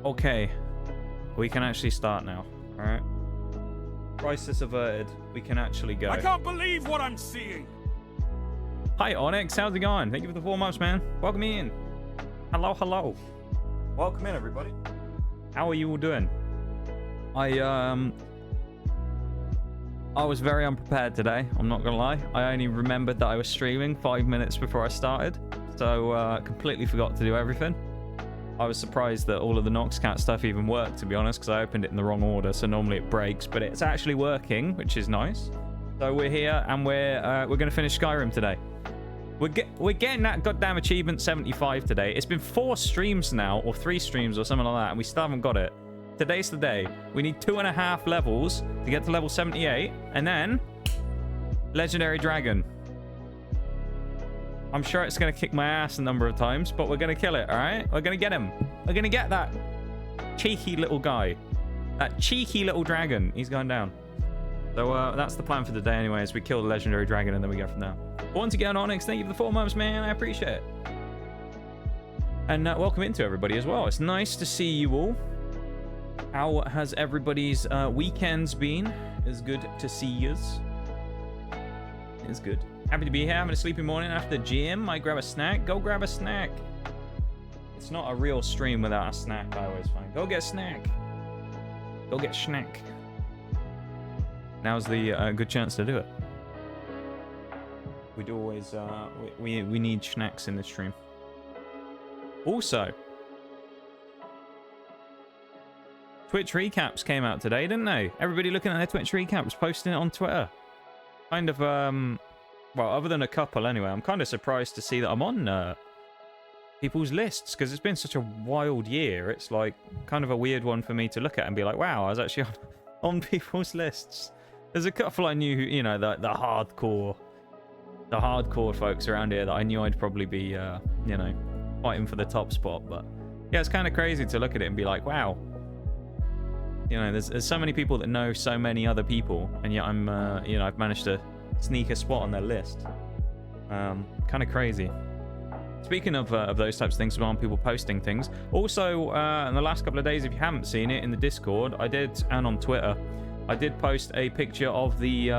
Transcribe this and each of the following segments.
Okay. We can actually start now. All right. Crisis averted. We can actually go. I can't believe what I'm seeing. Hi, Onyx. How's it going? Thank you for the 4 months, man. Welcome in. Hello, hello. Welcome in, everybody. How are you all doing? I was very unprepared today. I'm not gonna lie. I only remembered that I was streaming 5 minutes before I started, so completely forgot to do everything. I was surprised that all of the Noxcat stuff even worked, to be honest, because I opened it in the wrong order, so normally it breaks, but it's actually working, which is nice. So we're here, and we're going to finish Skyrim today. We're getting that goddamn achievement 75 today. It's been 4 streams now, or 3 streams, or something like that, and we still haven't got it. Today's the day. We need 2.5 levels to get to level 78, and then Legendary Dragon. I'm sure it's going to kick my ass a number of times, but we're going to kill it, all right? We're going to get him. We're going to get that cheeky little guy. That cheeky little dragon. He's going down. So that's the plan for the day anyway, is we kill the Legendary Dragon and then we go from there. Once again, Onyx, thank you for the 4 months, man. I appreciate it. And welcome into everybody as well. It's nice to see you all. How has everybody's weekends been? It's good to see yous. It's good. Happy to be here, having a sleepy morning after the gym. Might grab a snack. Go grab a snack. It's not a real stream without a snack, I always find. Go get a snack. Go get a snack. Now's the good chance to do it. We'd always, we need snacks in this stream. Also, Twitch recaps came out today, didn't they? Everybody looking at their Twitch recaps, posting it on Twitter. Kind of, well, other than a couple anyway, I'm kind of surprised to see that I'm on people's lists, because it's been such a wild year. It's like kind of a weird one for me to look at and be like, wow, I was actually on people's lists. There's a couple I knew, you know, the hardcore folks around here that I knew I'd probably be, you know, fighting for the top spot. But yeah, it's kind of crazy to look at it and be like, wow. You know, there's so many people that know so many other people, and yet I'm, you know, I've managed to sneak a spot on their list. Kind of crazy. Speaking of those types of things, around people posting things. Also, in the last couple of days, if you haven't seen it in the Discord, I did, and on Twitter, I did post a picture of the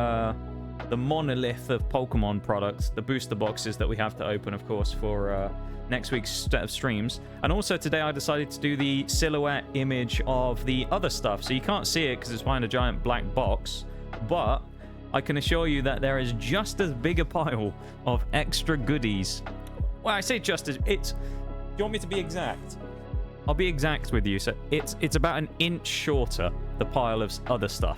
monolith of Pokemon products, the booster boxes that we have to open, of course, for next week's set of streams. And also today I decided to do the silhouette image of the other stuff. So you can't see it because it's behind a giant black box, but I can assure you that there is just as big a pile of extra goodies. Well, I say just as, it's, do you want me to be exact? I'll be exact with you. So it's about an inch shorter, the pile of other stuff.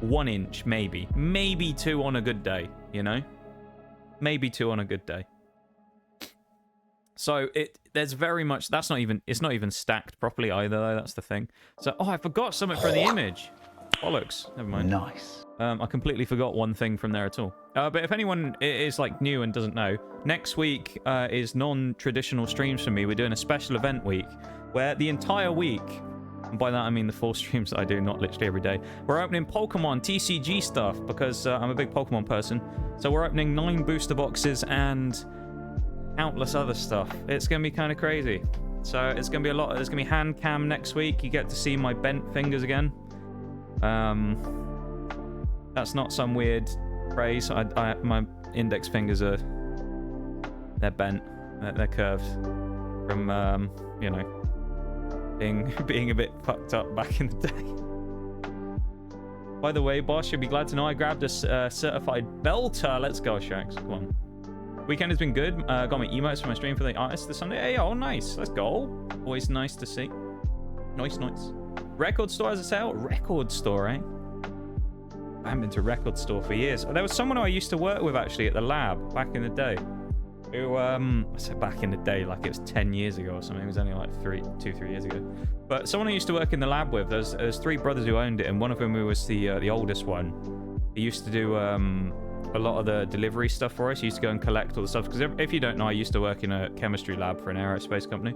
1 inch, maybe 2 on a good day, you know, maybe 2 on a good day. So there's very much, it's not even stacked properly either, though. That's the thing. So, oh, I forgot something for the image. Bollocks. Never mind. Nice. I completely forgot one thing from there at all. But if anyone is like new and doesn't know, next week is non-traditional streams for me. We're doing a special event week where the entire week, and by that I mean the 4 streams that I do, not literally every day, we're opening Pokemon TCG stuff because I'm a big Pokemon person. So we're opening 9 booster boxes and countless other stuff. It's gonna be kind of crazy. So it's gonna be a lot. There's gonna be hand cam next week. You get to see my bent fingers again. That's not some weird phrase. My index fingers they're bent. They're curved from you know, being a bit fucked up back in the day. By the way, boss, you'll be glad to know I grabbed a certified belter. Let's go, Shax. Come on. Weekend has been good. Got my emotes for my stream for the artist this Sunday. Hey, oh, nice. Let's go. Always nice to see. Nice. Record store has a sale? Record store, eh? I haven't been to a record store for years. There was someone who I used to work with, actually, at the lab back in the day. Who, I said back in the day, like it was 10 years ago or something. It was only like 3 years ago. But someone I used to work in the lab with, there's 3 brothers who owned it, and one of them who was the oldest one. He used to do a lot of the delivery stuff for us. He used to go and collect all the stuff. Because if you don't know, I used to work in a chemistry lab for an aerospace company.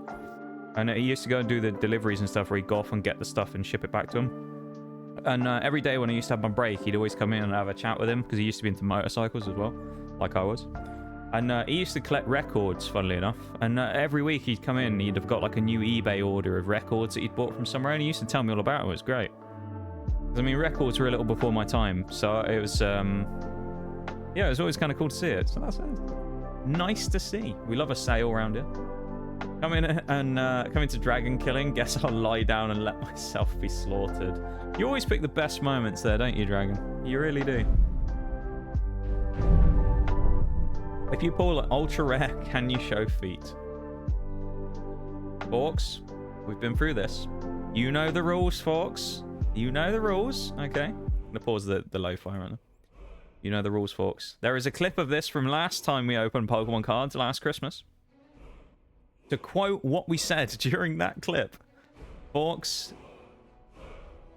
And he used to go and do the deliveries and stuff where he'd go off and get the stuff and ship it back to him. And every day when I used to have my break, he'd always come in and have a chat with him because he used to be into motorcycles as well, like I was. And he used to collect records, funnily enough. And every week he'd come in, he'd have got like a new eBay order of records that he'd bought from somewhere, and he used to tell me all about it. It was great. I mean, records were a little before my time, so it was, yeah, it was always kind of cool to see it. So that's nice to see. We love a sale around here. Come in and come into dragon killing. Guess I'll lie down and let myself be slaughtered. You always pick the best moments there, don't you, Dragon? You really do. If you pull an ultra rare, can you show feet? Forks, we've been through this. You know the rules, Forks. You know the rules. Okay. I'm going to pause the lo-fi right now. You know the rules, Forks. There is a clip of this from last time we opened Pokemon cards last Christmas. To quote what we said during that clip, Forks,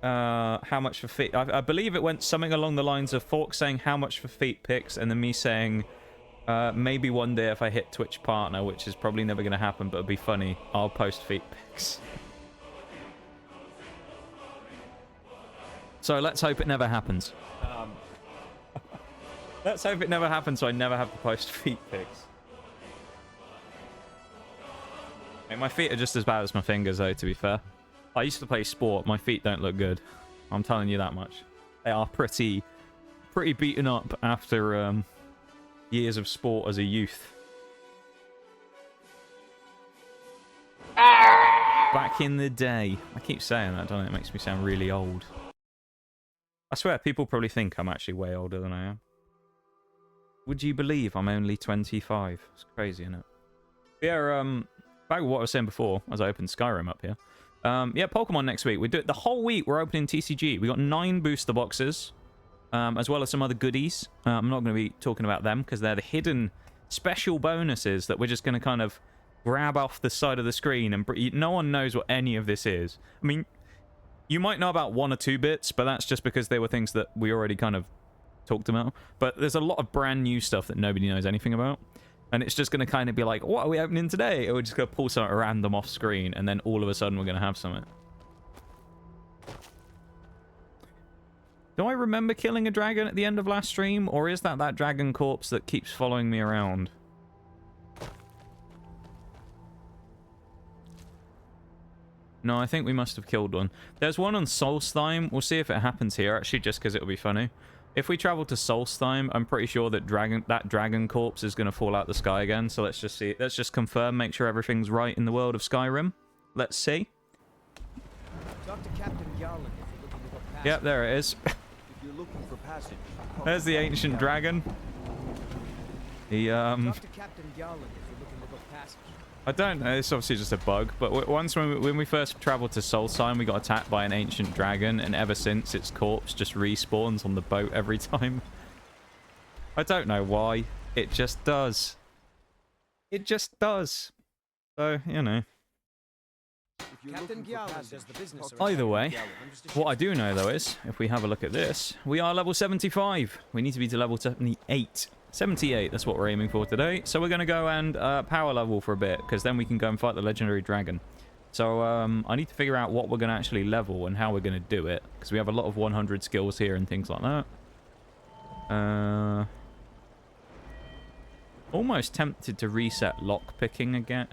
how much for feet? I believe it went something along the lines of Forks saying how much for feet picks, and then me saying, maybe one day if I hit Twitch partner, which is probably never going to happen, but it'd be funny, I'll post feet pics. So let's hope it never happens. Let's hope it never happens so I never have to post feet pics. I mean, my feet are just as bad as my fingers, though, to be fair. I used to play sport. My feet don't look good. I'm telling you that much. They are pretty beaten up after years of sport as a youth. Back in the day. I keep saying that, don't it? It makes me sound really old. I swear, people probably think I'm actually way older than I am. Would you believe I'm only 25? It's crazy, isn't it? Yeah, back to what I was saying before, as I opened Skyrim up here. Yeah, Pokemon next week. We do it the whole week. We're opening TCG. We got 9 booster boxes, as well as some other goodies. I'm not going to be talking about them because they're the hidden special bonuses that we're just going to kind of grab off the side of the screen, and no one knows what any of this is. I mean, you might know about 1 or 2 bits, but that's just because they were things that we already kind of talked about. But there's a lot of brand new stuff that nobody knows anything about. And it's just going to kind of be like, what are we opening today? Or we're just going to pull something random off screen, and then all of a sudden we're going to have something. Do I remember killing a dragon at the end of last stream? Or is that dragon corpse that keeps following me around? No, I think we must have killed one. There's one on Solstheim. We'll see if it happens here, actually, just because it'll be funny. If we travel to Solstheim, I'm pretty sure that dragon corpse is going to fall out the sky again. So let's just see. Let's just confirm, make sure everything's right in the world of Skyrim. Let's see. Talk to Captain Garland if you're looking for passage. Yep, there it is. If you're looking for passage, There's the ancient dragon. He, Talk to Captain Garland if you're looking for passage. I don't know, it's obviously just a bug, but once when we first traveled to Solstheim, we got attacked by an ancient dragon, and ever since, its corpse just respawns on the boat every time. I don't know why. It just does. It just does. So, you know. Captain Garland does the business. Either way, what I do know, though, is, if we have a look at this, we are level 75. We need to be to level 78. 78, that's what we're aiming for today. So we're going to go and power level for a bit, because then we can go and fight the legendary dragon. So I need to figure out what we're going to actually level and how we're going to do it, because we have a lot of 100 skills here and things like that. Almost tempted to reset lock picking again,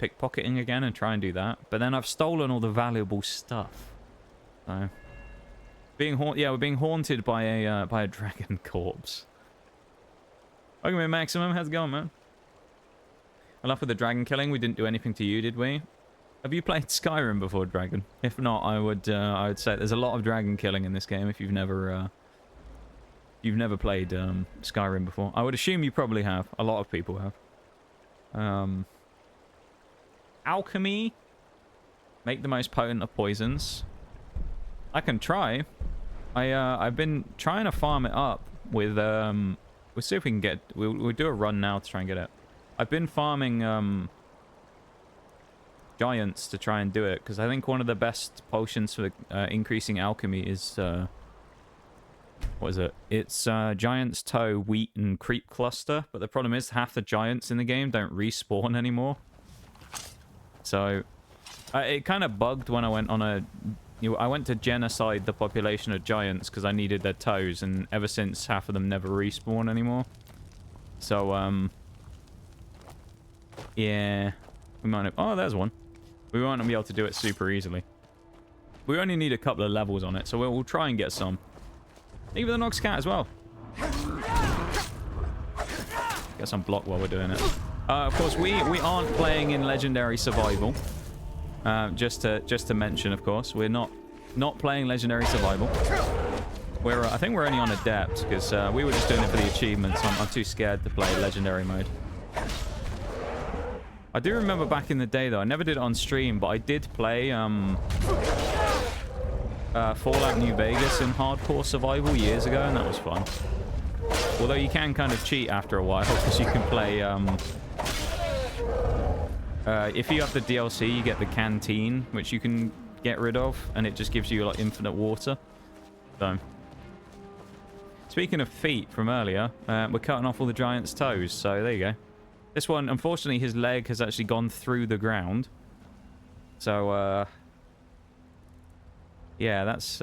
pickpocketing again, and try and do that. But then I've stolen all the valuable stuff. So we're being haunted by a dragon corpse. Okay, Maximum, how's it going, man? Enough with the dragon killing. We didn't do anything to you, did we? Have you played Skyrim before, Dragon? If not, I would say there's a lot of dragon killing in this game. If you've never played Skyrim before, I would assume you probably have. A lot of people have. Alchemy. Make the most potent of poisons. I can try. I've been trying to farm it up with we'll see if we can get... We'll do a run now to try and get it. I've been farming giants to try and do it, because I think one of the best potions for increasing alchemy is... what is it? It's Giant's Toe, Wheat, and Creep Cluster. But the problem is half the giants in the game don't respawn anymore. So it kind of bugged when I went on a... I went to genocide the population of giants because I needed their toes, and ever since, half of them never respawn anymore. So, Yeah. We might have... Oh, there's one. We might not be able to do it super easily. We only need a couple of levels on it, so we'll try and get some. Even the Nox Cat as well. Get some block while we're doing it. Of course, we aren't playing in Legendary Survival. Just to mention, of course, we're not playing Legendary Survival. I think we're only on Adept, because we were just doing it for the achievements. I'm too scared to play Legendary mode. I do remember back in the day, though, I never did it on stream, but I did play Fallout New Vegas in Hardcore Survival years ago, and that was fun. Although you can kind of cheat after a while, because you can play... if you have the DLC, you get the canteen, which you can get rid of, and it just gives you, like, infinite water. So... Speaking of feet from earlier, we're cutting off all the giant's toes, so there you go. This one, unfortunately, his leg has actually gone through the ground. So, yeah, that's,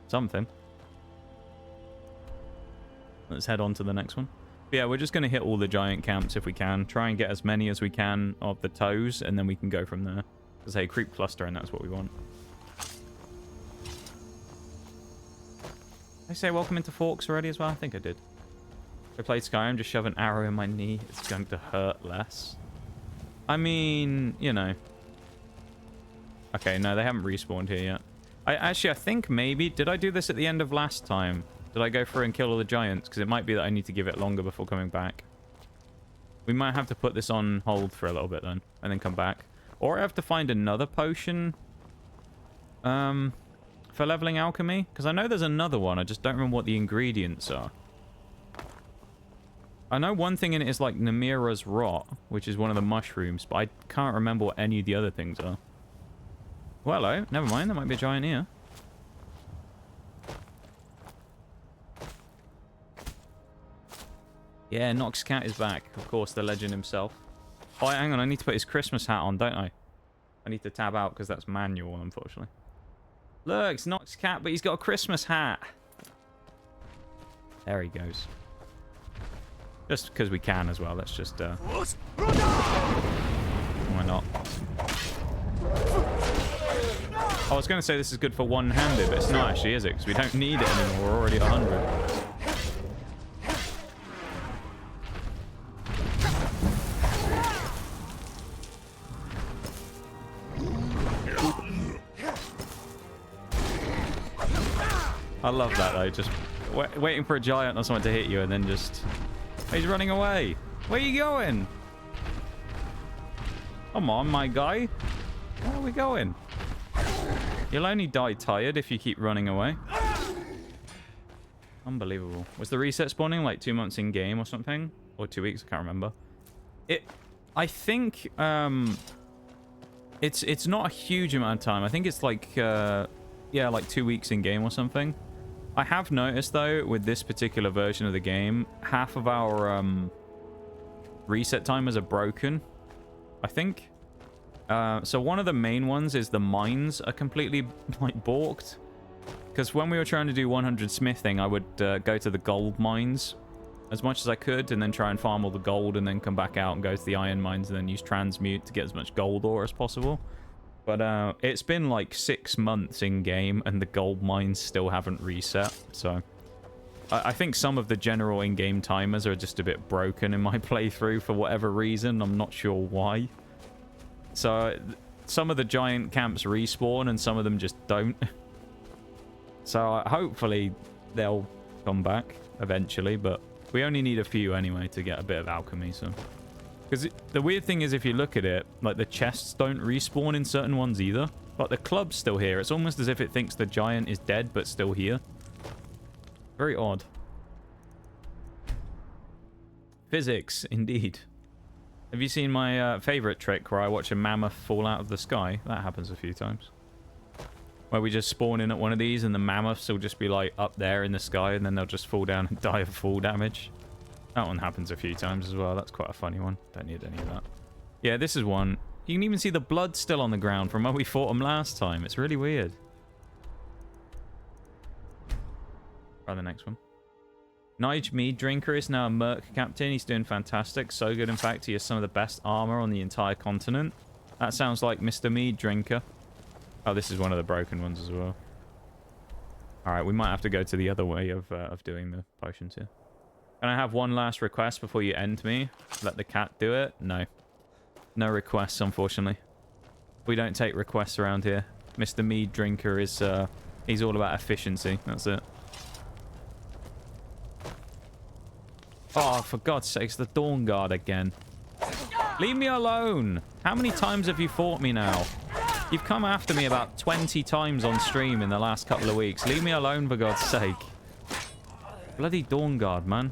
something. Let's head on to the next one. But yeah, we're just going to hit all the giant camps if we can. Try and get as many as we can of the toes, and then we can go from there. Because, hey, creep cluster, and that's what we want. Did I say welcome into Forks already as well? I think I did. If I played Skyrim, just shove an arrow in my knee. It's going to hurt less. I mean, you know. Okay, no, they haven't respawned here yet. I think maybe... Did I do this at the end of last time? Did I go through and kill all the giants? Because it might be that I need to give it longer before coming back. We might have to put this on hold for a little bit then. And then come back. Or I have to find another potion. For leveling alchemy. Because I know there's another one. I just don't remember what the ingredients are. I know one thing in it is like Namira's Rot, which is one of the mushrooms, but I can't remember what any of the other things are. Well, hello. Never mind. There might be a giant here. Yeah, Nox Cat is back. Of course, the legend himself. Oh, hang on. I need to put his Christmas hat on, don't I? I need to tab out because that's manual, unfortunately. Look, it's Nox Cat, but he's got a Christmas hat. There he goes. Just because we can as well. Let's just... Why not? I was going to say this is good for one-handed, but it's not actually, is it? Because we don't need it anymore. We're already at 100. I love that, though. Just waiting for a giant or someone to hit you and then just... He's running away. Where are you going? Come on, my guy. Where are we going? You'll only die tired if you keep running away. Unbelievable. Was the reset spawning like 2 months in game or something? Or 2 weeks? I can't remember. I think it's not a huge amount of time. I think it's like yeah, like 2 weeks in game or something. I have noticed though with this particular version of the game, half of our reset timers are broken, I think. So one of the main ones is the mines are completely like balked. Because when we were trying to do 100 smithing, I would go to the gold mines as much as I could and then try and farm all the gold and then come back out and go to the iron mines and then use transmute to get as much gold ore as possible. But it's been like 6 months in game and the gold mines still haven't reset. So I think some of the general in-game timers are just a bit broken in my playthrough for whatever reason. I'm not sure why. So some of the giant camps respawn and some of them just don't. So hopefully they'll come back eventually, but we only need a few anyway to get a bit of alchemy. So, because the weird thing is, if you look at it, like the chests don't respawn in certain ones either. Like the club's still here. It's almost as if it thinks the giant is dead but still here. Very odd. Physics, indeed. Have you seen my favorite trick where I watch a mammoth fall out of the sky? That happens a few times. Where we just spawn in at one of these and the mammoths will just be like up there in the sky and then they'll just fall down and die of fall damage. That one happens a few times as well. That's quite a funny one. Don't need any of that. Yeah, this is one. You can even see the blood still on the ground from where we fought them last time. It's really weird. Try the next one. Nigel Meaddrinkers is now a Merc captain. He's doing fantastic. So good, in fact. He has some of the best armor on the entire continent. That sounds like Mr. Meaddrinker. Oh, this is one of the broken ones as well. Alright, we might have to go to the other way of doing the potions here. Can I have one last request before you end me? Let the cat do it? No. No requests, unfortunately. We don't take requests around here. Mr. Meaddrinker is, he's all about efficiency. That's it. Oh, for God's sakes, the Dawn Guard again. Leave me alone. How many times have you fought me now? You've come after me about 20 times on stream in the last couple of weeks. Leave me alone, for God's sake. Bloody Dawn Guard, man.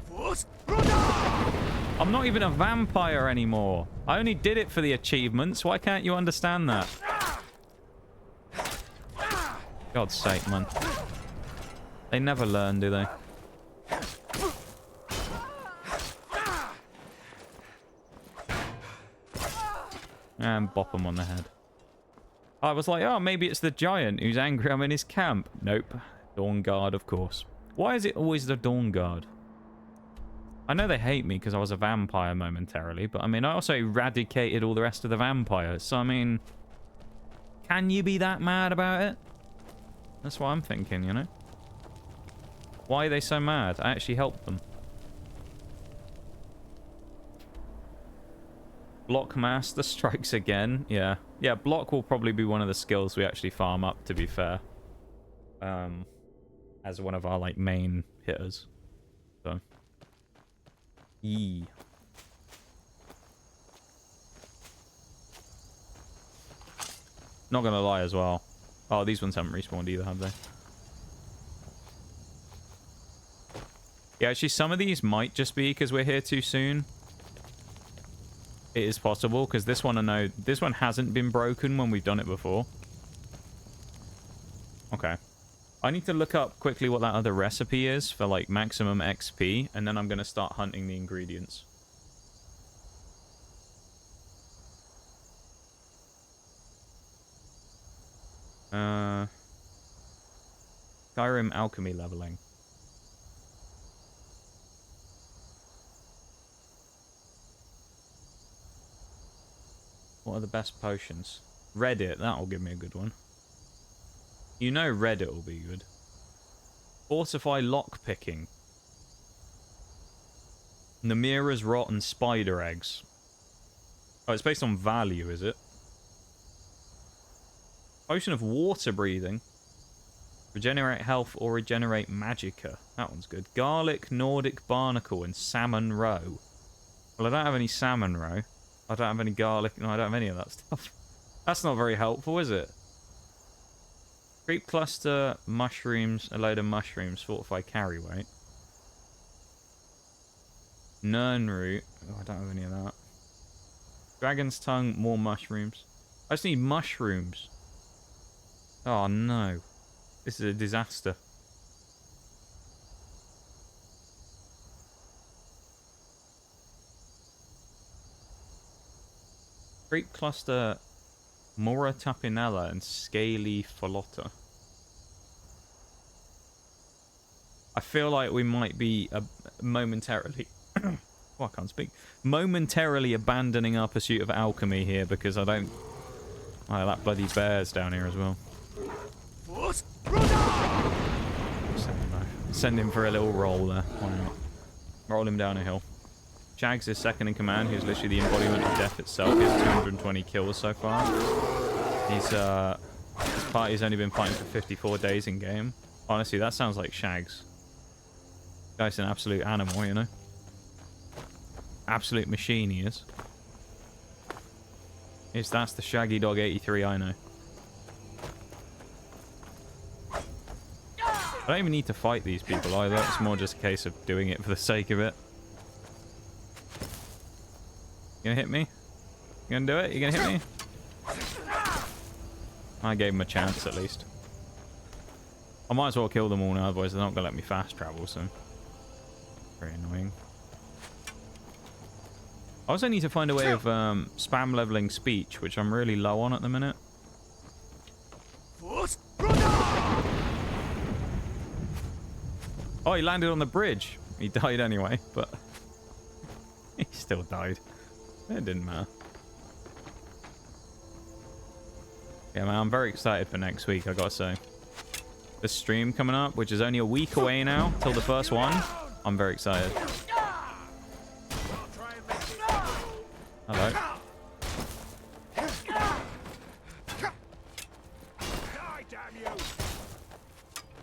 I'm not even a vampire anymore. I only did it for the achievements. Why can't you understand that? God's sake, man. They never learn, do they? And bop him on the head. I was like, oh, maybe it's the giant who's angry I'm in his camp. Nope. Dawn Guard, of course. Why is it always the Dawn Guard? I know they hate me because I was a vampire momentarily, but I mean, I also eradicated all the rest of the vampires. So, I mean, can you be that mad about it? That's what I'm thinking, you know? Why are they so mad? I actually helped them. Block Master strikes again. Yeah. Yeah, block will probably be one of the skills we actually farm up, to be fair. As one of our, like, main hitters. So. Yee. Not gonna lie as well. Oh, these ones haven't respawned either, have they? Yeah, actually, some of these might just be because we're here too soon. It is possible, because this one I know... This one hasn't been broken when we've done it before. Okay. I need to look up quickly what that other recipe is for, like, maximum XP, and then I'm going to start hunting the ingredients. Skyrim alchemy leveling. What are the best potions? Reddit, that'll give me a good one. You know Reddit will be good. Fortify lockpicking. Namira's rotten spider eggs. Oh, it's based on value, is it? Potion of water breathing. Regenerate health or regenerate magicka. That one's good. Garlic, Nordic barnacle, and salmon roe. Well, I don't have any salmon roe. I don't have any garlic. No, I don't have any of that stuff. That's not very helpful, is it? Creep cluster, mushrooms, a load of mushrooms, fortify carry weight. Nern root. Oh, I don't have any of that. Dragon's tongue, more mushrooms. I just need mushrooms. Oh, no. This is a disaster. Creep cluster, Mora tapinella, and scaly follotta. I feel like we might be momentarily... oh, I can't speak. Momentarily abandoning our pursuit of alchemy here because I don't... Oh, that bloody bear's down here as well. Send him for a little roll there. Why not? Roll him down a hill. Shags is second in command, who's literally the embodiment of death itself. He has 220 kills so far. His party's only been fighting for 54 days in game. Honestly, that sounds like Shags. Guy's an absolute animal, you know? Absolute machine he is. That's the Shaggy Dog 83 I know. I don't even need to fight these people either. It's more just a case of doing it for the sake of it. You gonna hit me? You gonna do it? You gonna hit me? I gave him a chance at least. I might as well kill them all now, otherwise they're not gonna let me fast travel, so... Very annoying. I also need to find a way of spam leveling speech, which I'm really low on at the minute. Oh, he landed on the bridge. He died anyway, but he still died. It didn't matter. Yeah, man, I'm very excited for next week, I gotta say. The stream coming up, which is only a week away now, till the first one. I'm very excited. Hello.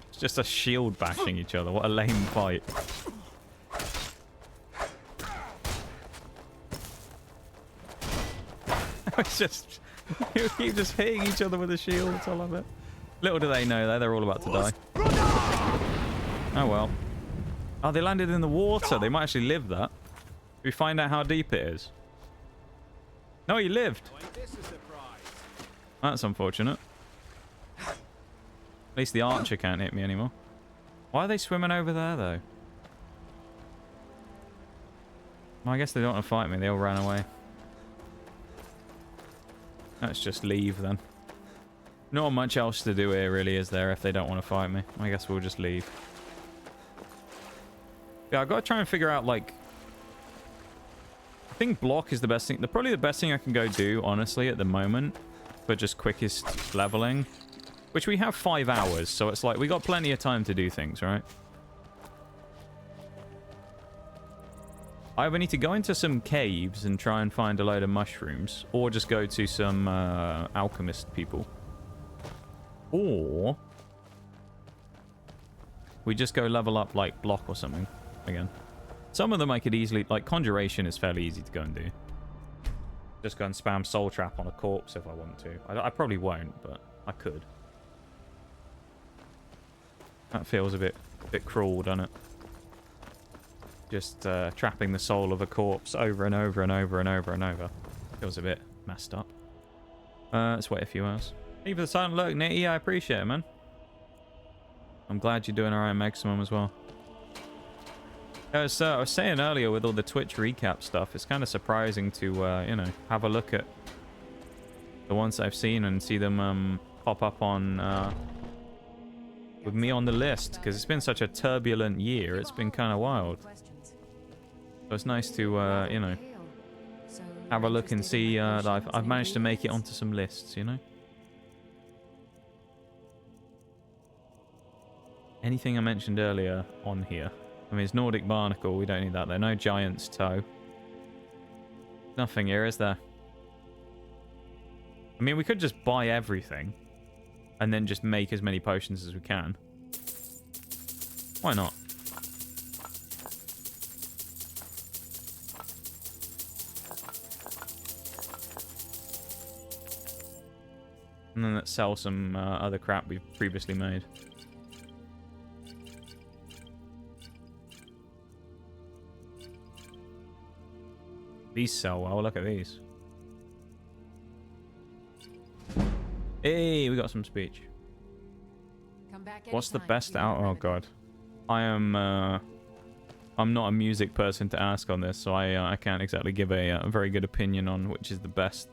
It's just a shield bashing each other. What a lame fight. It's just... you keep just hitting each other with the shields. I love it. Little do they know, though, they're all about to die. Oh, well. Oh, they landed in the water. They might actually live that. Did we find out how deep it is? No, he lived. That's unfortunate. At least the archer can't hit me anymore. Why are they swimming over there, though? Well, I guess they don't want to fight me. They all ran away. Let's just leave, then. Not much else to do here, really, is there, if they don't want to fight me? I guess we'll just leave. Yeah, I've got to try and figure out, like... I think block is the best thing. Probably the best thing I can go do, honestly, at the moment. For just quickest leveling. Which we have 5 hours, so it's like we got plenty of time to do things, right? I either need to go into some caves and try and find a load of mushrooms. Or just go to some alchemist people. Or... we just go level up, like, block or something. Again. Some of them I could easily... like, conjuration is fairly easy to go and do. Just go and spam soul trap on a corpse if I want to. I probably won't, but I could. That feels a bit cruel, doesn't it? Just trapping the soul of a corpse over and over and over and over and over. Feels a bit messed up. Let's wait a few hours. Thank you for the silent look, Nitty. I appreciate it, man. I'm glad you're doing alright, Maximum, as well. I was saying earlier with all the Twitch recap stuff, it's kind of surprising to, you know, have a look at the ones I've seen and see them pop up on, with me on the list, because it's been such a turbulent year. It's been kind of wild. So it's nice to, you know, have a look and see that I've managed to make it onto some lists, you know? Anything I mentioned earlier on here. I mean, it's Nordic Barnacle. We don't need that there. No Giant's Toe. Nothing here, is there? I mean, we could just buy everything. And then just make as many potions as we can. Why not? And then let's sell some other crap we've previously made. These sell well. Look at these. Hey, we got some speech. What's the best out? Oh god, I am. I'm not a music person to ask on this, so I can't exactly give a very good opinion on which is the best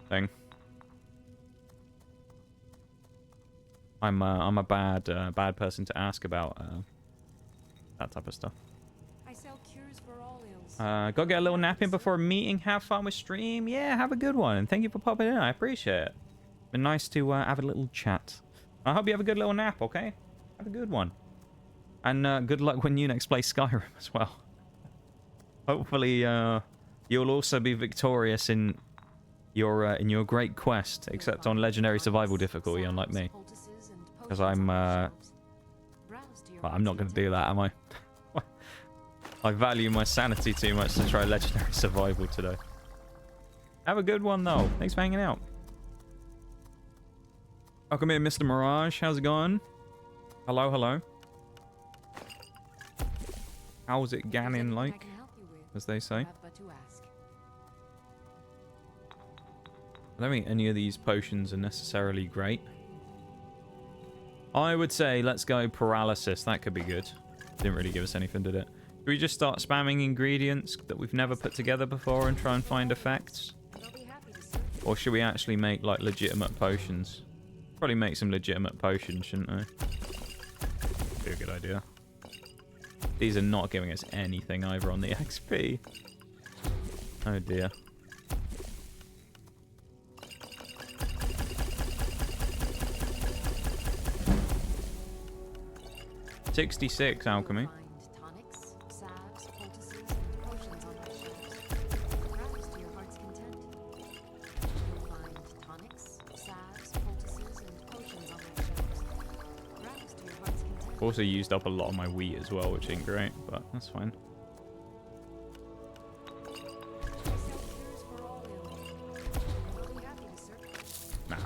thing. I'm a bad person to ask about that type of stuff. Go get a little nap in before a meeting. Have fun with stream. Yeah, have a good one. And thank you for popping in. I appreciate it. Been nice to have a little chat. I hope you have a good little nap, okay? Have a good one. And good luck when you next play Skyrim as well. Hopefully you'll also be victorious in your great quest, except on Legendary Survival difficulty, unlike me. Because I'm well, I'm not going to do that, am I? I value my sanity too much to try Legendary Survival today. Have a good one, though. Thanks for hanging out. Welcome in, Mr. Mirage. How's it going? Hello, hello. How's it ganning like, as they say? I don't think any of these potions are necessarily great. I would say let's go paralysis. That could be good. Didn't really give us anything, did it? Should we just start spamming ingredients that we've never put together before and try and find effects? Or should we actually make, like, legitimate potions? Probably make some legitimate potions, shouldn't we? Be a good idea. These are not giving us anything either on the XP. Oh dear. 66 alchemy. Tonics, salves, poultices, and potions on my shelves. Browse to your heart's content. You'll find tonics, salves, poultices, and potions on my shelves. Browse to your heart's content. Also used up a lot of my wheat as well, which ain't great, but that's fine. I sell cures for all ailments. I'll be happy to serve. Nah.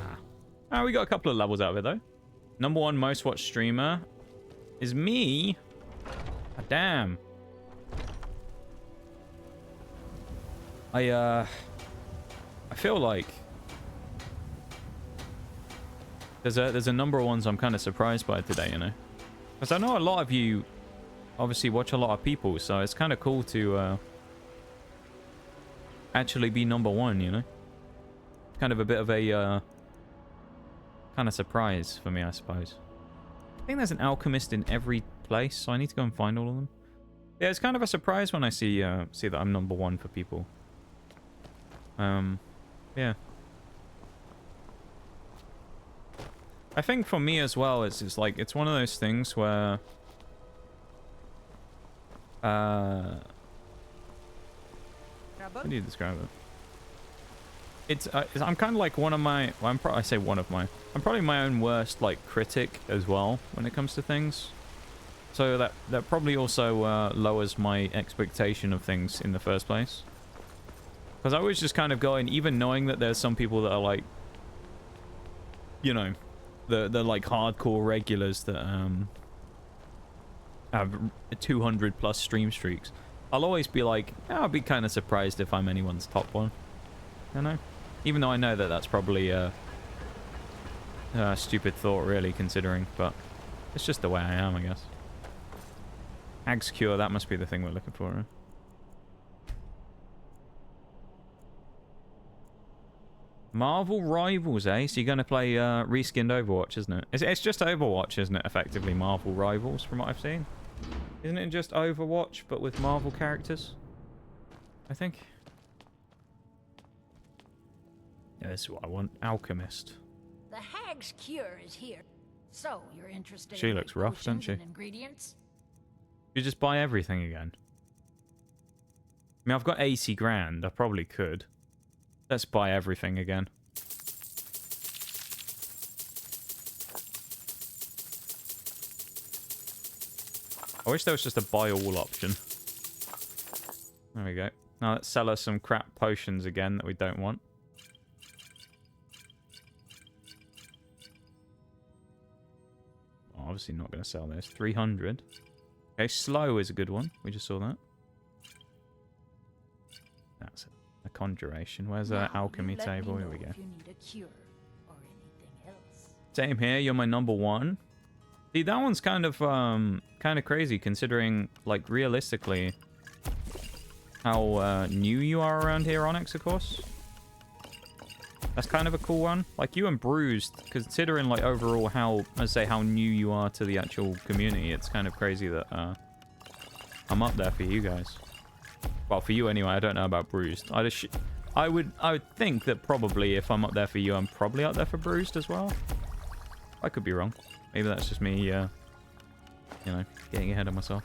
Oh, we got a couple of levels out of it though. #1 most watched streamer is me. Ah, damn. I feel like there's a number of ones I'm kind of surprised by today, you know, because I know a lot of you obviously watch a lot of people, so it's kind of cool to actually be #1, you know. Kind of a bit of a kind of surprise for me, I suppose. I think there's an alchemist in every place, so I need to go and find all of them. Yeah, it's kind of a surprise when I see that I'm #1 for people. Yeah. I think for me as well, it's like it's one of those things where how do you describe it? I'm kind of like one of my, well, I say one of my, I'm probably my own worst like critic as well when it comes to things. So that probably also lowers my expectation of things in the first place. Because I always just kind of go in, even knowing that there's some people that are like, you know, the like hardcore regulars that have 200 plus stream streaks. I'll always be like, I'll be kind of surprised if I'm anyone's top one. You know? Even though I know that that's probably a stupid thought, really, considering, but it's just the way I am, I guess. Ag's Cure, that must be the thing we're looking for, right? Marvel Rivals, eh? So you're going to play reskinned Overwatch, isn't it? It's just Overwatch, isn't it? Effectively, Marvel Rivals, from what I've seen. Isn't it just Overwatch, but with Marvel characters? I think. Yeah, this is what I want. Alchemist. The Hag's Cure is here. So, you're interested She in looks rough, doesn't potions she? and ingredients? You just buy everything again. I mean, I've got 80 grand. I probably could. Let's buy everything again. I wish there was just a buy all option. There we go. Now let's sell us some crap potions again that we don't want. Obviously not going to sell this. 300. Okay, slow is a good one. We just saw that. That's a conjuration. Where's our alchemy table? Here we go. If you need a cure or anything else. Same here. You're my #1. See, that one's kind of crazy considering, like, realistically how new you are around here, Onyx, of course. That's kind of a cool one. Like, you and Bruised, considering, like, overall how new you are to the actual community, it's kind of crazy that I'm up there for you guys. Well, for you anyway. I don't know about Bruised. I would think that probably if I'm up there for you, I'm probably up there for Bruised as well. I could be wrong. Maybe that's just me, you know, getting ahead of myself.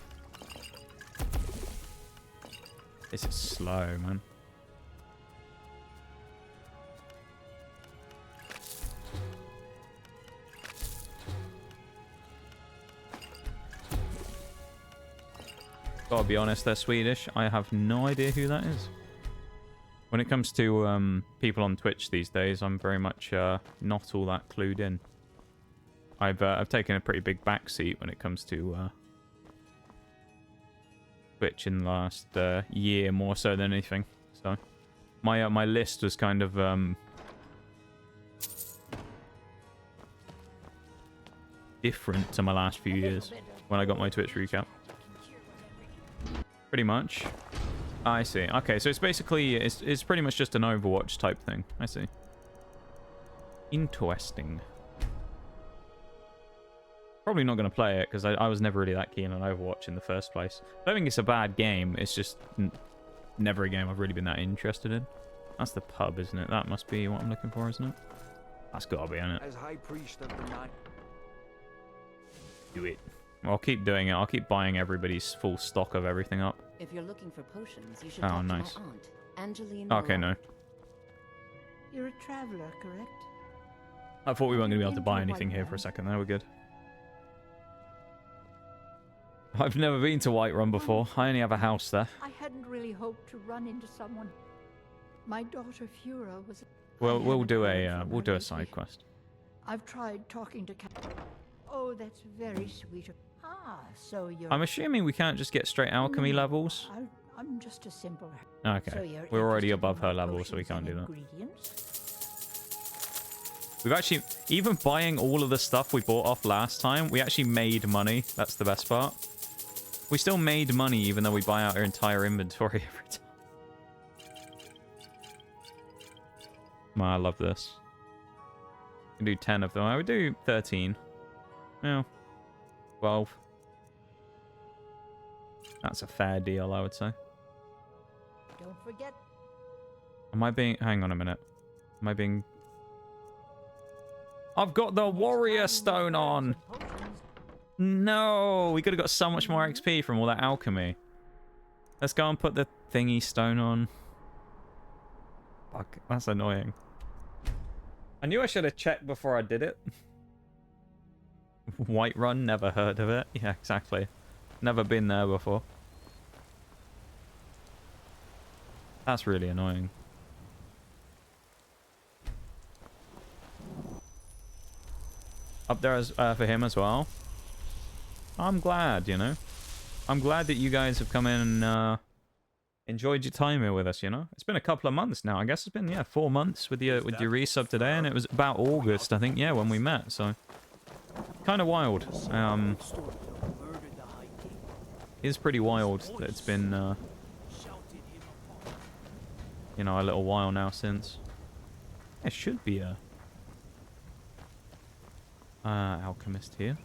This is slow, man. Gotta be honest, they're Swedish. I have no idea who that is. When it comes to people on Twitch these days, I'm very much not all that clued in. I've taken a pretty big backseat when it comes to Twitch in the last year, more so than anything. So my list was kind of different to my last few years when I got my Twitch recap. Pretty much. I see. Okay, so it's basically it's pretty much just an Overwatch type thing. I see. Probably not going to play it because I was never really that keen on Overwatch in the first place. I don't think it's a bad game. It's just never a game I've really been that interested in. That's the pub, isn't it? That must be what I'm looking for, isn't it? That's got to be, isn't it? As High Priest of the Night. Do it. I'll keep doing it. I'll keep buying everybody's full stock of everything up. If you're looking for potions, you should Oh, talk nice. to my aunt, Angeline. Okay, no. You're a traveler, correct? I thought we weren't going to be able to buy anything here for a second. There, we're good. I've never been to Whiterun before. I only have a house there. I hadn't really hoped to run into someone. My daughter Fura was. Well, I we'll haven't do heard a from we'll her do a lately. side quest. I've tried talking to Captain. Oh, that's very sweet. Ah, so you're. I'm assuming we can't just get straight alchemy levels. I'm just a simple. Okay, So you're we're already interested above in her my level, so we potions can't and do that. ingredients? We've actually, even buying all of the stuff we bought off last time, we actually made money. That's the best part. We still made money even though we buy out our entire inventory every time. Man, I love this. We can do 10 of them. I would do 13. Well, 12. That's a fair deal, I would say. Don't forget. Am I being... Hang on a minute. Am I being... I've got the warrior stone on! No! We could have got so much more XP from all that alchemy. Let's go and put the thingy stone on. Fuck, that's annoying. I knew I should have checked before I did it. Whiterun, never heard of it. Yeah, exactly. Never been there before. That's really annoying. Up there as, for him as well. I'm glad, you know. I'm glad that you guys have come in and enjoyed your time here with us, you know. It's been a couple of months now. I guess it's been, yeah, 4 months with your resub today, and it was about August, I think, yeah, when we met, so... Kind of wild. It's pretty wild that it's been, you know, a little while now since. There should be a... alchemist here.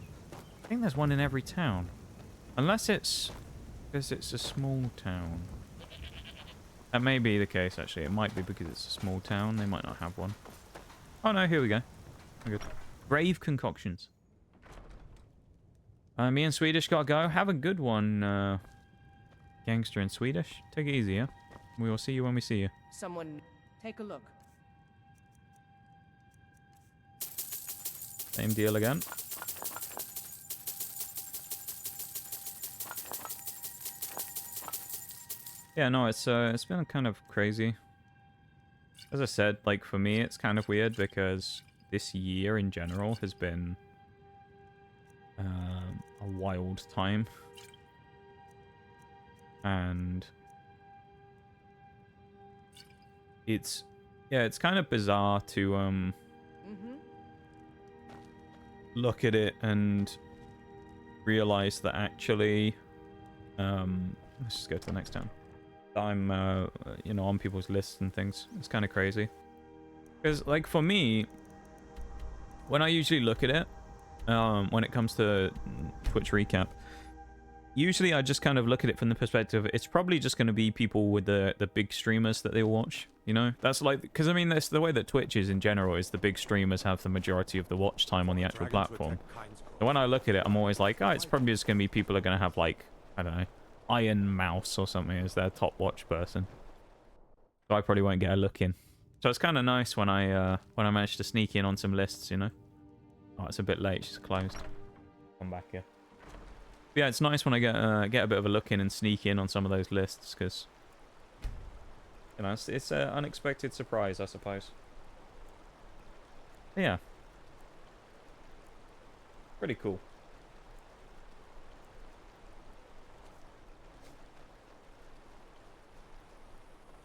I think there's one in every town. Unless it's... because it's a small town. That may be the case, actually. It might be because it's a small town. They might not have one. Oh, no, here we go. We're good. Brave concoctions. Me and Swedish gotta go. Have a good one, gangster in Swedish. Take it easy, yeah? We will see you when we see you. Someone, take a look. Same deal again. Yeah, no, it's been kind of crazy. As I said, like, for me, it's kind of weird because this year in general has been a wild time. And it's, yeah, it's kind of bizarre to, look at it and realize that actually, let's just go to the next town. I'm, you know, on people's lists and things. It's kind of crazy. Because, like, for me, when I usually look at it, when it comes to Twitch recap, usually I just kind of look at it from the perspective, it's probably just going to be people with the big streamers that they watch, you know? That's like, because I mean, that's the way that Twitch is in general, is the big streamers have the majority of the watch time on the actual platform. So when I look at it, I'm always like, oh, it's probably just going to be people who are going to have, like, I don't know, Iron Mouse or something as their top watch person. So I probably won't get a look in. So it's kind of nice when I manage to sneak in on some lists, you know? Oh, it's a bit late. She's closed. Come back here. But yeah, it's nice when I get a bit of a look in and sneak in on some of those lists, because, you know, it's an unexpected surprise, I suppose. But yeah. Pretty cool.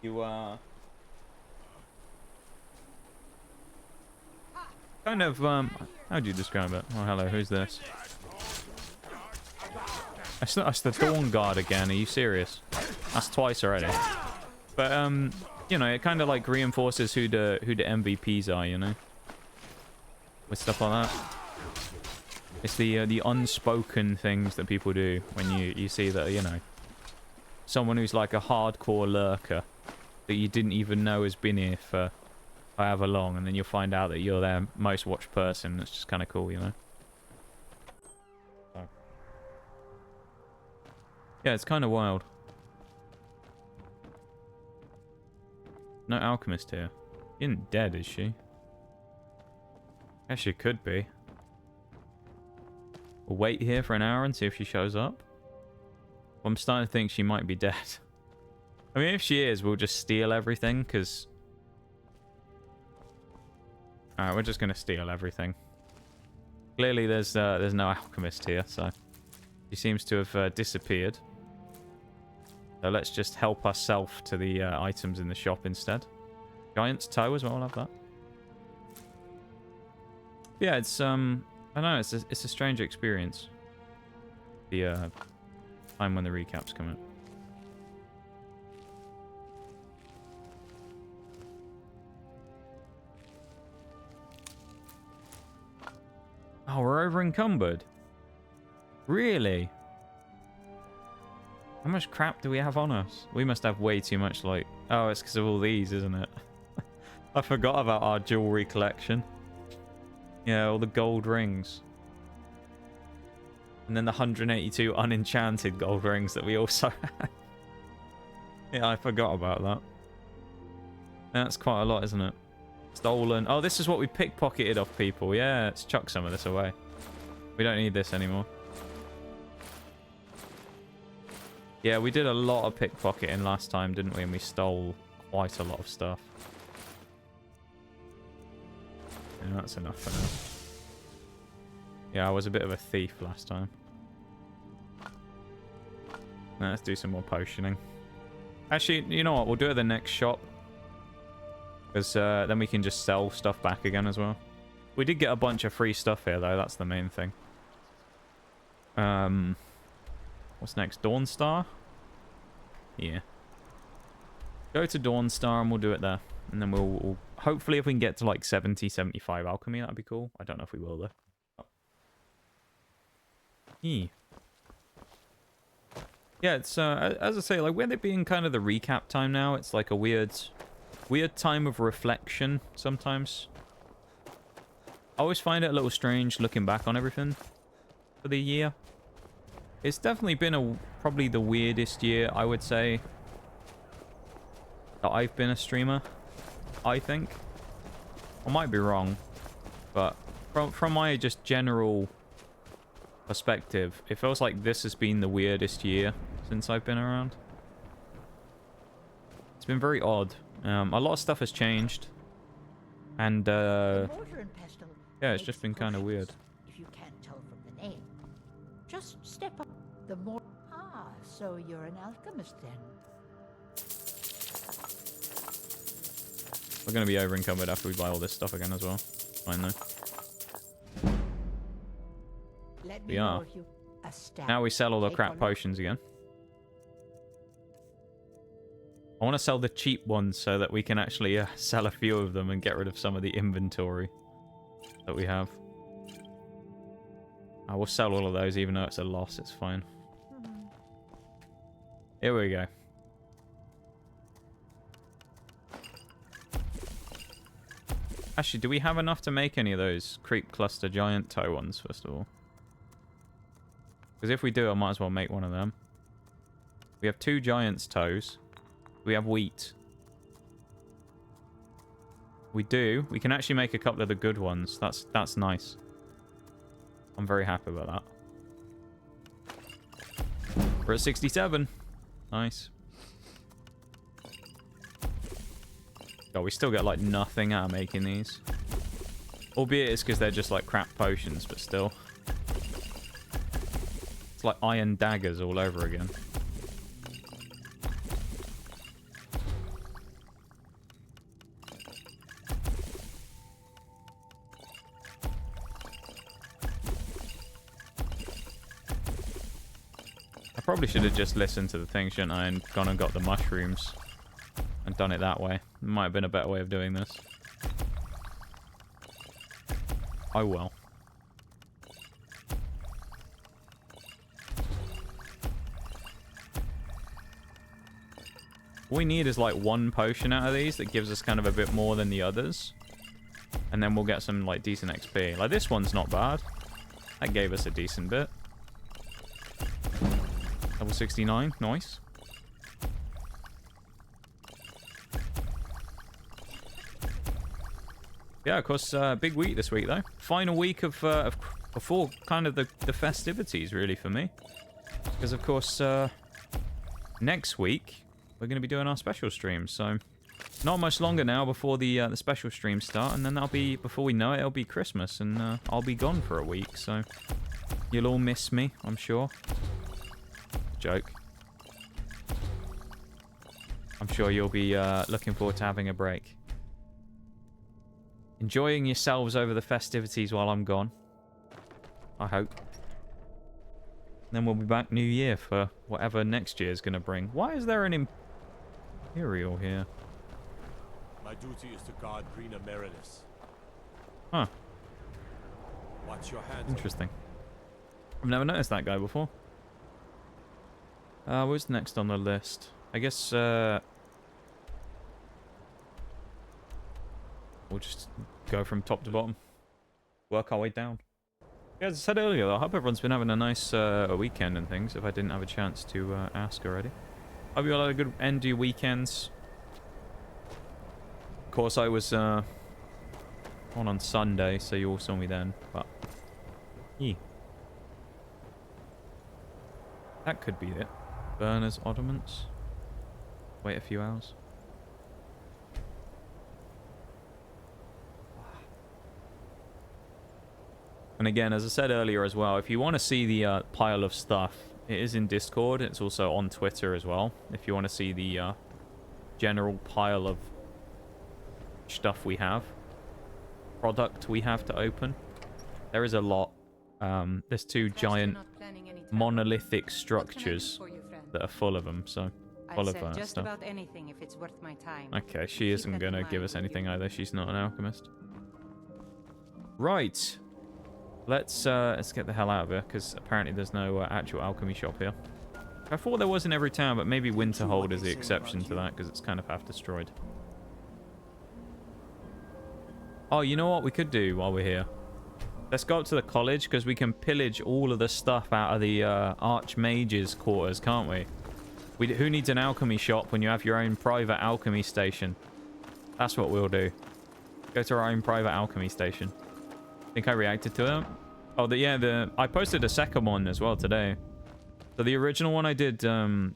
You, kind of, how do you describe it? Oh, hello, who's this? That's the Dawn Guard again, are you serious? That's twice already. But, you know, it kind of, like, reinforces who the MVPs are, you know? With stuff like that. It's the unspoken things that people do when you see that, you know, someone who's like a hardcore lurker that you didn't even know has been here for however long, and then you'll find out that you're their most watched person. It's just kind of cool, you know? So. Yeah, it's kind of wild. No alchemist here. She isn't dead, is she? Guess she could be. We'll wait here for an hour and see if she shows up. Well, I'm starting to think she might be dead. I mean, if she is, we'll just steal everything, because... Alright, we're just going to steal everything. Clearly, there's no alchemist here, so... She seems to have disappeared. So let's just help ourselves to the items in the shop instead. Giant's toe as well, I'll have that. Yeah, it's, I don't know, it's a strange experience. The time when the recaps come out. Oh, we're over encumbered. Really? How much crap do we have on us? We must have way too much, like... Oh, it's because of all these, isn't it? I forgot about our jewelry collection. Yeah, all the gold rings. And then the 182 unenchanted gold rings that we also have. Yeah, I forgot about that. That's quite a lot, isn't it? Stolen. Oh, this is what we pickpocketed off people. Yeah, let's chuck some of this away. We don't need this anymore. Yeah, we did a lot of pickpocketing last time, didn't we? And we stole quite a lot of stuff. Yeah, that's enough for now. Yeah, I was a bit of a thief last time. Now, let's do some more potioning. Actually, you know what? We'll do it at the next shop. Because then we can just sell stuff back again as well. We did get a bunch of free stuff here, though. That's the main thing. What's next? Dawnstar? Yeah. Go to Dawnstar and we'll do it there. And then we'll hopefully if we can get to like 70, 75 alchemy, that'd be cool. I don't know if we will, though. Yeah, it's, as I say, like, with it being kind of the recap time now, it's like a weird time of reflection sometimes. I always find it a little strange looking back on everything for the year. It's definitely been probably the weirdest year, I would say, that I've been a streamer, I think. I might be wrong, but from my just general perspective, it feels like this has been the weirdest year since I've been around. It's been very odd. A lot of stuff has changed, and yeah, it's just been kind of weird. If you can't tell from the name, just step up. The more so you're an alchemist then. We're gonna be over encumbered after we buy all this stuff again as well. Fine though. We are. Now we sell all the crap potions again. I want to sell the cheap ones so that we can actually sell a few of them and get rid of some of the inventory that we have. I will sell all of those even though it's a loss. It's fine. Here we go. Actually, do we have enough to make any of those creep cluster giant toe ones, first of all? Because if we do, I might as well make one of them. We have 2 giant's toes. We have wheat. We do. We can actually make a couple of the good ones. That's nice. I'm very happy about that. We're at 67. Nice. Oh, we still get like nothing out of making these. Albeit it's because they're just like crap potions, but still. It's like iron daggers all over again. I probably should have just listened to the thing, shouldn't I, and gone and got the mushrooms and done it that way. Might have been a better way of doing this. Oh well. All we need is like one potion out of these that gives us kind of a bit more than the others. And then we'll get some like decent XP. Like this one's not bad. That gave us a decent bit. Level 69, nice. Yeah, of course, big week this week though. Final week of before kind of the festivities really for me. Because of course, next week we're going to be doing our special streams. So not much longer now before the special streams start, and then that'll be, before we know it, it'll be Christmas, and I'll be gone for a week. So you'll all miss me, I'm sure. Joke. I'm sure you'll be looking forward to having a break. Enjoying yourselves over the festivities while I'm gone. I hope. Then we'll be back New Year for whatever next year's going to bring. Why is there an Imperial here? My duty is to guard Green Emeritus. Huh. Watch your hands. Interesting. I've never noticed that guy before. What's next on the list? I guess, we'll just go from top to bottom. Work our way down. Yeah, as I said earlier, I hope everyone's been having a nice weekend and things, if I didn't have a chance to ask already. Hope you all had a good end to your weekends. Of course, I was on Sunday, so you all saw me then, but... Yeah. That could be it. Burners, oddments. Wait a few hours. And again, as I said earlier as well, if you want to see the pile of stuff, it is in Discord. It's also on Twitter as well. If you want to see the general pile of stuff we have, product we have to open, there is a lot. There's two giant monolithic structures that are full of them, so full of just stuff. about anything if it's worth my time. Okay, she isn't going to give us anything either. She's not an alchemist. Right. Let's get the hell out of here, because apparently there's no actual alchemy shop here. I thought there was in every town, but maybe Winterhold is the exception to that, because it's kind of half destroyed. Oh, you know what we could do while we're here? Let's go up to the college, because we can pillage all of the stuff out of the Archmage's quarters, can't we? Who needs an alchemy shop when you have your own private alchemy station? That's what we'll do. Go to our own private alchemy station. Think I reacted to it? Oh, I posted a second one as well today. So the original one I did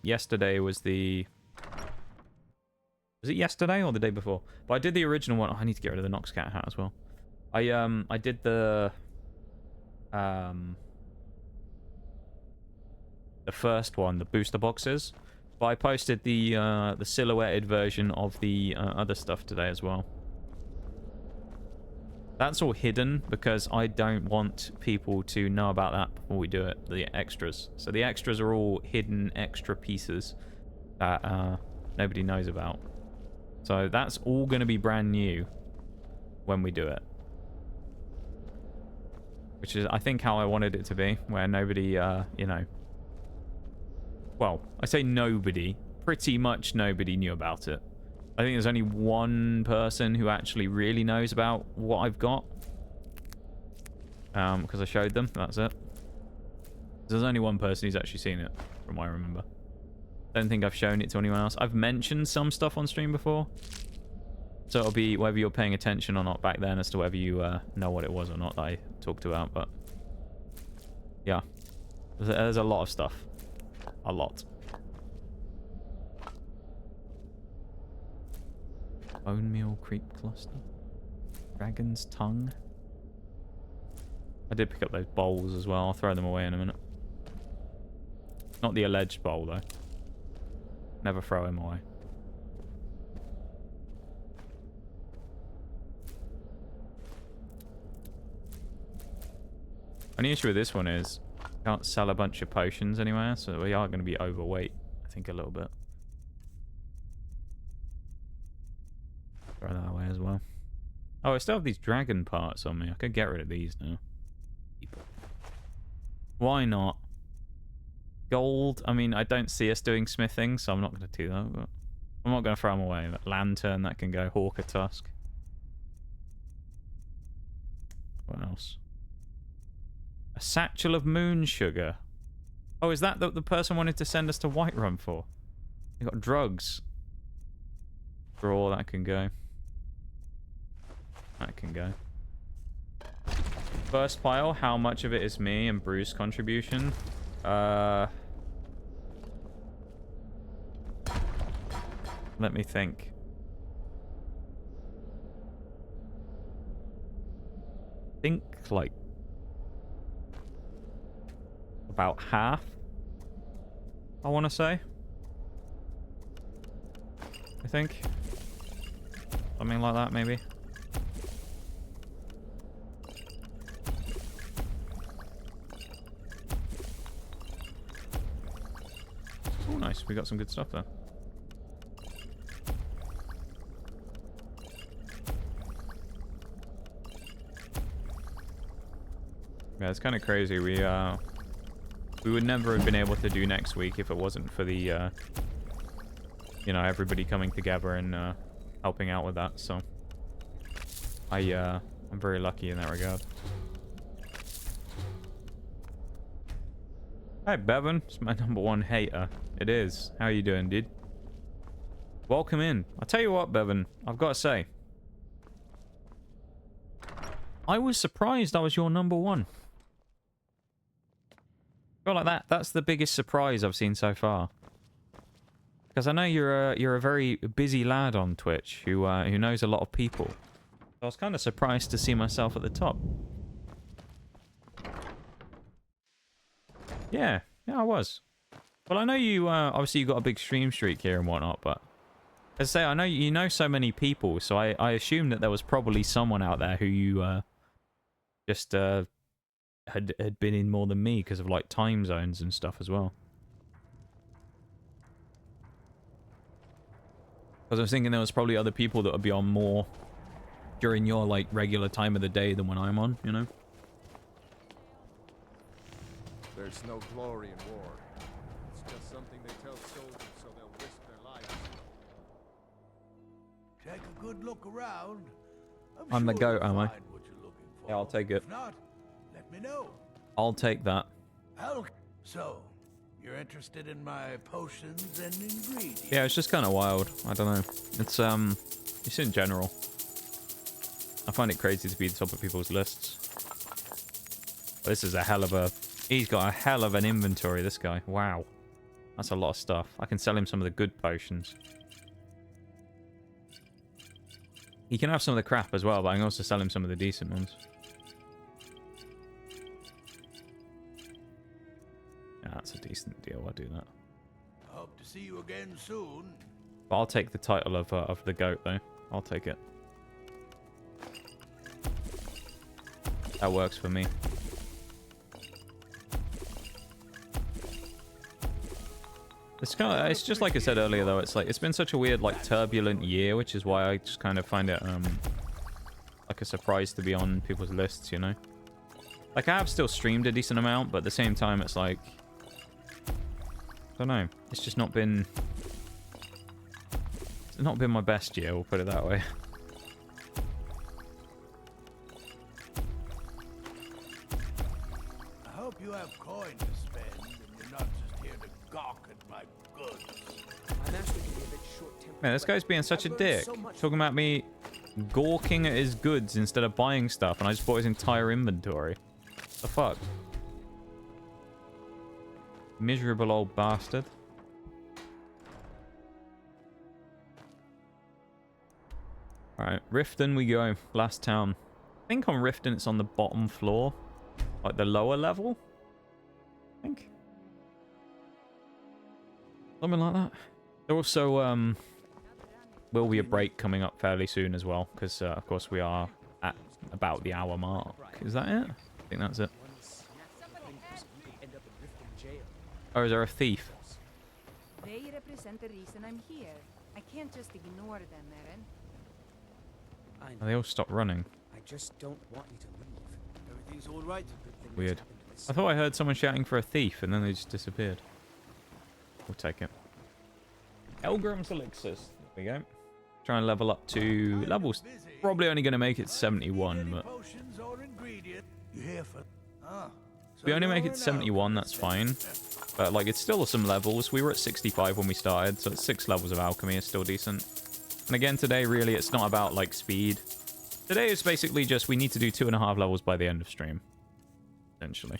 yesterday was the... Was it yesterday or the day before? But I did the original one. Oh, I need to get rid of the Noxcat hat as well. I did the first one, the booster boxes. But I posted the silhouetted version of the other stuff today as well. That's all hidden because I don't want people to know about that before we do it, the extras. So the extras are all hidden extra pieces that nobody knows about. So that's all going to be brand new when we do it. Which is, I think, how I wanted it to be, where nobody, you know... Well, I say nobody. Pretty much nobody knew about it. I think there's only one person who actually really knows about what I've got. Because I showed them, that's it. There's only one person who's actually seen it, from what I remember. Don't think I've shown it to anyone else. I've mentioned some stuff on stream before. So it'll be whether you're paying attention or not back then as to whether you know what it was or not that I talked about, but... Yeah. There's a lot of stuff. A lot. Bone meal creep cluster. Dragon's tongue. I did pick up those bowls as well. I'll throw them away in a minute. Not the alleged bowl though. Never throw him away. Only issue with this one is can't sell a bunch of potions anywhere, so we are going to be overweight, I think, a little bit. Throw that away as well. Oh, I still have these dragon parts on me. I could get rid of these now. Why not? Gold. I mean, I don't see us doing smithing, so I'm not going to do that. But I'm not going to throw them away. That lantern, that can go. Hawker Tusk. What else? A satchel of moon sugar. Oh, is that the person wanted to send us to Whiterun for? They got drugs. Draw, that can go. That can go. First pile, how much of it is me and Bruce's contribution? Let me think. Think like about half, I want to say. I think. Something like that, maybe. Oh, nice. We got some good stuff there. Yeah, it's kind of crazy. We would never have been able to do next week if it wasn't for the, you know, everybody coming together and helping out with that. So I'm very lucky in that regard. Hi, Bevan. It's my #1 hater. It is. How you doing, dude? Welcome in. I'll tell you what, Bevan. I've got to say, I was surprised I was your #1. I feel like that's the biggest surprise I've seen so far. Because I know you're a very busy lad on Twitch who knows a lot of people. I was kind of surprised to see myself at the top. Yeah, I was. Well, I know you obviously you got a big stream streak here and whatnot, but as I say, I know you know so many people, so I assumed that there was probably someone out there who you just had been in more than me because of like time zones and stuff as well. Because I was thinking there was probably other people that would be on more during your like regular time of the day than when I'm on, you know? There's no glory in war. It's just something they tell soldiers so they'll risk their lives. Take a good look around. I'm the goat, you'll am I? find what you're looking for. Yeah, I'll take it. If not, let me know. I'll take that. So, you're interested in my potions and ingredients? Yeah, it's just kind of wild. I don't know. It's in general. I find it crazy to be at the top of people's lists. This is a hell of a... He's got a hell of an inventory, this guy. Wow. That's a lot of stuff. I can sell him some of the good potions. He can have some of the crap as well, but I can also sell him some of the decent ones. Yeah, that's a decent deal. I'll do that. I hope to see you again soon. But I'll take the title of the goat, though. I'll take it. That works for me. It's just like I said earlier, though. It's like it's been such a weird, like, turbulent year, which is why I just kind of find it like a surprise to be on people's lists, you know. Like, I have still streamed a decent amount, but at the same time, it's like, I don't know. It's just not been my best year. We'll put it that way. I hope you have coin to spend and you're not just here to gawk at my goods. My master can be a bit short-tempered. Man, this guy's being such a I've learned dick. so much Talking about me gawking at his goods instead of buying stuff, and I just bought his entire inventory. The fuck? Miserable old bastard. Alright, Riften we go. Last town. I think on Riften it's on the bottom floor. Like the lower level? I think. Something like that. There also will be a break coming up fairly soon as well, because of course we are at about the hour mark. Is that it? I think that's it. End up in Riften jail. Or is there a thief? They represent the reason I'm here. I can't just ignore them, Eren. I Oh, they all stopped running. I just don't want you to leave. Everything's all right. Good thing Weird. that's happened to us. I thought I heard someone shouting for a thief, and then they just disappeared. We'll take it. Elgrim's Elixirs. There we go. Try and level up to levels. Probably only going to make it 71, but if we only make it 71, that's fine. But like, it's still some levels. We were at 65 when we started, so it's 6 levels of alchemy is still decent. And again, today really it's not about like speed. Today is basically just we need to do 2.5 levels by the end of stream, essentially.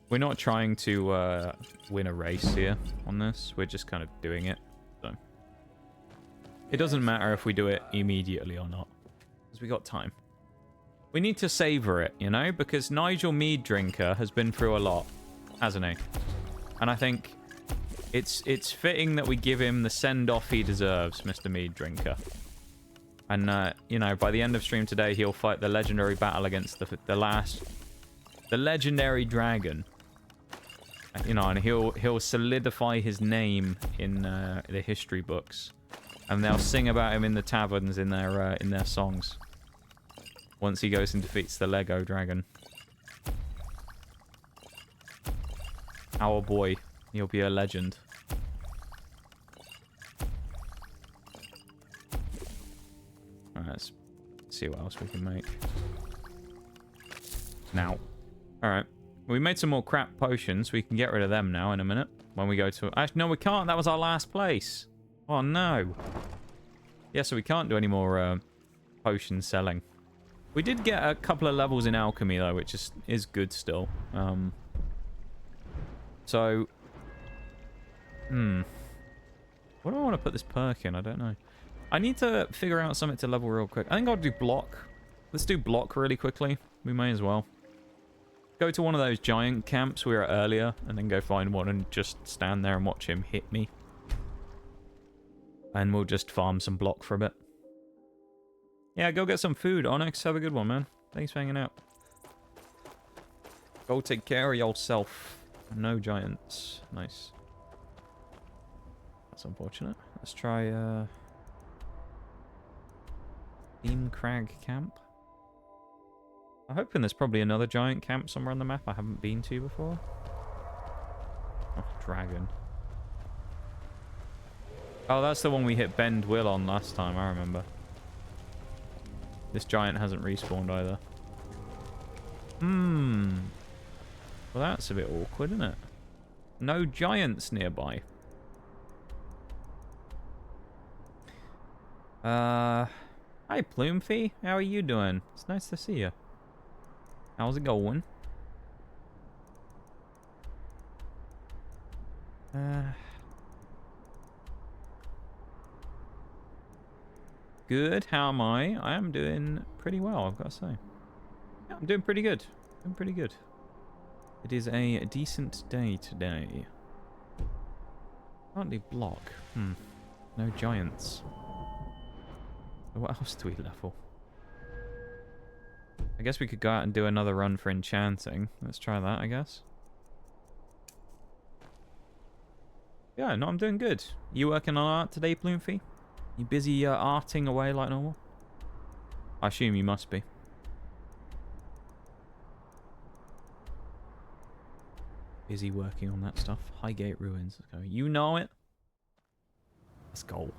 We're not trying to win a race here on this. We're just kind of doing it. So it doesn't matter if we do it immediately or not, because we got time. We need to savor it, you know, because Nigel Meaddrinker has been through a lot, hasn't he? And I think it's fitting that we give him the send-off he deserves, Mr. Meaddrinker. And you know, by the end of stream today, he'll fight the legendary battle against the legendary dragon. You know, and he'll solidify his name in the history books, and they'll sing about him in the taverns in their songs. Once he goes and defeats the Lego dragon, our boy, he'll be a legend. Alright, let's see what else we can make now. Alright. We made some more crap potions. We can get rid of them now in a minute. When we go to... Actually, no, we can't. That was our last place. Oh, no. Yeah, so we can't do any more potion selling. We did get a couple of levels in alchemy, though, which is good still. So... What do I want to put this perk in? I don't know. I need to figure out something to level real quick. I think I'll do block. Let's do block really quickly. We may as well. Go to one of those giant camps we were at earlier, and then go find one and just stand there and watch him hit me. And we'll just farm some block for a bit. Yeah, go get some food, Onyx. Have a good one, man. Thanks for hanging out. Go take care of yourself. No giants. Nice. That's unfortunate. Let's try, Beam Crag Camp. I'm hoping there's probably another giant camp somewhere on the map I haven't been to before. Oh, dragon. Oh, that's the one we hit Bend Will on last time, I remember. This giant hasn't respawned either. Well, that's a bit awkward, isn't it? No giants nearby. Hi, Plumefee. How are you doing? It's nice to see you. How's it going? Good. How am I? I am doing pretty well, I've got to say. Yeah, I'm doing pretty good. Doing pretty good. It is a decent day today. Can't do block. No giants. What else do we level? I guess we could go out and do another run for enchanting. Let's try that, I guess. Yeah, no, I'm doing good. You working on art today, Plumefee? You busy arting away like normal? I assume you must be. Busy working on that stuff. Highgate Ruins. Let's go. You know it. Let's go.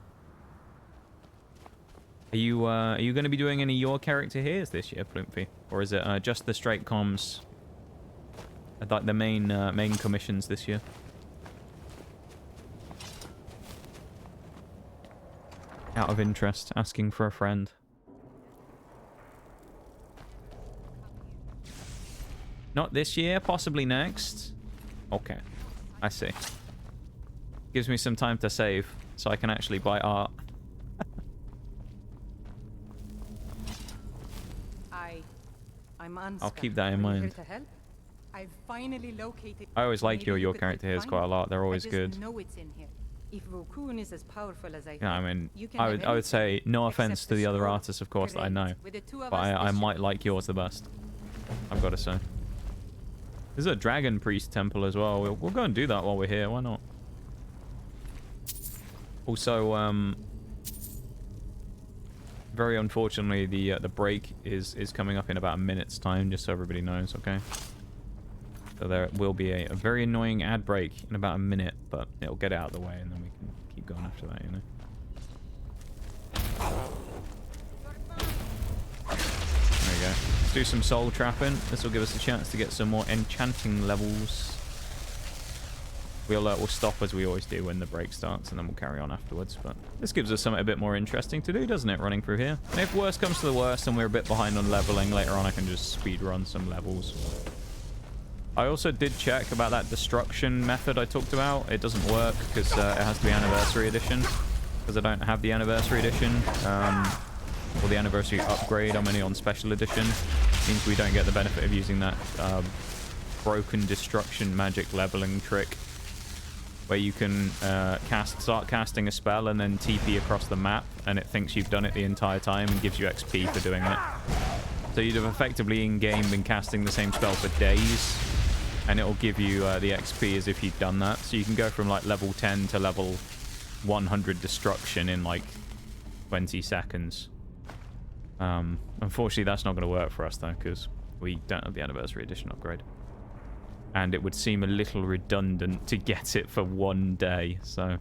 Are you going to be doing any of your character here's this year, Ploomfy? Or is it just the straight comms? Like the main commissions this year? Out of interest, asking for a friend. Not this year, possibly next. Okay, I see. Gives me some time to save, so I can actually buy art. I'll keep that in mind. I've finally located. I always like your character here's quite a lot. They're always good. Know it's in here. If Rokun is as powerful as I yeah, I mean, I would say no offense to the other artists, of course, that I know, but I might like yours the best. I've got to say. There's a dragon priest temple as well. We'll go and do that while we're here. Why not? Also, very unfortunately, the break is coming up in about a minute's time, just so everybody knows. Okay. So there will be a very annoying ad break in about a minute, but it'll get out of the way and then we can keep going after that, you know. There we go. Let's do some soul trapping. This will give us a chance to get some more enchanting levels. We'll stop as we always do when the break starts, and then we'll carry on afterwards. But this gives us something a bit more interesting to do, doesn't it, running through here? And if worse comes to the worst and we're a bit behind on leveling, later on I can just speed run some levels. I also did check about that destruction method I talked about. It doesn't work because it has to be Anniversary Edition. Because I don't have the Anniversary Edition. Or the Anniversary Upgrade. I'm only on Special Edition. Means we don't get the benefit of using that broken destruction magic leveling trick. Where you can start casting a spell and then TP across the map, and it thinks you've done it the entire time and gives you XP for doing it. So you'd have effectively in-game been casting the same spell for days, and it'll give you the XP as if you'd done that. So you can go from like level 10 to level 100 destruction in like 20 seconds. Unfortunately, that's not going to work for us though, because we don't have the Anniversary Edition upgrade. And it would seem a little redundant to get it for one day. So I'm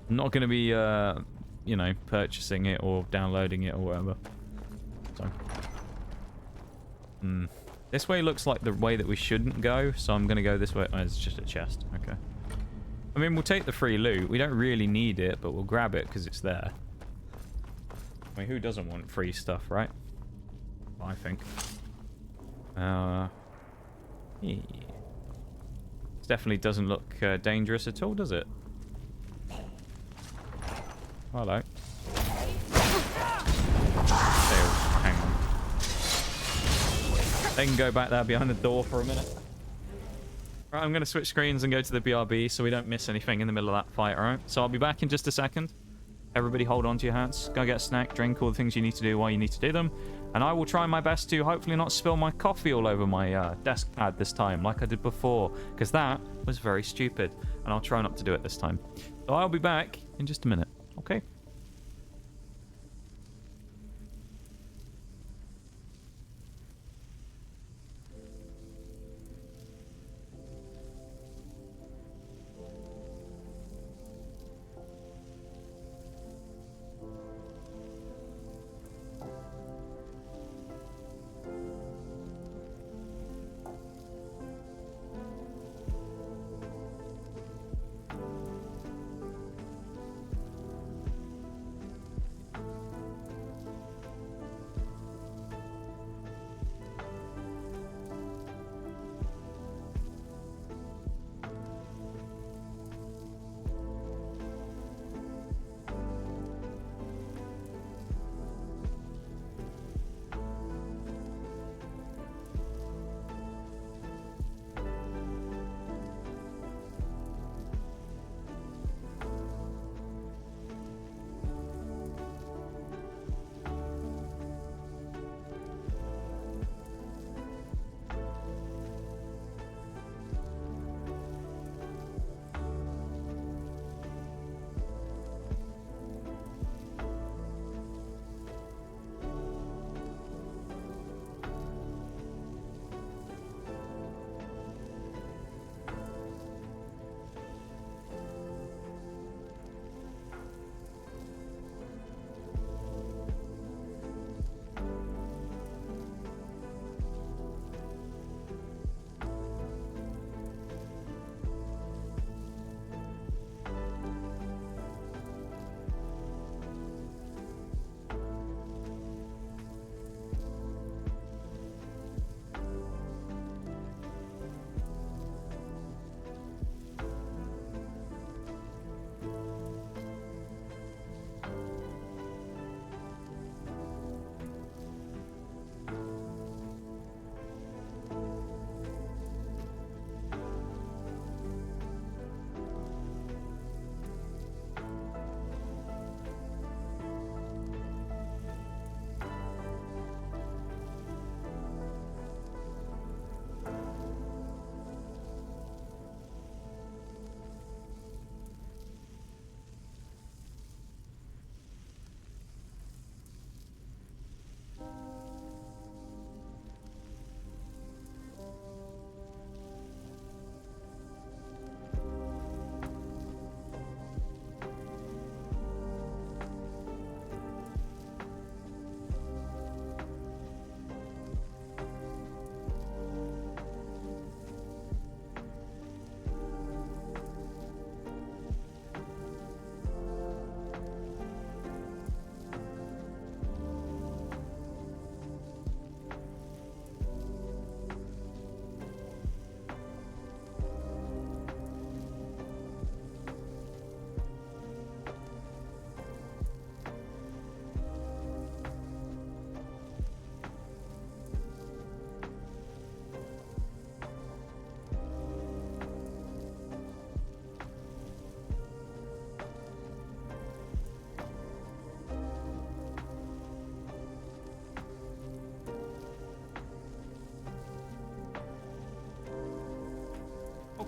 not going to be, you know, purchasing it or downloading it or whatever. So, this way looks like the way that we shouldn't go. So I'm going to go this way. Oh, it's just a chest. Okay. I mean, we'll take the free loot. We don't really need it, but we'll grab it because it's there. I mean, who doesn't want free stuff, right? I think. Yeah. Definitely doesn't look dangerous at all, does it? Hello. Hang on. They can go back there behind the door for a minute. Right, I'm going to switch screens and go to the BRB so we don't miss anything in the middle of that fight, alright? So I'll be back in just a second. Everybody hold on to your hats. Go get a snack, drink, all the things you need to do while you need to do them. And I will try my best to hopefully not spill my coffee all over my desk pad this time, like I did before. Because that was very stupid. And I'll try not to do it this time. So I'll be back in just a minute. Okay?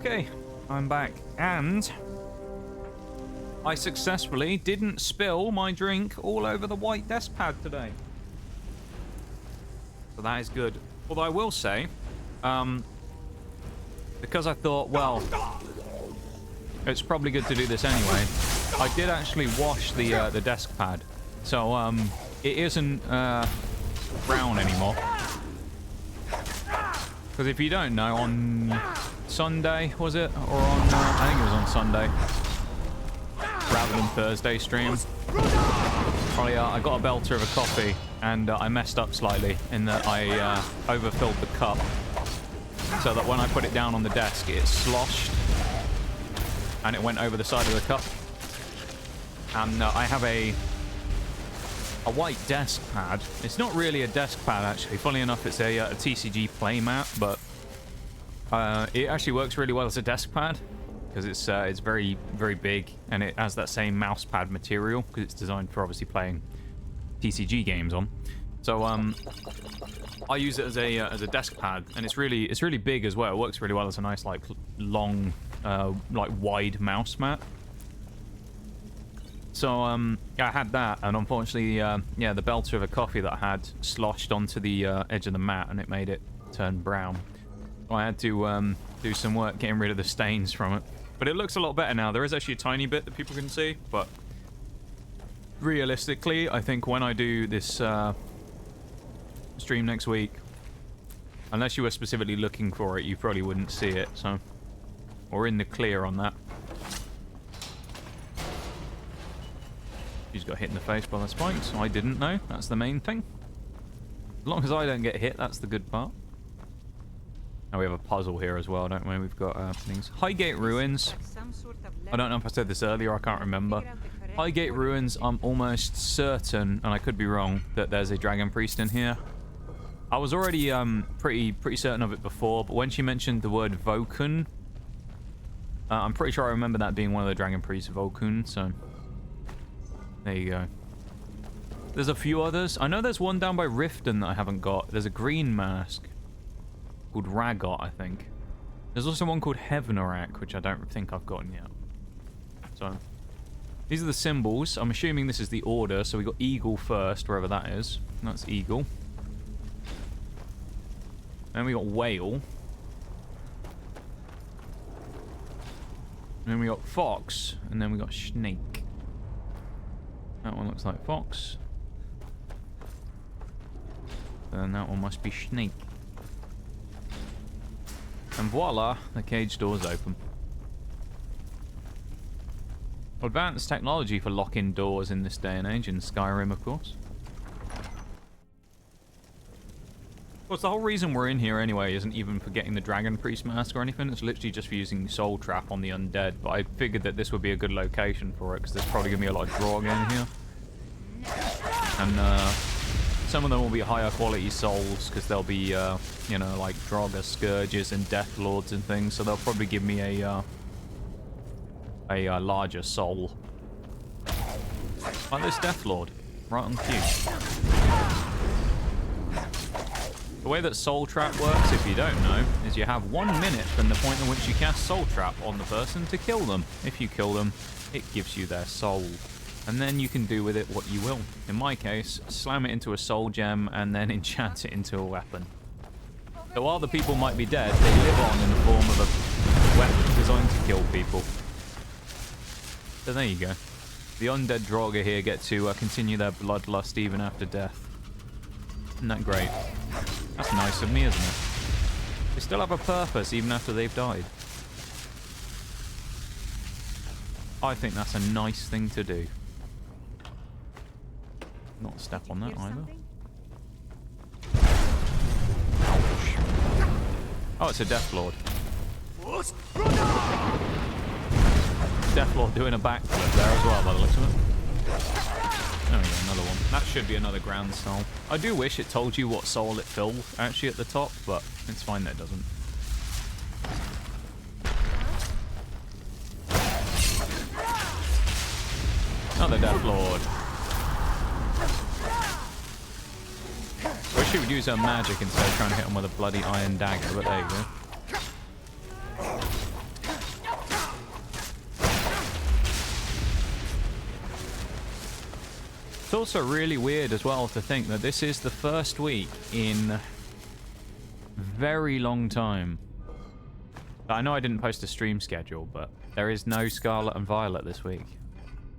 Okay, I'm back, and I successfully didn't spill my drink all over the white desk pad today. So that is good. Although I will say, because I thought, well, it's probably good to do this anyway, I did actually wash the desk pad. So it isn't brown anymore. Because if you don't know, on Sunday, was it? Or on, I think it was on Sunday, rather than Thursday stream. I got a belter of a coffee, and I messed up slightly in that I overfilled the cup, so that when I put it down on the desk, it sloshed, and it went over the side of the cup. And I have a white desk pad. It's not really a desk pad, actually. Funnily enough, it's a TCG playmat, but it actually works really well as a desk pad because it's very, very big, and it has that same mouse pad material because it's designed for obviously playing TCG games on. So I use it as a desk pad, and it's really big as well. It works really well as a nice like long like wide mouse mat. So yeah, I had that, and unfortunately yeah, the belter of a coffee that I had sloshed onto the edge of the mat, and it made it turn brown. So I had to do some work getting rid of the stains from it, but it looks a lot better now. There is actually a tiny bit that people can see, but realistically, I think when I do this stream next week, unless you were specifically looking for it, you probably wouldn't see it. So we're in the clear on that. She's got hit in the face by the spikes. I didn't know. That's the main thing. As long as I don't get hit, that's the good part. Now we have a puzzle here as well, don't we? We've got things. Highgate Ruins. I don't know if I said this earlier. I can't remember. Highgate Ruins, I'm almost certain, and I could be wrong, that there's a Dragon Priest in here. I was already pretty certain of it before, but when she mentioned the word Vokun, I'm pretty sure I remember that being one of the Dragon Priests, Vokun, so there you go. There's a few others. I know there's one down by Riften that I haven't got. There's a green mask called Ragot, I think. There's also one called Hevnorak, which I don't think I've gotten yet. So these are the symbols. I'm assuming this is the order. So we got Eagle first, wherever that is. That's Eagle. Then we got Whale. And then we got Fox. And then we got Snake. That one looks like Fox. Then that one must be Snake. And voila, the cage door's open. Advanced technology for locking doors in this day and age in Skyrim, of course. Of course, the whole reason we're in here anyway isn't even for getting the Dragon Priest mask or anything. It's literally just for using Soul Trap on the undead. But I figured that this would be a good location for it because there's probably going to be a lot of Drog in here. And some of them will be higher quality souls because they'll be, you know, like Draugr Scourges and Death Lords and things. So they'll probably give me a larger soul. Like this Death Lord, right on cue. The way that Soul Trap works, if you don't know, is you have 1 minute from the point in which you cast Soul Trap on the person to kill them. If you kill them, it gives you their soul. And then you can do with it what you will. In my case, slam it into a soul gem and then enchant it into a weapon. So while the people might be dead, they live on in the form of a weapon designed to kill people. So there you go. The undead Draugr here get to continue their bloodlust even after death. Isn't that great? That's nice of me, isn't it? They still have a purpose even after they've died. I think that's a nice thing to do. Not step on that either. Ouch. Oh, it's a Death Lord. Death Lord doing a backflip there as well by the looks of it. There we go, another one. That should be another Grand Soul. I do wish it told you what soul it filled actually at the top, but it's fine that it doesn't. Another Death Lord. Wish she would use her magic instead of trying to hit him with a bloody iron dagger, but there you go. It's also really weird as well to think that this is the first week in a very long time. I know I didn't post a stream schedule, but there is no Scarlet and Violet this week.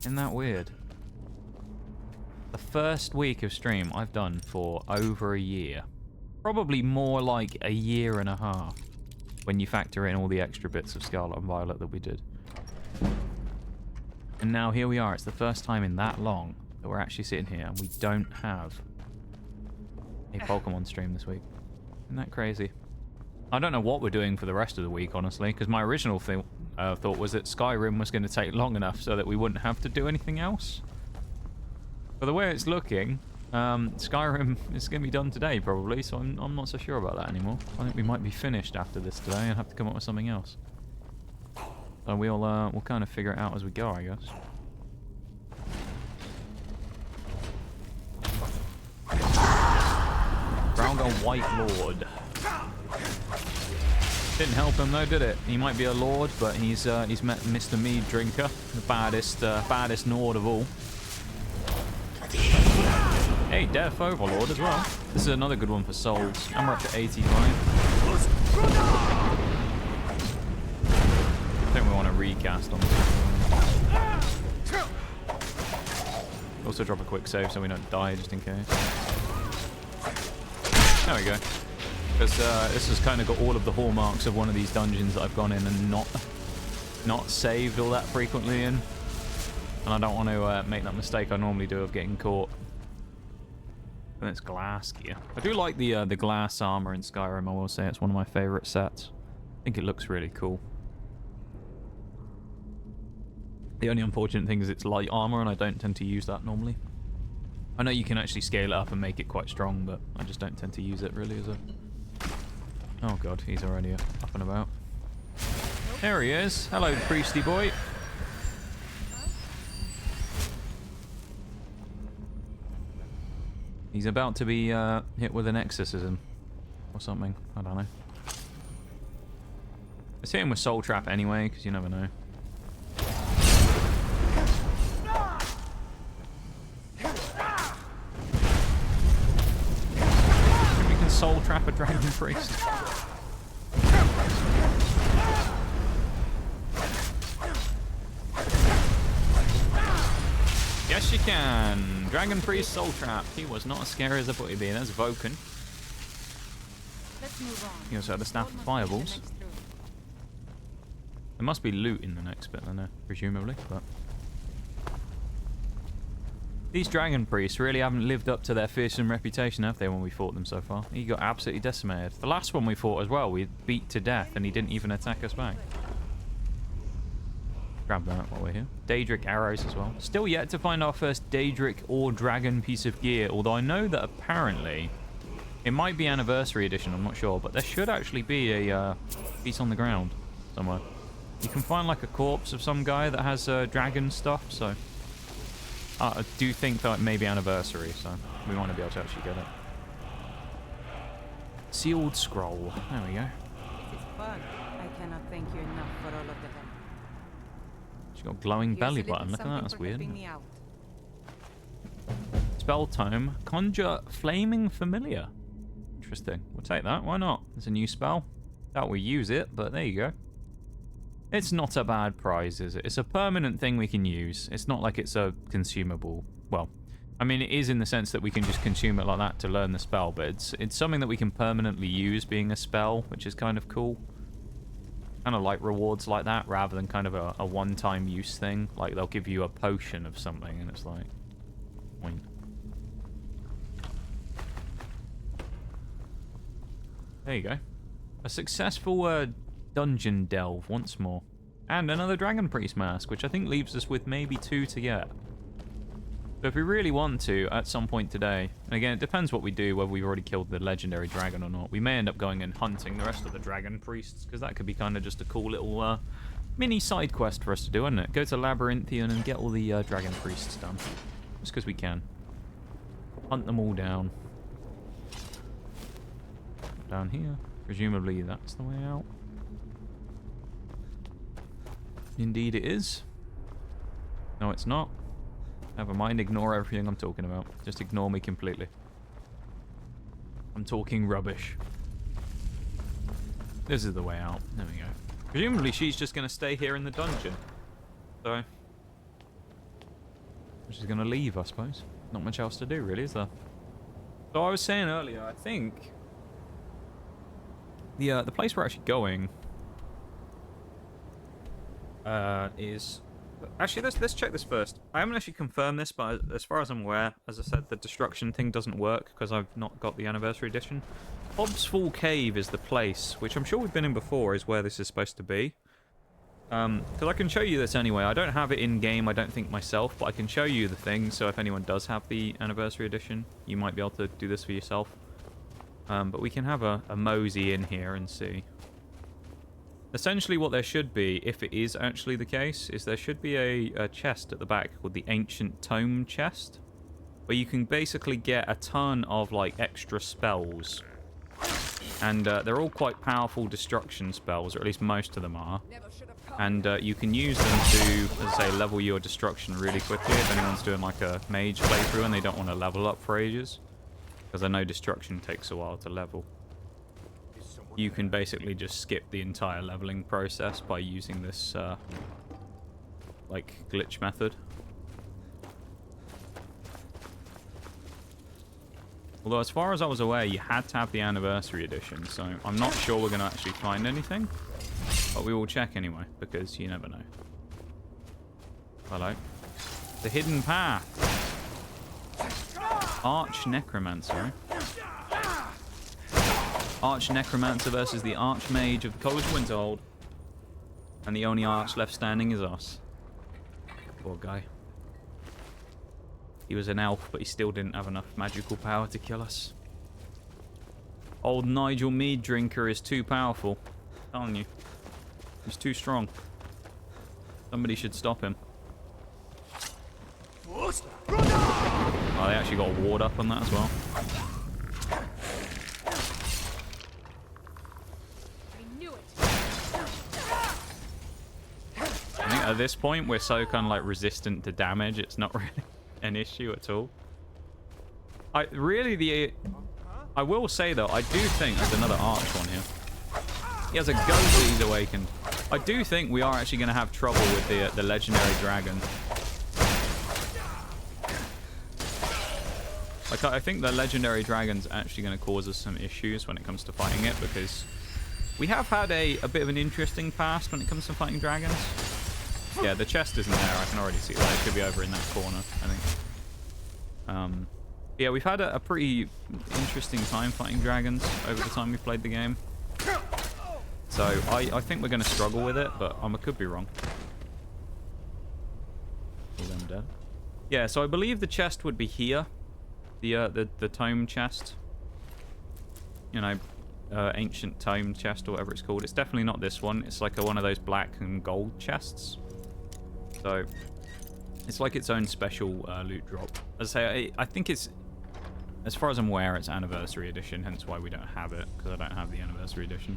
Isn't that weird? The first week of stream I've done for over a year. Probably more like a year and a half when you factor in all the extra bits of Scarlet and Violet that we did. And now here we are. It's the first time in that long that we're actually sitting here and we don't have a Pokemon stream this week. Isn't that crazy? I don't know what we're doing for the rest of the week, honestly, because my original thought was that Skyrim was going to take long enough so that we wouldn't have to do anything else. But the way it's looking, Skyrim is going to be done today, probably, so I'm not so sure about that anymore. I think we might be finished after this today and have to come up with something else. So we'll kind of figure it out as we go, I guess. Groundhog White Lord. Didn't help him though, did it? He might be a lord, but he's met Mr. Meaddrinker, the baddest Nord of all. Hey, Death Overlord as well. This is another good one for souls. And we're up to 85. I think we want to recast on this. Also drop a quick save so we don't die just in case. There we go. Because this has kind of got all of the hallmarks of one of these dungeons that I've gone in and not saved all that frequently in. And I don't want to make that mistake I normally do of getting caught. And it's glass gear. I do like the glass armor in Skyrim, I will say. It's one of my favorite sets. I think it looks really cool. The only unfortunate thing is it's light armor, and I don't tend to use that normally. I know you can actually scale it up and make it quite strong, but I just don't tend to use it really as a... Oh god, he's already up and about. There he is. Hello, priesty boy. He's about to be hit with an exorcism or something. I don't know. Let's hit him with Soul Trap anyway, because you never know. We can Soul Trap a Dragon Priest. Yes, you can. Dragon Priest Soul Trap. He was not as scary as I thought he'd be. That's Vulcan. Let's move on. He also had the Staff of Fireballs. There must be loot in the next bit, then, presumably. But these Dragon Priests really haven't lived up to their fearsome reputation, have they, when we fought them so far? He got absolutely decimated. The last one we fought as well, we beat to death, and he didn't even attack us back. Grab that while we're here. Daedric arrows as well. Still yet to find our first Daedric or Dragon piece of gear, although I know that apparently it might be Anniversary Edition, I'm not sure, but there should actually be a piece on the ground somewhere. You can find like a corpse of some guy that has dragon stuff, so I do think that it may be Anniversary, so we want to be able to actually get it. Sealed Scroll. There we go. This is fun. I cannot thank you enough for all of the help. She's got a glowing Here's belly a little button. Look at that, something that's for weird. helping me out. Spell Tome. Conjure Flaming Familiar. Interesting. We'll take that. Why not? It's a new spell. Doubt we use it, but there you go. It's not a bad prize, is it? It's a permanent thing we can use. It's not like it's a consumable. Well, I mean, it is in the sense that we can just consume it like that to learn the spell, but it's something that we can permanently use being a spell, which is kind of cool. Kind of like rewards like that, rather than kind of a one-time use thing. Like, they'll give you a potion of something, and it's like... Point. There you go. A successful dungeon delve once more. And another Dragon Priest mask, which I think leaves us with maybe 2 to get. So if we really want to, at some point today, and again, it depends what we do, whether we've already killed the legendary dragon or not. We may end up going and hunting the rest of the Dragon Priests, because that could be kind of just a cool little mini side quest for us to do, isn't it? Go to Labyrinthian and get all the Dragon Priests done. Just because we can. Hunt them all down. Down here. Presumably that's the way out. Indeed it is. No, it's not. Never mind, ignore everything I'm talking about. Just ignore me completely. I'm talking rubbish. This is the way out. There we go. Presumably she's just going to stay here in the dungeon. So... she's going to leave, I suppose. Not much else to do, really, is there? So I was saying earlier, I think... the place we're actually going... is... Actually, let's check this first. I haven't actually confirmed this, but as far as I'm aware, as I said, the destruction thing doesn't work because I've not got the anniversary edition. Hobbs Fall Cave is the place, which I'm sure we've been in before, is where this is supposed to be. Because I can show you this anyway. I don't have it in-game, I don't think, myself, but I can show you the thing, so if anyone does have the anniversary edition, you might be able to do this for yourself. But we can have a mosey in here and see. Essentially what there should be, if it is actually the case, is there should be a chest at the back called the Ancient Tome chest, where you can basically get a ton of, like, extra spells. And they're all quite powerful destruction spells, or at least most of them are. And you can use them to, as I say, level your destruction really quickly if anyone's doing, like, a mage playthrough and they don't want to level up for ages. Because I know destruction takes a while to level. You can basically just skip the entire leveling process by using this, like, glitch method. Although, as far as I was aware, you had to have the anniversary edition, so I'm not sure we're going to actually find anything. But we will check anyway, because you never know. Hello. The hidden path. Arch Necromancer. Arch Necromancer versus the Archmage of the College of Winterhold. And the only arch left standing is us. Poor guy. He was an elf, but he still didn't have enough magical power to kill us. Old Nigel Meaddrinker is too powerful. I'm telling you. He's too strong. Somebody should stop him. Oh, they actually got a ward up on that as well. I think at this point we're so kind of like resistant to damage, it's not really an issue at all. I will say though, I do think there's another arch one here. He has a go that he's awakened. I do think we are actually going to have trouble with the legendary dragon. Like, I think the legendary dragon's actually going to cause us some issues when it comes to fighting it, because we have had a bit of an interesting past when it comes to fighting dragons. Yeah, the chest isn't there. I can already see that. It should be over in that corner, I think. Yeah, we've had a pretty interesting time fighting dragons over the time we've played the game. So I think we're going to struggle with it, but I could be wrong. All them dead. Yeah, so I believe the chest would be here. The tome chest. You know, ancient tome chest or whatever it's called. It's definitely not this one. It's like one of those black and gold chests. So it's like its own special loot drop. As I say, I think it's, as far as I'm aware, it's anniversary edition, hence why we don't have it, because I don't have the anniversary edition.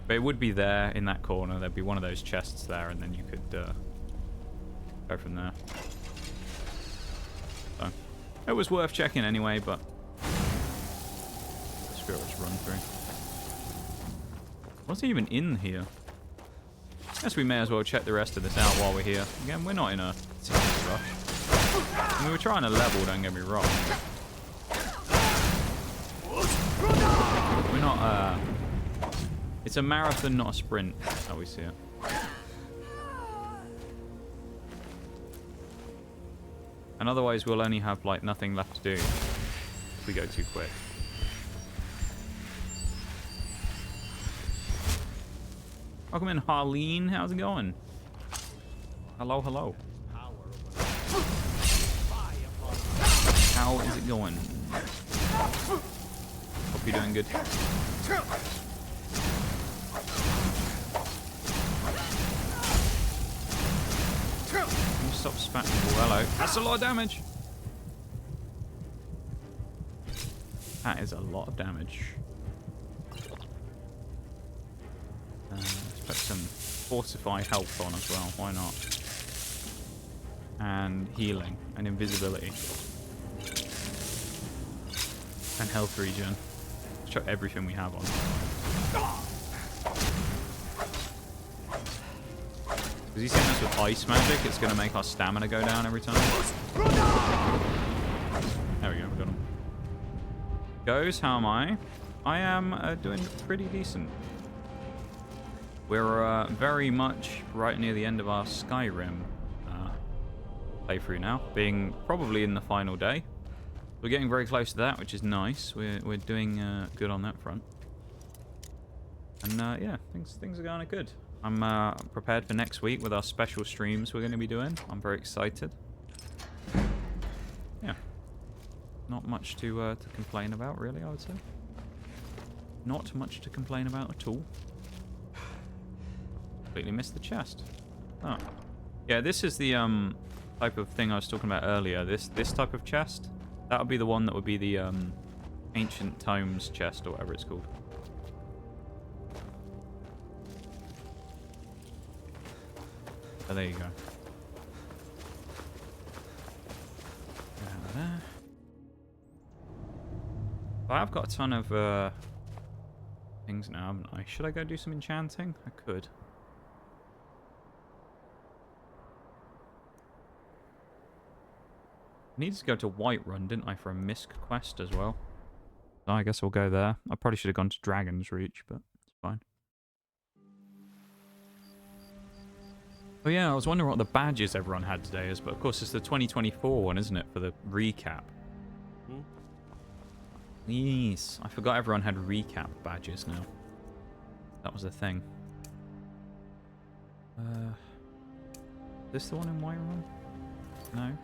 But it would be there in that corner. There'd be one of those chests there, and then you could go from there. So it was worth checking anyway, but screw it, let's run through. What's even in here? I guess we may as well check the rest of this out while we're here. Again, we're not in a serious rush. I mean, we're trying to level, don't get me wrong. We're not, it's a marathon, not a sprint. That's how we see it. And otherwise, we'll only have, like, nothing left to do if we go too quick. Welcome in, Harleen. How's it going? Hello, hello. How is it going? Hope you're doing good. Stop spatting. Hello. That's a lot of damage. That is a lot of damage. Let's put some Fortify health on as well. Why not? and healing, and invisibility. And health regen. Let's chuck everything we have on. Because he's hitting us with ice magic, it's going to make our stamina go down every time. There we go, we got him. Goes, how am I? I am doing pretty decent. We're very much right near the end of our Skyrim playthrough now, being probably in the final day. We're getting very close to that, which is nice. We're doing good on that front. And yeah, things are going good. I'm prepared for next week with our special streams we're going to be doing. I'm very excited. Yeah. Not much to complain about, really, I would say. Not much to complain about at all. Completely missed the chest. Oh. Yeah, this is the type of thing I was talking about earlier. This type of chest. That would be the one that would be the Ancient Tomes chest, or whatever it's called. Oh, there you go. Get out of there. Well, I've got a ton of things now, haven't I? Should I go do some enchanting? I could. I needed to go to Whiterun, didn't I, for a Misk quest as well? So I guess we'll go there. I probably should have gone to Dragon's Reach, but it's fine. Oh yeah, I was wondering what the badges everyone had today is, but of course it's the 2024 one, isn't it, for the recap? Yes, I forgot everyone had recap badges now. That was the thing. Is this the one in Whiterun? No.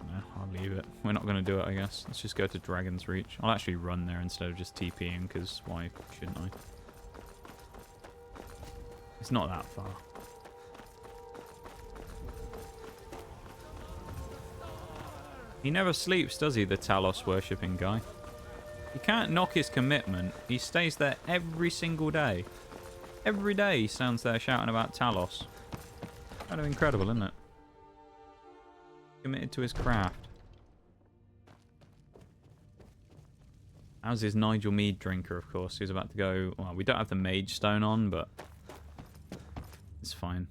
No, I'll leave it. We're not going to do it, I guess. Let's just go to Dragon's Reach. I'll actually run there instead of just TPing, because why shouldn't I? It's not that far. He never sleeps, does he, the Talos worshipping guy? He can't knock his commitment. He stays there every single day. Every day he stands there shouting about Talos. Kind of incredible, isn't it? Committed to his craft. How's his Nigel Meaddrinker, of course. He's about to go... Well, we don't have the Mage Stone on, but... It's fine.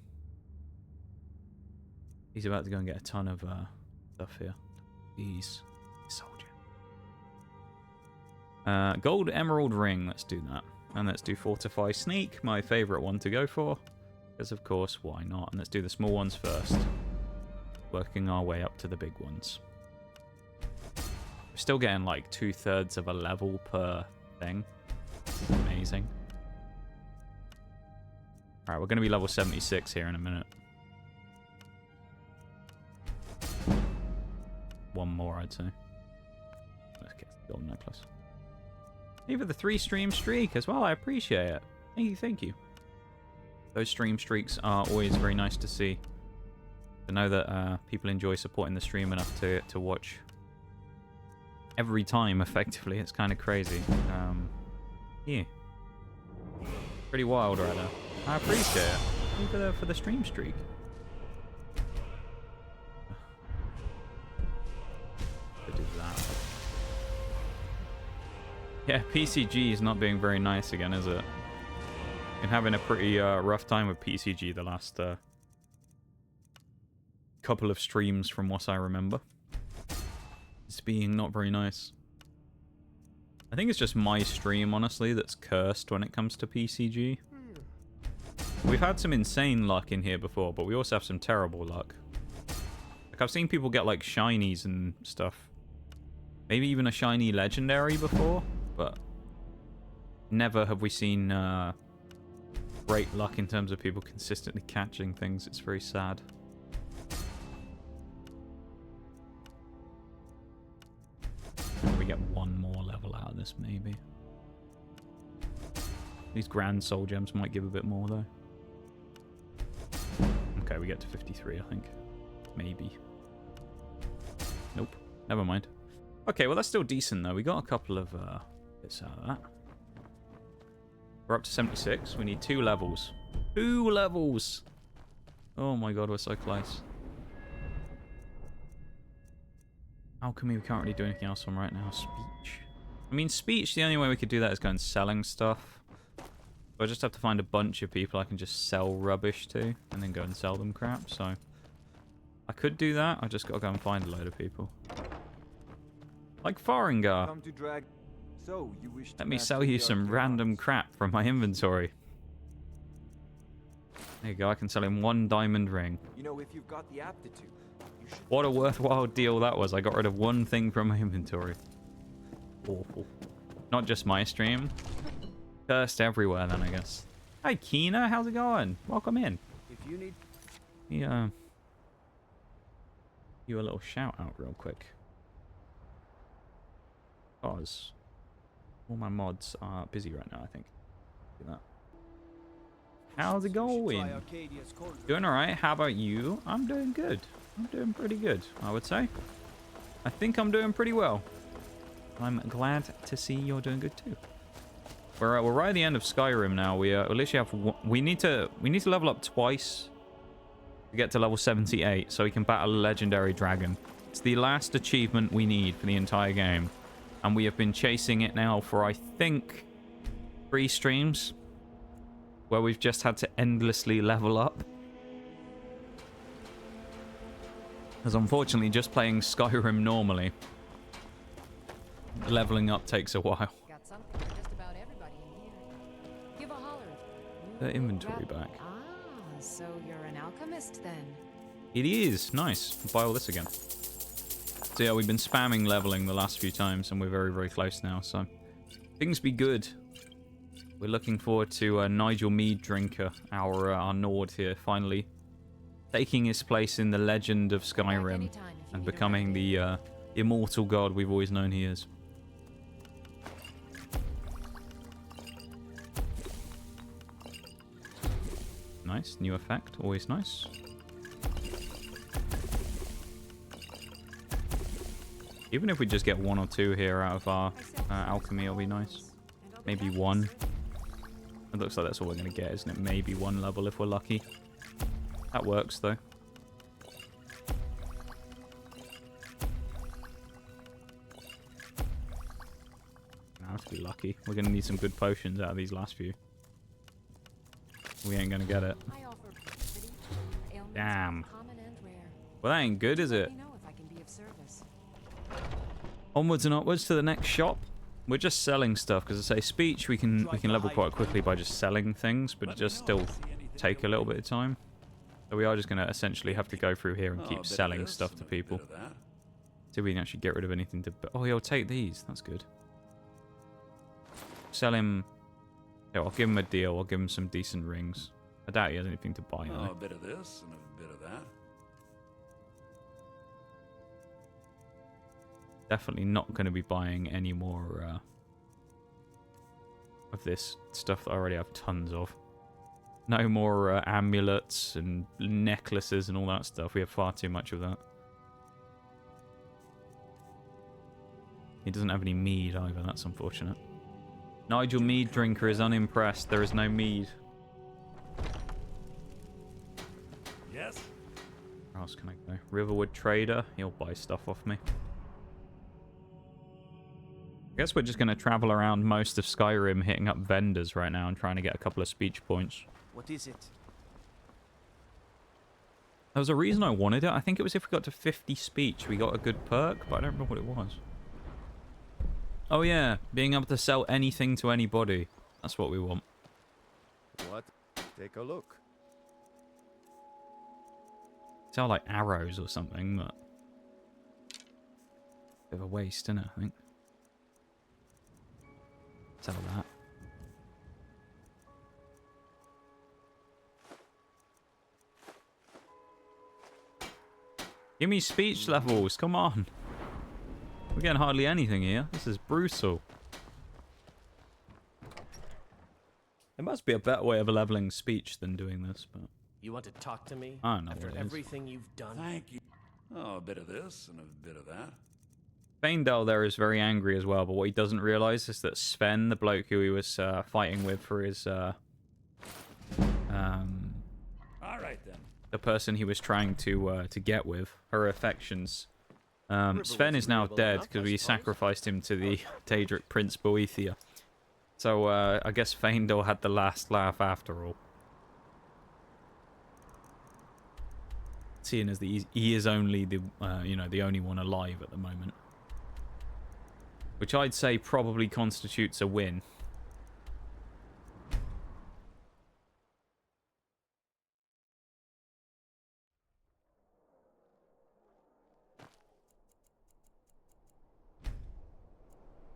He's about to go and get a ton of stuff here. Please. Soldier. Gold Emerald Ring. Let's do that. And let's do Fortify Sneak, my favourite one to go for. Because, of course, why not? And let's do the small ones first. Working our way up to the big ones. We're still getting like 2/3 of a level per thing. Amazing. Alright, we're going to be level 76 here in a minute. One more, I'd say. Let's get the gold necklace. Even the 3-stream streak as well. I appreciate it. Thank you. Those stream streaks are always very nice to see. To know that people enjoy supporting the stream enough to watch every time, effectively. It's kind of crazy. Yeah. Pretty wild right now. I appreciate it. Thank you for the stream streak. Do that. Yeah, PCG is not being very nice again, is it? Been having a pretty rough time with PCG the last couple of streams from what I remember. It's being not very nice. I think it's just my stream, honestly, that's cursed when it comes to PCG. We've had some insane luck in here before, but we also have some terrible luck. Like, I've seen people get, like, shinies and stuff. Maybe even a shiny legendary before, but never have we seen great luck in terms of people consistently catching things. It's very sad. We get one more level out of this, maybe. These grand soul gems might give a bit more, though. Okay, we get to 53, I think. Maybe. Nope. Never mind. Okay, well, that's still decent, though. We got a couple of bits out of that. We're up to 76. We need 2 levels. 2 levels! Oh my god, we're so close. Alchemy, we can't really do anything else on right now. Speech. I mean, speech, the only way we could do that is going selling stuff. So I just have to find a bunch of people I can just sell rubbish to, and then go and sell them crap, so... I could do that, I just gotta go and find a load of people. Like Farengar. Come to drag. So you wish to Let me master sell the you art some of random arms. crap from my inventory. There you go, I can sell him 1 diamond ring. You know, if you've got the aptitude, you should. What a worthwhile deal that was. I got rid of 1 thing from my inventory. Awful. Not just my stream. Cursed everywhere then, I guess. Hi, Kina. How's it going? Welcome in. If you need. Yeah. You a little shout out real quick. Because all my mods are busy right now, I think. Do that. How's it going? Doing alright. How about you? I'm doing good. I'm doing pretty good, I would say. I think I'm doing pretty well. I'm glad to see you're doing good too. We're right at the end of Skyrim now. We literally have we need to level up twice to get to level 78 so we can battle a legendary dragon. It's the last achievement we need for the entire game, and we have been chasing it now for I think 3 streams where we've just had to endlessly level up. Because unfortunately, just playing Skyrim normally, leveling up takes a while. Got something for just about everybody in here. Give a holler. The inventory Ooh, back. Ah, so you're an alchemist then. It is. Nice. Buy all this again. So yeah, we've been spamming leveling the last few times, and we're very, very close now, so things be good. We're looking forward to Nigel Meaddrinker, our Nord here, finally taking his place in the legend of Skyrim and becoming the immortal god we've always known he is. Nice. New effect. Always nice. Even if we just get 1 or 2 here out of our alchemy, it'll be nice. Maybe 1. It looks like that's all we're going to get, isn't it? Maybe 1 level if we're lucky. That works, though. Now to be lucky. We're going to need some good potions out of these last few. We ain't going to get it. I offer pretty ailments, Damn. common and rare. Well, that ain't good, is Let it? me know if I can be of service. Onwards and upwards to the next shop. We're just selling stuff because I say speech we can level quite quickly by just selling things, but it just still take a little bit of time. So we are just going to essentially have to go through here and keep selling stuff to people. See if we can actually get rid of anything to... Oh, he'll take these. That's good. Sell him... Yeah, I'll give him a deal. I'll give him some decent rings. I doubt he has anything to buy, though. A bit of this and a bit of that. Definitely not going to be buying any more of this stuff that I already have tons of. No more amulets and necklaces and all that stuff. We have far too much of that. He doesn't have any mead either. That's unfortunate. Nigel Meaddrinker is unimpressed. There is no mead. Yes. Where else can I go? Riverwood Trader. He'll buy stuff off me. I guess we're just going to travel around most of Skyrim hitting up vendors right now and trying to get a couple of speech points. What is it? There was a reason I wanted it. I think it was if we got to 50 speech, we got a good perk, but I don't remember what it was. Oh yeah, being able to sell anything to anybody. That's what we want. What? Take a look. Sell like arrows or something, but... Bit of a waste, isn't it, I think? Sell that. Give me speech levels, come on. We're getting hardly anything here. This is brutal. There must be a better way of leveling speech than doing this, but... You want to talk to me? I don't know After what it is. everything you've done? Thank you. Oh, a bit of this and a bit of that. Faendal there is very angry as well, but what he doesn't realize is that Sven, the bloke who he was fighting with for his All right then. the person he was trying to get with, her affections. Sven is now dead because we sacrificed him to the Daedric Prince Boethia. So I guess Faendal had the last laugh after all. Seeing as he is only the the only one alive at the moment, which I'd say probably constitutes a win.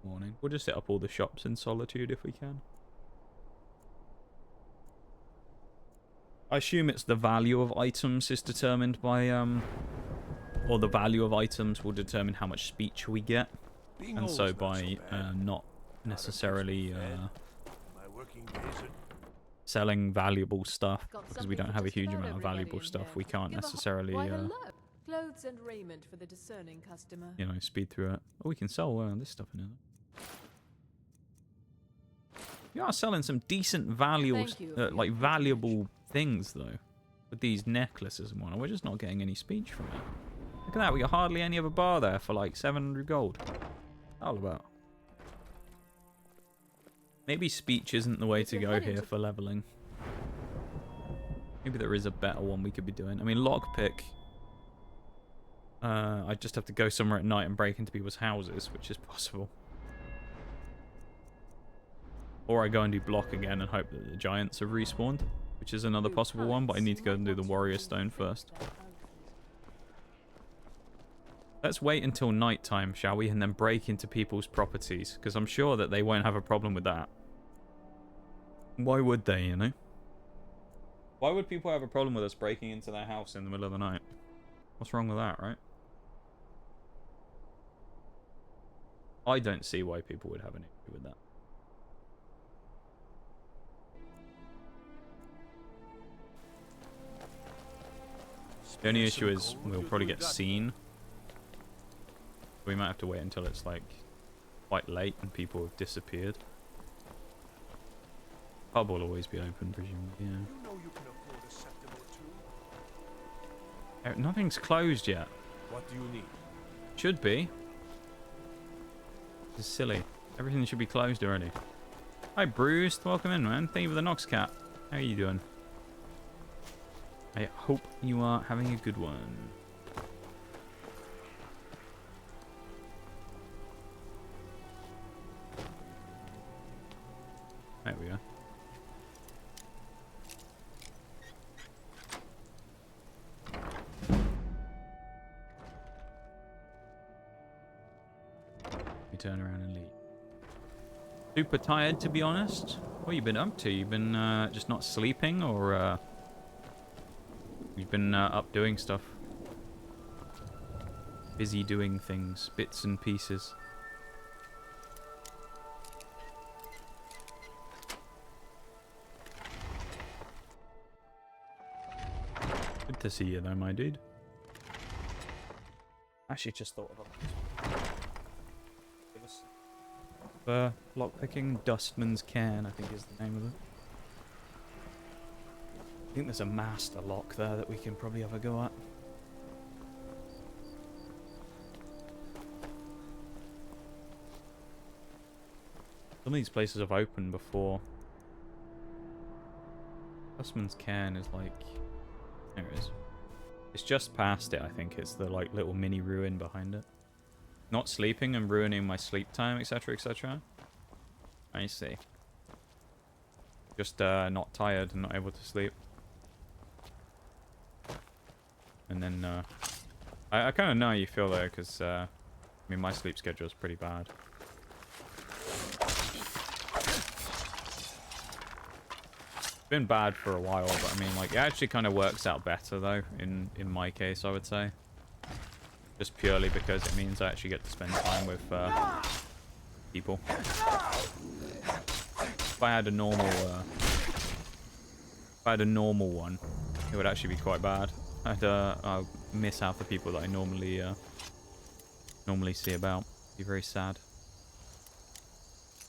Morning. We'll just set up all the shops in Solitude if we can. I assume it's the value of items is determined by or the value of items will determine how much speech we get, and so by not necessarily selling valuable stuff, because we don't have a huge amount of valuable stuff, we can't necessarily Clothes and raiment for the discerning customer. speed through it. Oh, we can sell this stuff in here. We are selling some decent value, like valuable things though, with these necklaces and whatnot. We're just not getting any speech from it. Look at that, we got hardly any of a bar there for like 700 gold. All about. Maybe speech isn't the way to go here for leveling. Maybe there is a better one we could be doing. I mean, lockpick. I just have to go somewhere at night and break into people's houses, which is possible. Or I go and do block again and hope that the giants have respawned, which is another possible one, but I need to go and do the warrior stone first. Let's wait until nighttime, shall we, and then break into people's properties, because I'm sure that they won't have a problem with that. Why would they, you know? Why would people have a problem with us breaking into their house in the middle of the night? What's wrong with that, right? I don't see why people would have an issue with that. The only issue is we'll probably get seen. We might have to wait until it's like quite late and people have disappeared. Pub will always be open, presumably, yeah. Nothing's closed yet. What do you need? Should be. This is silly. Everything should be closed already. Hi, Bruce. Welcome in, man. Thank you for the Nox Cat. How are you doing? I hope you are having a good one. There we go. We turn around and leave. Super tired, to be honest. What have you been up to? You've been just not sleeping, or you've been up doing stuff? Busy doing things, bits and pieces. Good to see you though, my dude. Actually just thought of it. Lockpicking Dustman's Cairn, I think is the name of it. I think there's a master lock there that we can probably have a go at. Some of these places have opened before. Dustman's Cairn is like... There it is. It's just past it, I think. It's the like little mini ruin behind it. Not sleeping and ruining my sleep time, etc, etc. I see. Just not tired and not able to sleep. And then I kind of know how you feel there, because I mean my sleep schedule is pretty bad. It's been bad for a while, but I mean like it actually kind of works out better though in my case, I would say. Just purely because it means I actually get to spend time with people. If I had a normal one, it would actually be quite bad. I'd miss out the people that I normally see about. Be very sad.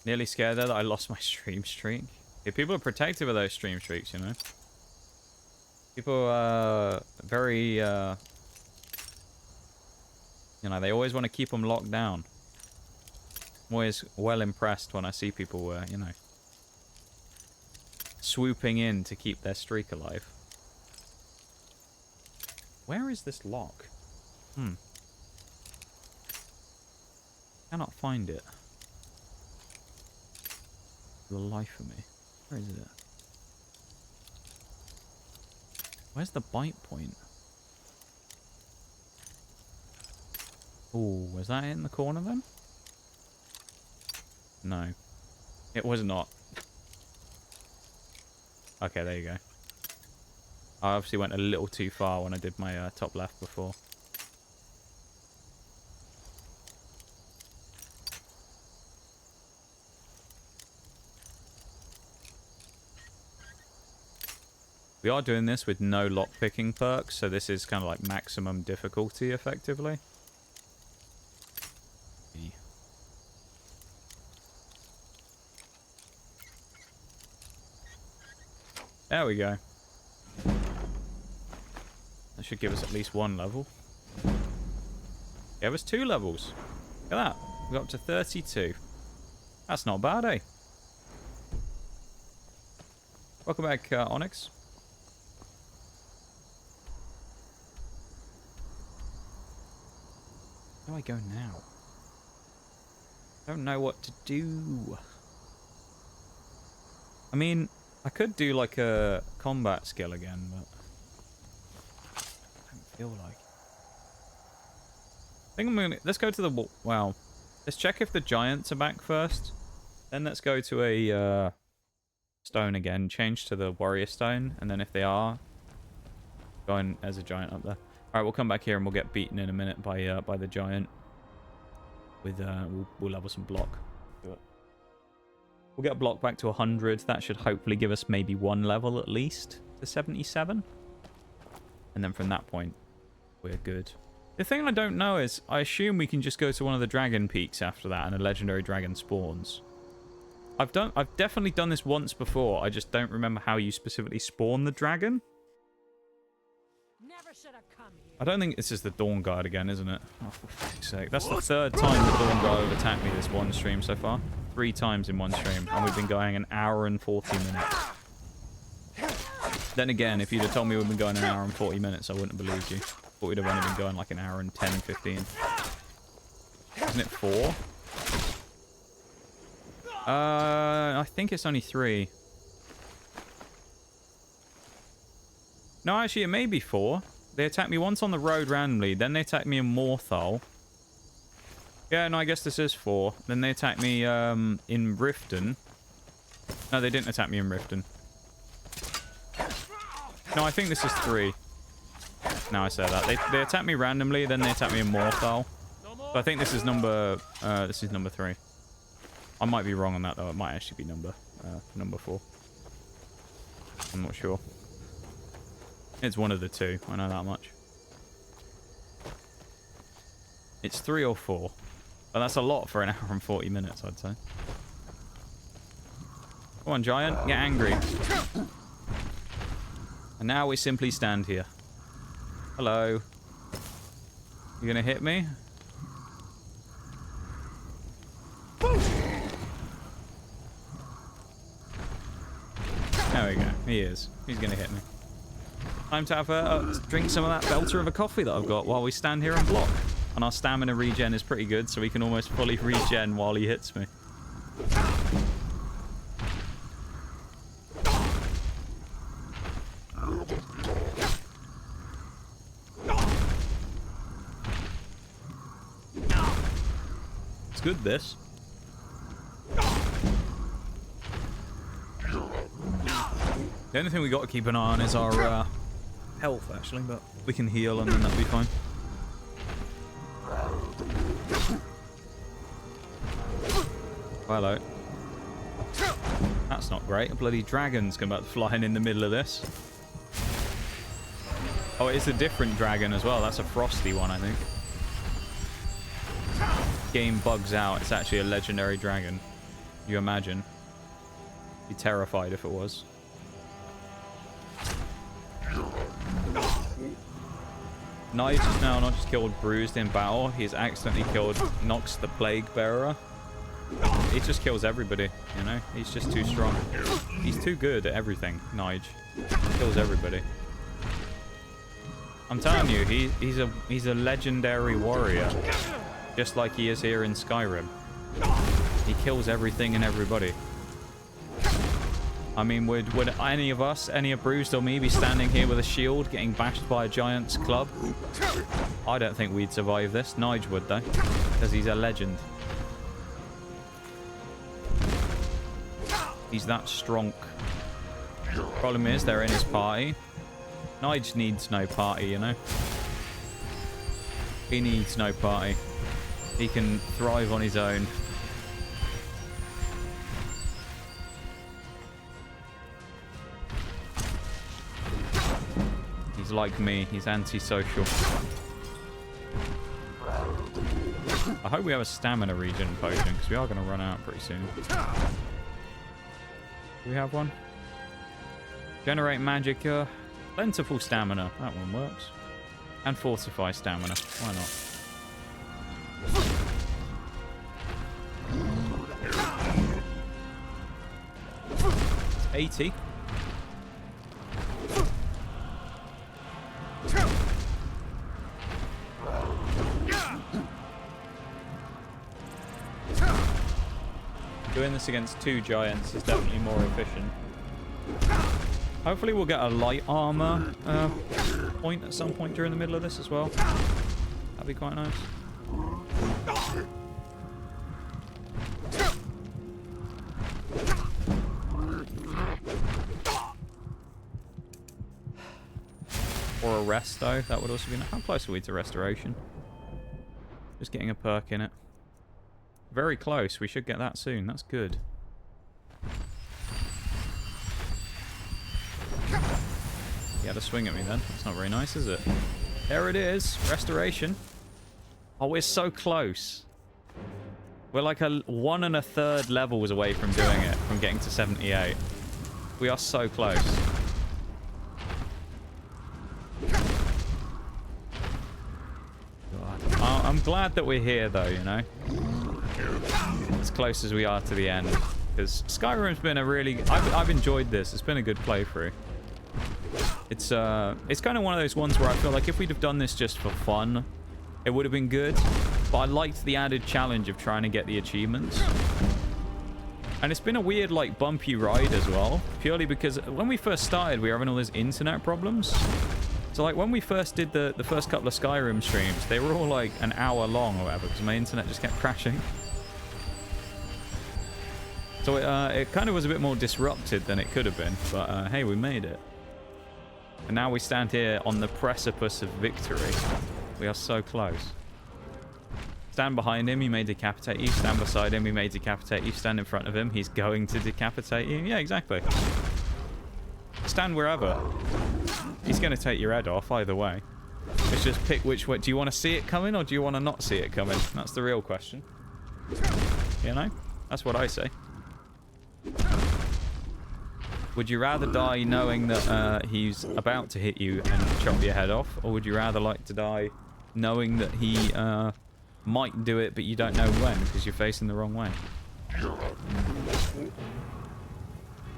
Nearly scared there that I lost my stream streak. Yeah, people are protective of those stream streaks, you know. People are very, you know, they always want to keep them locked down. I'm always well impressed when I see people, you know, swooping in to keep their streak alive. Where is this lock? Cannot find it. For the life of me. Where is it? Where's the bite point? Oh, was that it in the corner then? No. It was not. Okay, there you go. I obviously went a little too far when I did my top left before. We are doing this with no lockpicking perks, so this is kind of like maximum difficulty, effectively. There we go. That should give us at least one level. Gave us 2 levels. Look at that. We got up to 32. That's not bad, eh? Welcome back, Onyx. Where do I go now? I don't know what to do. I mean, I could do like a combat skill again, but I don't feel like. I think I'm gonna. Let's go to the. Wow. Let's check if the giants are back first. Then let's go to a stone again. Change to the warrior stone, and then if they are, go in as a giant up there. All right, we'll come back here and we'll get beaten in a minute by the giant. With we'll level some block. Do it. We'll get a block back to 100. That should hopefully give us maybe 1 level at least to 77. And then from that point, we're good. The thing I don't know is, I assume we can just go to one of the dragon peaks after that and a legendary dragon spawns. I've definitely done this once before. I just don't remember how you specifically spawn the dragon. Never should have come here. I don't think this is the Dawn Guard again, isn't it? Oh, for fuck's sake. That's the 3rd time the Dawn Guard have attacked me this one stream so far. 3 times in one stream. And we've been going an hour and 40 minutes. Then again, if you'd have told me we'd been going an hour and 40 minutes, I wouldn't have believed you. Thought we'd have only been going like an hour and 10, 15. Isn't it 4? I think it's only 3. No, actually, it may be 4. They attacked me once on the road randomly. Then they attacked me in Morthal. Yeah, no, I guess this is 4. Then they attacked me in Riften. No, they didn't attack me in Riften. No, I think this is 3. Now I say that. They attacked me randomly, then they attacked me in Morthal. So I think this is number 3. I might be wrong on that though. It might actually be number 4. I'm not sure. It's one of the 2. I know that much. It's 3 or 4. But that's a lot for an hour and 40 minutes, I'd say. Come on, giant. Get angry. And now we simply stand here. Hello. You gonna hit me? There we go. He is. He's gonna hit me. Time to have drink some of that belter of a coffee that I've got while we stand here and block. And our stamina regen is pretty good, so we can almost fully regen while he hits me. It's good, this. The only thing we got to keep an eye on is our health, actually, but we can heal and then that'll be fine. Hello. That's not great. A bloody dragon's come about flying in the middle of this. Oh, it's a different dragon as well. That's a frosty one, I think. game bugs out, it's actually a legendary dragon. You imagine? Be terrified if it was. Nige is now not just killed Bruised in battle, he's accidentally killed Nox the Plague Bearer. He just kills everybody, you know? He's just too strong. He's too good at everything, Nige. Kills everybody. I'm telling you, he's a legendary warrior. Just like he is here in Skyrim. He kills everything and everybody. I mean, would any of us, any of Bruised or me, be standing here with a shield getting bashed by a giant's club? I don't think we'd survive this. Nige would, though. Because he's a legend. He's that strong. Problem is, they're in his party. Nige needs no party, you know? He needs no party. He can thrive on his own. He's like me. He's antisocial. I hope we have a stamina regen potion, because we are going to run out pretty soon. Do we have one? Generate magic. Plentiful stamina. That one works. And fortify stamina. Why not? 80. Doing this against 2 giants is definitely more efficient. Hopefully we'll get a light armor point at some point during the middle of this as well. That'd be quite nice. Or a rest, though. That would also be nice. How close are we to restoration? Just getting a perk in it. Very close. We should get that soon. That's good. He had a swing at me then. That's not very nice, is it? There it is. Restoration. Oh, we're so close. We're like 1 1/3 levels away from doing it. From getting to 78. We are so close. God. I'm glad that we're here, though, you know? As close as we are to the end. Because Skyrim's been a really... I've enjoyed this. It's been a good playthrough. It's kind of one of those ones where I feel like if we'd have done this just for fun, it would have been good. But I liked the added challenge of trying to get the achievements. And it's been a weird, like, bumpy ride as well. Purely because when we first started, we were having all those internet problems. So, like, when we first did the first couple of Skyrim streams, they were all, like, an hour long or whatever, because my internet just kept crashing. So it kind of was a bit more disrupted than it could have been. But, hey, we made it. And now we stand here on the precipice of victory. We are so close. Stand behind him, he may decapitate you. Stand beside him, he may decapitate you. Stand in front of him, he's going to decapitate you. Yeah, exactly. Stand wherever. He's going to take your head off either way. Let's just pick which way. Do you want to see it coming or do you want to not see it coming? That's the real question. You know? That's what I say. Would you rather die knowing that he's about to hit you and chop your head off? Or would you rather like to die knowing that he might do it but you don't know when because you're facing the wrong way?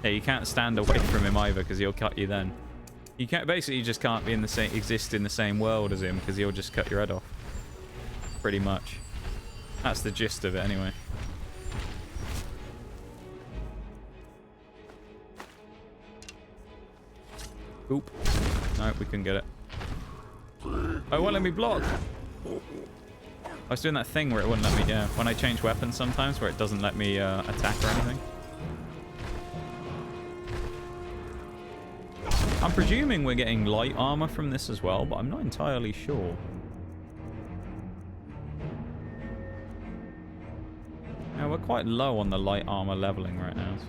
Yeah, you can't stand away from him either because he'll cut you then. You can't, basically you just can't be in the same, exist in the same world as him because he'll just cut your head off. Pretty much. That's the gist of it anyway. Oop. No, we couldn't get it. Oh, it won't let me block. I was doing that thing where it wouldn't let me, yeah. When I change weapons sometimes where it doesn't let me attack or anything. I'm presuming we're getting light armor from this as well, but I'm not entirely sure. Yeah, we're quite low on the light armor leveling right now, so...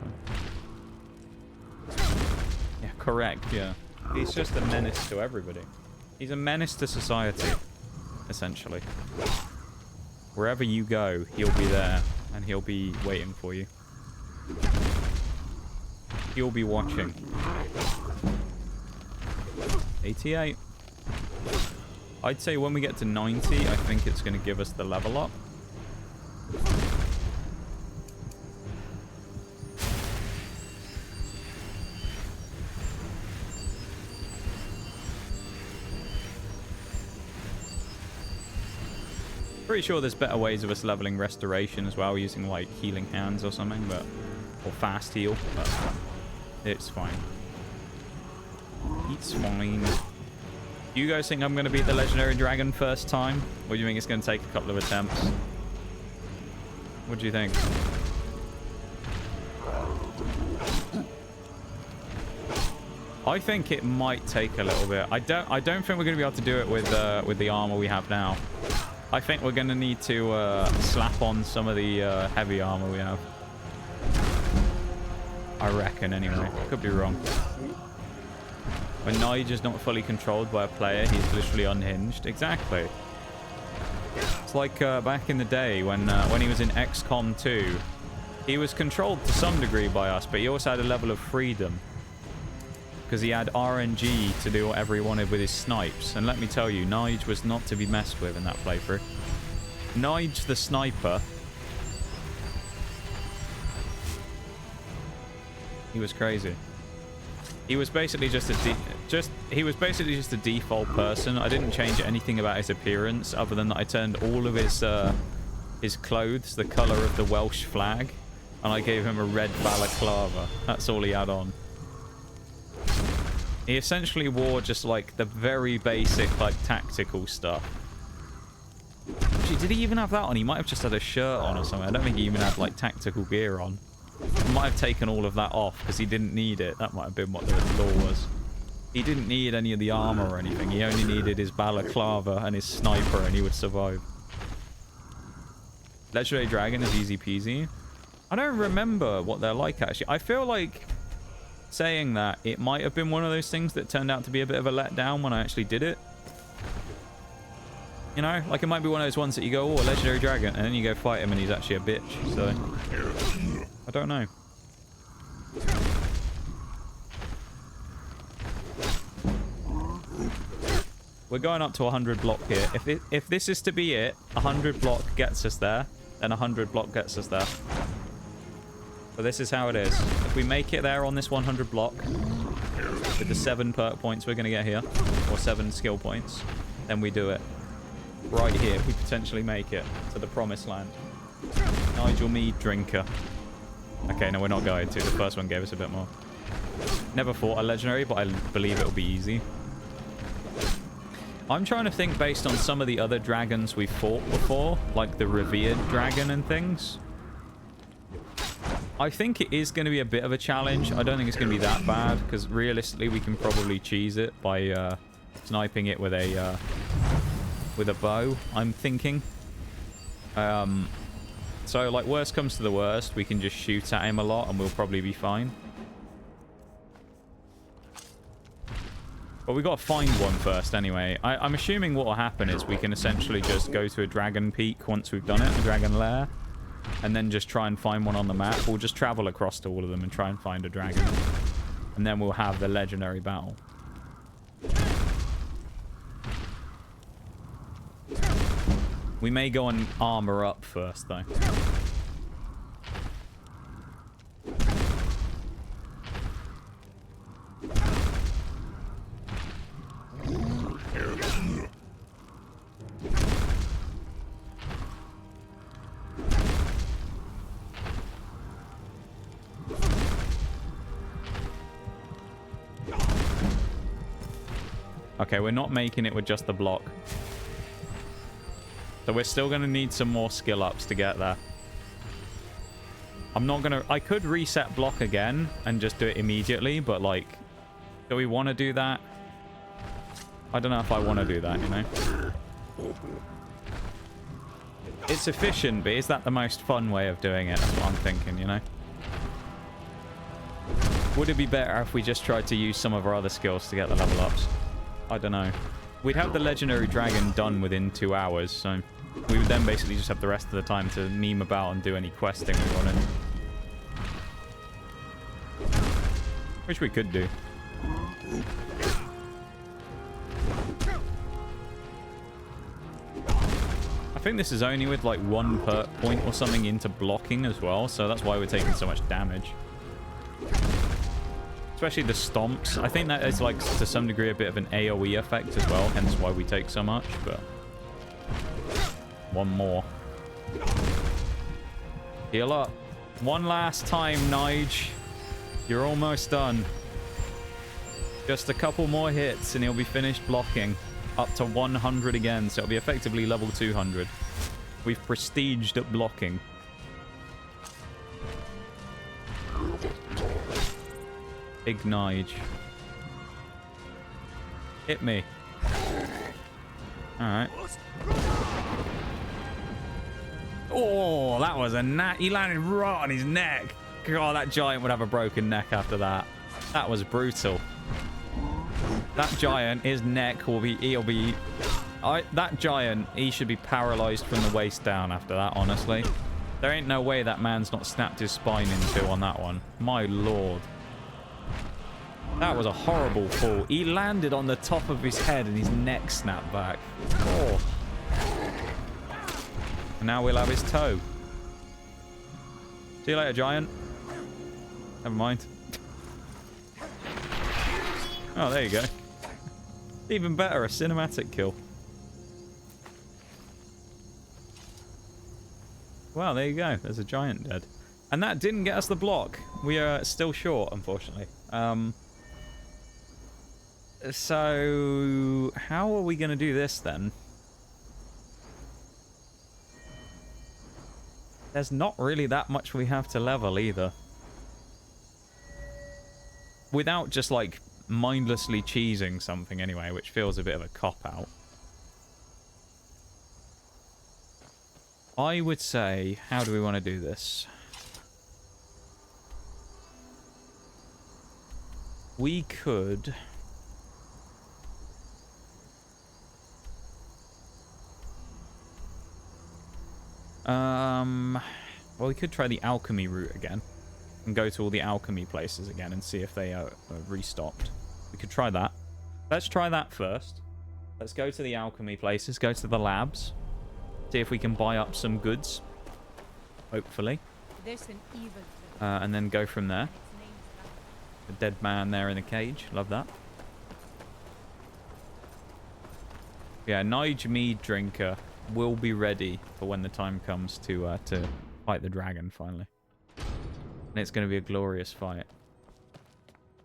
Yeah, correct, yeah. He's just a menace to everybody. He's a menace to society, essentially. Wherever you go, he'll be there. And he'll be waiting for you. He'll be watching. 88. I'd say when we get to 90, I think it's going to give us the level up. Pretty sure there's better ways of us leveling restoration as well, using like healing hands or something, but or fast heal, but it's fine. It's fine. Do you guys think I'm going to beat the legendary dragon first time, or do you think it's going to take a couple of attempts? What do you think? I think it might take a little bit. I don't think we're going to be able to do it with the armor we have now. I think we're going to need to slap on some of the heavy armor we have. I reckon, anyway. Could be wrong. When Nigel's not fully controlled by a player, he's literally unhinged. Exactly. It's like back in the day when he was in XCOM 2. He was controlled to some degree by us, but he also had a level of freedom. Because he had RNG to do whatever he wanted with his snipes. And let me tell you, Nige was not to be messed with in that playthrough. Nige the sniper. He was crazy. He was basically just a default person. I didn't change anything about his appearance other than that I turned all of his clothes the color of the Welsh flag, and I gave him a red balaclava. That's all he had on. He essentially wore just like the very basic like tactical stuff. Actually, did he even have that on? He might have just had a shirt on or something. I don't think he even had like tactical gear on. He might have taken all of that off because he didn't need it. That might have been what the law was. He didn't need any of the armor or anything. He only needed his balaclava and his sniper and he would survive. Legendary Dragon is easy peasy. I don't remember what they're like actually. I feel like saying that it might have been one of those things that turned out to be a bit of a letdown when I actually did it. You know, like it might be one of those ones that you go, oh, a legendary dragon, and then you go fight him and he's actually a bitch. So I don't know. We're going up to 100 block here. If this is to be it, 100 block gets us there, then 100 block gets us there. So this is how it is. If we make it there on this 100 block, with the 7 perk points we're going to get here, or 7 skill points, then we do it. Right here, we potentially make it to the promised land. Nigel Meaddrinker. Okay, no, we're not going to. The first one gave us a bit more. Never fought a legendary, but I believe it'll be easy. I'm trying to think based on some of the other dragons we've fought before, like the revered dragon and things. I think it is going to be a bit of a challenge. I don't think it's going to be that bad, because realistically we can probably cheese it by sniping it with a bow, I'm thinking. So, like, worst comes to the worst, we can just shoot at him a lot and we'll probably be fine. But we got to find one first anyway. I'm assuming what will happen is we can essentially just go to a dragon peak once we've done it, a dragon lair, and then just try and find one on the map. We'll just travel across to all of them and try and find a dragon. And then we'll have the legendary battle. We may go and armor up first, though. Okay, we're not making it with just the block. So we're still going to need some more skill ups to get there. I'm not going to... I could reset block again and just do it immediately, but, like, do we want to do that? I don't know if I want to do that, you know? It's efficient, but is that the most fun way of doing it? That's what I'm thinking, you know? Would it be better if we just tried to use some of our other skills to get the level ups? I don't know. We'd have the legendary dragon done within 2 hours, so We would then basically just have the rest of the time to meme about and do any questing we wanted. Which we could do. I think this is only with like 1 perk point or something into blocking as well, so that's why we're taking so much damage. Especially the stomps. I think that is like to some degree a bit of an AoE effect as well, hence why we take so much, but... One more. Heal up. One last time, Nige. You're almost done. Just a couple more hits and he'll be finished blocking. Up to 100 again, so it'll be effectively level 200. We've prestiged at blocking. Big Nige. Hit me. Alright. Oh, that was a he landed right on his neck. God, that giant would have a broken neck after that. That was brutal. That giant, his neck will be, that giant, he should be paralyzed from the waist down after that, honestly. There ain't no way that man's not snapped his spine in two on that one. My lord. That was a horrible fall. He landed on the top of his head and his neck snapped back. Oh. And now we'll have his toe. See you later, giant. Never mind. Oh, there you go. Even better, a cinematic kill. Well, there you go. There's a giant dead. And that didn't get us the block. We are still short, unfortunately. So, how are we going to do this, then? There's not really that much we have to level, either. Without just, like, mindlessly cheesing something, anyway, which feels a bit of a cop-out. I would say, how do we want to do this? We could... well, we could try the alchemy route again. And go to all the alchemy places again and see if they are restocked. We could try that. Let's try that first. Let's go to the alchemy places, go to the labs. See if we can buy up some goods. Hopefully. There's an evil and then go from there. A dead man there in a cage. Love that. Yeah, Nigel Meaddrinker will be ready for when the time comes to fight the dragon finally. And it's going to be a glorious fight.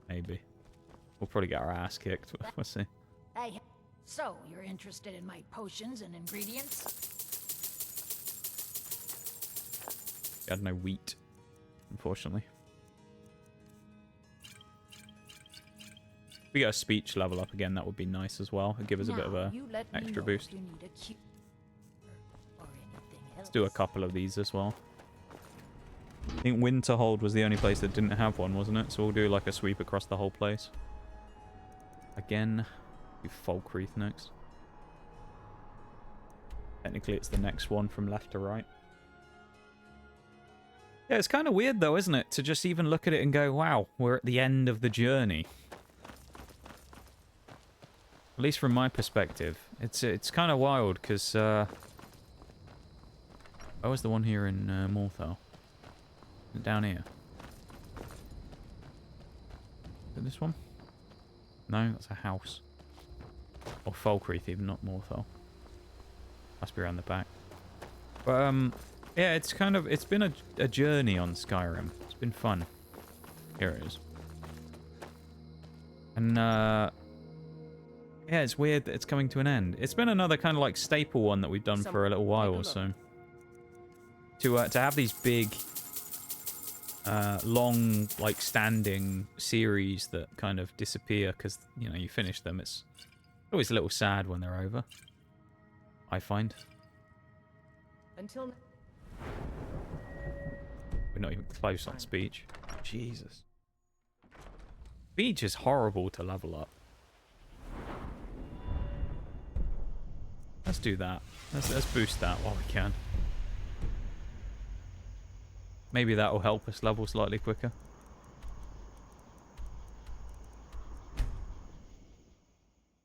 Maybe. We'll probably get our ass kicked. We'll see. Hey, so you're interested in my potions and ingredients? We had no wheat, unfortunately. If we get a speech level up again, that would be nice as well. It'd give us a bit of a extra boost. Let's do a couple of these as well. I think Winterhold was the only place that didn't have one, wasn't it? So we'll do like a sweep across the whole place. Again, do Falkreath next. Technically, it's the next one from left to right. Yeah, it's kind of weird though, isn't it? To just even look at it and go, wow, we're at the end of the journey. At least from my perspective. It's kind of wild, because... where was the one here in Morthal? Down here. Is it this one? No, that's a house. Or Falkreath, even, not Morthal. Must be around the back. But, yeah, it's kind of... It's been a journey on Skyrim. It's been fun. Here it is. And, yeah, it's weird that it's coming to an end. It's been another kind of, like, staple one that we've done for a little while, so... To have these big... long, like, standing series that kind of disappear because, you know, you finish them. It's always a little sad when they're over, I find. Until We're not even close on speech. Jesus. Speech is horrible to level up. Let's do that. Let's boost that while we can. Maybe that will help us level slightly quicker.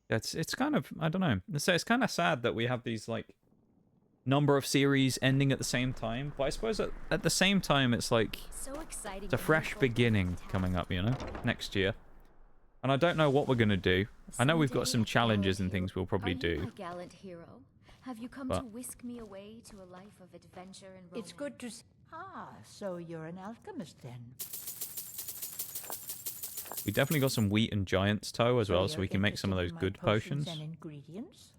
It's kind of, I don't know. It's kind of sad that we have these like number of series ending at the same time. But I suppose at the same time it's like So exciting. it's a fresh beginning coming up, you know, next year. And I don't know what we're gonna do. I know we've got some challenges and things we'll probably do. My gallant hero, have you come But- to whisk me away to a life of adventure and romance? It's good to see. Ah, so you're an alchemist then. We definitely got some wheat and giant's toe as well, so you're we can make some of those interested in my good potions. and ingredients?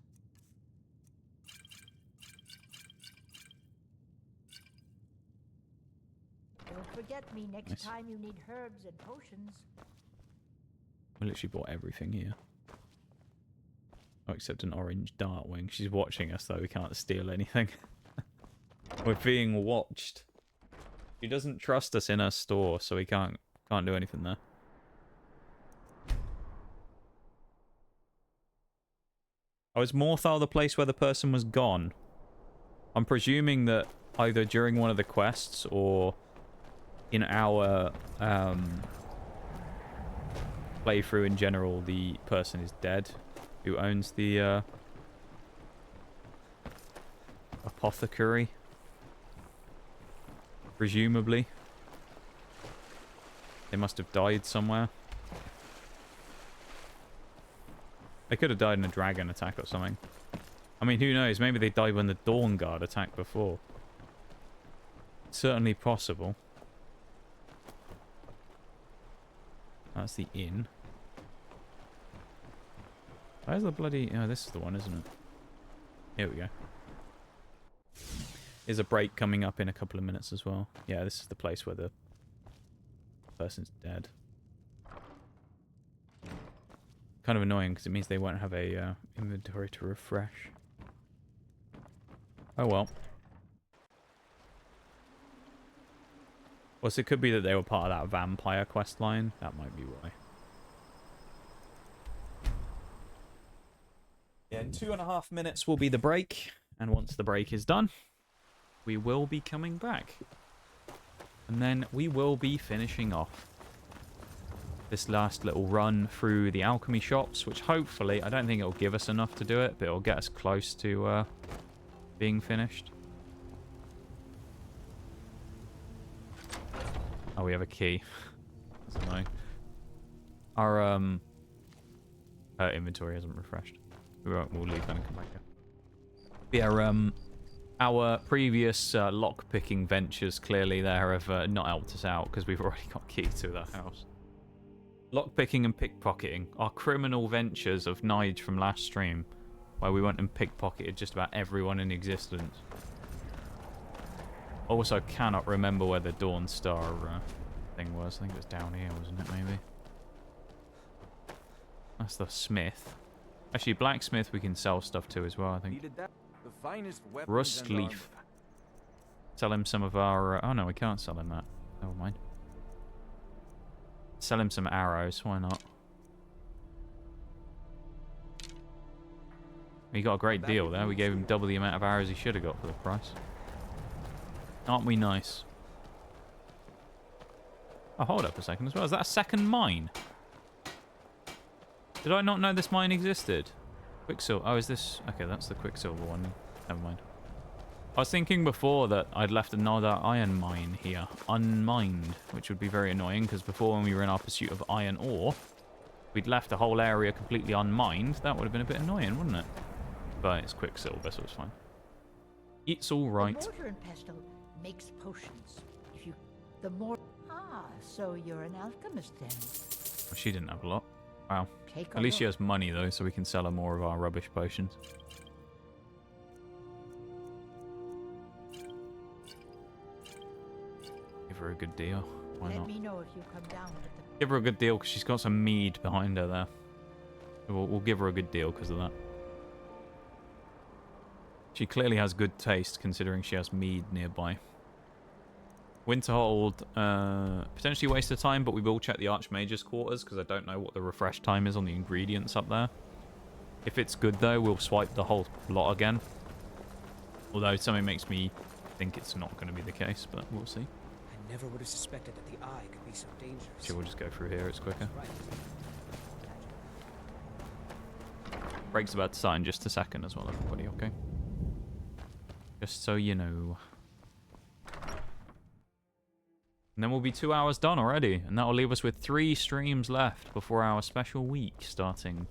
Don't forget me next Nice. time you need herbs and potions. We literally bought everything here. Oh, except an orange dartwing. She's watching us, though. We can't steal anything. We're being watched. She doesn't trust us in her store, so we can't do anything there. Oh, is Morthal the place where the person was gone? I'm presuming that either during one of the quests or in our playthrough in general, the person is dead who owns the apothecary. Presumably. They must have died somewhere. They could have died in a dragon attack or something. I mean, who knows? Maybe they died when the Dawn Guard attacked before. Certainly possible. That's the inn. Where's the bloody... Oh, this is the one, isn't it? Here we go. There's a break coming up in a couple of minutes as well. Yeah, this is the place where the person's dead. Kind of annoying because it means they won't have a inventory to refresh. Oh well. Well, so it could be that they were part of that vampire quest line. That might be why. Yeah, in 2.5 minutes will be the break. And once the break is done, we will be coming back. And then we will be finishing off this last little run through the alchemy shops, which hopefully, I don't think it'll give us enough to do it, but it'll get us close to being finished. Oh, we have a key. That's annoying. Our inventory hasn't refreshed. We'll leave that and come back here. Yeah, our previous lock-picking ventures clearly there have not helped us out because we've already got key to the house. Lockpicking and pickpocketing are criminal ventures of Nige from last stream, where we went and pickpocketed just about everyone in existence. Also, cannot remember where the Dawn Star thing was. I think it was down here, wasn't it, maybe? That's the smith. Actually, blacksmith we can sell stuff to as well, I think. Rust leaf. Sell him some of our... oh no, we can't sell him that. Never mind. Sell him some arrows, why not? We got a great deal there. We gave him double the amount of arrows he should have got for the price. Aren't we nice? Oh, hold up a second as well. Is that a second mine? Did I not know this mine existed? Quicksilver. Oh, is this... okay, that's the Quicksilver one. Never mind. I was thinking before that I'd left another iron mine here, unmined, which would be very annoying, because before when we were in our pursuit of iron ore, we'd left a whole area completely unmined. That would have been a bit annoying, wouldn't it? But it's Quicksilver, so it's fine. It's all right. The mortar and pestle makes potions. If you... the more... ah, so you're an alchemist then. Well, she didn't have a lot. Wow. Take a At least she look. has money, though, so we can sell her more of our rubbish potions. Give her a good deal. Why Let not? me know if you come down with the... Give her a good deal because she's got some mead behind her there. We'll give her a good deal because of that. She clearly has good taste considering she has mead nearby. Winterhold, potentially waste of time, but we will check the Archmage's quarters because I don't know what the refresh time is on the ingredients up there. If it's good, though, we'll swipe the whole lot again. Although something makes me think it's not going to be the case, but we'll see. I never would have suspected that the eye could be so dangerous. Sure, we'll just go through here. It's quicker. Right. Break's about to start in just a second as well, everybody, okay? Just so you know. And then we'll be 2 hours done already, and that will leave us with 3 streams left before our special week starting.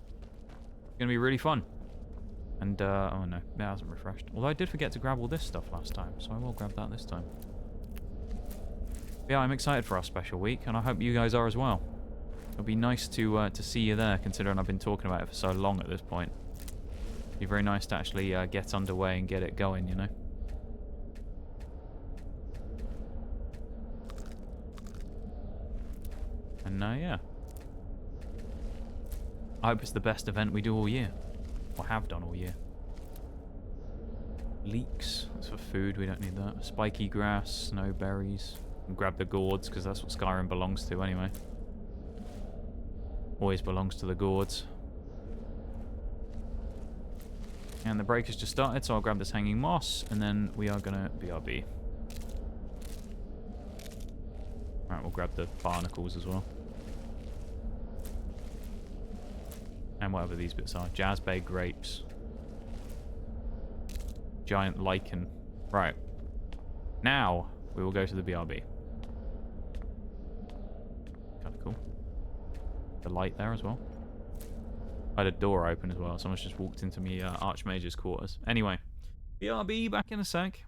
It's going to be really fun. And, oh no, it hasn't refreshed. Although I did forget to grab all this stuff last time, so I will grab that this time. But yeah, I'm excited for our special week, and I hope you guys are as well. It'll be nice to see you there, considering I've been talking about it for so long at this point. It'll be very nice to actually get underway and get it going, you know? And yeah. I hope it's the best event we do all year. Or have done all year. Leeks. That's for food. We don't need that. Spiky grass. Snow berries. And grab the gourds, because that's what Skyrim belongs to anyway. Always belongs to the gourds. And the break has just started, so I'll grab this hanging moss, and then we are going to BRB. Alright, we'll grab the barnacles as well. And whatever these bits are. Jazzbay grapes. Giant lichen. Right. Now, we will go to the BRB. Kind of cool. The light there as well. I had a door open as well. Someone's just walked into me Archmage's quarters. Anyway. BRB, back in a sec.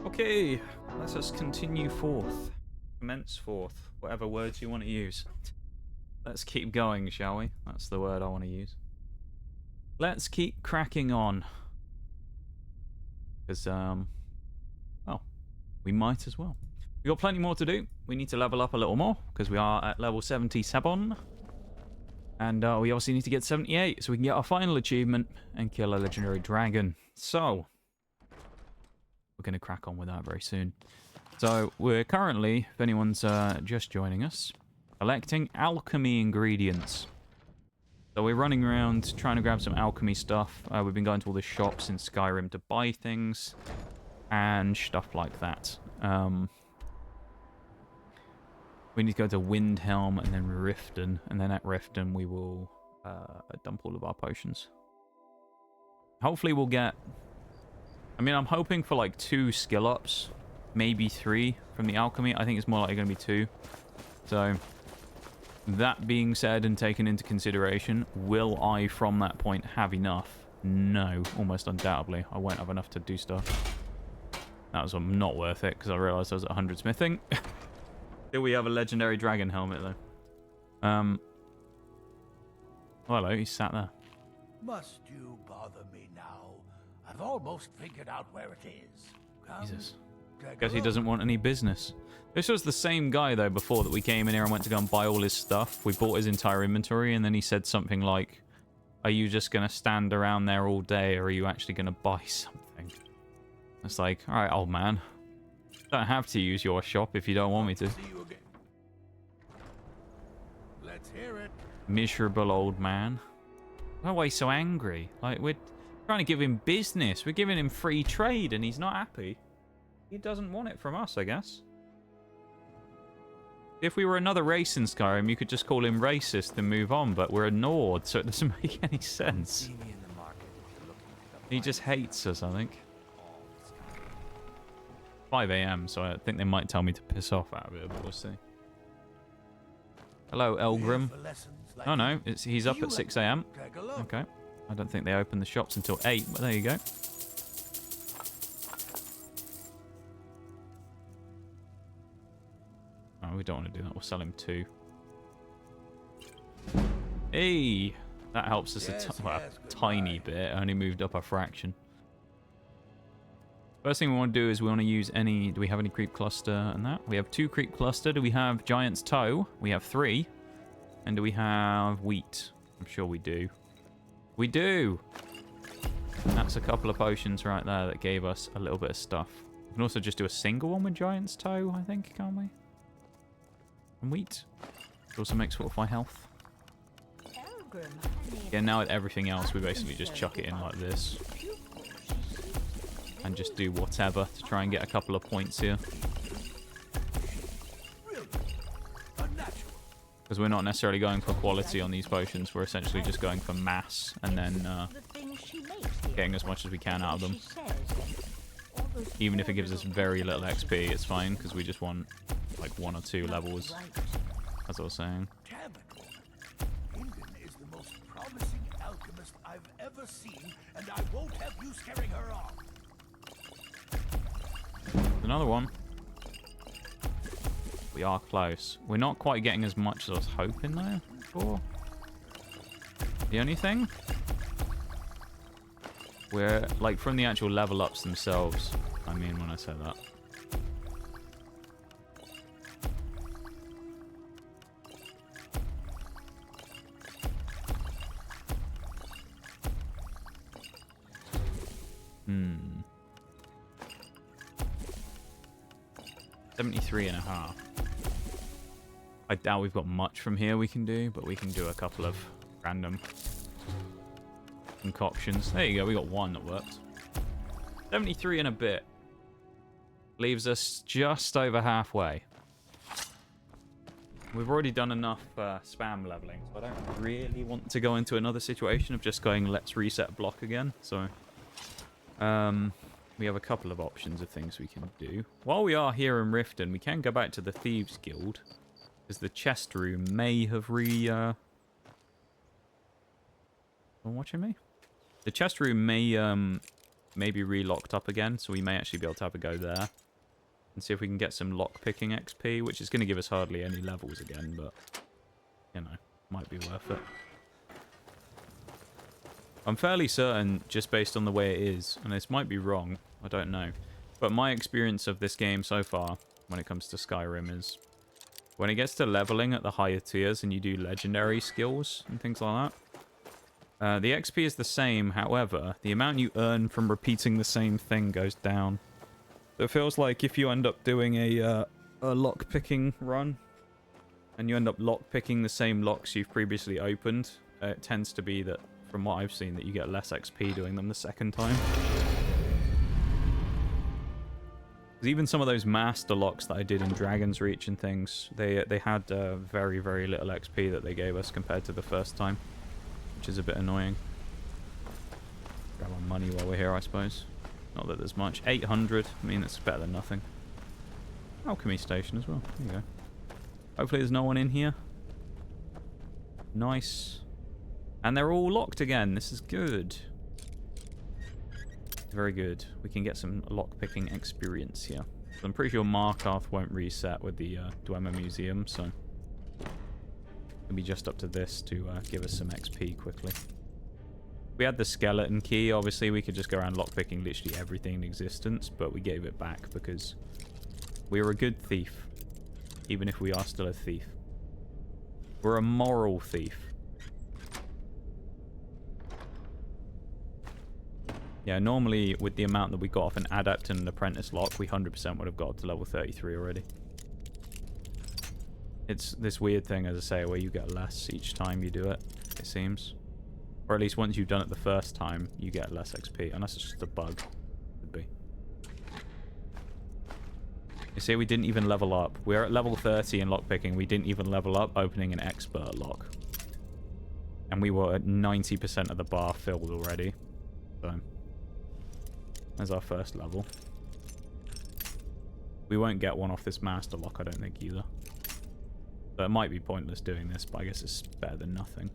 Okay, let us continue forth. Commence forth. Whatever words you want to use. Let's keep going, shall we? That's the word I want to use. Let's keep cracking on. Because, well, we might as well. We've got plenty more to do. We need to level up a little more, because we are at level 77. And we obviously need to get 78, so we can get our final achievement and kill a legendary dragon. So, we're going to crack on with that very soon. So, we're currently, if anyone's just joining us, collecting alchemy ingredients. So we're running around trying to grab some alchemy stuff. We've been going to all the shops in Skyrim to buy things and stuff like that. We need to go to Windhelm and then Riften, and then at Riften we will dump all of our potions. Hopefully we'll get... I mean, I'm hoping for like 2 skill ups, maybe 3 from the alchemy. I think it's more likely going to be 2. So, that being said and taken into consideration, will I from that point have enough? No, almost undoubtedly. I won't have enough to do stuff. That was not worth it because I realised I was at 100 smithing. Here we have a legendary dragon helmet though. Oh, hello, he's sat there. Must you bother me now? I've almost figured out where it is. Come, Jesus. take a Guess he look. doesn't want any business. This was the same guy, though, before that we came in here and went to go and buy all his stuff. We bought his entire inventory, and then he said something like, are you just going to stand around there all day, or are you actually going to buy something? It's like, all right, old man. Don't have to use your shop if you don't want me to. See you again. Let's hear it. Miserable old man. Why are you so angry? Like, we're trying to give him business. We're giving him free trade, and he's not happy. He doesn't want it from us, I guess. If we were another race in Skyrim, you could just call him racist and move on, but we're a Nord, so it doesn't make any sense. He just hates us, I think. 5 AM, so I think they might tell me to piss off out of it, but we'll see. Hello, Elgrim. Oh no, he's up at 6 AM. Okay. I don't think they open the shops until 8, but there you go. Oh, we don't want to do that. We'll sell him 2. Hey! That helps us a tiny bit. It only moved up a fraction. First thing we want to do is we want to use any... Do we have any creep cluster and that? We have 2 creep cluster. Do we have giant's toe? We have 3. And do we have wheat? I'm sure we do. We do! That's a couple of potions right there that gave us a little bit of stuff. We can also just do a single one with giant's toe, I think, can't we? And wheat. It also makes fortify health. Yeah, now with everything else, we basically just chuck it in like this. And just do whatever to try and get a couple of points here. Because we're not necessarily going for quality on these potions, we're essentially just going for mass and then getting as much as we can out of them. Even if it gives us very little XP, it's fine, because we just want like 1 or 2 levels, as I was saying. Is the most promising alchemist I've ever seen, and I won't have you scaring her off. Another one. We are close. We're not quite getting as much as I was hoping though for. The only thing, we're like from the actual level ups themselves. I mean, when I say that. Hmm. 73.5. I doubt we've got much from here we can do, but we can do a couple of random concoctions. There you go, we got 1 that worked. 73 and a bit. Leaves us just over halfway. We've already done enough spam leveling, so I don't really want to go into another situation of just going, let's reset block again. So, we have a couple of options of things we can do. While we are here in Riften, we can go back to the Thieves Guild, because the chest room may have Someone watching me? The chest room may maybe re-locked up again, so we may actually be able to have a go there. And see if we can get some lockpicking XP, which is going to give us hardly any levels again, but, you know, might be worth it. I'm fairly certain, just based on the way it is, and this might be wrong, I don't know, but my experience of this game so far, when it comes to Skyrim, is when it gets to leveling at the higher tiers and you do legendary skills and things like that, the XP is the same, however, the amount you earn from repeating the same thing goes down. So it feels like if you end up doing a lock-picking run, and you end up lock-picking the same locks you've previously opened, it tends to be that, from what I've seen, that you get less XP doing them the second time. Because even some of those master locks that I did in Dragon's Reach and things, they had very, very little XP that they gave us compared to the first time, which is a bit annoying. Grab our money while we're here, I suppose. Not that there's much. 800. I mean, it's better than nothing. Alchemy station as well. There you go. Hopefully there's no one in here. Nice. And they're all locked again. This is good. Very good. We can get some lockpicking experience here. So I'm pretty sure Markarth won't reset with the Dwemer Museum, so it'll be just up to this to give us some XP quickly. We had the skeleton key. Obviously, we could just go around lockpicking literally everything in existence, but we gave it back because we were a good thief, even if we are still a thief. We're a moral thief. Yeah, normally with the amount that we got off an adept and an apprentice lock, we 100% would have got to level 33 already. It's this weird thing, as I say, where you get less each time you do it, it seems. Or at least once you've done it the first time, you get less XP. Unless it's just a bug. Could be. You see, we didn't even level up. We're at level 30 in lockpicking. We didn't even level up opening an expert lock. And we were at 90% of the bar filled already. So, there's our first level. We won't get one off this master lock, I don't think, either. So it might be pointless doing this, but I guess it's better than nothing.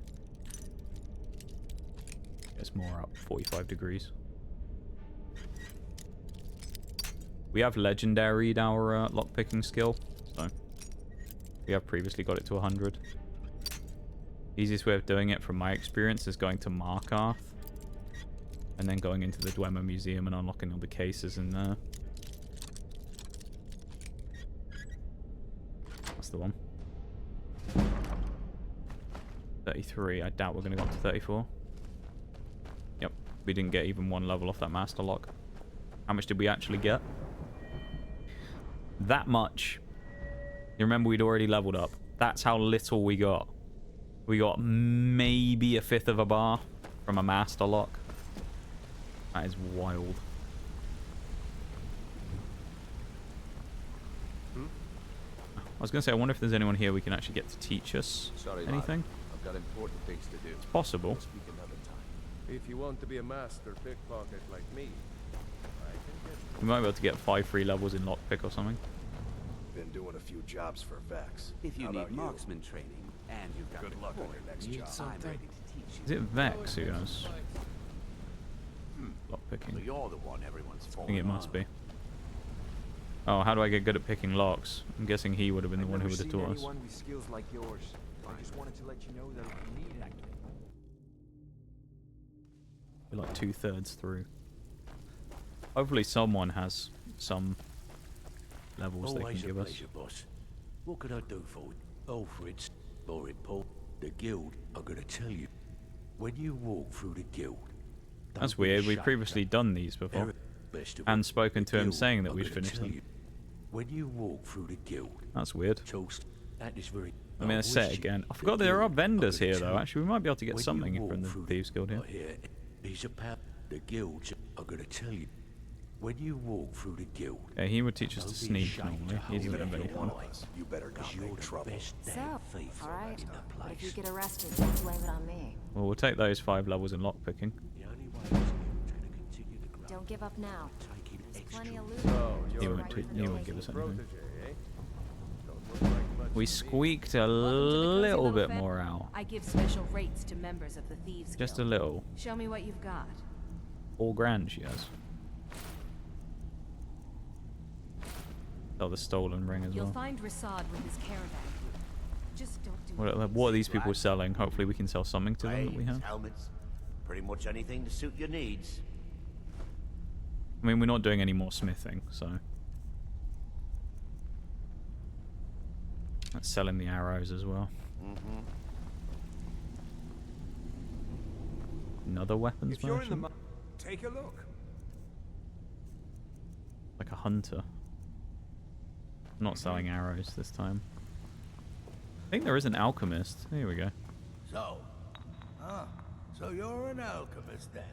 It's more up, 45 degrees. We have legendaried our lockpicking skill, so we have previously got it to 100. Easiest way of doing it, from my experience, is going to Markarth, and then going into the Dwemer Museum and unlocking all the cases in there. That's the one. 33. I doubt we're going to go up to 34. Yep, we didn't get even one level off that master lock. How much did we actually get? That much. You remember we'd already leveled up. That's how little we got. We got maybe a fifth of a bar from a master lock. That is wild. I was going to say, I wonder if there's anyone here we can actually get to teach us anything. Lad. I've got important things to do. It's possible. We'll speak another time. If you want to be a master pickpocket like me, I can get... We might be able to get 5 free levels in lockpick or something. Been doing a few jobs for Vex. If you need marksman training and you've got good luck on your next job. I'm ready to teach you. Is it Vex who has lockpicking? So you're the one everyone's I think it must be. Oh, how do I get good at picking locks? I'm guessing he would have been the one who would have taught us. Anyone with skills like yours. I just wanted to let you know that if you need anything. We're like 2/3 through. Hopefully someone has some levels they can give us. Boss. What could I do for it? Oh, for it's or it, Paul. The guild are gonna tell you when you walk through the guild. That's weird. We've previously done these before and spoken to him saying that we'd finished them. When you walk through the guild. That's weird. That is very. I mean, let's say it again. I forgot there are vendors here, though. Actually, we might be able to get something from the Thieves Guild here. He's a pal. The guilds are gonna tell you when you walk through the guild. Yeah, he would teach us to sneak normally. He doesn't have any fun. You better not make trouble. So, alright. But if you get arrested, don't blame it on me. Well, we'll take those 5 levels in lockpicking. Don't give up now. There's plenty of loot. He won't give us anything. We squeaked a little bit more out. I give special rates to members of the Thieves Guild. Just a little. Show me what you've got. 4 grand she has. Sell the stolen ring as You'll well. find Rasad with his caravan. Just don't do What are these people selling? Hopefully we can sell something to them that we have. Helmets, pretty much anything to suit your needs. I mean, we're not doing any more smithing, so... That's selling the arrows as well. Another weapons If you're in the merchant? take a look. Like a hunter. I'm not selling arrows this time. I think there is an alchemist. Here we go. So you're an alchemist then?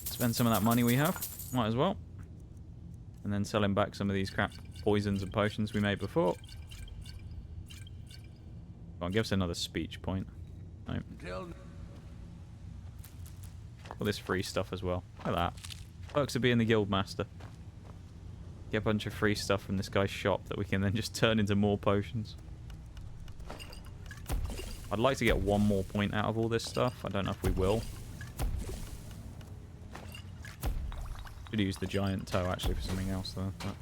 Spend some of that money we have. Might as well. And then selling back some of these crap poisons and potions we made before. Go on, give us another speech point. No. All this free stuff as well. Look at that. Perks of being the guild master. Get a bunch of free stuff from this guy's shop that we can then just turn into more potions. I'd like to get one more point out of all this stuff. I don't know if we will. Could use the giant toe actually for something else though. But...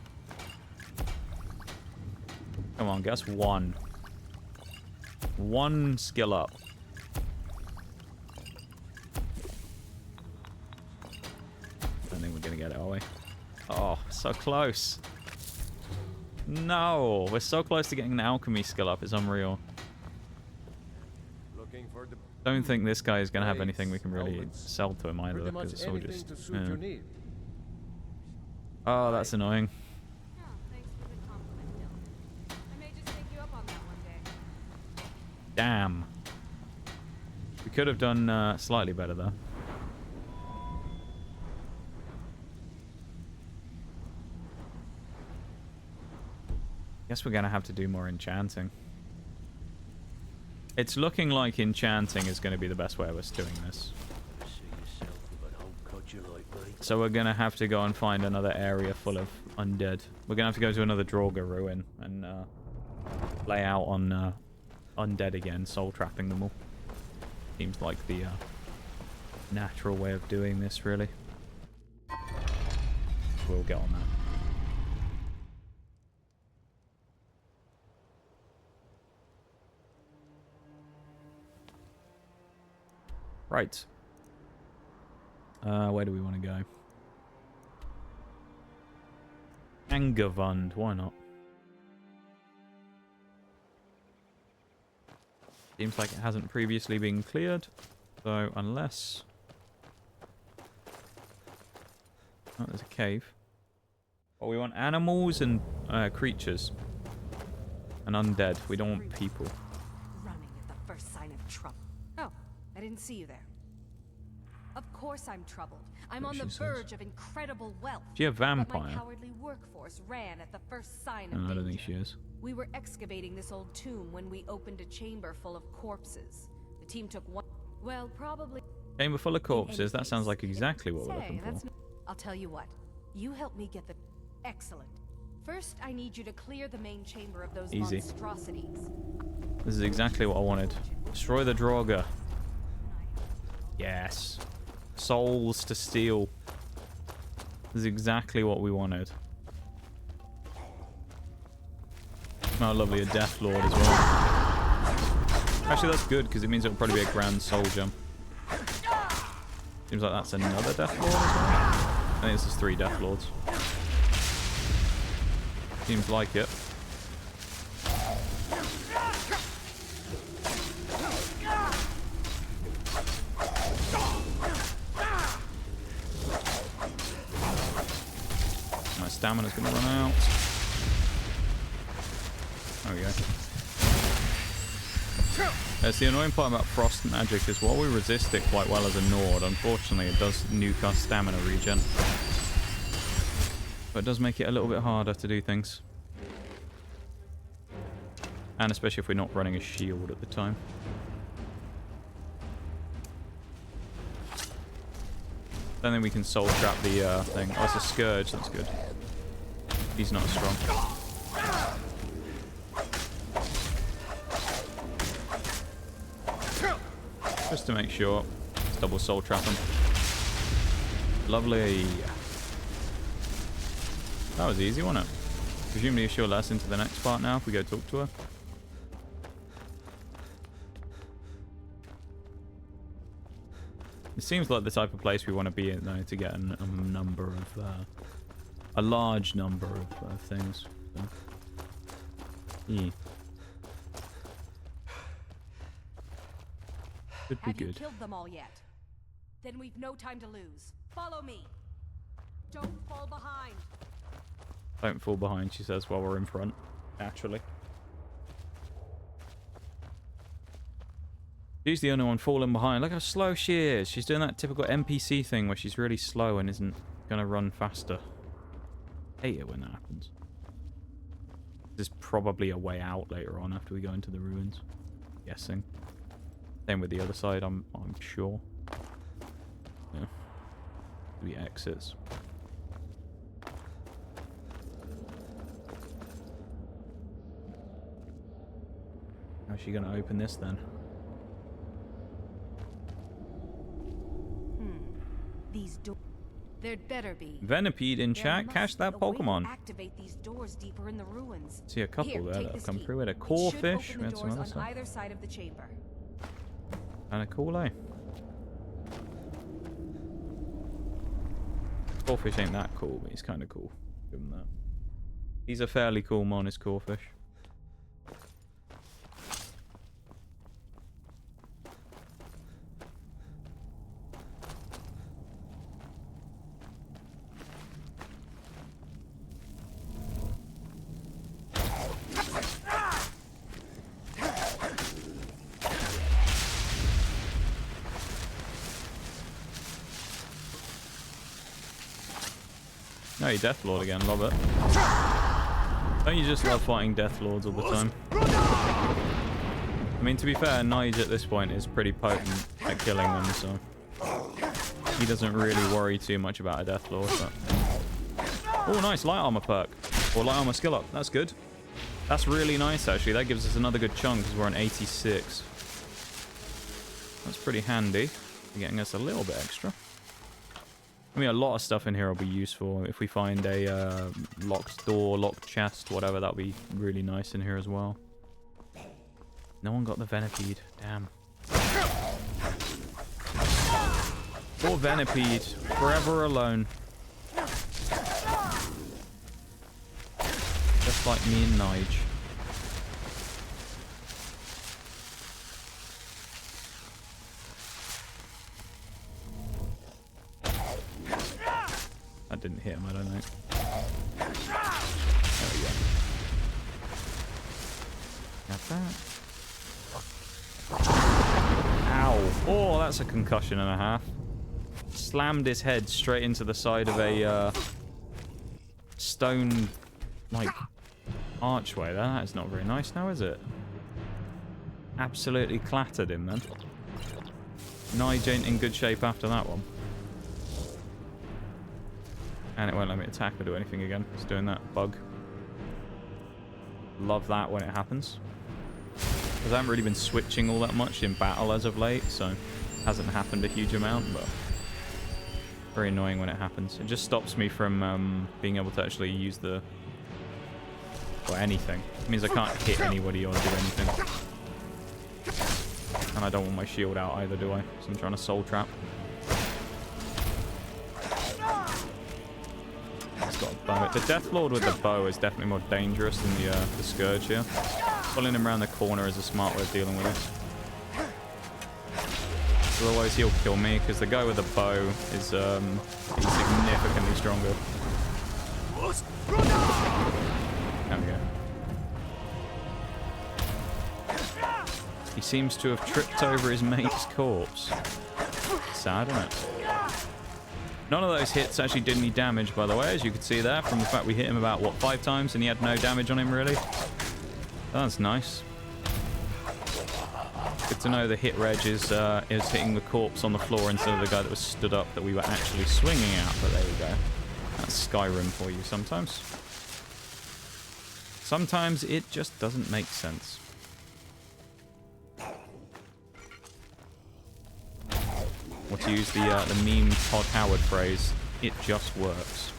Come on, get us one. One skill up. I don't think we're gonna get it, are we? Oh, so close. No, we're so close to getting an alchemy skill up. It's unreal. Looking for the Don't think this guy is gonna have anything we can really sell to him either, pretty because much it's all anything just. to suit your need. Oh, that's annoying. Oh, thanks for the compliment, Dylan. I may just take you up on that one day. Damn. We could have done slightly better though. Guess we're gonna have to do more enchanting. It's looking like enchanting is gonna be the best way of us doing this. So we're gonna have to go and find another area full of undead. We're gonna have to go to another Draugr ruin and lay out on undead again, soul trapping them all. Seems like the natural way of doing this, really. We'll get on that. Right. Where do we want to go? Angervund, why not? Seems like it hasn't previously been cleared. So, unless... Oh, there's a cave. Oh, we want animals and creatures. And undead. We don't want people. Running at the first sign of trouble. Oh, I didn't see you there. Of course I'm troubled. I'm on the verge of incredible wealth. She a vampire? But my cowardly workforce ran at the first sign of No, I danger. don't think she is. We were excavating this old tomb when we opened a chamber full of corpses. The team took one... Well, probably... Chamber full of corpses. That sounds like exactly what we're looking for. I'll tell you what. You help me get the... Excellent. First, I need you to clear the main chamber of those Easy. monstrosities. This is exactly what I wanted. Destroy the Draugr. Yes. Souls to steal. This is exactly what we wanted. Oh, lovely, a Death Lord as well. Actually, that's good, because it means it'll probably be a Grand Soul Jump. Seems like that's another Death Lord as well. I think this is 3 Death Lords. Seems like it. My stamina's gonna run out. There we go. That's the annoying part about frost magic, is while we resist it quite well as a Nord, unfortunately it does nuke our stamina regen. But it does make it a little bit harder to do things. And especially if we're not running a shield at the time. Don't think we can soul trap the thing. Oh, it's a Scourge, that's good. He's not as strong. Just to make sure. Let's double soul trap him. Lovely. That was easy, wasn't it? Presumably she'll let us into the next part now if we go talk to her. It seems like the type of place we want to be in, though, to get a large number of things. So. Yeah. Could be Have you good. killed them all yet? Then we've no time to lose. Follow me. Don't fall behind. Don't fall behind, she says, while we're in front. Naturally. She's the only one falling behind. Look how slow she is. She's doing that typical NPC thing where she's really slow and isn't going to run faster. Hate it when that happens. There's probably a way out later on after we go into the ruins. Guessing. Same with the other side, I'm sure. Yeah. We exits. How's she going to open this then? These doors. There'd better be. Venipede in chat, catch that Pokemon. Activate these doors deeper in the ruins. See a couple Here, there take that have this come key. through. We had a It should Corfish. open We the had some doors other on stuff. either side of the chamber. Kinda cool, eh? Corfish ain't that cool, but he's kinda cool. Give him that. He's a fairly cool mon, is Corfish. No, you Deathlord again, love it. Don't you just love fighting Deathlords all the time? I mean, to be fair, Nigel at this point is pretty potent at killing them, so he doesn't really worry too much about a Deathlord. But... oh, nice light armor perk, or light armor skill up. That's good. That's really nice, actually. That gives us another good chunk because we're on 86. That's pretty handy for getting us a little bit extra. I mean, a lot of stuff in here will be useful. If we find a locked door, locked chest, whatever, that'll be really nice in here as well. No one got the Venipede. Damn. Poor Venipede. Forever alone. Just like me and Nige. That didn't hit him, I don't think. There we go. Got that. Ow. Oh, that's a concussion and a half. Slammed his head straight into the side of a stone, like, archway. That is not very nice now, is it? Absolutely clattered him, then. Nige ain't in good shape after that one. And it won't let me attack or do anything again. It's doing that bug. Love that when it happens. Because I haven't really been switching all that much in battle as of late, so it hasn't happened a huge amount, but very annoying when it happens. It just stops me from being able to actually use the... or anything. It means I can't hit anybody or do anything. And I don't want my shield out either, do I? So I'm trying to soul trap. The Deathlord with the bow is definitely more dangerous than the Scourge here. Pulling him around the corner is a smart way of dealing with it. Otherwise he'll kill me, because the guy with the bow is he's significantly stronger. There we go. He seems to have tripped over his mate's corpse. Sad, isn't it? None of those hits actually did any damage, by the way, as you could see there, from the fact we hit him about, what, 5 times, and he had no damage on him, really. That's nice. Good to know the hit reg is hitting the corpse on the floor instead of the guy that was stood up that we were actually swinging at, but there we go. That's Skyrim for you sometimes. Sometimes it just doesn't make sense. Or to use the meme Todd Howard phrase, it just works.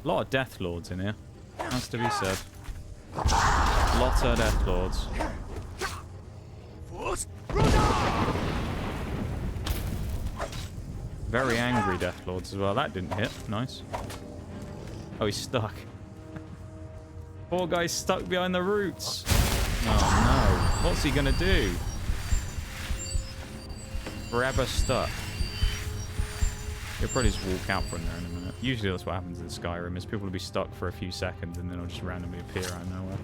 A lot of Death Lords in here. Has to be said. Lots of Death Lords. Very angry Death Lords as well. That didn't hit. Nice. Oh, he's stuck. Poor guy's stuck behind the roots. Oh no. What's he gonna do? Forever stuck. He'll probably just walk out from there in a minute. Usually that's what happens in Skyrim, is people will be stuck for a few seconds and then they'll just randomly appear out of nowhere.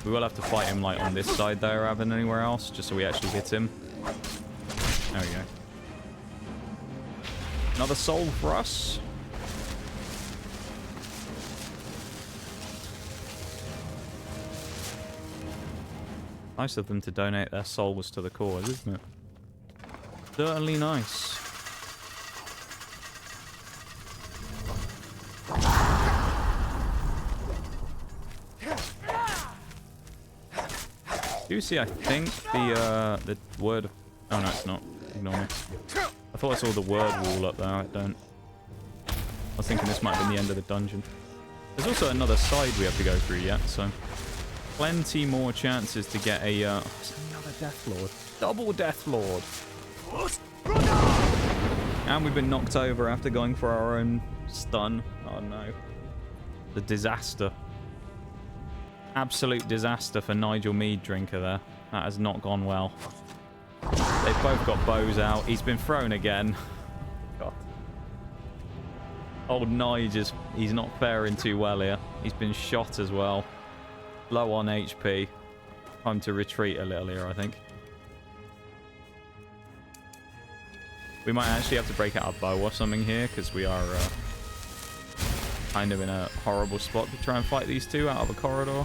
We will have to fight him like on this side though, rather than anywhere else, just so we actually hit him. There we go. Another soul for us. Nice of them to donate their souls to the cause, isn't it? Certainly nice. Do you see, I think, the word... Oh, no, it's not. Ignore me. I thought I saw the word wall up there. I don't. I was thinking this might have been the end of the dungeon. There's also another side we have to go through yet, so... Plenty more chances to get a... Oh, it's another Death Lord. Double Death Lord! And we've been knocked over after going for our own stun. Oh no. The disaster. Absolute disaster for Nigel Meaddrinker there. That has not gone well. They've both got bows out. He's been thrown again. God. Old Nige he's not faring too well here. He's been shot as well. Low on HP. Time to retreat a little here, I think. We might actually have to break out our bow or something here, because we are kind of in a horrible spot to try and fight these two out of a corridor.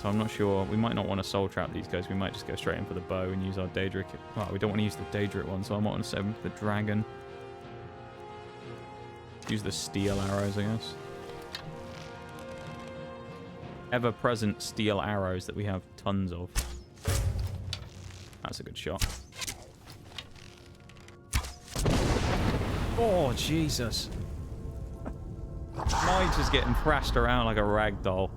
So I'm not sure. We might not want to soul trap these guys. We might just go straight in for the bow and use our Daedric. Well, we don't want to use the Daedric one, so I might want to save him for the dragon. Use the steel arrows, I guess. Ever-present steel arrows that we have tons of. That's a good shot. Oh, Jesus. Mine's just getting thrashed around like a rag doll.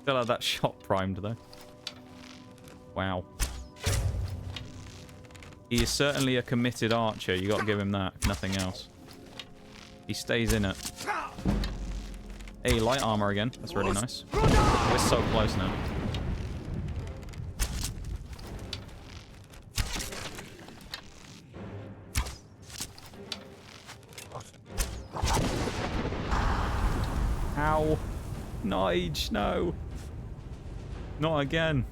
Still have that shot primed, though. Wow. He is certainly a committed archer. You got to give him that, if nothing else. He stays in it. Hey, light armor again. That's really nice. We're so close now. Ow. Nige, no. Not again.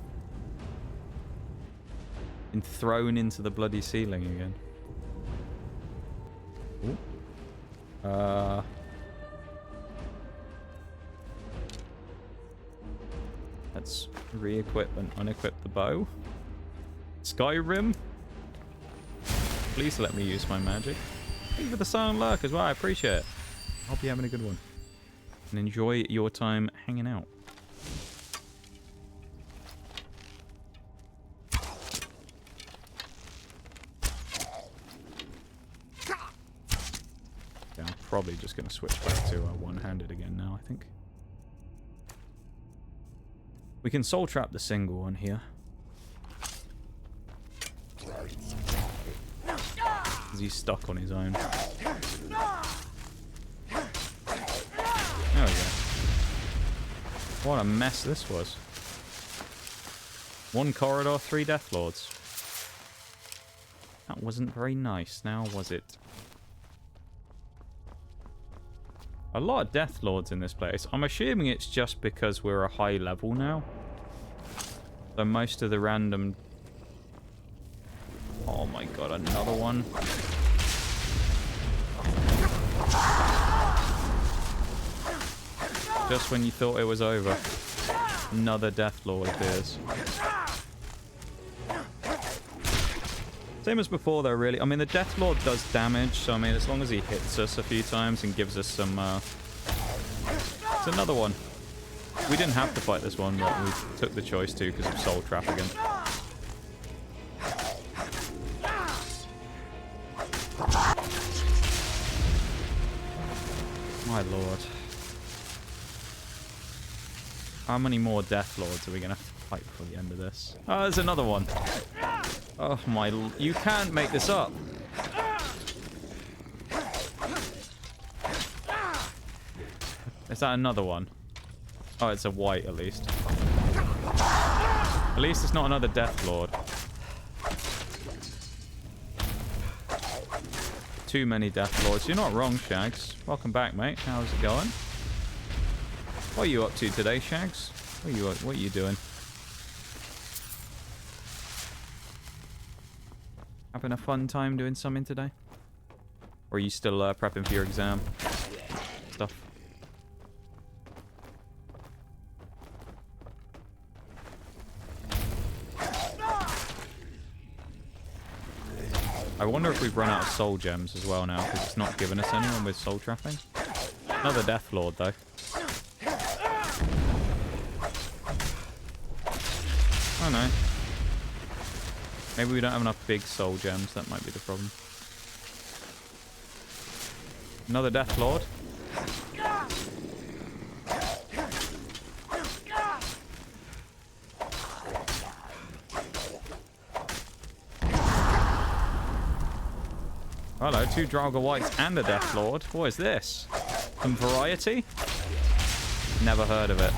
Been thrown into the bloody ceiling again. Ooh. Let's re-equip and unequip the bow. Skyrim. Please let me use my magic. Thank you for the silent lurk as well. I appreciate it. I hope you're having a good one. And enjoy your time hanging out. Yeah, I'm probably just going to switch back to one-handed again now, I think. We can soul trap the single one here. Because he's stuck on his own. There we go. What a mess this was. One corridor, 3 Death Lords. That wasn't very nice, now was it? A lot of Death Lords in this place. I'm assuming it's just because we're a high level now. So most of the random... Oh my god, another one. Just when you thought it was over, another Death Lord appears. Same as before though, really. I mean, the Death Lord does damage, so I mean, as long as he hits us a few times and gives us some... It's another one. We didn't have to fight this one, but we took the choice to because of Soul Trap again. My lord. How many more Death Lords are we going to have to fight before the end of this? Oh, there's another one. Oh, my... You can't make this up. Is that another one? Oh, it's a white, at least. At least it's not another Death Lord. Too many Death Lords. You're not wrong, Shags. Welcome back, mate. How's it going? What are you up to today, Shags? What are you doing? Having a fun time doing something today? Or are you still prepping for your exam stuff? I wonder if we've run out of soul gems as well now, because it's not giving us anyone with soul trapping. Another Death Lord, though. I don't know. Maybe we don't have enough big soul gems. That might be the problem. Another Death Lord. Hello, 2 Draugr Whites and a Death Lord. What is this? Some variety? Never heard of it.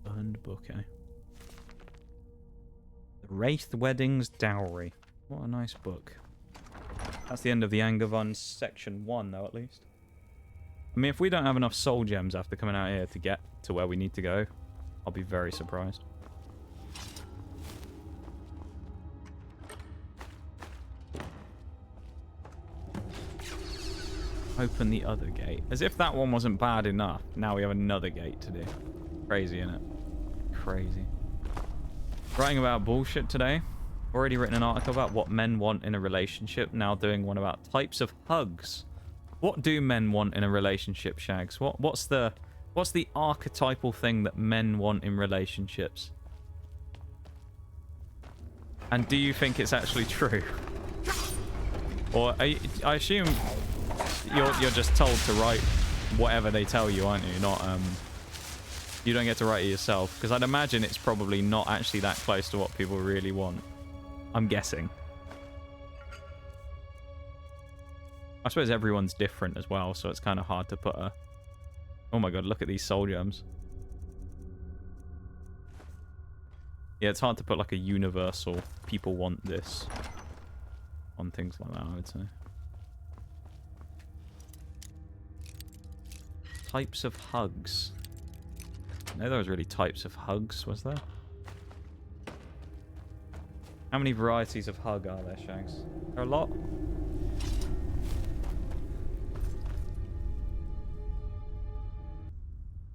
Burned bouquet. Wraith Wedding's Dowry. What a nice book. That's the end of the Angevin section 1, though, at least. I mean, if we don't have enough soul gems after coming out here to get to where we need to go, I'll be very surprised. Open the other gate. As if that one wasn't bad enough. Now we have another gate to do. Crazy, innit? Crazy. Writing about bullshit today. Already written an article about what men want in a relationship. Now doing one about types of hugs. What do men want in a relationship, Shags? What's the archetypal thing that men want in relationships? And do you think it's actually true? Or I assume you're just told to write whatever they tell you, aren't you? Not you don't get to write it yourself, because I'd imagine it's probably not actually that close to what people really want. I'm guessing. I suppose everyone's different as well, so it's kind of hard to put a... Oh my god, look at these soul gems. Yeah, it's hard to put like a universal people want this on things like that, I would say. Types of hugs. No, there was really types of hugs, was there? How many varieties of hug are there, Shags? Are there a lot?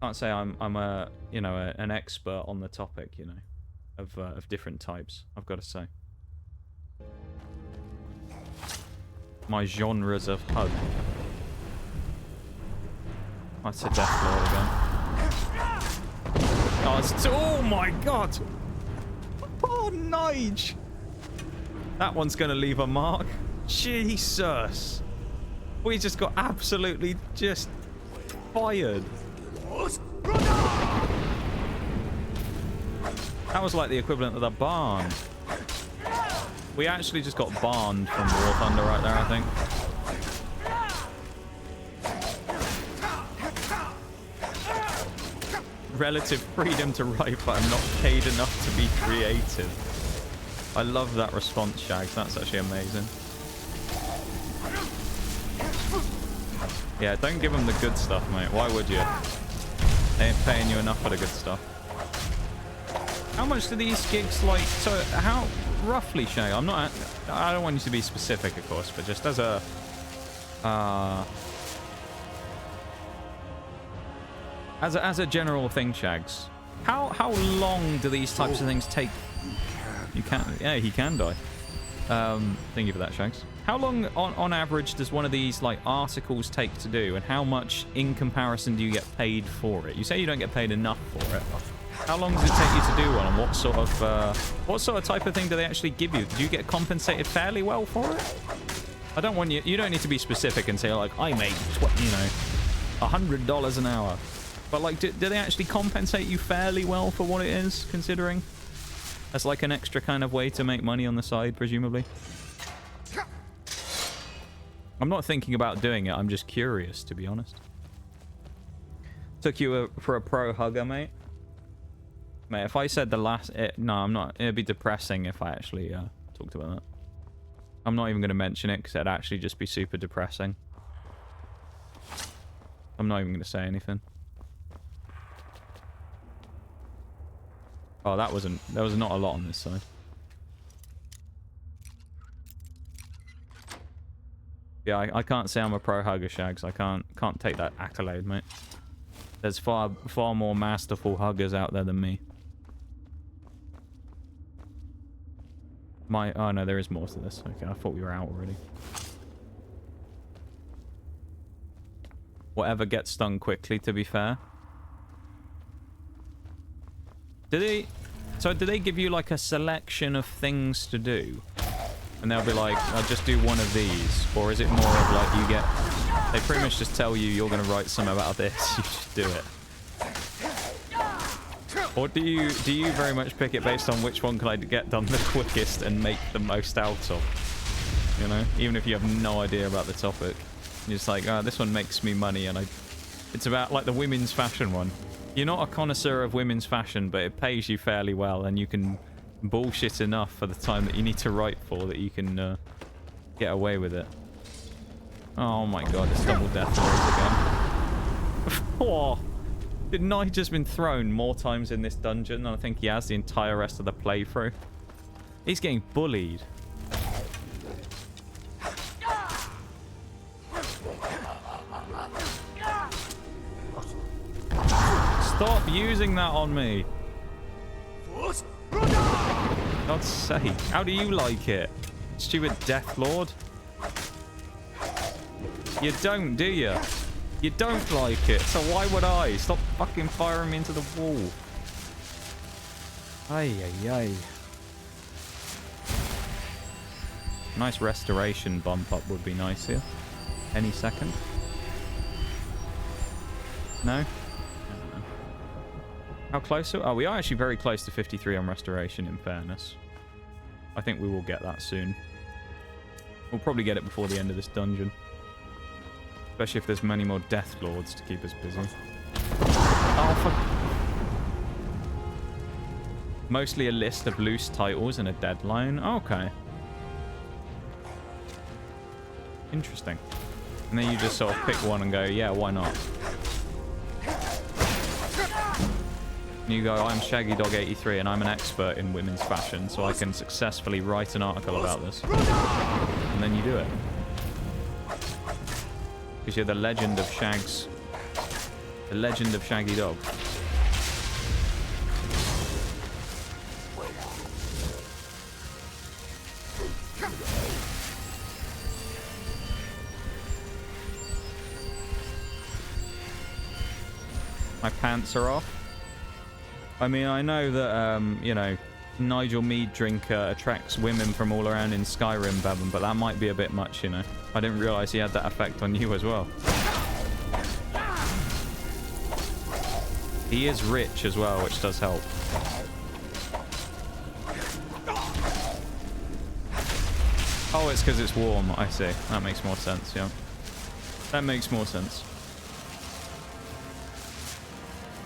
Can't say I'm a an expert on the topic, you know, of different types. I've got to say. My genres of hug. That's a Death Lord again. Oh my god! Oh, Nige! That one's gonna leave a mark. Jesus! We just got absolutely just fired. That was like the equivalent of the barn. We actually just got barned from War Thunder right there, I think. Relative freedom to write, but I'm not paid enough to be creative. I love that response, Shags. That's actually amazing. Yeah, don't give them the good stuff, mate. Why would you? They ain't paying you enough for the good stuff. How much do these gigs like? So how roughly, Shay? I don't want you to be specific, of course, but just as a as a general thing, Shags. How long do these types of things take? You can, yeah, he can die. Thank you for that, Shags. How long, on average, does one of these like articles take to do, and how much in comparison do you get paid for it? You say you don't get paid enough for it. How long does it take you to do one, and what sort of type of thing do they actually give you? Do you get compensated fairly well for it? I don't want you. You don't need to be specific and say like I make, $100 an hour. But like, do they actually compensate you fairly well for what it is, considering? As like an extra kind of way to make money on the side, presumably. I'm not thinking about doing it. I'm just curious, to be honest. Took you for a pro hugger, mate. Mate, if I said the last... no, I'm not. It'd be depressing if I actually talked about that. I'm not even going to mention it because it'd actually just be super depressing. I'm not even going to say anything. Oh, that wasn't... There was not a lot on this side. Yeah, I can't say I'm a pro hugger, Shags. I can't take that accolade, mate. There's far more masterful huggers out there than me. Oh no, there is more to this. Okay, I thought we were out already. Whatever gets done quickly, to be fair. Do they give you like a selection of things to do? And they'll be like, I'll just do one of these. Or is it more of like you get... They pretty much just tell you you're going to write something about this. You just do it. Or do you very much pick it based on which one can I get done the quickest and make the most out of? You know? Even if you have no idea about the topic. You're just like, this one makes me money, and it's about like the women's fashion one. You're not a connoisseur of women's fashion, but it pays you fairly well, and you can bullshit enough for the time that you need to write for that you can get away with it. Oh my god, it's double death rolls again. Oh, did Nigel's been thrown more times in this dungeon than I think he has the entire rest of the playthrough? He's getting bullied. Stop using that on me. God's sake. How do you like it? Stupid Death Lord? You don't, do you? You don't like it, so why would I? Stop fucking firing me into the wall. Ay, ay, ay. Nice restoration bump up would be nice here. Any second. No? How close are we? Oh, we are actually very close to 53 on restoration, in fairness. I think we will get that soon. We'll probably get it before the end of this dungeon. Especially if there's many more Death Lords to keep us busy. Oh, fuck. Mostly a list of loose titles and a deadline. Okay. Interesting. And then you just sort of pick one and go, yeah, why not? And you go, I'm Shaggy Dog 83 and I'm an expert in women's fashion, so I can successfully write an article about this. And then you do it. Because you're the legend of Shags. The legend of Shaggy Dog. My pants are off. I mean, I know that, you know, Nigel Meaddrinker attracts women from all around in Skyrim, Bevan, but that might be a bit much, you know. I didn't realise he had that effect on you as well. He is rich as well, which does help. Oh, it's because it's warm. I see. That makes more sense, yeah. That makes more sense.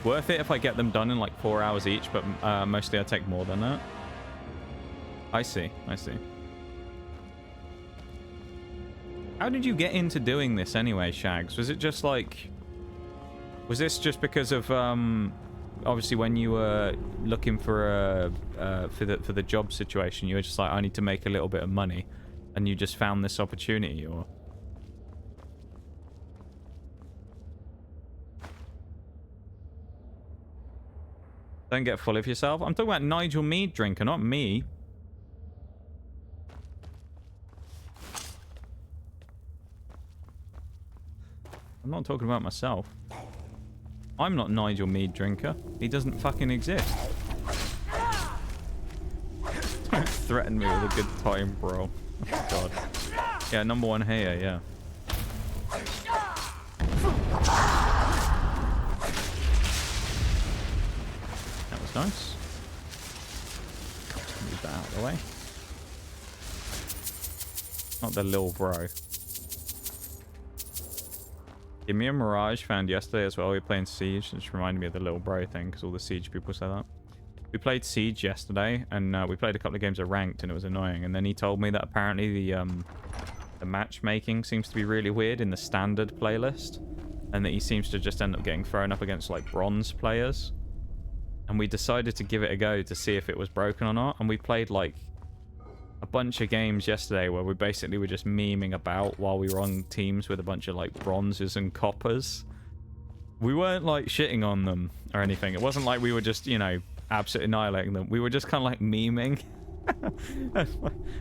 Worth it if I get them done in like 4 hours each, but mostly I take more than that. I see. I see. How did you get into doing this anyway, Shags? Was it just like... Was this just because of, obviously when you were looking for the job situation, you were just like, I need to make a little bit of money, and you just found this opportunity, or... Don't get full of yourself. I'm talking about Nigel Meaddrinker, not me. I'm not talking about myself. I'm not Nigel Meaddrinker. He doesn't fucking exist. Don't threaten me with a good time, bro. Oh, God. Yeah, number one here, yeah. That was nice. Just move that out of the way. Not the little bro. Give me a Mirage found yesterday as well. We were playing Siege. It just reminded me of the little bro thing because all the Siege people say that. We played Siege yesterday and we played a couple of games of Ranked and it was annoying. And then he told me that apparently the matchmaking seems to be really weird in the standard playlist. And that he seems to just end up getting thrown up against like bronze players. And we decided to give it a go to see if it was broken or not. And we played like a bunch of games yesterday where we basically were just memeing about while we were on teams with a bunch of like bronzes and coppers. We weren't like shitting on them or anything. It wasn't like we were just, you know, absolutely annihilating them. We were just kind of like memeing.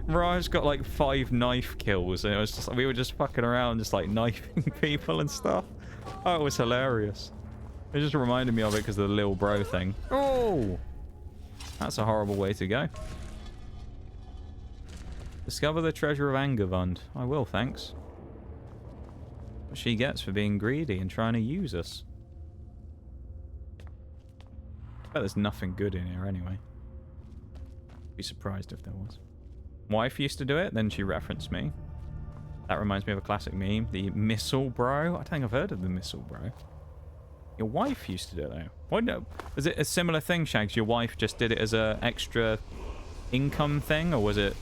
Mirage got like 5 knife kills and it was just like, we were just fucking around just like knifing people and stuff. Oh, it was hilarious. It just reminded me of it because of the little bro thing. Oh! That's a horrible way to go. Discover the treasure of Angevund. I will, thanks. What she gets for being greedy and trying to use us. I bet there's nothing good in here anyway. Be surprised if there was. Wife used to do it, then she referenced me. That reminds me of a classic meme. The missile bro. I don't think I've heard of the missile bro. Your wife used to do it though. Why no? Was it a similar thing, Shags? Your wife just did it as a extra income thing, or was it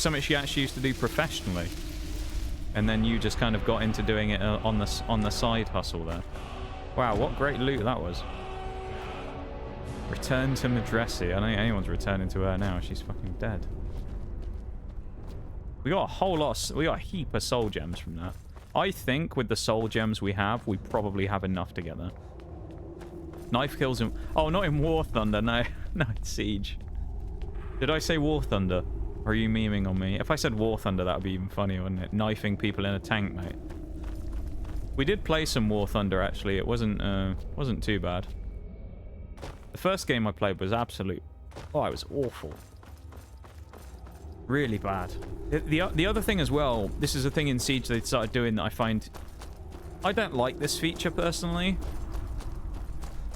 something she actually used to do professionally? And then you just kind of got into doing it on the side hustle there. Wow, what great loot that was. Return to Madrasi. I don't think anyone's returning to her now. She's fucking dead. We got a whole lot. We got a heap of soul gems from that. I think with the soul gems we have, we probably have enough to get there. Knife kills him. Oh, not in War Thunder. No, no, it's Siege. Did I say War Thunder? Or are you memeing on me? If I said War Thunder, that would be even funnier, wouldn't it? Knifing people in a tank, mate. We did play some War Thunder, actually. It wasn't too bad. The first game I played was absolute... Oh, it was awful. Really bad. The other thing as well, this is a thing in Siege they started doing that I find... I don't like this feature, personally.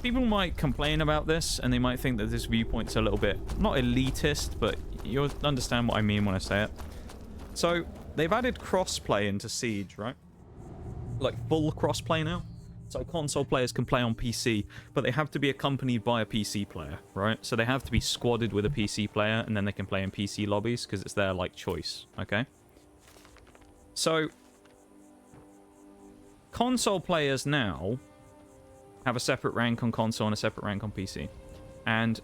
People might complain about this, and they might think that this viewpoint's a little bit... Not elitist, but you'll understand what I mean when I say it. So, they've added crossplay into Siege, right? Like, full crossplay now. So console players can play on PC, but they have to be accompanied by a PC player, right? So they have to be squadded with a PC player, and then they can play in PC lobbies, because it's their, like, choice, okay? So, console players now have a separate rank on console and a separate rank on PC. And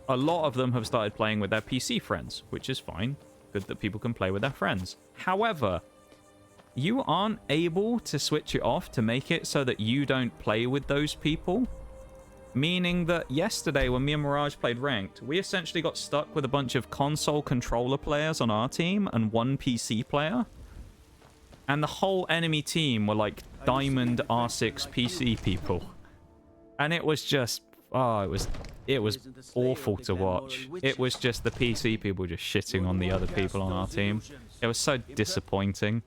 a lot of them have started playing with their PC friends, which is fine. Good that people can play with their friends. However, you aren't able to switch it off to make it so that you don't play with those people. Meaning that yesterday when me and Mirage played Ranked, we essentially got stuck with a bunch of console controller players on our team and one PC player. And the whole enemy team were like Diamond R6 PC people. And it was just... Oh, it was awful to watch. It was just the PC people just shitting on the other people on our team. It was so disappointing.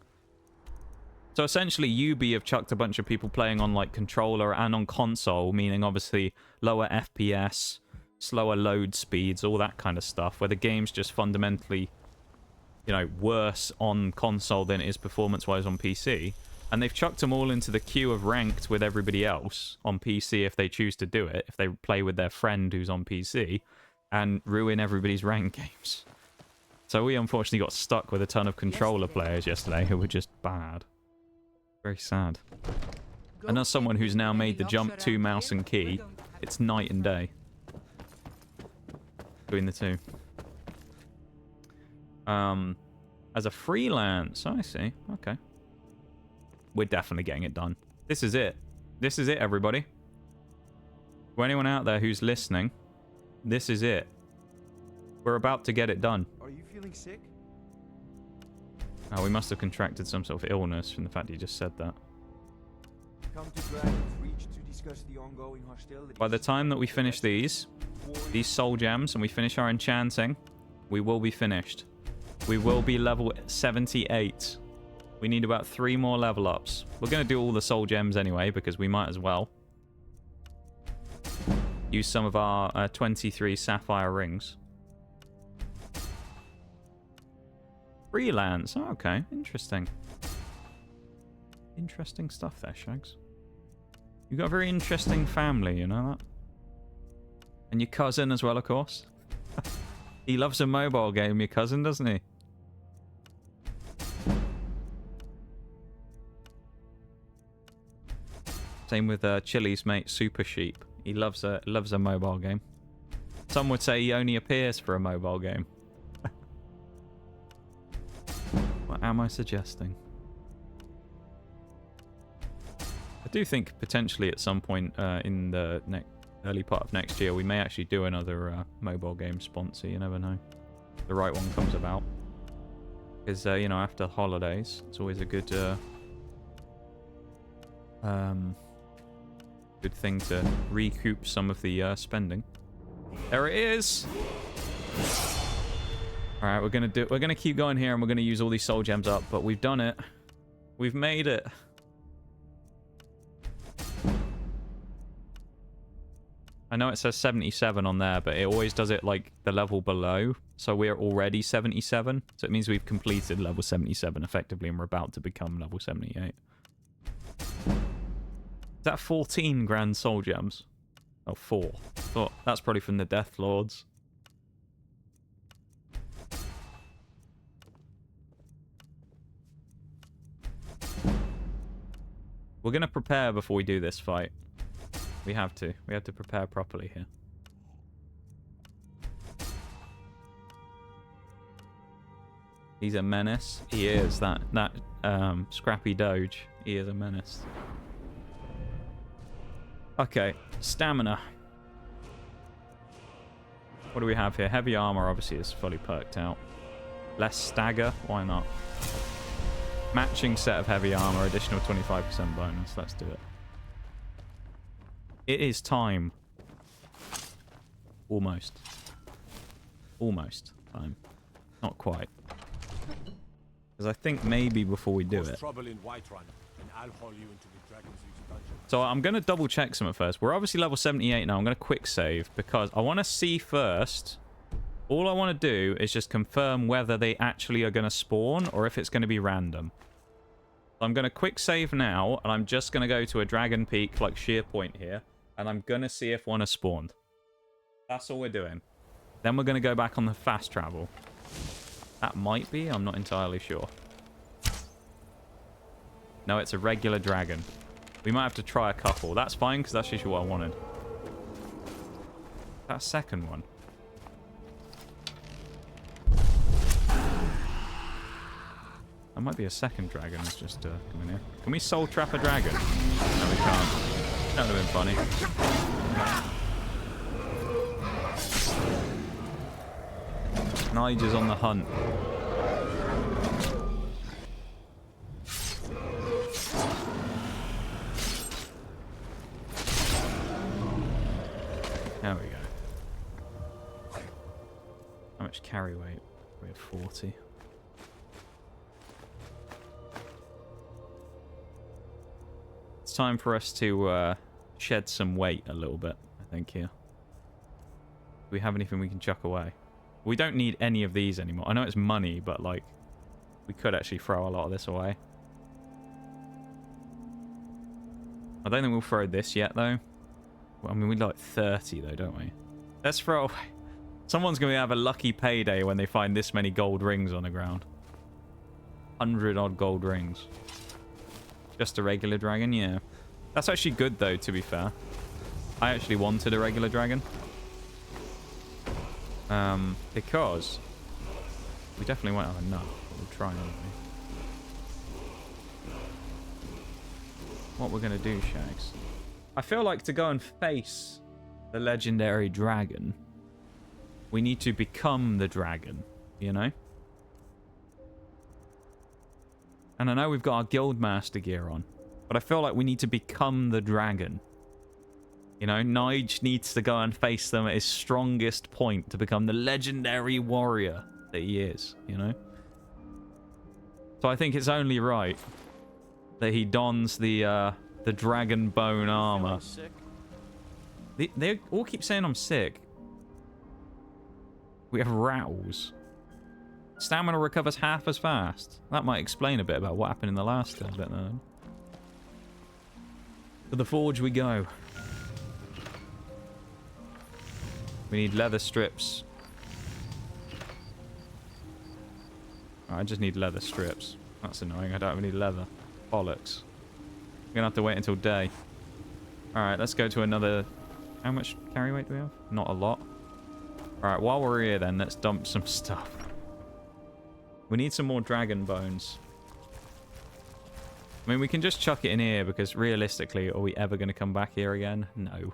So essentially, UB have chucked a bunch of people playing on like controller and on console, meaning obviously lower FPS, slower load speeds, all that kind of stuff, where the game's just fundamentally, you know, worse on console than it is performance-wise on PC. And they've chucked them all into the queue of Ranked with everybody else on PC if they choose to do it, if they play with their friend who's on PC, and ruin everybody's ranked games. So we unfortunately got stuck with a ton of controller players yesterday who were just bad. Very sad. And as someone who's now made the jump to mouse and key, it's night and day between the two. As a freelance, I see. Okay. We're definitely getting it done. This is it. This is it, everybody. For anyone out there who's listening, this is it. We're about to get it done. Are you feeling sick? Oh, we must have contracted some sort of illness from the fact you just said that. Come to Dragon's Reach to discuss the ongoing hostilities. By the time that we finish these soul gems, and we finish our enchanting, we will be finished. We will be level 78. We need about 3 more level ups. We're going to do all the soul gems anyway, because we might as well. Use some of our 23 sapphire rings. Freelance. Oh, okay. Interesting. Interesting stuff there, Shags. You've got a very interesting family, you know that? And your cousin as well, of course. He loves a mobile game, your cousin, doesn't he? Same with Chili's mate, Super Sheep. He loves a mobile game. Some would say he only appears for a mobile game. What am I suggesting? I do think potentially at some point in the early part of next year we may actually do another mobile game sponsor. You never know. The right one comes about. Because, you know, after holidays, it's always a good good thing to recoup some of the spending. There it is. All right, we're gonna keep going here, and we're gonna use all these soul gems up. But we've done it. We've made it. I know it says 77 on there, but it always does it like the level below. So we're already 77. So it means we've completed level 77 effectively, and we're about to become level 78. Is that 14 grand soul gems? Oh, 4. Oh, that's probably from the Death Lords. We're going to prepare before we do this fight. We have to. We have to prepare properly here. He's a menace. He is. That scrappy doge. He is a menace. Okay. Stamina. What do we have here? Heavy armor obviously is fully perked out. Less stagger. Why not? Matching set of heavy armor. Additional 25% bonus. Let's do it. It is time. Almost. Almost time. Not quite. Because I think maybe before we do it. So I'm going to double check some at first. We're obviously level 78 now. I'm going to quick save because I want to see first. All I want to do is just confirm whether they actually are going to spawn or if it's going to be random. So I'm going to quick save now, and I'm just going to go to a Dragon Peak, like sheer point here. And I'm going to see if one has spawned. That's all we're doing. Then we're going to go back on the fast travel. That might be. I'm not entirely sure. No, it's a regular dragon. We might have to try a couple. That's fine, because that's usually what I wanted. That second one. That might be a second dragon that's just coming here. Can we soul trap a dragon? No, we can't. That would have been funny. Nigel's on the hunt. There we go. How much carry weight? We have 40. It's time for us to shed some weight a little bit, I think, here. Do we have anything we can chuck away? We don't need any of these anymore. I know it's money, but, like, we could actually throw a lot of this away. I don't think we'll throw this yet, though. Well, I mean, we'd like 30, though, don't we? Let's throw away. Someone's going to have a lucky payday when they find this many gold rings on the ground. 100-odd gold rings. Just a regular dragon? Yeah. That's actually good, though, to be fair. I actually wanted a regular dragon. Because we definitely won't have enough. We'll try anyway. What we're going to do, Shags. I feel like to go and face the legendary dragon, we need to become the dragon, you know? And I know we've got our Guildmaster gear on. But I feel like we need to become the dragon. You know, Nige needs to go and face them at his strongest point to become the legendary warrior that he is, you know? So I think it's only right that he dons the dragon bone armor. They all keep saying I'm sick. We have rattles. Stamina recovers half as fast. That might explain a bit about what happened in the last bit then. To the forge we go. We need leather strips. Oh, I just need leather strips. That's annoying. I don't have any leather. Bollocks. We're gonna have to wait until day. Alright, let's go to another... How much carry weight do we have? Not a lot. Alright, while we're here then, let's dump some stuff. We need some more dragon bones. I mean, we can just chuck it in here because realistically, are we ever going to come back here again? No.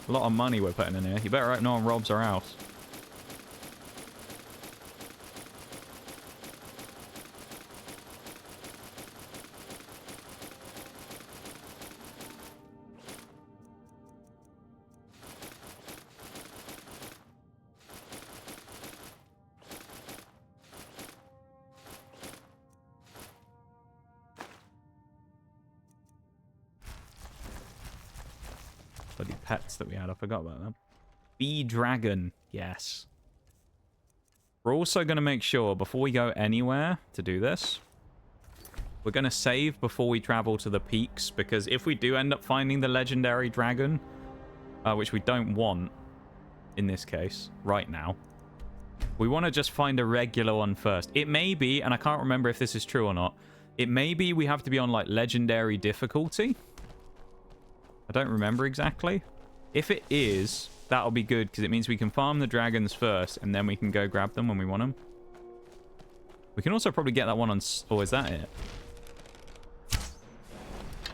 A lot of money we're putting in here. You better hope no one robs our house. Bloody pets that we had. I forgot about them. Bee dragon. Yes. We're also going to make sure before we go anywhere to do this, we're going to save before we travel to the peaks, because if we do end up finding the legendary dragon, which we don't want in this case right now, we want to just find a regular one first. It may be, and I can't remember if this is true or not, it may be we have to be on like legendary difficulty. I don't remember exactly. If it is, that'll be good, because it means we can farm the dragons first, and then we can go grab them when we want them. We can also probably get that one on... Or is that it?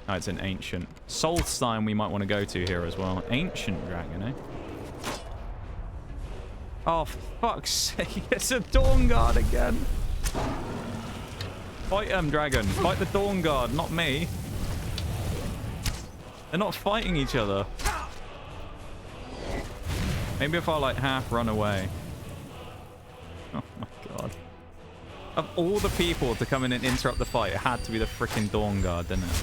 Oh, it's an ancient. Solstheim we might want to go to here as well. Ancient dragon, eh? Oh, for fuck's sake. It's a Dawn Guard again. Fight them, dragon. Fight the Dawn Guard, not me. They're not fighting each other. Maybe if I, like, half run away. Oh, my God. Of all the people to come in and interrupt the fight, it had to be the freaking Dawn Guard, didn't it?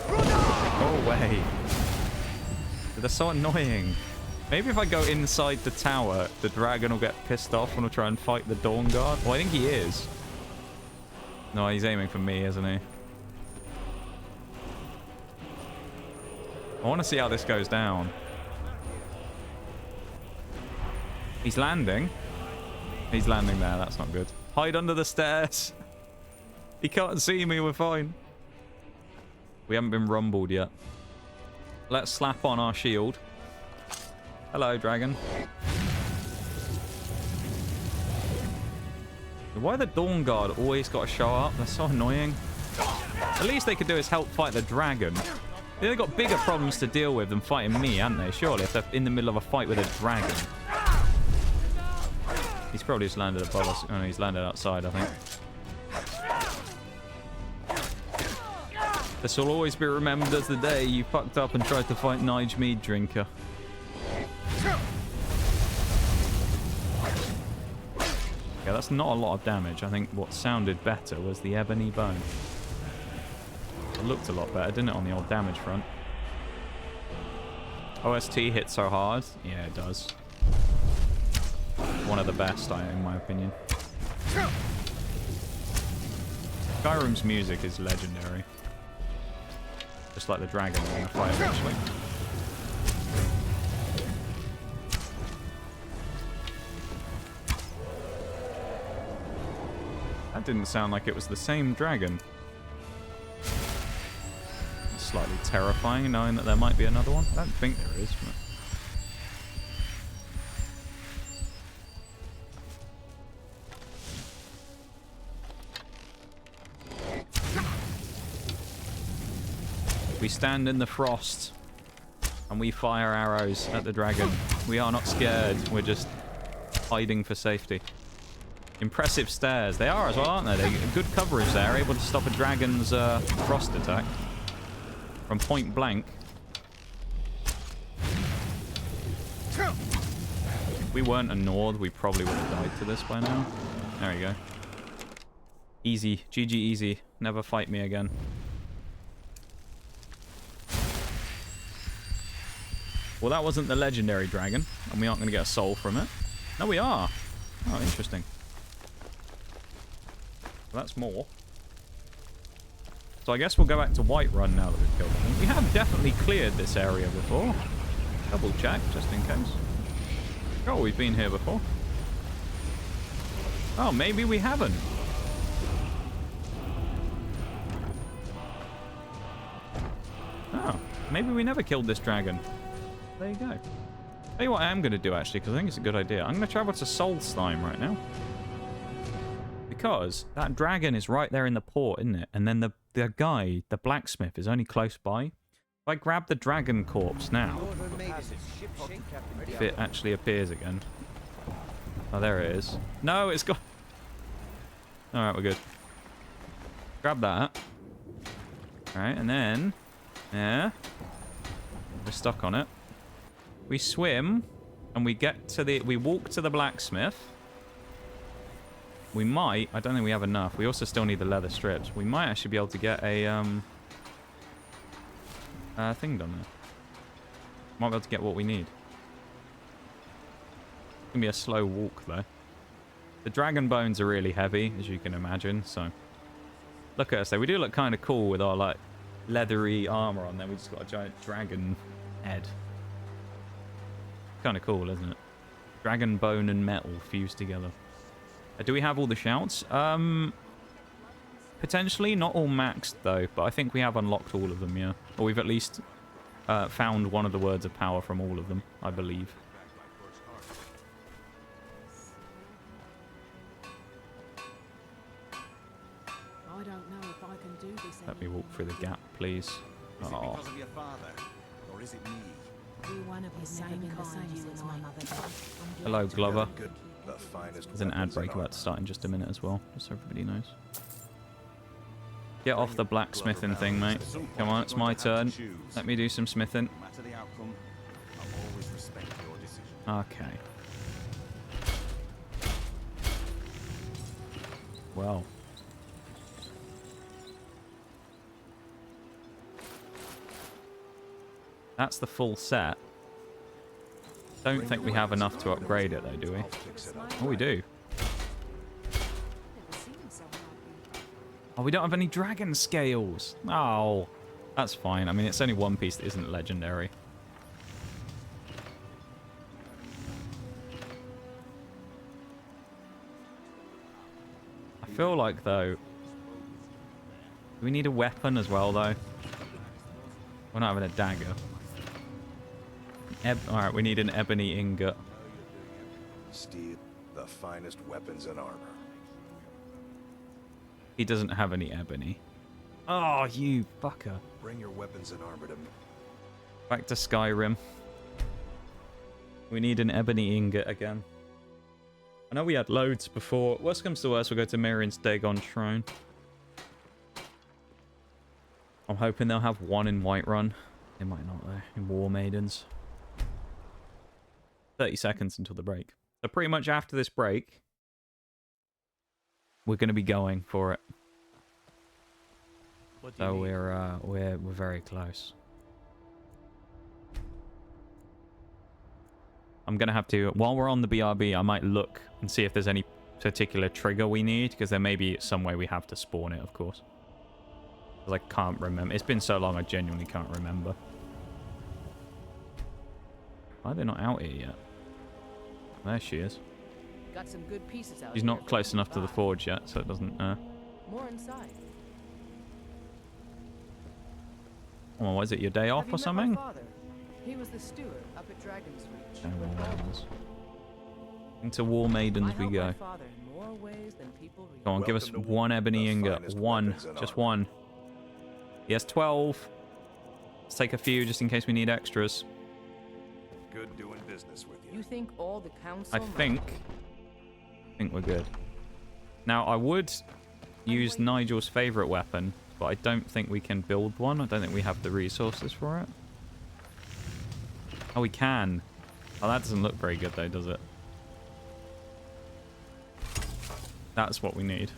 Go away. They're so annoying. Maybe if I go inside the tower, the dragon will get pissed off and will try and fight the Dawn Guard. Well, I think he is. No, he's aiming for me, isn't he? I want to see how this goes down. He's landing. He's landing there. That's not good. Hide under the stairs. He can't see me. We're fine. We haven't been rumbled yet. Let's slap on our shield. Hello, dragon. Why the Dawn Guard always got to show up? That's so annoying. At least they could do is help fight the dragon. They've got bigger problems to deal with than fighting me, haven't they? Surely, if they're in the middle of a fight with a dragon. He's probably just landed above us. Oh, no, he's landed outside, I think. This will always be remembered as the day you fucked up and tried to fight Nigel Meaddrinkers. Yeah, that's not a lot of damage. I think what sounded better was the ebony bone. It looked a lot better, didn't it, on the old damage front? OST hits so hard. Yeah, it does. One of the best, in my opinion. Skyrim's music is legendary. Just like the dragon we're going to fight eventually. That didn't sound like it was the same dragon. Slightly terrifying knowing that there might be another one. I don't think there is. But... we stand in the frost And we fire arrows at the dragon. We are not scared. We're just hiding for safety. Impressive stairs. They are as well, aren't they? They're good coverage there. Able to stop a dragon's frost attack from point blank. If we weren't a Nord, we probably would have died to this by now. There you go. Easy. GG easy. Never fight me again. Well, that wasn't the legendary dragon, and we aren't going to get a soul from it. No, we are. Oh, interesting. Well, that's more. So I guess we'll go back to Whiterun now that we've killed them. We have definitely cleared this area before. Double check, just in case. Oh, we've been here before. Oh, maybe we haven't. Oh, maybe we never killed this dragon. There you go. Tell you what I am going to do, actually, because I think it's a good idea. I'm going to travel to Solstheim right now. Because that dragon is right there in the port, isn't it? And then the guy, the blacksmith, is only close by. If I grab the dragon corpse now, if it actually appears again. Oh, there it is. No, it's gone. Alright, we're good. Grab that. Alright, and then... yeah. We're stuck on it. We swim, and we get to the... we walk to the blacksmith. We might... I don't think we have enough. We also still need the leather strips. We might actually be able to get a, thing done there. Might be able to get what we need. It's gonna be a slow walk, though. The dragon bones are really heavy, as you can imagine, so... look at us, though. We do look kind of cool with our, like, leathery armor on there. We just got a giant dragon head. Kind of cool, isn't it? Dragon bone and metal fused together. Do we have all the shouts? Potentially, not all maxed though, but I think we have unlocked all of them, yeah. Or we've at least found one of the words of power from all of them, I believe. I don't know if I can do this. Let me walk through the gap, please. Is it because of your father, or is it me? One of the same kind as my mother died. Hello, Glover. The finest There's an ad break about to start in just a minute as well, just so everybody knows. Get off the blacksmithing thing, mate. Come on, it's my turn. Let me do some smithing. No matter the outcome, I'll always respect your decision. Okay. Well. That's the full set. Don't think we have enough to upgrade it though, do we? Oh, we do. Oh, we don't have any dragon scales. Oh, that's fine. I mean, it's only one piece that isn't legendary. I feel like, though... do we need a weapon as well, though? We're not having a dagger. Alright, we need an ebony ingot. Steel, the finest weapons and armor. He doesn't have any ebony. Oh, you fucker. Bring your weapons and armor to me. Back to Skyrim. We need an ebony ingot again. I know we had loads before. Worst comes to worst, we'll go to Mirian's Dagon Shrine. I'm hoping they'll have one in Whiterun. They might not, though. In War Maidens. 30 seconds until the break. So pretty much after this break, we're going to be going for it. So we're very close. I'm going to have to, while we're on the BRB, I might look and see if there's any particular trigger we need, because there may be some way we have to spawn it, of course. Because I can't remember. It's been so long, I genuinely can't remember. Why are they not out here yet? There she is. Got some good pieces out. She's not close enough to the forge yet, so it doesn't... More inside. Oh, what is it, your day off or something? He was the steward up at Dragon's Reach. Into War Maidens we go. Come on, give us one ebony ingot. One. Just one. Yes, 12. Let's take a few just in case we need extras. good doing business with you. You think all the council... I think we're good. Now, I would use Nigel's favorite weapon, but I don't think we can build one. I don't think we have the resources for it. Oh, we can. Oh, that doesn't look very good, though, does it? That's what we need.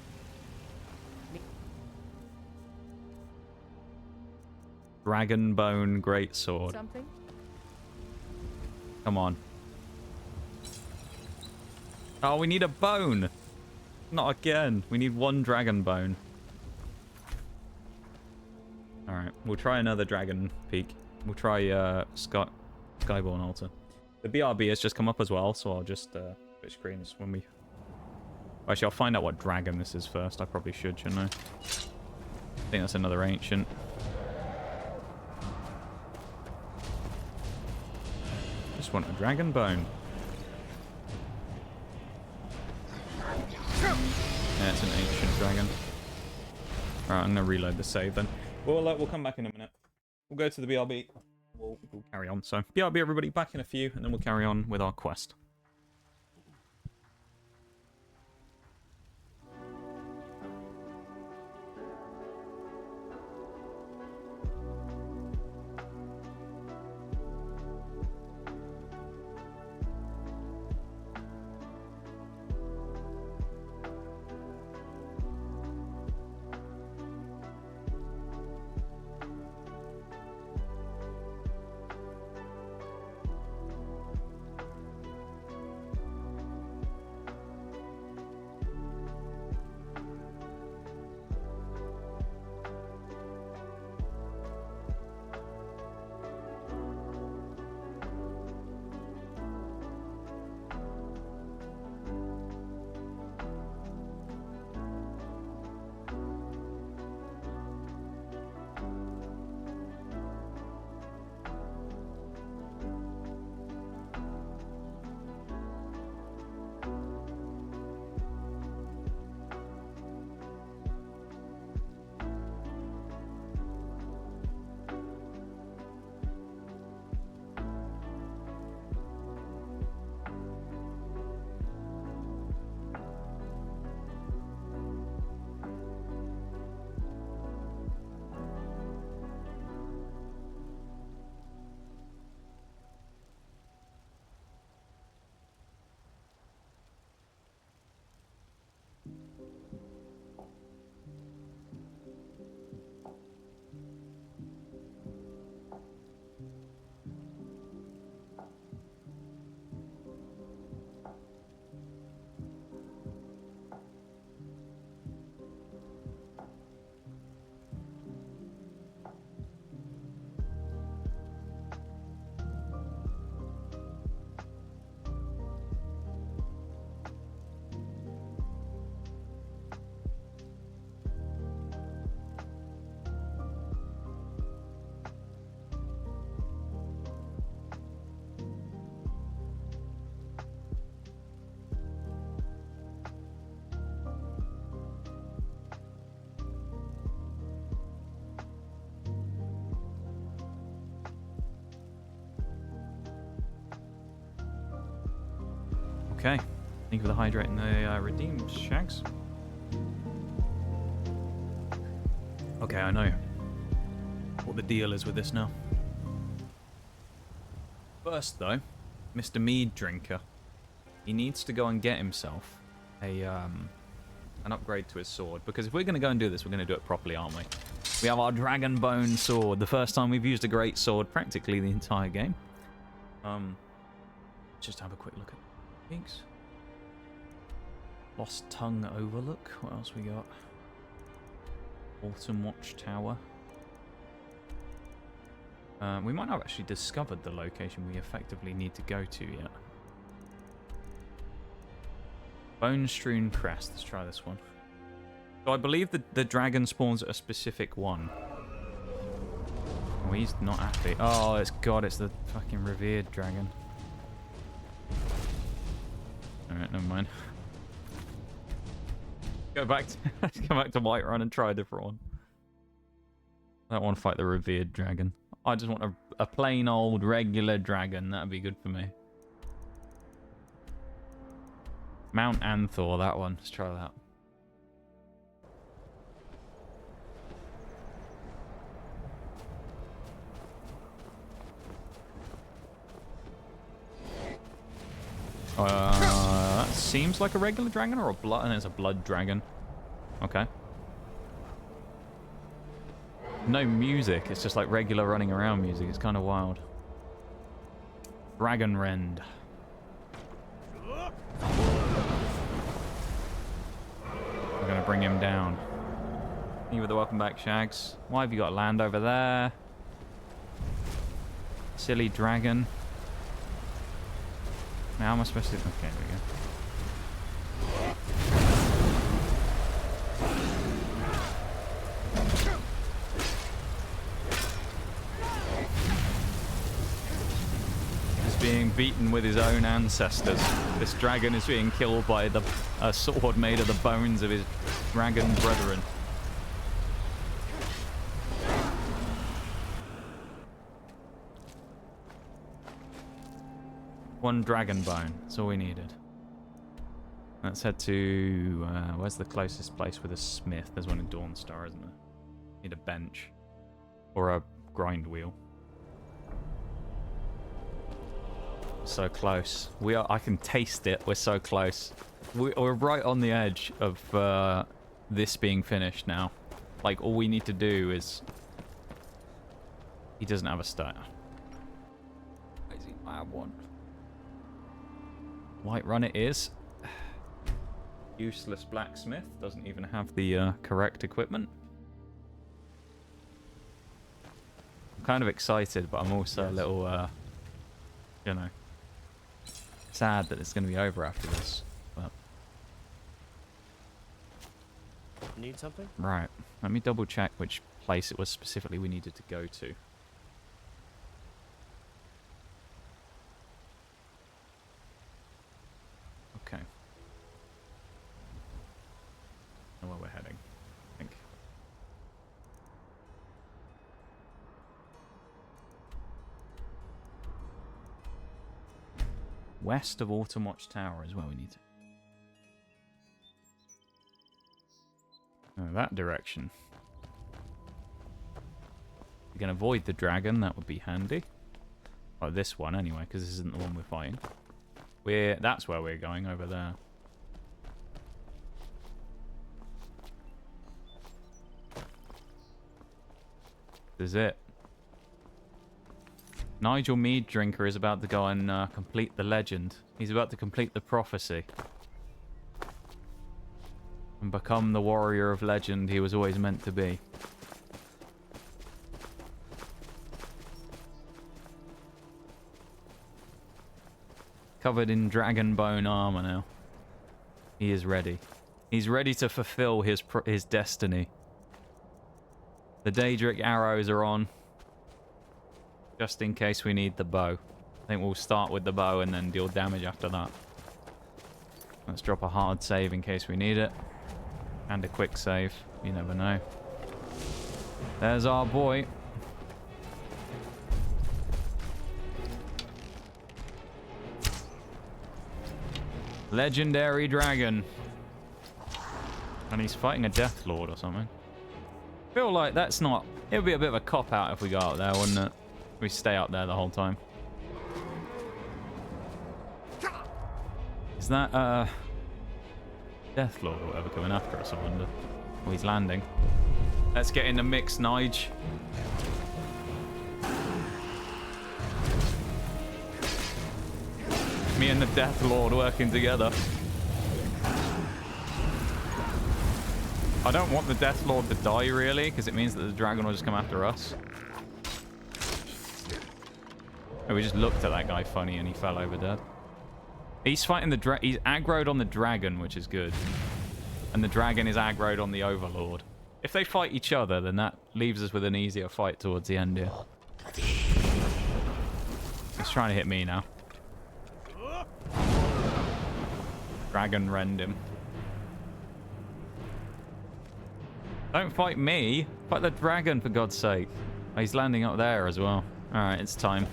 Dragon Bone Greatsword. Something? Come on. Oh, we need a bone. Not again. We need one dragon bone. Alright, we'll try another dragon peak. We'll try Skyborn Altar. The BRB has just come up as well, so I'll just switch screens when we... Actually, I'll find out what dragon this is first. I probably should, shouldn't I? I think that's another ancient. Just want a dragon bone. Yeah, it's an ancient dragon. Alright, I'm gonna reload the save then. We'll come back in a minute. We'll go to the BRB. We'll carry on. So, BRB, everybody, back in a few, and then we'll carry on with our quest. Okay. Thank you for the hydrate and the redeemed shags. Okay, I know what the deal is with this now. First, though, Mr. Meaddrinker, he needs to go and get himself an upgrade to his sword. Because if we're going to go and do this, we're going to do it properly, aren't we? We have our dragon bone sword. The first time we've used a great sword practically the entire game. Just have a quick look at peaks. Lost Tongue Overlook. What else we got? Autumn Watchtower. We might not have actually discovered the location we effectively need to go to yet. Bone Strewn Crest. Let's try this one. So I believe the dragon spawns at a specific one. Oh, he's not happy. Oh, it's the fucking revered dragon. Alright, never mind. Go back to Whiterun and try a different one. I don't want to fight the revered dragon. I just want a plain old regular dragon. That'd be good for me. Mount Anthor, that one. Let's try that. That seems like a regular dragon or a blood, and it's a blood dragon. Okay. No music, it's just like regular running around music. It's kind of wild. Dragon Rend. We're gonna bring him down. You with the welcome back, Shags. Why have you got land over there? Silly dragon. Now how am I supposed to... Okay, there we go. He's being beaten with his own ancestors. This dragon is being killed by a sword made of the bones of his dragon brethren. One dragon bone. That's all we needed. Let's head to... where's the closest place with a smith? There's one in Dawnstar, isn't there? Need a bench. Or a grind wheel. So close. We are... I can taste it. We're so close. We're right on the edge of this being finished now. Like, all we need to do is... He doesn't have a stat. I have one. Whiterun it is. Useless blacksmith. Doesn't even have the correct equipment. I'm kind of excited, but I'm also a little, you know, sad that it's going to be over after this. But... Need something? Right. Let me double check which place it was specifically we needed to go to. Okay. Know where we're heading, I think. West of Autumnwatch Tower is where we need to. Oh, that direction. We can avoid the dragon, that would be handy. Oh, this one anyway, because this isn't the one we're fighting. That's where we're going, over there. This is it. Nigel Meaddrinker is about to go and complete the legend. He's about to complete the prophecy. And become the warrior of legend he was always meant to be. Covered in dragon bone armor now. He is ready. He's ready to fulfill his destiny. The Daedric arrows are on. Just in case we need the bow. I think we'll start with the bow and then deal damage after that. Let's drop a hard save in case we need it. And a quick save. You never know. There's our boy. Legendary dragon. And he's fighting a Death Lord or something. I feel like that's not... It would be a bit of a cop-out if we go out there, wouldn't it? We stay out there the whole time. Is that, Death Lord or whatever coming after us, I wonder? Oh, he's landing. Let's get in the mix, Nige. Me and the Death Lord working together. I don't want the Death Lord to die, really, because it means that the dragon will just come after us. Oh, we just looked at that guy funny and he fell over dead. He's fighting the he's aggroed on the dragon, which is good. And the dragon is aggroed on the Overlord. If they fight each other, then that leaves us with an easier fight towards the end here. He's trying to hit me now. Dragon rend him. Don't fight me. Fight the dragon, for God's sake. Oh, he's landing up there as well. Alright, it's time.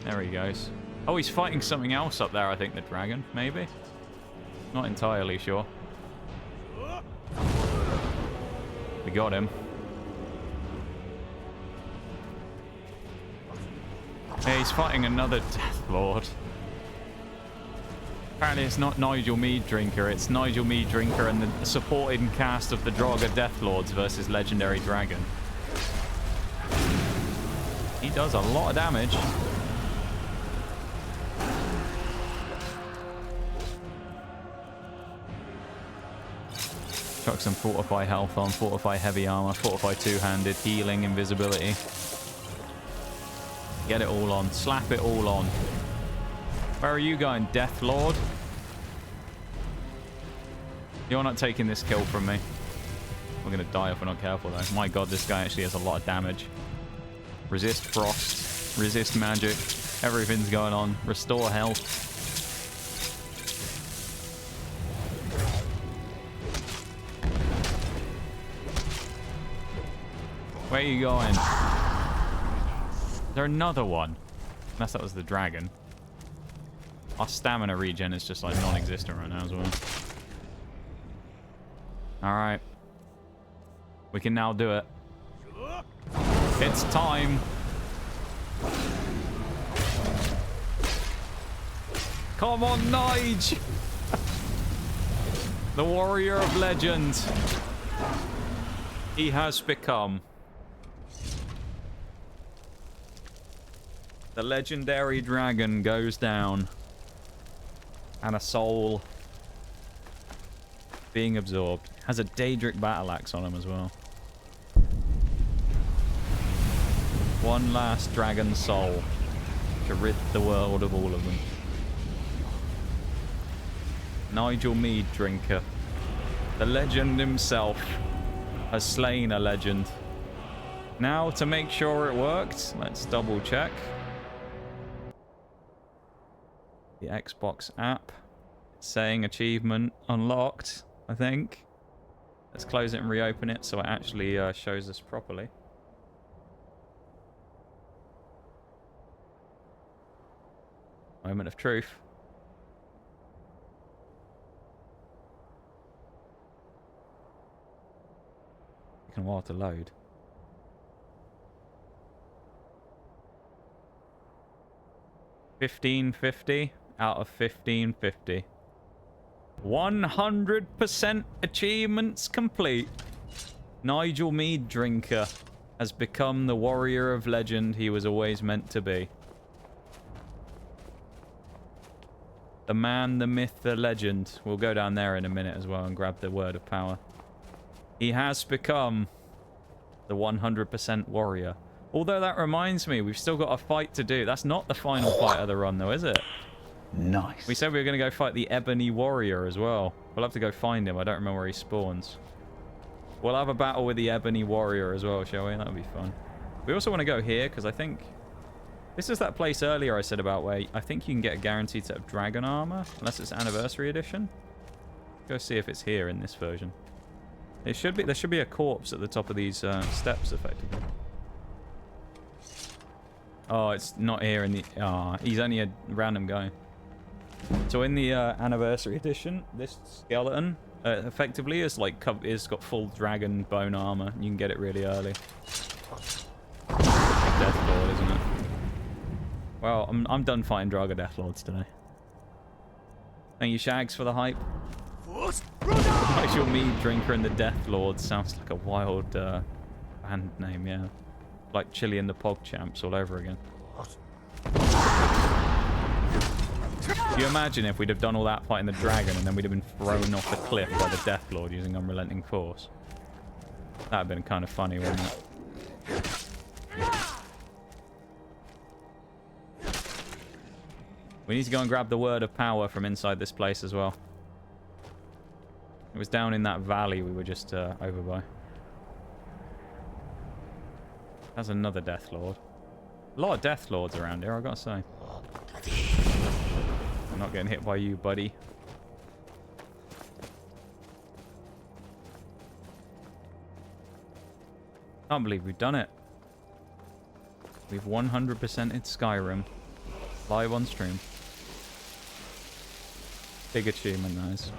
There he goes. Oh, he's fighting something else up there, I think, the dragon, maybe? Not entirely sure. We got him. Yeah, he's fighting another Death Lord. Apparently it's not Nigel Meaddrinker, it's Nigel Meaddrinker and the supporting cast of the Draga Death Lords versus Legendary Dragon. He does a lot of damage. Chuck some Fortify health on, Fortify heavy armor, Fortify two-handed, healing, invisibility. Get it all on. Slap it all on. Where are you going, Death Lord? You're not taking this kill from me. We're going to die if we're not careful, though. My god, this guy actually has a lot of damage. Resist frost. Resist magic. Everything's going on. Restore health. Where are you going? Is there another one? Unless that was the dragon. Our stamina regen is just like non-existent right now as well. Alright. We can now do it. It's time. Come on, Nige! The warrior of legend. He has become. The legendary dragon goes down. And a soul being absorbed. Has a Daedric battle axe on him as well. One last dragon soul to rid the world of all of them. Nigel Meaddrinker, the legend himself, has slain a legend. Now, to make sure it worked, let's double check. The Xbox app. It's saying achievement unlocked, I think. Let's close it and reopen it so it actually shows us properly. Moment of truth. Taking a while to load. $15.50 out of $15.50. 100% achievements complete. Nigel Meaddrinker has become the warrior of legend he was always meant to be. The man, the myth, the legend. We'll go down there in a minute as well and grab the word of power. He has become the 100% warrior. Although that reminds me, we've still got a fight to do. That's not the final fight of the run though, is it? Nice. We said we were going to go fight the Ebony Warrior as well. We'll have to go find him. I don't remember where he spawns. We'll have a battle with the Ebony Warrior as well, shall we? That'll be fun. We also want to go here because I think... This is that place earlier I said about where I think you can get a guaranteed set of dragon armor. Unless it's Anniversary Edition. Go see if it's here in this version. It should be. There should be a corpse at the top of these steps, effectively. Oh, it's not here in the... he's only a random guy. So in the Anniversary Edition, this skeleton effectively is like it's got full dragon bone armor. You can get it really early. Death Lord, isn't it? Well, I'm done fighting Draga Death Lords today. Thank you, Shags, for the hype. Nigel Meaddrinker and the Death Lord sounds like a wild band name, yeah. Like Chili and the PogChamps all over again. Can you imagine if we'd have done all that fighting the dragon and then we'd have been thrown off the cliff by the Death Lord using unrelenting force? That'd have been kind of funny, wouldn't it? We need to go and grab the word of power from inside this place as well. It was down in that valley we were just over by. That's another Death Lord. A lot of Death Lords around here, I gotta say. I'm not getting hit by you, buddy. Can't believe we've done it. We've 100%ed Skyrim. Live on stream. Big achievement, guys.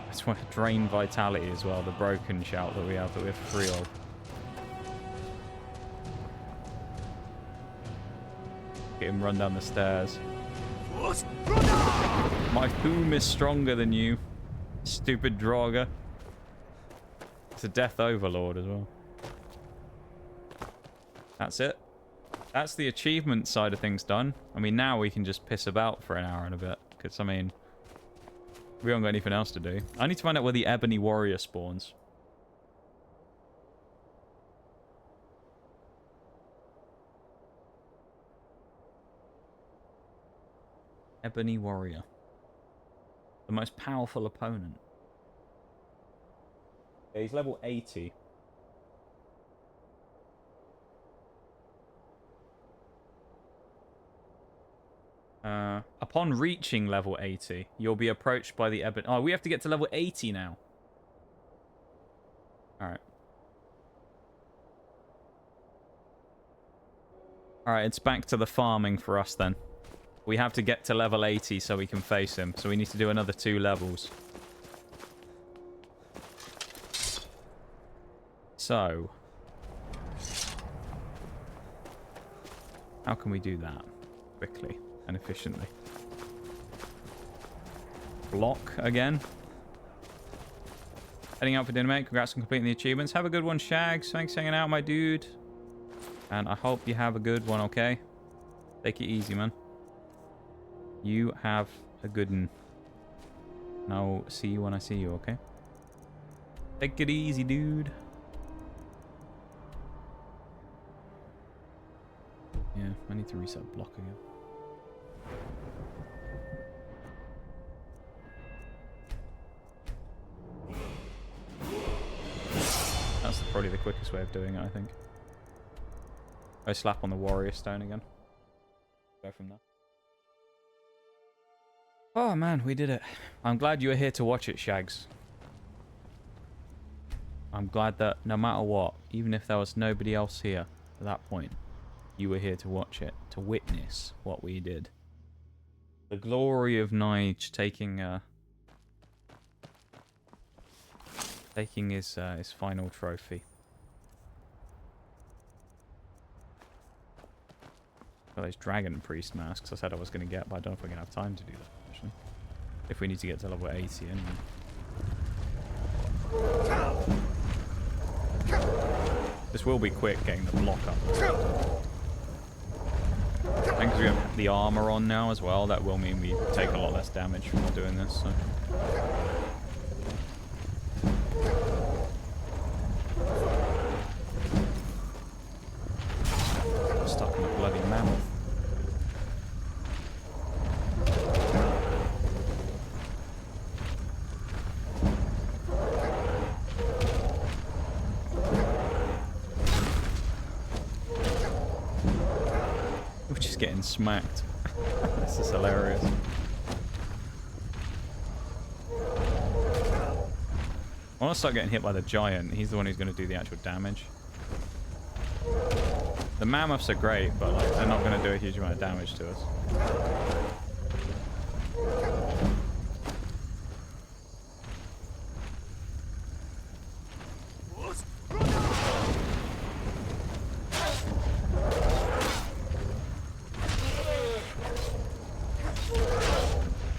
That's what Drain Vitality as well, the broken shout that we have 3 of. Get him run down the stairs. My boom is stronger than you, stupid Draugr. It's a Death Overlord as well. That's it. That's the achievement side of things done. I mean, now we can just piss about for an hour and a bit. Because, I mean, we haven't got anything else to do. I need to find out where the Ebony Warrior spawns. Ebony Warrior. The most powerful opponent. Yeah, he's level 80. Upon reaching level 80, you'll be approached by the Ebony... Oh, we have to get to level 80 now. Alright. Alright, it's back to the farming for us then. We have to get to level 80 so we can face him. So we need to do another 2 levels. So. How can we do that quickly and efficiently? Block again. Heading out for dinner, mate. Congrats on completing the achievements. Have a good one, Shags. Thanks for hanging out, my dude. And I hope you have a good one, okay? Take it easy, man. You have a good one. And I'll see you when I see you, okay? Take it easy, dude. Yeah, I need to reset block again. That's probably the quickest way of doing it, I think. I slap on the warrior stone again. Go from there. Oh man, we did it. I'm glad you were here to watch it, Shags. I'm glad that no matter what, even if there was nobody else here at that point, you were here to watch it, to witness what we did. The glory of Nige taking his final trophy. Got those dragon priest masks I said I was going to get, but I don't know if we're going to have time to do that, actually. If we need to get to level 80 anyway. This will be quick getting the block up. And because we have the armor on now as well, that will mean we take a lot less damage from doing this. So. I'm stuck in a bloody mammoth. We're just getting smacked. This is hilarious. I want to start getting hit by the giant. He's the one who's going to do the actual damage. The mammoths are great, but like they're not going to do a huge amount of damage to us.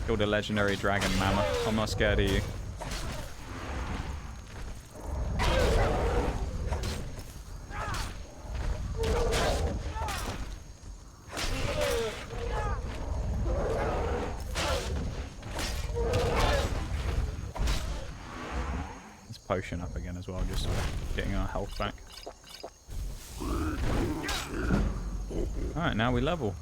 Killed a legendary dragon mammoth. I'm not scared of you. Let's potion up again as well, just so we're getting our health back. Alright, now we level.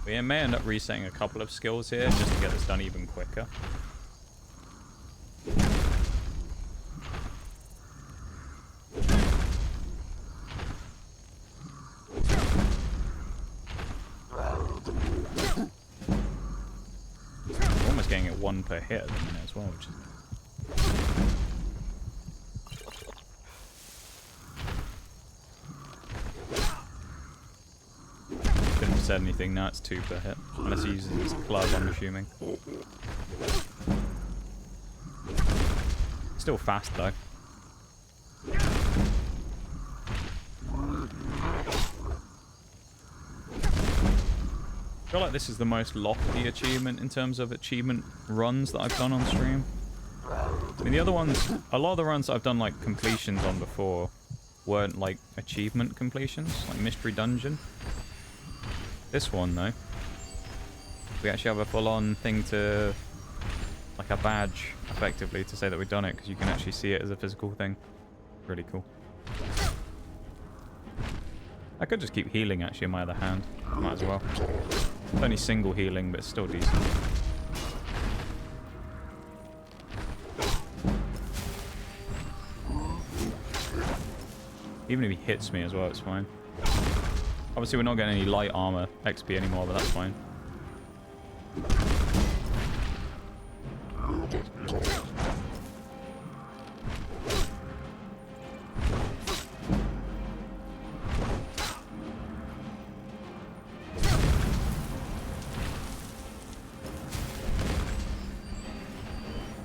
We We may end up resetting a couple of skills here just to get this done even quicker. We're almost getting it 1 per hit at the minute as well, which is... Shouldn't have said anything, now it's 2 per hit. Unless he uses his club, I'm assuming. Still fast though. I feel like this is the most lofty achievement in terms of achievement runs that I've done on stream. I mean, the other ones, a lot of the runs that I've done like completions on before weren't like achievement completions, like Mystery Dungeon. This one though, we actually have a full-on thing to, like a badge, effectively, to say that we've done it, because you can actually see it as a physical thing. Really cool. I could just keep healing actually in my other hand. Might as well. It's only single healing, but it's still decent. Even if he hits me as well, it's fine. Obviously, we're not getting any light armor XP anymore, but that's fine.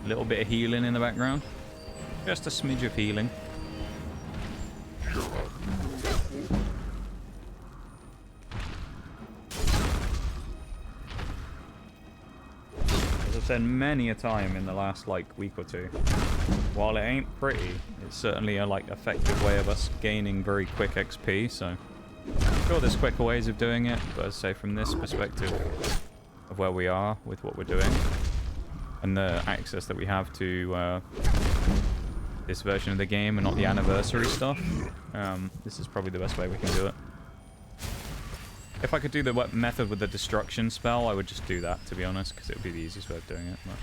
A little bit of healing in the background. Just a smidge of healing. As I've said many a time in the last like week or two, while it ain't pretty, it's certainly a like effective way of us gaining very quick XP, so I'm sure there's quicker ways of doing it, but as I say, from this perspective of where we are with what we're doing, and the access that we have to this version of the game and not the anniversary stuff, this is probably the best way we can do it. If I could do the method with the destruction spell, I would just do that, to be honest, because it would be the easiest way of doing it. But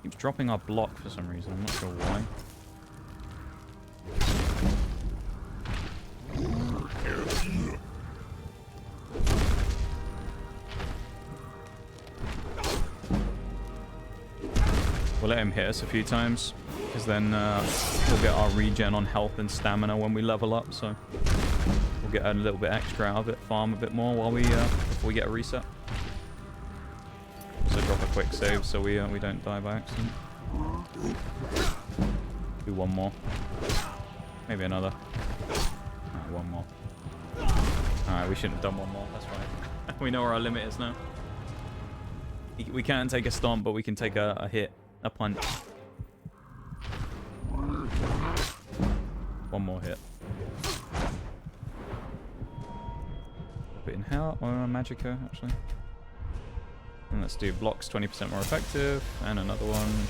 keeps dropping our block for some reason. I'm not sure why. We'll let him hit us a few times, because then we'll get our regen on health and stamina when we level up, so we'll get a little bit extra out of it, farm a bit more while we before we get a reset. Also drop a quick save so we don't die by accident. Do one more. Maybe another. Alright, one more. Alright, we shouldn't have done one more, that's right. We know where our limit is now. We can't take a stomp, but we can take a hit. A punch. One more hit. A bit in hell, or Magicka, actually. And let's do blocks 20% more effective, and another one.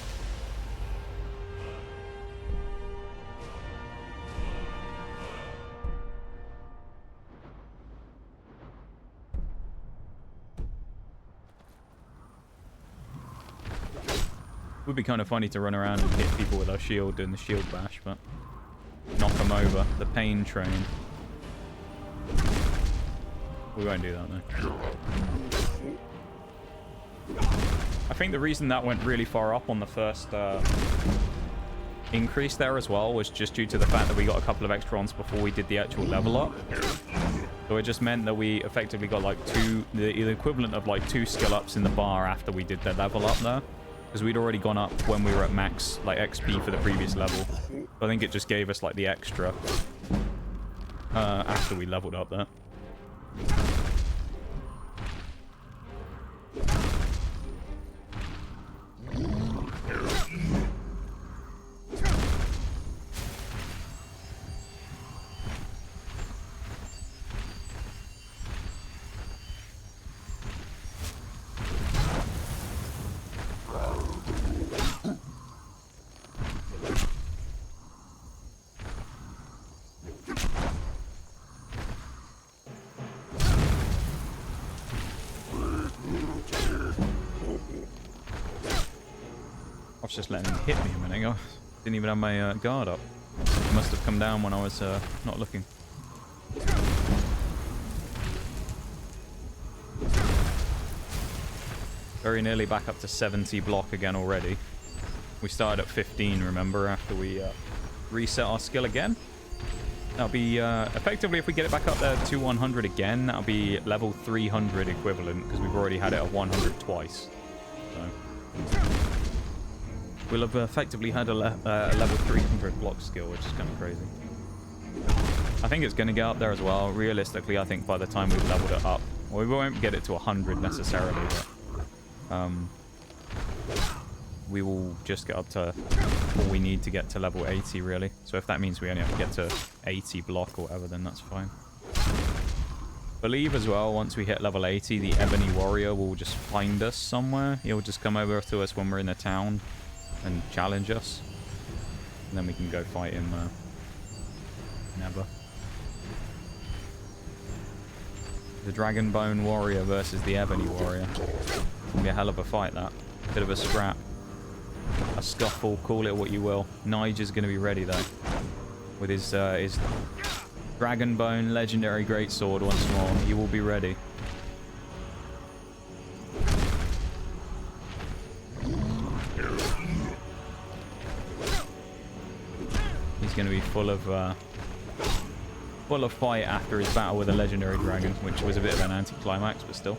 Would be kind of funny to run around and hit people with our shield doing the shield bash, but knock them over. The pain train. We won't do that though. I think the reason that went really far up on the first increase there as well was just due to the fact that we got a couple of extra ones before we did the actual level up. So it just meant that we effectively got like the equivalent of like 2 skill ups in the bar after we did the level up there. Because we'd already gone up when we were at max like XP for the previous level. So I think it just gave us like the extra after we leveled up there. was just letting him hit me a minute ago. Didn't even have my guard up. It must have come down when I was not looking. Very nearly back up to 70 block again already. We started at 15, remember, after we reset our skill again. That'll be, effectively, if we get it back up there to 100 again, that'll be level 300 equivalent, because we've already had it at 100 twice. So we'll have effectively had a level 300 block skill, which is kind of crazy. I think it's going to get up there as well. Realistically, I think by the time we've leveled it up, well, we won't get it to 100 necessarily, but we will just get up to all we need to get to level 80, really. So if that means we only have to get to 80 block or whatever, then that's fine. Believe as well, once we hit level 80, the Ebony Warrior will just find us somewhere. He'll just come over to us when we're in the town and challenge us. And then we can go fight him never. The Dragonbone Warrior versus the Ebony Warrior. It's gonna be a hell of a fight, that. Bit of a scrap. A scuffle, call it what you will. Nigel's gonna be ready, though. With his Dragonbone Legendary Greatsword once more. He will be ready. He's gonna be full of fight after his battle with a Legendary Dragon, which was a bit of an anticlimax, but still.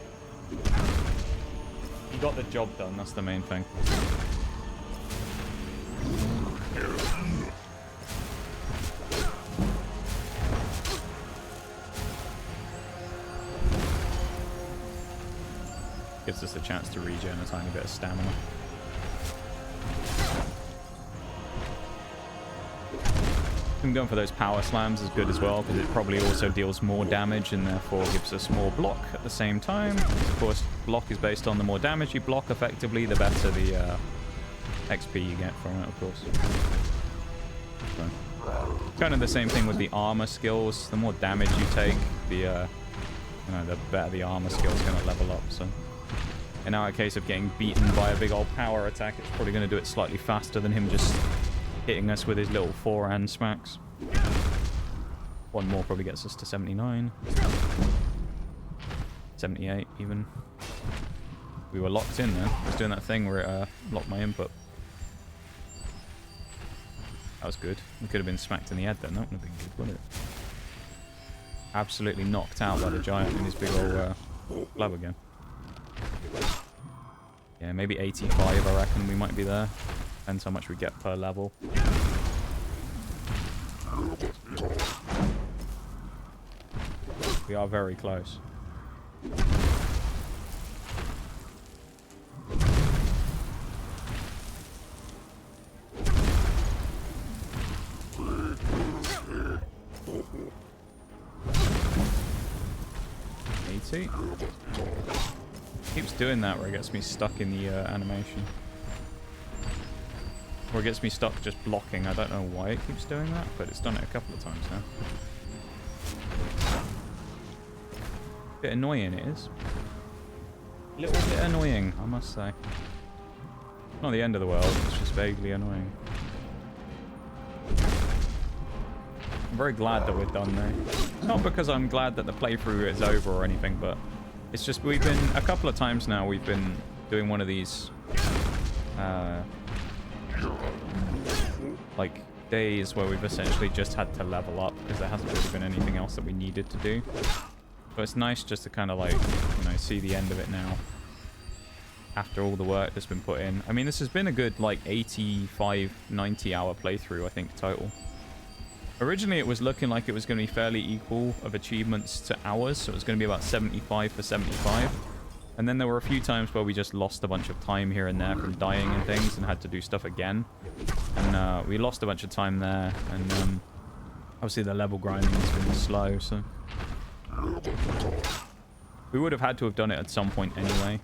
He got the job done, that's the main thing. Gives us a chance to regen a tiny bit of stamina. Him going for those power slams is good as well, because it probably also deals more damage and therefore gives us more block at the same time. Of course, block is based on the more damage you block effectively, the better the XP you get from it, of course. So, kind of the same thing with the armor skills. The more damage you take, the better the armor skill is going to level up. So, in our case of getting beaten by a big old power attack, it's probably going to do it slightly faster than him just hitting us with his little forehand smacks. One more probably gets us to 79. 78 even. We were locked in there. I was doing that thing where it locked my input. That was good. We could have been smacked in the head then. That would have been good, wouldn't it? Absolutely knocked out by the giant in his big old club again. Yeah, maybe 85 I reckon we might be there. Depends how much we get per level. We are very close. Keeps doing that where it gets me stuck in the animation. Or it gets me stuck just blocking. I don't know why it keeps doing that, but it's done it a couple of times now. Bit annoying it is. A little bit annoying, I must say. Not the end of the world, it's just vaguely annoying. I'm very glad that we're done though. Not because I'm glad that the playthrough is over or anything, but it's just we've been, a couple of times now, we've been doing one of these like days where we've essentially just had to level up because there hasn't really been anything else that we needed to do. So it's nice just to kind of like, you know, see the end of it now after all the work that's been put in. I mean, this has been a good like 85, 90 hour playthrough, I think, total. Originally, it was looking like it was going to be fairly equal of achievements to hours, so it was going to be about 75 for 75. And then there were a few times where we just lost a bunch of time here and there from dying and things and had to do stuff again. And we lost a bunch of time there, and obviously the level grinding has been slow, so... We would have had to have done it at some point anyway.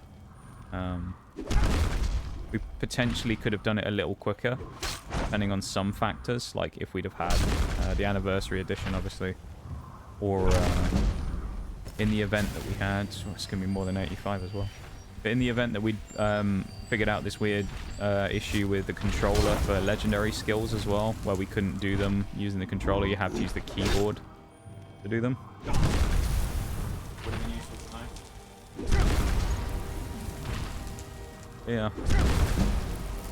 We potentially could have done it a little quicker, depending on some factors, like if we'd have had the anniversary edition, obviously, or in the event that we had, it's going to be more than 85 as well. But in the event that we'd figured out this weird issue with the controller for legendary skills as well, where we couldn't do them using the controller, you have to use the keyboard to do them. Would have been useful to know. Yeah.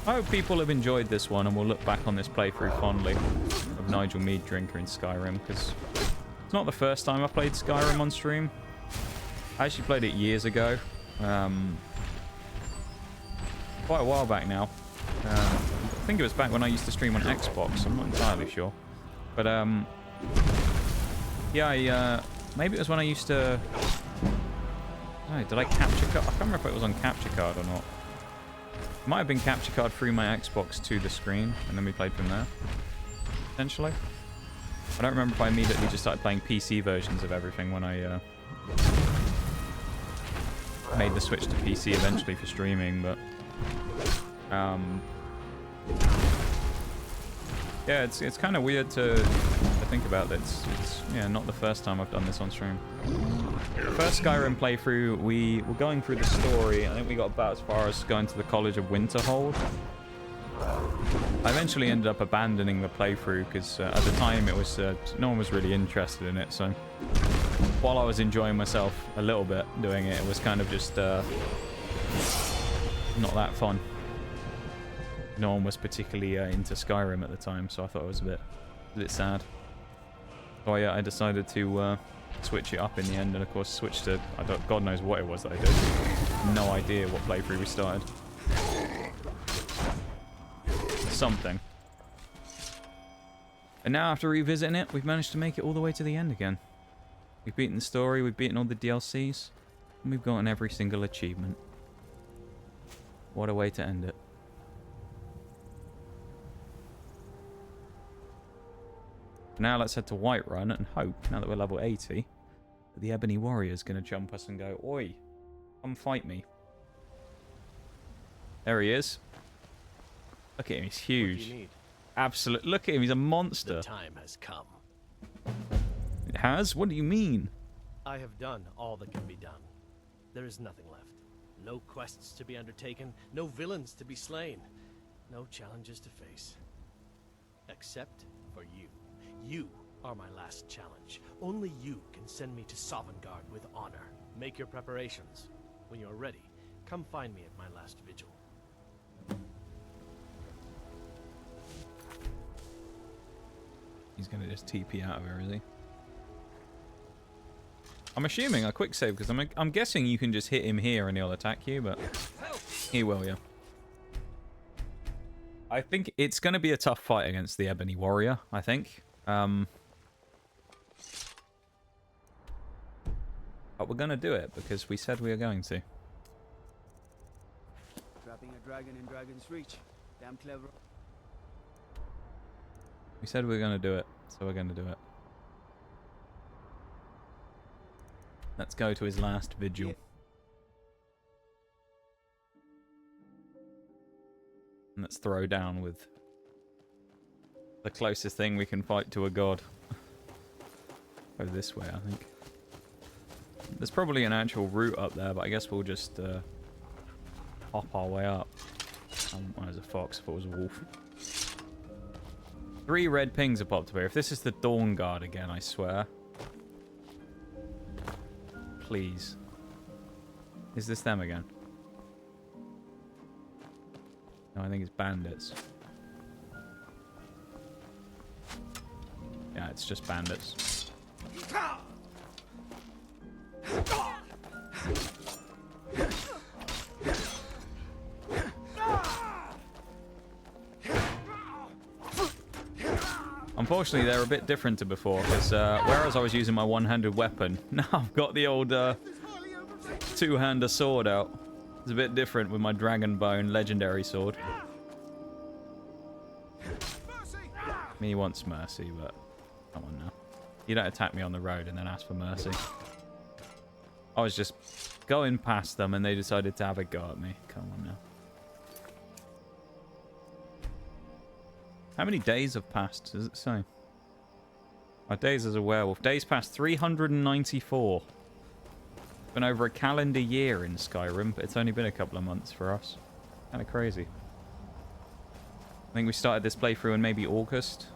I hope people have enjoyed this one and will look back on this playthrough fondly of Nigel Meaddrinker in Skyrim, because it's not the first time I played Skyrim on stream. I actually played it years ago. Quite a while back now. I think it was back when I used to stream on Xbox. I'm not entirely sure. But, yeah, maybe it was when I used to... Oh, did I capture card? I can't remember if it was on capture card or not. It might have been capture card through my Xbox to the screen, and then we played from there. Potentially. I don't remember if I immediately just started playing PC versions of everything when I made the switch to PC eventually for streaming, but yeah, it's kind of weird to think about that. It's yeah, not the first time I've done this on stream. The first Skyrim playthrough, we were going through the story. I think we got about as far as going to the College of Winterhold. I eventually ended up abandoning the playthrough because at the time it was no one was really interested in it. So while I was enjoying myself a little bit doing it, it was kind of just not that fun. No one was particularly into Skyrim at the time, so I thought it was a bit sad. So yeah, I decided to switch it up in the end, and of course switch to God knows what it was that I did. No idea what playthrough we started. Something. And now after revisiting it, we've managed to make it all the way to the end again. We've beaten the story, we've beaten all the DLCs, and we've gotten every single achievement. What a way to end it. Now let's head to Whiterun and hope, now that we're level 80, that the Ebony Warrior's going to jump us and go, "Oi, come fight me." There he is. Look at him, he's huge. What do you need? Absolute. Look at him, he's a monster. The time has come. It has? What do you mean? I have done all that can be done. There is nothing left. No quests to be undertaken, no villains to be slain, no challenges to face. Except for you. You are my last challenge. Only you can send me to Sovngarde with honor. Make your preparations. When you're ready, come find me at my last vigil. He's going to just TP out of here, is he? I'm assuming a quick save, because I'm guessing you can just hit him here and he'll attack you, but he will, yeah. I think it's going to be a tough fight against the Ebony Warrior, I think. But we're going to do it, because we said we were going to. Trapping a dragon in Dragon's Reach. Damn clever. We said we were going to do it, so we're going to do it. Let's go to his last vigil. Yeah. And let's throw down with the closest thing we can fight to a god. Go this way, I think. There's probably an actual route up there, but I guess we'll just hop our way up. Oh, there's a fox. I thought it was a wolf. 3 red pings have popped up here. If this is the Dawn Guard again, I swear. Please. Is this them again? No, I think it's bandits. Yeah, it's just bandits. Unfortunately, they're a bit different to before, because whereas I was using my one-handed weapon, now I've got the old two-hander sword out. It's a bit different with my dragon bone legendary sword. Me wants mercy, but come on now. You don't attack me on the road and then ask for mercy. I was just going past them and they decided to have a go at me. Come on now. How many days have passed, does it say? My days as a werewolf. Days past 394. Been over a calendar year in Skyrim, but it's only been a couple of months for us. Kind of crazy. I think we started this playthrough in maybe August.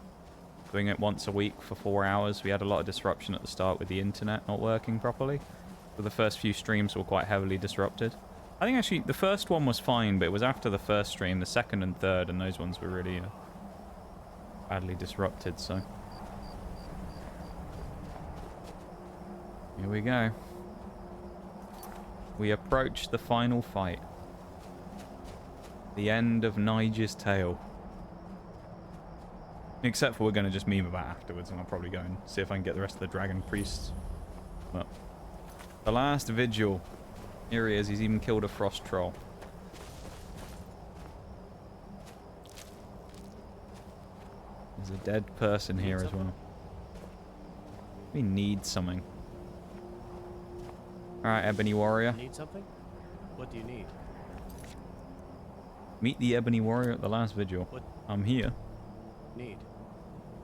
Doing it once a week for 4 hours. We had a lot of disruption at the start with the internet not working properly. So the first few streams were quite heavily disrupted. I think actually the first one was fine, but it was after the first stream, the second and third, and those ones were really badly disrupted, so. Here we go. We approach the final fight. The end of Nigel's tale. Except for we're going to just meme about afterwards, and I'll probably go and see if I can get the rest of the dragon priests. But the last vigil. Here he is. He's even killed a frost troll. There's a dead person here as well. We need something. Alright, Ebony Warrior. Need something? What do you need? Meet the Ebony Warrior at the last vigil. What? I'm here. Need.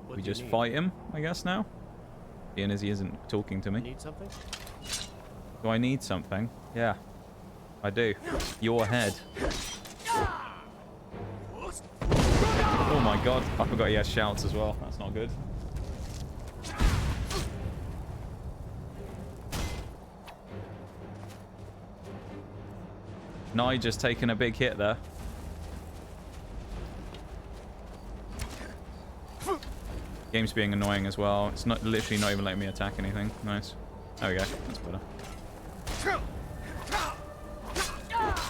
What We do you just need? fight him, I guess, now? Being as he isn't talking to me. Need something? Do I need something? Yeah. I do. Your head. Oh my god. I forgot he has shouts as well. That's not good. Nigel's taken a big hit there. Game's being annoying as well. It's not literally not even letting me attack anything. Nice. There we go. That's better.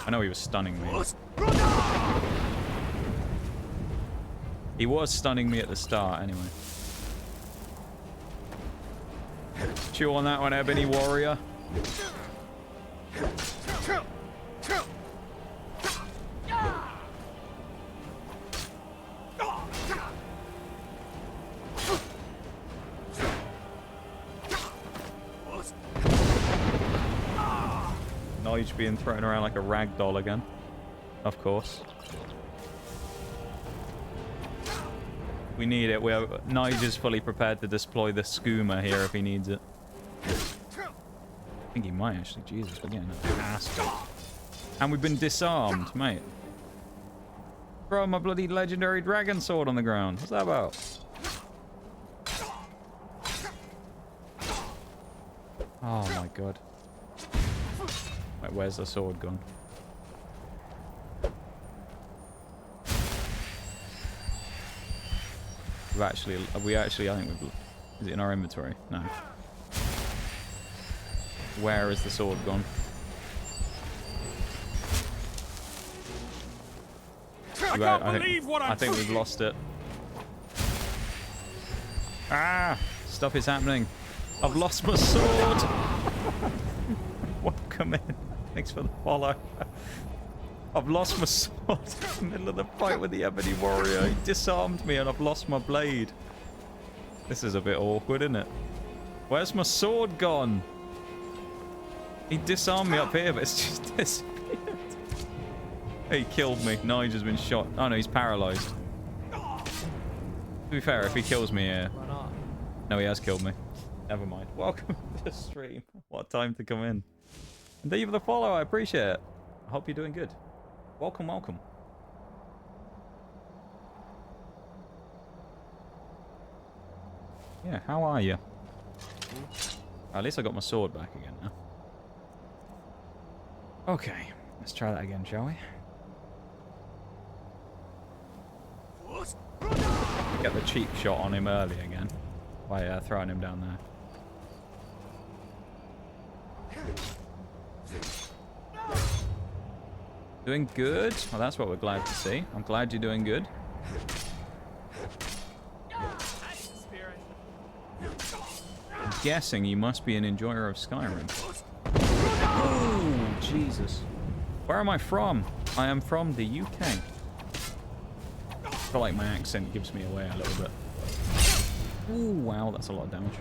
I know he was stunning me. He was stunning me at the start anyway. Chew on that one, Ebony Warrior. Nige being thrown around like a rag doll again. Of course. We need it. Nige is fully prepared to deploy the skooma here if he needs it. I think he might actually. Jesus, we're getting an ass kicked. And we've been disarmed, mate. Throw my bloody legendary dragon sword on the ground. What's that about? Oh my god. Wait, where's the sword gone? I think we've... Is it in our inventory? No. Where is the sword gone? I think we've lost it. Ah! Stuff is happening. I've lost my sword! Welcome in. Thanks for the follow. I've lost my sword in the middle of the fight with the Ebony Warrior. He disarmed me and I've lost my blade. This is a bit awkward, isn't it? Where's my sword gone? He disarmed me up here, but it's just disappeared. He killed me. Nigel's been shot. Oh no, he's paralyzed. To be fair, if he kills me here... No, he has killed me. Never mind. Welcome to the stream. What a time to come in. And thank you for the follow. I appreciate it. I hope you're doing good. Welcome, welcome. Yeah, how are you? At least I got my sword back again now. Okay, let's try that again, shall we? Get the cheap shot on him early again by throwing him down there. Doing good? Well, that's what we're glad to see. I'm glad you're doing good. I'm guessing you must be an enjoyer of Skyrim. Oh, Jesus. Where am I from? I am from the UK. I feel like my accent gives me away a little bit. Ooh, wow, that's a lot of damage.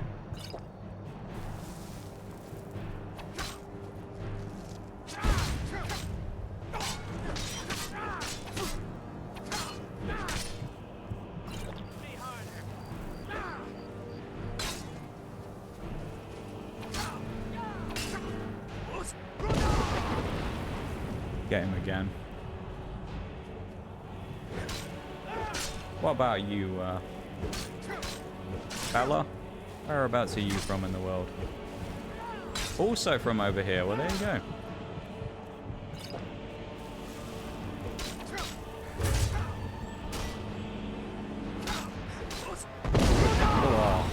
Get him again. What about you, fella? Whereabouts are you from in the world? Also from over here. Well, there you go. Oh,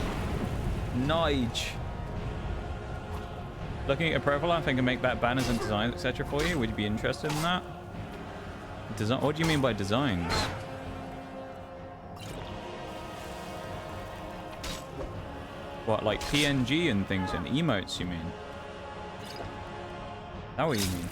Nige. Looking at your profile, I think I can make better banners and designs, etc. for you. Would you be interested in that? Design? What do you mean by designs? What, like PNG and things and emotes, you mean? Is that what you mean?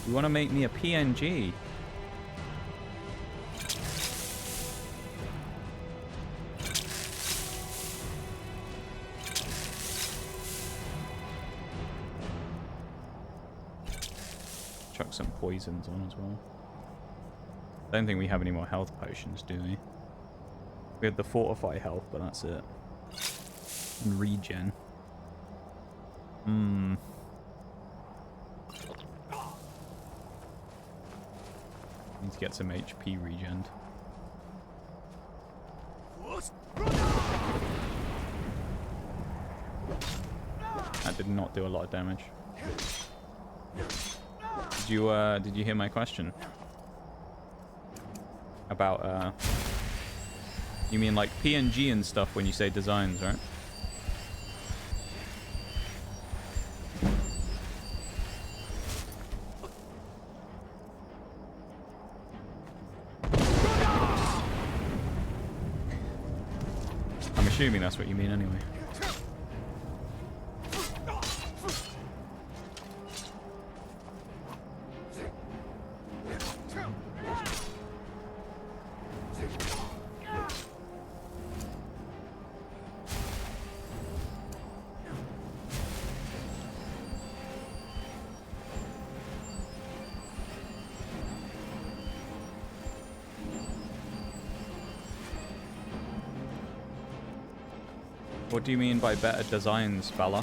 You want to make me a PNG? Chuck some poisons on as well. I don't think we have any more health potions, do we? We have the fortify health, but that's it. And regen. Need to get some HP regen. That did not do a lot of damage. Did you hear my question? About, you mean like PNG and stuff when you say designs, right? I'm assuming that's what you mean anyway. What do you mean by better designs, fella?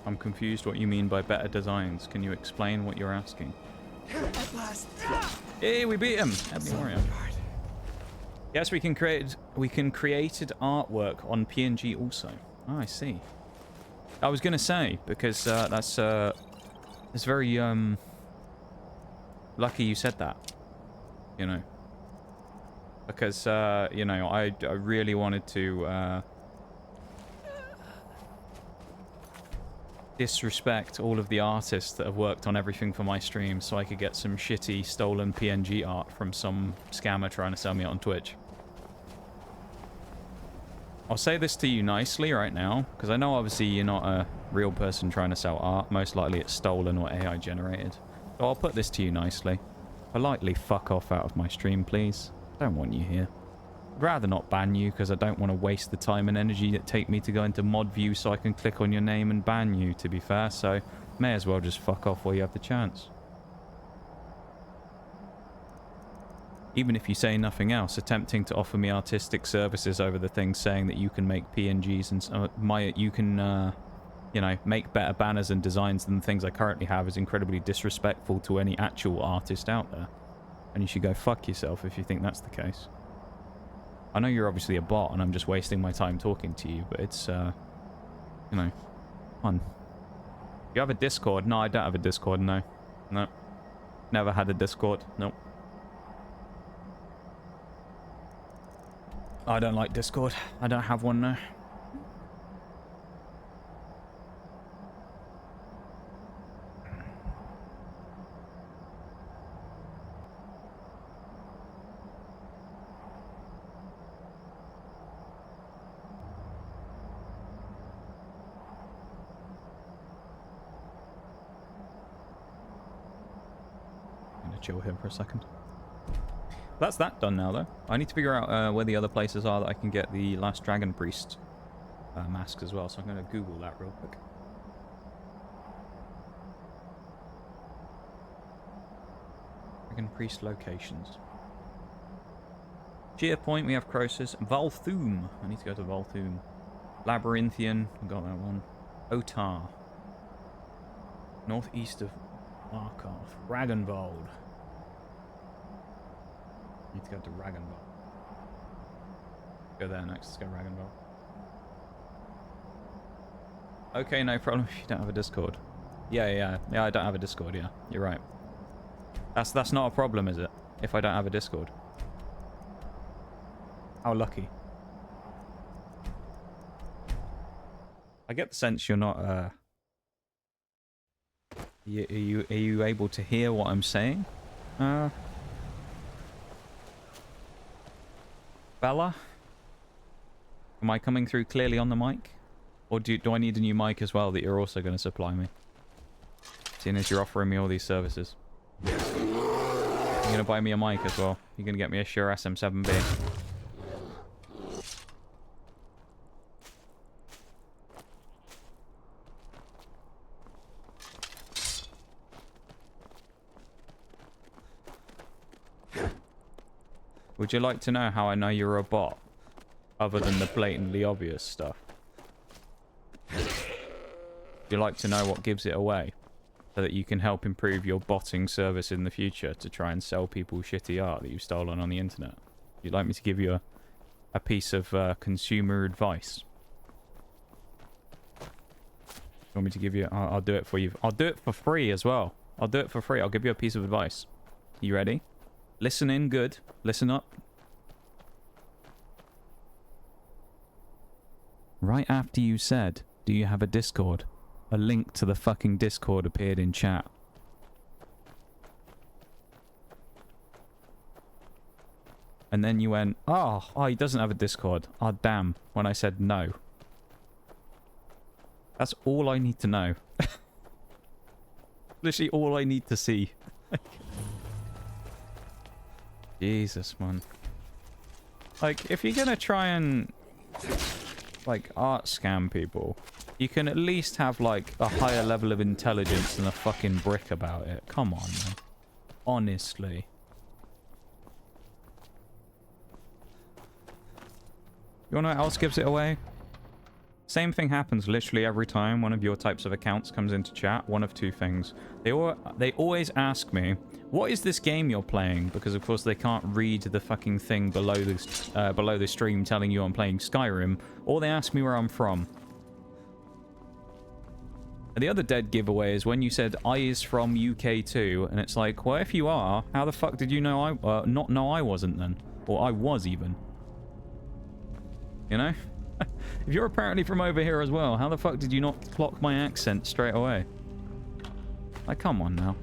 I'm confused what you mean by better designs. Can you explain what you're asking? At last. Hey, we beat him! Heavy warrior. Yes, we can created artwork on PNG also. Oh, I see. I was gonna say because that's it's very lucky you said that. You know, because you know I really wanted to disrespect all of the artists that have worked on everything for my stream, so I could get some shitty stolen PNG art from some scammer trying to sell me it on Twitch. I'll say this to you nicely right now, because I know obviously you're not a real person trying to sell art. Most likely it's stolen or AI generated. So I'll put this to you nicely. Politely fuck off out of my stream, please. I don't want you here. I'd rather not ban you, because I don't want to waste the time and energy that take me to go into mod view so I can click on your name and ban you, to be fair. So may as well just fuck off while you have the chance. Even if you say nothing else, attempting to offer me artistic services over the thing, saying that you can make PNGs and you can, you know, make better banners and designs than the things I currently have is incredibly disrespectful to any actual artist out there. And you should go fuck yourself if you think that's the case. I know you're obviously a bot and I'm just wasting my time talking to you, but it's, you know, fun. You have a Discord? No, I don't have a Discord, no. No. Never had a Discord, nope. I don't like Discord. I don't have one now. I'm gonna chill here for a second. That's that done now, though. I need to figure out where the other places are that I can get the last Dragon Priest mask as well, so I'm going to Google that real quick. Dragon Priest locations. Cheer Point, we have Croesus. Valthoom. I need to go to Valthoom. Labyrinthian. I got that one. Otar. Northeast of Markov. Ragnvald. Need to go to Ragnvald. Go there next. Let's go Ragnvald. Okay, no problem if you don't have a Discord. Yeah, I don't have a Discord, yeah. You're right. That's not a problem, is it? If I don't have a Discord. How lucky. I get the sense you're not, are you able to hear what I'm saying? Bella? Am I coming through clearly on the mic? Or do I need a new mic as well that you're also going to supply me? Seeing as you're offering me all these services. You're going to buy me a mic as well. You're going to get me a Shure SM7B. Would you like to know how I know you're a bot? Other than the blatantly obvious stuff. Would you like to know what gives it away? So that you can help improve your botting service in the future to try and sell people shitty art that you've stolen on the internet. You'd like me to give you a piece of consumer advice? You want me to give you... I'll do it for you. I'll do it for free as well. I'll do it for free. I'll give you a piece of advice. You ready? Listen in good. Listen up. Right after you said, do you have a Discord? A link to the fucking Discord appeared in chat. And then you went, oh, he doesn't have a Discord. Oh, damn. When I said no. That's all I need to know. Literally all I need to see. Jesus, man. Like, if you're gonna try and, like, art scam people, you can at least have, like, a higher level of intelligence than a fucking brick about it. Come on, man. Honestly. You wanna know what else gives it away? Same thing happens literally every time one of your types of accounts comes into chat. One of two things. They always ask me, what is this game you're playing? Because of course they can't read the fucking thing below the stream telling you I'm playing Skyrim. Or they ask me where I'm from. And the other dead giveaway is when you said I is from UK too, and it's like, well, if you are, how the fuck did you know not know I wasn't then? Or I was even. You know? If you're apparently from over here as well, how the fuck did you not clock my accent straight away? Like, come on now.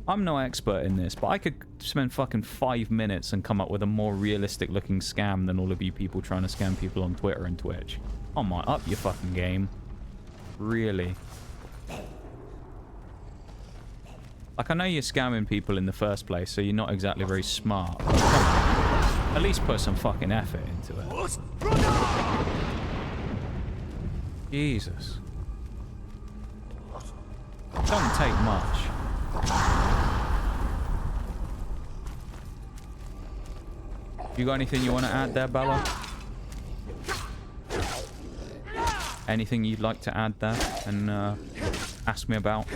I'm no expert in this, but I could spend fucking 5 minutes and come up with a more realistic looking scam than all of you people trying to scam people on Twitter and Twitch. Come on, up your fucking game. Really. Like, I know you're scamming people in the first place, so you're not exactly very smart. But come on. At least put some fucking effort into it. Jesus. Doesn't take much. You got anything you want to add there, Bella? Anything you'd like to add there and ask me about?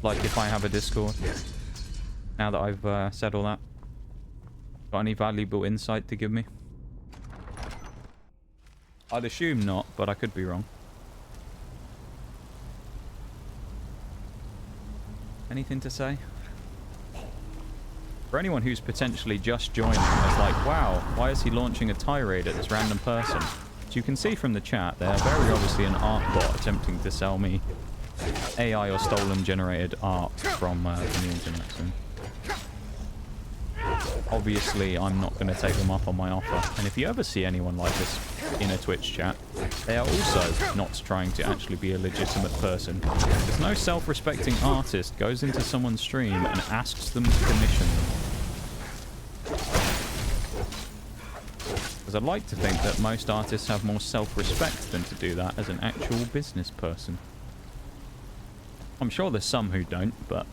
Like if I have a Discord? Now that I've said all that. Got any valuable insight to give me? I'd assume not, but I could be wrong. Anything to say? For anyone who's potentially just joining, it's like, wow, why is he launching a tirade at this random person? As you can see from the chat, they're very obviously an art bot attempting to sell me AI or stolen generated art from the internet. So. obviously I'm not going to take them up on my offer. And if you ever see anyone like this in a Twitch chat, they are also not trying to actually be a legitimate person. There's no self-respecting artist goes into someone's stream and asks them to commission them. Because I'd like to think that most artists have more self-respect than to do that as an actual business person. I'm sure there's some who don't, but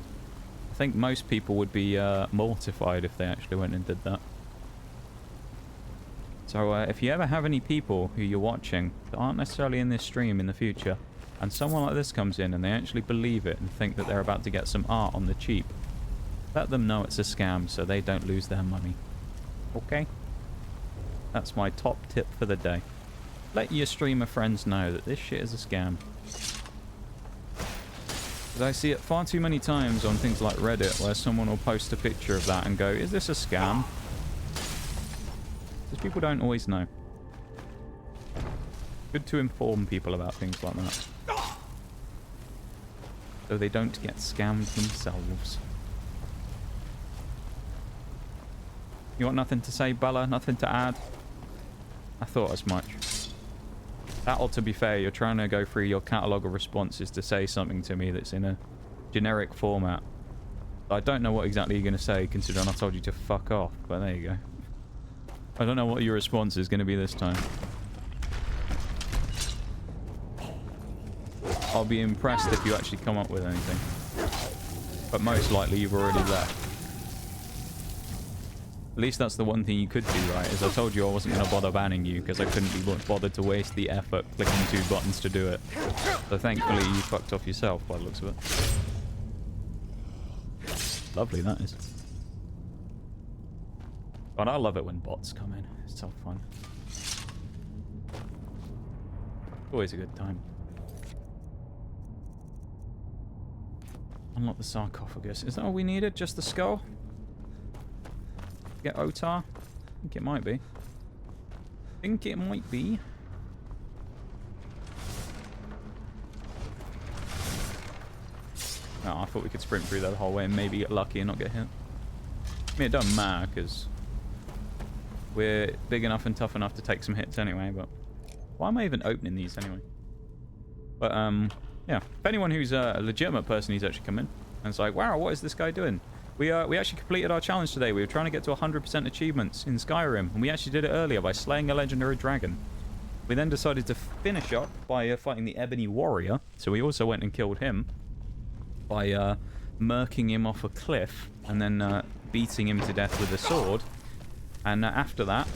I think most people would be mortified if they actually went and did that. So if you ever have any people who you're watching that aren't necessarily in this stream in the future, and someone like this comes in and they actually believe it and think that they're about to get some art on the cheap, let them know it's a scam so they don't lose their money. Okay? That's my top tip for the day. Let your streamer friends know that this shit is a scam. Because I see it far too many times on things like Reddit where someone will post a picture of that and go, is this a scam? Because people don't always know. Good to inform people about things like that. So they don't get scammed themselves. You got nothing to say, Bella? Nothing to add? I thought as much. That ought to be fair. You're trying to go through your catalogue of responses to say something to me that's in a generic format. I don't know what exactly you're going to say, considering I told you to fuck off. But there you go. I don't know what your response is going to be this time. I'll be impressed if you actually come up with anything. But most likely you've already left. At least that's the one thing you could do, right? Is I told you I wasn't going to bother banning you because I couldn't be bothered to waste the effort clicking 2 buttons to do it. So thankfully you fucked off yourself by the looks of it. Lovely, that is. But I love it when bots come in. It's so fun. Always a good time. Unlock the sarcophagus. Is that all we needed? Just the skull? Get Otar? I think it might be. Oh, I thought we could sprint through that the whole way and maybe get lucky and not get hit. I mean, it doesn't matter because we're big enough and tough enough to take some hits anyway, but why am I even opening these anyway? But, yeah. If anyone who's a legitimate person who's actually come in and it's like, wow, what is this guy doing? We actually completed our challenge today. We were trying to get to 100% achievements in Skyrim, and we actually did it earlier by slaying a legendary dragon. We then decided to finish up by fighting the Ebony Warrior, so we also went and killed him by murking him off a cliff and then beating him to death with a sword. And after that,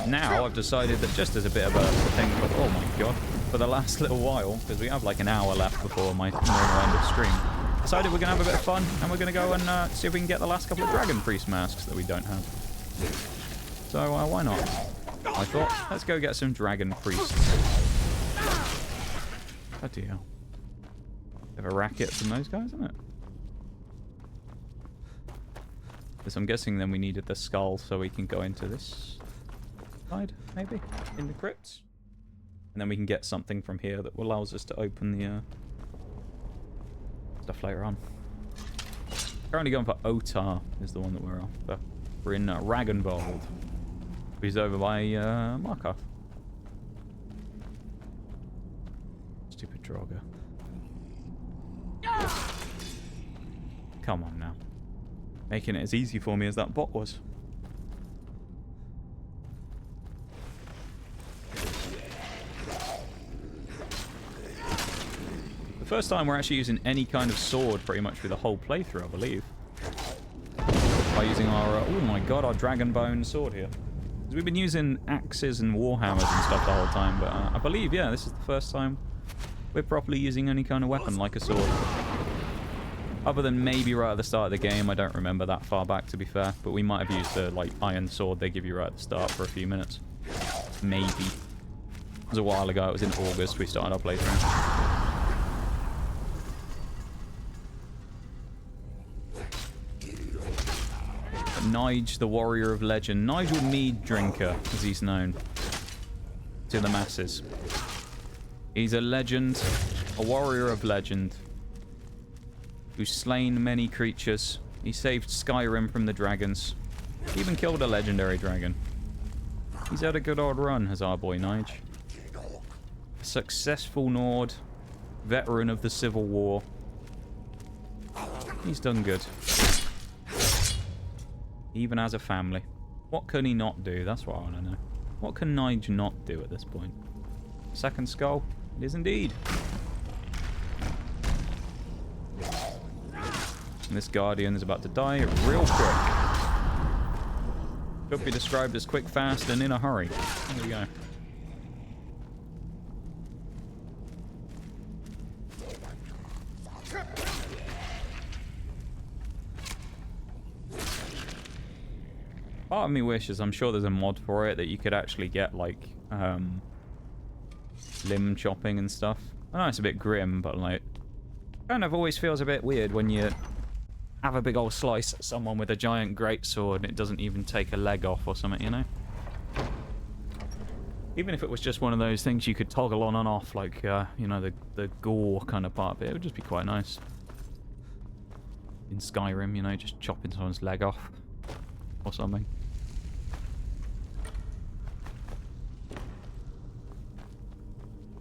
now I've decided that just as a bit of a thing, but oh my god, for the last little while, because we have like an hour left before my normal end of stream, decided we're going to have a bit of fun, and we're going to go and see if we can get the last couple of Dragon Priest masks that we don't have. So, why not? I thought, let's go get some Dragon Priests. Bloody hell. Bit of a racket from those guys, isn't it? Because I'm guessing then we needed the skull so we can go into this side, maybe? In the crypts? And then we can get something from here that allows us to open the stuff later on. Currently going for Otar is the one that we're after. We're in Ragnvold. He's over by Markov. Stupid Draugr. Come on now. Making it as easy for me as that bot was. First time we're actually using any kind of sword pretty much through the whole playthrough, I believe. By using our, oh my god, our Dragonbone sword here. Because we've been using axes and warhammers and stuff the whole time, but I believe, yeah, this is the first time we're properly using any kind of weapon like a sword. Other than maybe right at the start of the game, I don't remember that far back to be fair, but we might have used the like iron sword they give you right at the start for a few minutes. Maybe. It was a while ago, it was in August we started our playthrough. Nige, the warrior of legend. Nigel Meaddrinker, as he's known to the masses. He's a legend, a warrior of legend, who's slain many creatures. He saved Skyrim from the dragons. Even killed a legendary dragon. He's had a good old run, has our boy Nige. A successful Nord. Veteran of the Civil War. He's done good. Even as a family. What can he not do? That's what I want to know. What can Nige not do at this point? Second skull? It is indeed. And this Guardian is about to die real quick. Could be described as quick, fast, and in a hurry. There we go. Part of me wishes, I'm sure there's a mod for it, that you could actually get, like, limb chopping and stuff. I know it's a bit grim, but, like, kind of always feels a bit weird when you have a big old slice at someone with a giant greatsword and it doesn't even take a leg off or something, you know? Even if it was just one of those things you could toggle on and off, like, you know, the gore kind of part of it, it would just be quite nice. In Skyrim, you know, just chopping someone's leg off or something.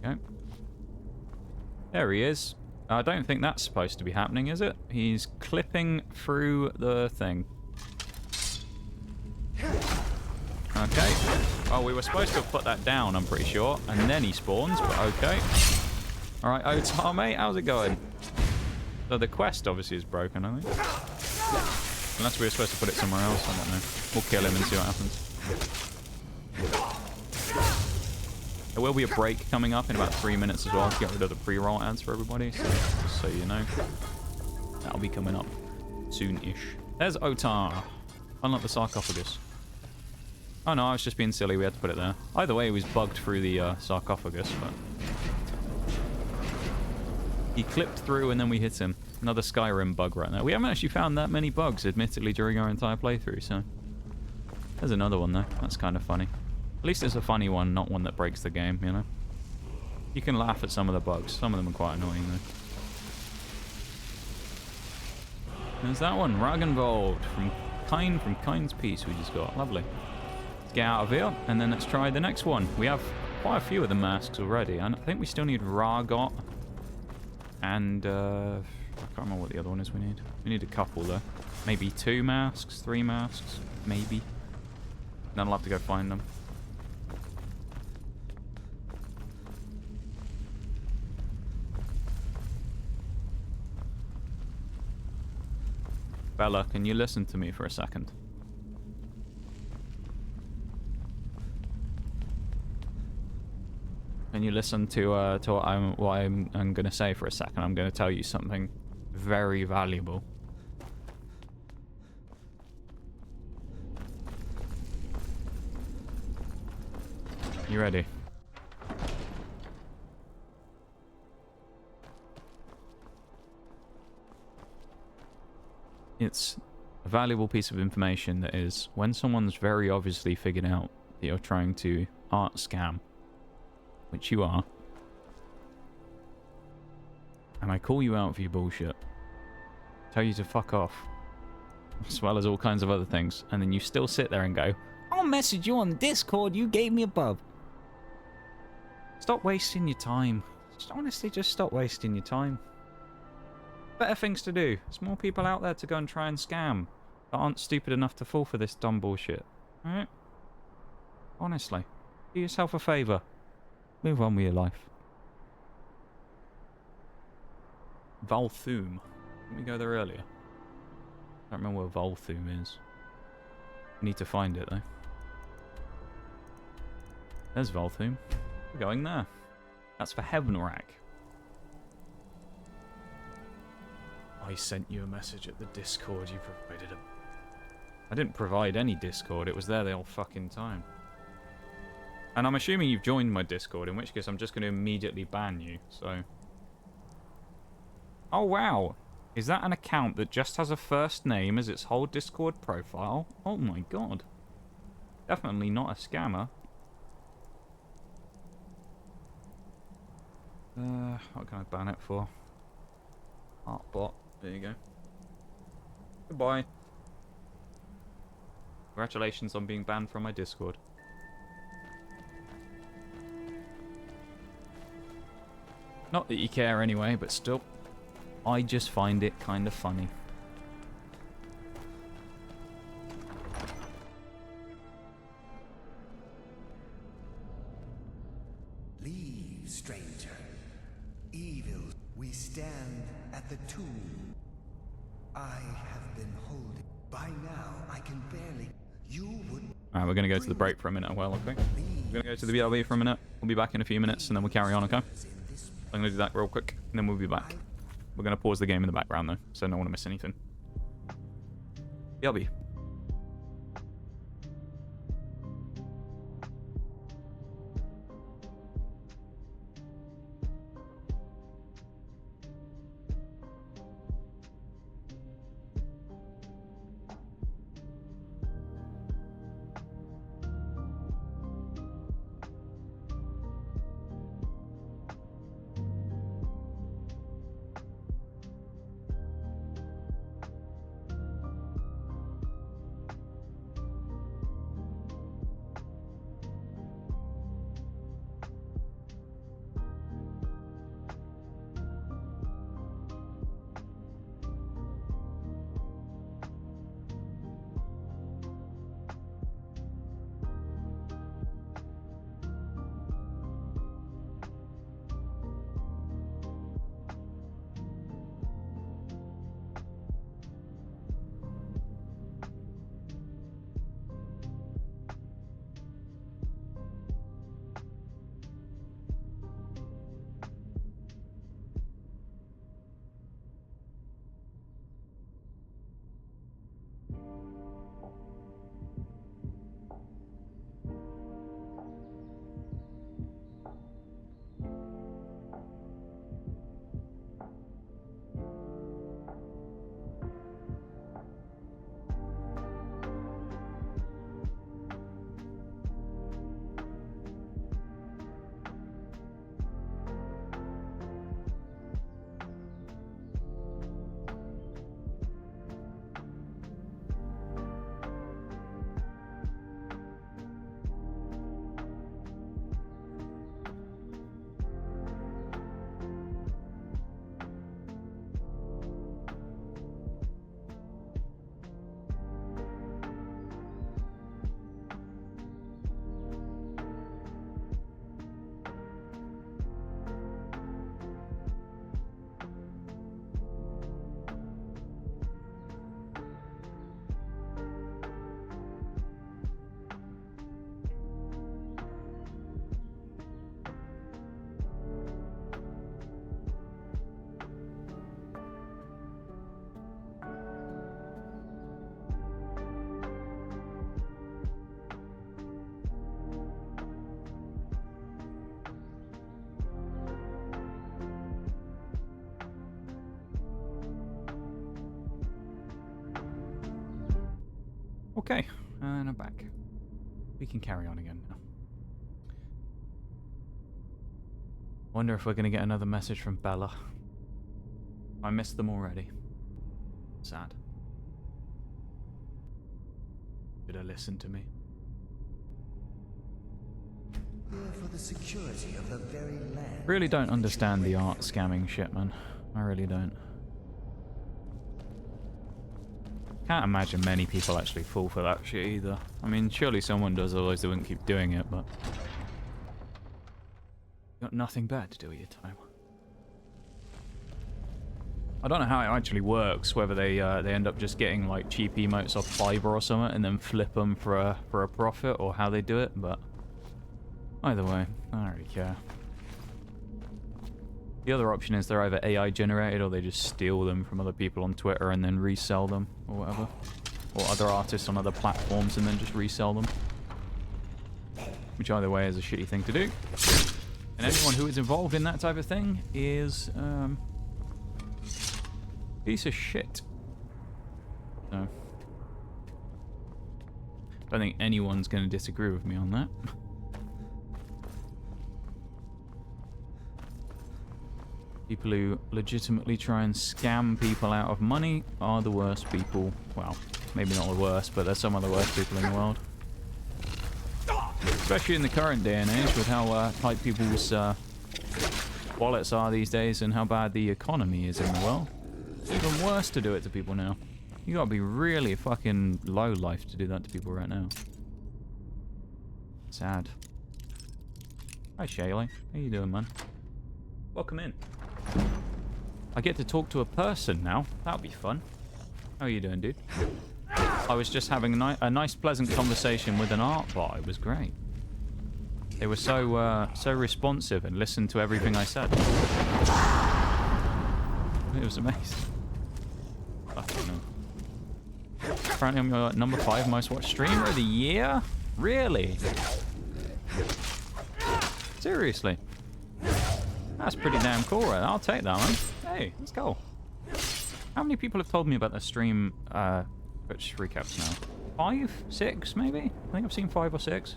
Okay. There he is. I don't think that's supposed to be happening, is it? He's clipping through the thing. Okay. Oh, we were supposed to have put that down, I'm pretty sure. And then he spawns, but okay. Alright, Otar, mate, how's it going? So the quest obviously is broken, I think. Unless we were supposed to put it somewhere else, I don't know. We'll kill him and see what happens. There will be a break coming up in about 3 minutes as well to get rid of the pre-roll ads for everybody, so just so you know. That'll be coming up soon-ish. There's Otar. Unlock the sarcophagus. Oh no, I was just being silly, we had to put it there. Either way, he was bugged through the sarcophagus, but... he clipped through and then we hit him. Another Skyrim bug right there. We haven't actually found that many bugs, admittedly, during our entire playthrough, so... there's another one, though. That's kind of funny. At least it's a funny one, not one that breaks the game, you know? You can laugh at some of the bugs. Some of them are quite annoying, though. There's that one. Ragnvold from Kind's Peace we just got. Lovely. Let's get out of here, and then let's try the next one. We have quite a few of the masks already, and I think we still need Ragot. And, I can't remember what the other one is we need. We need a couple, though. Maybe 2 masks, 3 masks, maybe. Then I'll have to go find them. Bella, can you listen to me for a second? Can you listen to what I'm going to say for a second? I'm going to tell you something very valuable. You ready? It's a valuable piece of information that is, when someone's very obviously figured out that you're trying to art scam, which you are, and I call you out for your bullshit, tell you to fuck off, as well as all kinds of other things, and then you still sit there and go, I'll message you on Discord, you gave me a bub. Stop wasting your time. Just honestly, just stop wasting your time. Better things to do. There's more people out there to go and try and scam that aren't stupid enough to fall for this dumb bullshit. Alright? Honestly. Do yourself a favour. Move on with your life. Volthoom. Didn't we go there earlier? I don't remember where Volthoom is. We need to find it though. There's Volthoom. We're going there. That's for Heavenrack. I sent you a message at the Discord. You provided a... I didn't provide any Discord. It was there the whole fucking time. And I'm assuming you've joined my Discord, in which case I'm just going to immediately ban you, so... Oh, wow. Is that an account that just has a first name as its whole Discord profile? Oh my god. Definitely not a scammer. What can I ban it for? Artbot. There you go. Goodbye. Congratulations on being banned from my Discord. Not that you care anyway, but still. I just find it kind of funny. Leave, stranger. Evil, we stand at the tomb. I have been holding. By now, I can barely. You would. Alright, we're going to go to the break for a minute. Well, okay. We're going to go to the BLB for a minute. We'll be back in a few minutes and then we'll carry on, okay? I'm going to do that real quick and then we'll be back. We're going to pause the game in the background though, so I don't want to miss anything. BLB. Okay, and I'm back. We can carry on again now. Wonder if we're going to get another message from Bella. I missed them already. Sad. Did I listen to me? Here for the security of the very land. Really don't understand the art scamming shit, man. I really don't. Can't imagine many people actually fall for that shit either. I mean, surely someone does, otherwise they wouldn't keep doing it, but... You got nothing better to do with your time. I don't know how it actually works, whether they end up just getting like cheap emotes off Fiverr or something and then flip them for a profit, or how they do it, but... Either way, I don't really care. The other option is they're either AI generated or they just steal them from other people on Twitter and then resell them or whatever. Or other artists on other platforms and then just resell them. Which either way is a shitty thing to do. And anyone who is involved in that type of thing is piece of shit. So don't think anyone's going to disagree with me on that. People who legitimately try and scam people out of money are the worst people. Well, maybe not the worst, but they're some of the worst people in the world. Especially in the current day and age with how tight people's wallets are these days and how bad the economy is in the world. It's even worse to do it to people now. You gotta be really fucking low life to do that to people right now. Sad. Hi Shaylee. How you doing, man? Welcome in. I get to talk to a person now. That'll be fun. How are you doing, dude? I was just having a nice, pleasant conversation with an art bot. It was great. They were so responsive and listened to everything I said. It was amazing. Fucking hell. Apparently I'm your number 5 most watched streamer of the year? Really? Seriously? That's pretty damn cool, right? I'll take that, man. Hey, let's go. How many people have told me about the stream Twitch recaps now? 5? 6, maybe? I think I've seen 5 or 6.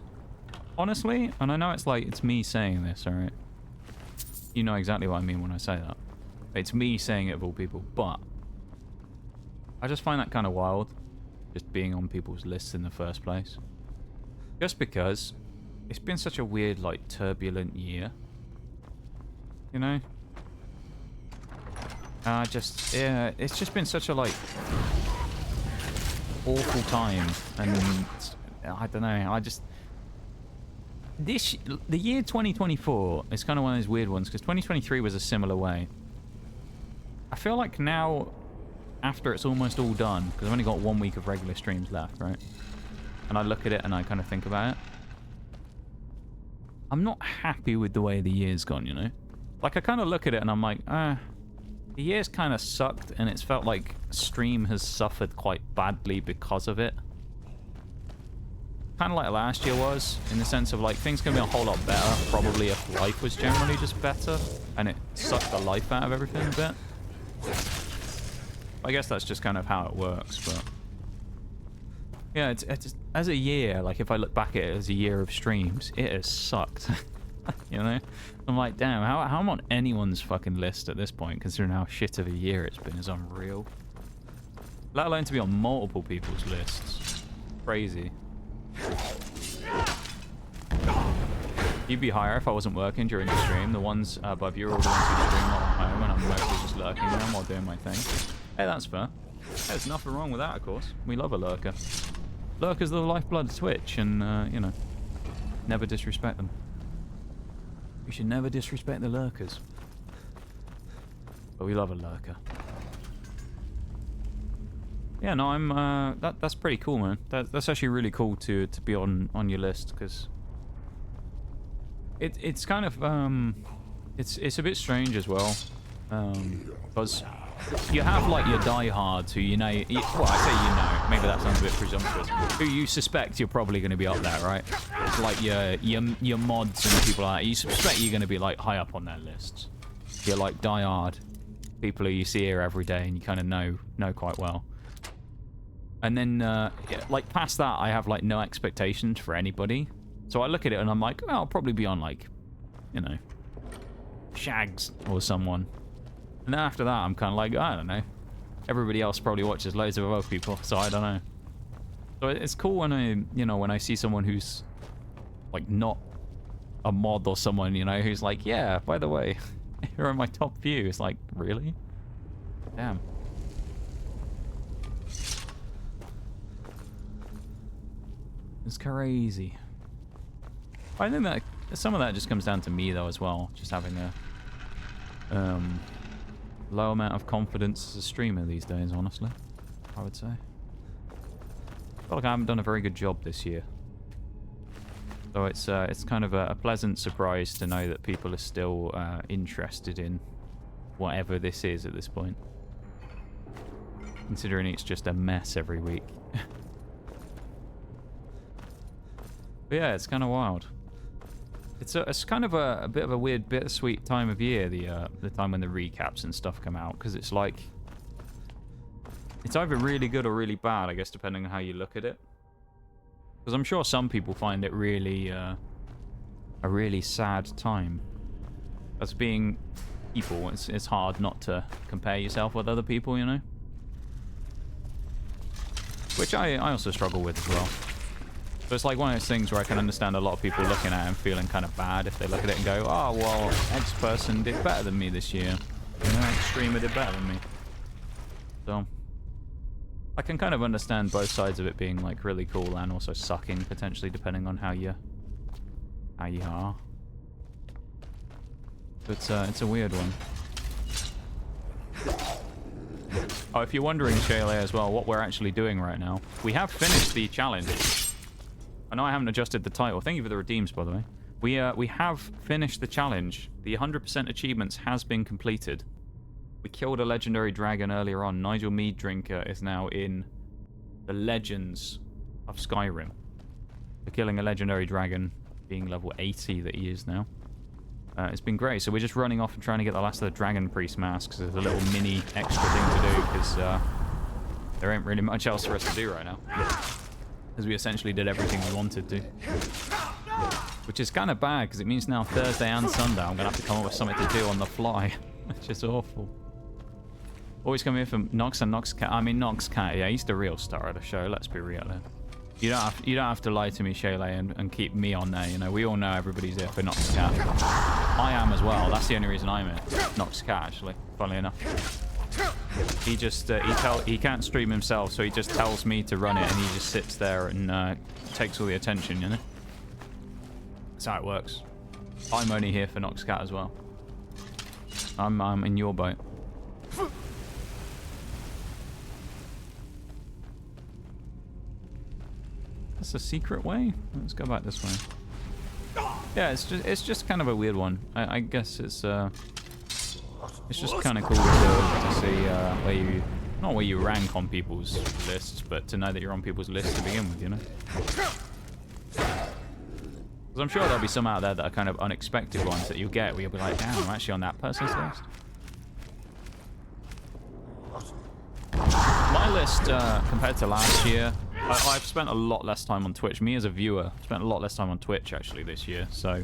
Honestly, and I know it's me saying this, alright? You know exactly what I mean when I say that. It's me saying it of all people, but I just find that kind of wild, just being on people's lists in the first place. Just because it's been such a weird, like, turbulent year. You know? Yeah, it's just been such a, like, awful time. And I don't know, the year 2024 is kind of one of those weird ones, because 2023 was a similar way. I feel like now, after it's almost all done, because I've only got 1 week of regular streams left, right? And I look at it and I kind of think about it. I'm not happy with the way the year's gone, you know? Like, I kind of look at it and I'm like, the year's kind of sucked, and it's felt like stream has suffered quite badly because of it. Kind of like last year was, in the sense of, like, things can be a whole lot better, probably if life was generally just better, and it sucked the life out of everything a bit. I guess that's just kind of how it works, but yeah, it's as a year, like, if I look back at it as a year of streams, it has sucked. You know? I'm like, damn, how I'm on anyone's fucking list at this point, considering how shit of a year it's been, is unreal. Let alone to be on multiple people's lists. Crazy. You'd be higher if I wasn't working during the stream. The ones above you are all the ones who stream while I'm home, and I'm mostly just lurking them while doing my thing. Hey, that's fair. There's nothing wrong with that, of course. We love a lurker. Lurkers are the lifeblood of Twitch, and, you know, never disrespect them. You should never disrespect the lurkers. But we love a lurker. Yeah, no, I'm, that's pretty cool, man. That's actually really cool to be on your list, because it's kind of, it's a bit strange as well, because you have, like, your diehards who well, I say maybe that sounds a bit presumptuous, who you suspect you're probably going to be up there, right? It's like your mods and people like that. You suspect you're going to be, like, high up on their lists. You're, like, diehard people who you see here every day and you kind of know quite well. And then, like, past that, I have, like, no expectations for anybody. So I look at it and I'm like, oh, I'll probably be on, like, you know, Shags or someone. And then after that, I'm kind of like, I don't know. Everybody else probably watches loads of other people, so I don't know. So it's cool when I see someone who's, like, not a mod or someone, you know, who's like, yeah, by the way, you're in my top few. It's like, really? Damn. It's crazy. I think that some of that just comes down to me, though, as well. Just having a low amount of confidence as a streamer these days, honestly, I would say. I feel like I haven't done a very good job this year. So it's kind of a pleasant surprise to know that people are still interested in whatever this is at this point. Considering it's just a mess every week. But yeah, it's kind of wild. It's kind of a bit of a weird, bittersweet time of year, the time when the recaps and stuff come out, because it's like, it's either really good or really bad, I guess, depending on how you look at it. Because I'm sure some people find it really a really sad time. That's being people, it's hard not to compare yourself with other people, you know? Which I also struggle with as well. So it's like one of those things where I can understand a lot of people looking at it and feeling kind of bad if they look at it and go, oh, well, X person did better than me this year. You know, X streamer did better than me. So I can kind of understand both sides of it being like really cool and also sucking potentially depending on how you are. But it's a weird one. Oh, if you're wondering, Shayla, as well, what we're actually doing right now, we have finished the challenge. I know I haven't adjusted the title. Thank you for the redeems, by the way. We have finished the challenge. The 100% achievements has been completed. We killed a legendary dragon earlier on. Nigel Meaddrinker is now in the Legends of Skyrim. For killing a legendary dragon, being level 80 that he is now. It's been great. So we're just running off and trying to get the last of the Dragon Priest masks as a little mini extra thing to do, because there ain't really much else for us to do right now. Because we essentially did everything we wanted to. Which is kind of bad, because it means now Thursday and Sunday I'm going to have to come up with something to do on the fly. Which is awful. Always come here from Nox and Nox Cat. I mean, Nox Cat, yeah, he's the real star of the show. Let's be real here. You don't have to lie to me, Shayla, and keep me on there. You know, we all know everybody's here for Nox Cat. I am as well. That's the only reason I'm here. Nox Cat, actually. Funnily enough. He just he can't stream himself, so he just tells me to run it, and he just sits there and takes all the attention. You know. That's how it works. I'm only here for Nox Cat as well. I'm in your boat. That's a secret way? Let's go back this way. Yeah, it's just kind of a weird one. I guess it's just kind of cool to see where you, not where you rank on people's lists, but to know that you're on people's lists to begin with, you know? Because I'm sure there'll be some out there that are kind of unexpected ones that you'll get where you'll be like, damn, I'm actually on that person's list. My list, compared to last year, I've spent a lot less time on Twitch. Me as a viewer, spent a lot less time on Twitch actually this year. So,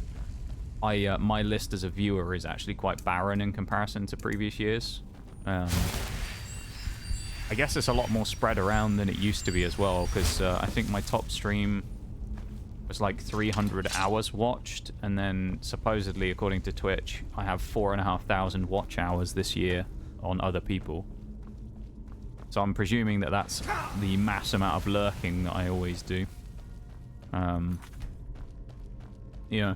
my list as a viewer is actually quite barren in comparison to previous years. I guess it's a lot more spread around than it used to be as well. Because I think my top stream was like 300 hours watched, and then supposedly, according to Twitch, I have 4,500 watch hours this year on other people. So I'm presuming that that's the mass amount of lurking that I always do. Yeah.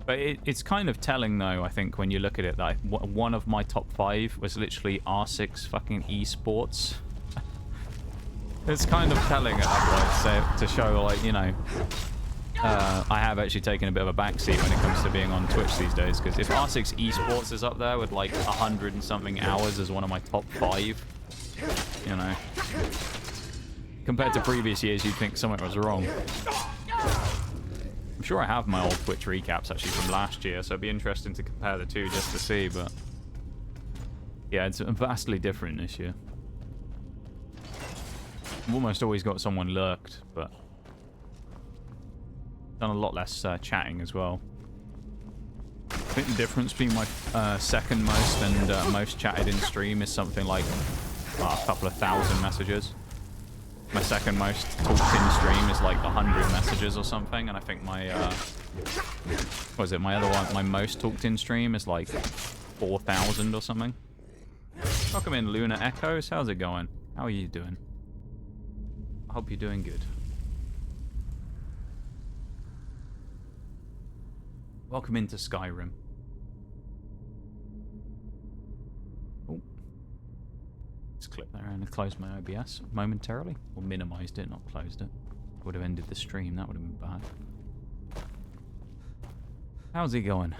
But it's kind of telling, though, I think, when you look at it, that one of my top 5 was literally R6 fucking esports. It's kind of telling at that point, so, to show, like, you know, I have actually taken a bit of a backseat when it comes to being on Twitch these days, because if R6 esports is up there with, like, 100 and something hours as one of my top 5, you know, compared to previous years, you'd think something was wrong. I'm sure I have my old Twitch recaps actually from last year, so it'd be interesting to compare the two just to see, but yeah, it's vastly different this year. I've almost always got someone lurked, but done a lot less chatting as well. I think the difference between my second most and most chatted in stream is something like a couple of thousand messages. My second most talked in stream is like 100 messages or something, and I think my what is it? My other one, my most talked in stream is like 4,000 or something. Welcome in, Luna Echoes. How's it going? How are you doing? I hope you're doing good. Welcome into Skyrim. Clip there and close my OBS momentarily, or minimized it, not closed it. Would have ended the stream, that would have been bad. How's it going?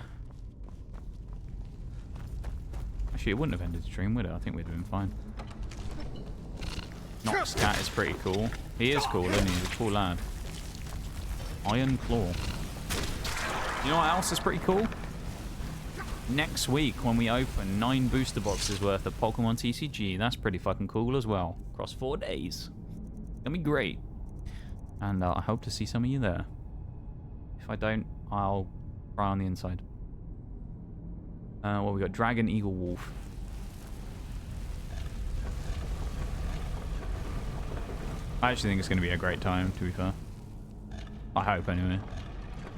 Actually, it wouldn't have ended the stream, would it? I think we'd have been fine. Nox Cat is pretty cool. He is cool, isn't he? He's a cool lad. Iron Claw. You know what else is pretty cool? Next week, when we open 9 booster boxes worth of Pokemon TCG, that's pretty fucking cool as well. Across 4 days. Gonna be great. And I hope to see some of you there. If I don't, I'll cry on the inside. What we got? Dragon, Eagle, Wolf. I actually think it's going to be a great time, to be fair. I hope, anyway.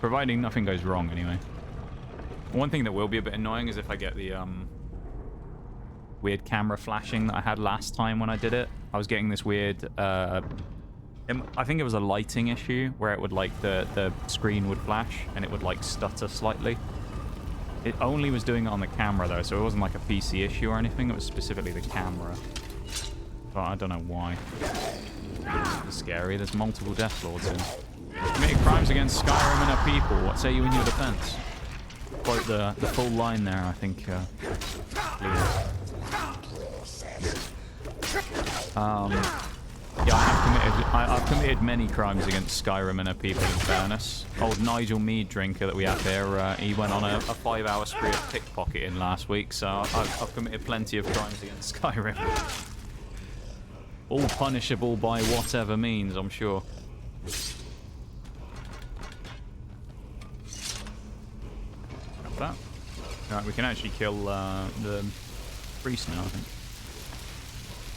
Providing nothing goes wrong, anyway. One thing that will be a bit annoying is if I get the weird camera flashing that I had last time when I did it. I was getting this weird... I think it was a lighting issue where it would, like, the screen would flash and it would, like, stutter slightly. It only was doing it on the camera, though, so it wasn't, like, a PC issue or anything. It was specifically the camera. But I don't know why. It's scary. There's multiple Death Lords in. Committed crimes against Skyrim and her people. What say you in your defense? Quote the full line there, I think. Yeah, I've committed many crimes against Skyrim and her people, in fairness. Old Nigel Meaddrinker that we have here, he went on a 5-hour spree of pickpocketing last week, so I've committed plenty of crimes against Skyrim. All punishable by whatever means, I'm sure. Got that. Alright, we can actually kill the priest now, I think.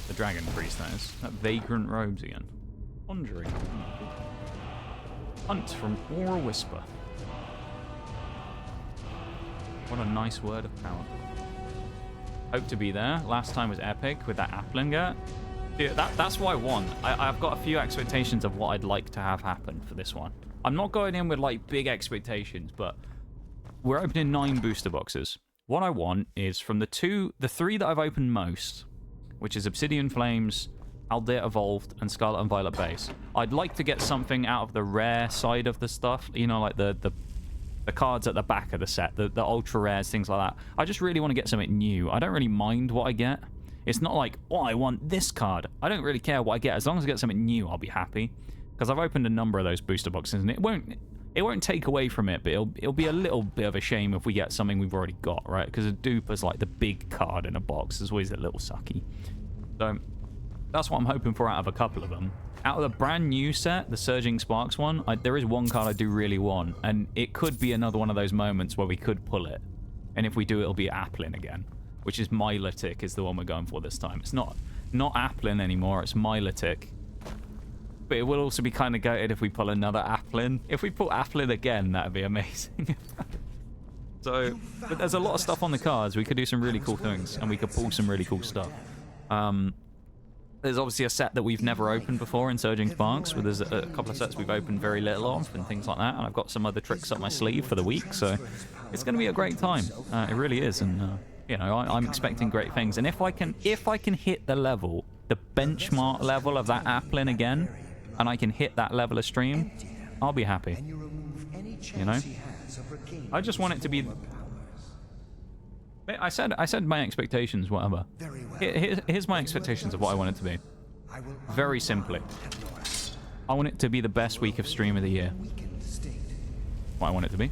The dragon priest, that is. That vagrant robes again. Conjuring. Hunt from Aura Whisper. What a nice word of power. Hope to be there. Last time was epic with that Applingat. Dude, that's what I want. I've got a few expectations of what I'd like to have happen for this one. I'm not going in with like big expectations, but we're opening 9 booster boxes. What I want is from the 3 that I've opened most, which is Obsidian Flames, Aldir Evolved, and Scarlet and Violet Base. I'd like to get something out of the rare side of the stuff, you know, like the cards at the back of the set, the ultra rares, things like that. I just really want to get something new. I don't really mind what I get. It's not like, oh, I want this card. I don't really care what I get. As long as I get something new, I'll be happy. Because I've opened a number of those booster boxes, and it won't take away from it, but it'll be a little bit of a shame if we get something we've already got, right? Because a dupe is like the big card in a box. It's always a little sucky. So that's what I'm hoping for out of a couple of them. Out of the brand new set, the Surging Sparks one, there is one card I do really want, and it could be another one of those moments where we could pull it. And if we do, it'll be Applin again, which is Milotic is the one we're going for this time. It's not Applin anymore, it's Milotic. But it will also be kind of goated if we pull another Applin. If we pull Applin again, that'd be amazing. So, but there's a lot of stuff on the cards. We could do some really cool things, and we could pull some really cool stuff. There's obviously a set that we've never opened before in Surging Sparks, where there's a couple of sets we've opened very little of and things like that, and I've got some other tricks up my sleeve for the week, so it's going to be a great time. It really is, and you know, I'm expecting great things. And if I can hit the level, the benchmark level of that Applin again, and I can hit that level of stream, I'll be happy. You know, I just want it to be. I said my expectations, whatever. Here's my expectations of what I want it to be. Very simply, I want it to be the best week of stream of the year. What I want it to be.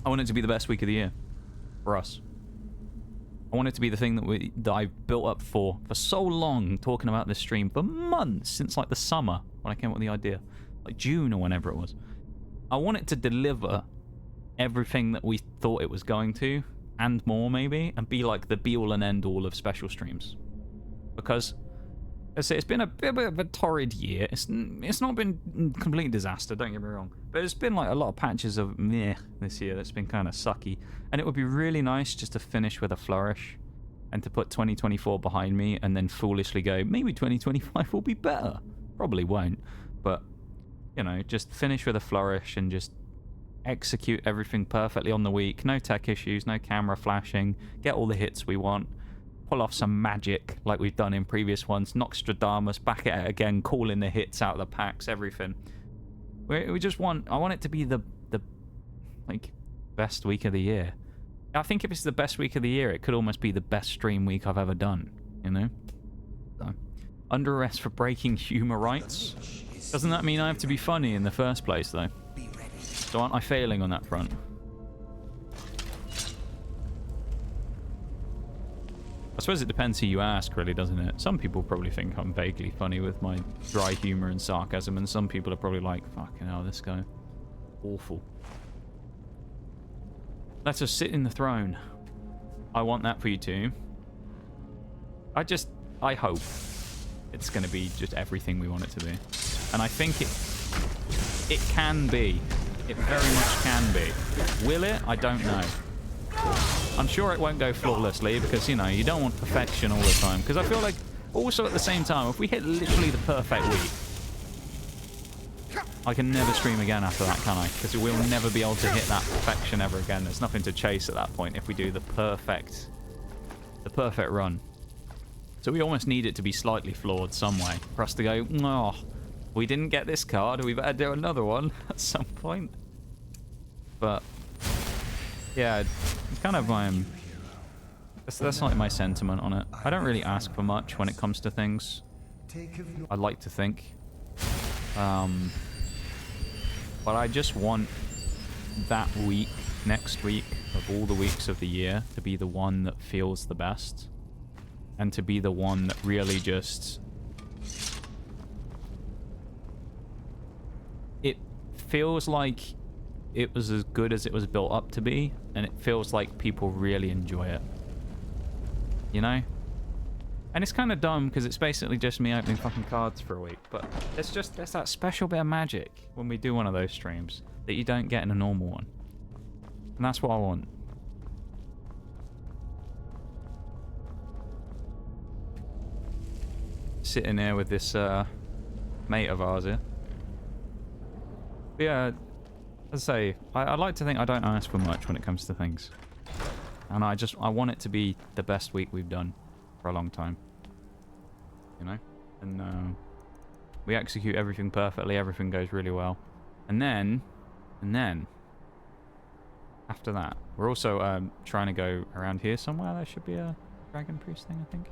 I want it to be the best week of the year for us. I want it to be the thing that I've built up for so long, talking about this stream for months, since like the summer when I came up with the idea, like June or whenever it was. I want it to deliver everything that we thought it was going to, and more maybe, and be like the be-all and end-all of special streams. Because I say it's been a bit of a torrid year. It's not been complete disaster, don't get me wrong, but it's been like a lot of patches of meh this year that's been kind of sucky, and it would be really nice just to finish with a flourish and to put 2024 behind me and then foolishly go, maybe 2025 will be better. Probably won't, but you know, just finish with a flourish and just execute everything perfectly on the week. No tech issues, no camera flashing, get all the hits we want, pull off some magic like we've done in previous ones, Nostradamus back at it again, calling the hits out of the packs, everything. We just want, I want it to be the like best week of the year. I think if it's the best week of the year, it could almost be the best stream week I've ever done, you know? So, under arrest for breaking humour rights. Doesn't that mean I have to be funny in the first place, though? So aren't I failing on that front? I suppose it depends who you ask, really, doesn't it? Some people probably think I'm vaguely funny with my dry humour and sarcasm, and some people are probably like, fucking hell, this guy. Awful. Let us sit in the throne. I want that for you too. I hope it's going to be just everything we want it to be. And I think it can be. It very much can be. Will it? I don't know. I'm sure it won't go flawlessly because, you know, you don't want perfection all the time. Because I feel like also at the same time, if we hit literally the perfect week, I can never stream again after that, can I? Because we'll never be able to hit that perfection ever again. There's nothing to chase at that point if we do the perfect run. So we almost need it to be slightly flawed some way for us to go, oh, we didn't get this card. We better do another one at some point. But yeah, it's kind of that's like my sentiment on it. I don't really ask for much when it comes to things. I'd like to think. But I just want that week, next week, of all the weeks of the year, to be the one that feels the best. And to be the one that really just... It feels like it was as good as it was built up to be, and it feels like people really enjoy it. You know? And it's kind of dumb because it's basically just me opening fucking cards for a week. But there's that special bit of magic when we do one of those streams that you don't get in a normal one. And that's what I want. Sitting here with this mate of ours here. But yeah, as I say, I like to think I don't ask for much when it comes to things. And I want it to be the best week we've done for a long time, you know, and we execute everything perfectly, everything goes really well, and then after that we're also trying to go around here somewhere. There should be a dragon priest thing, I think.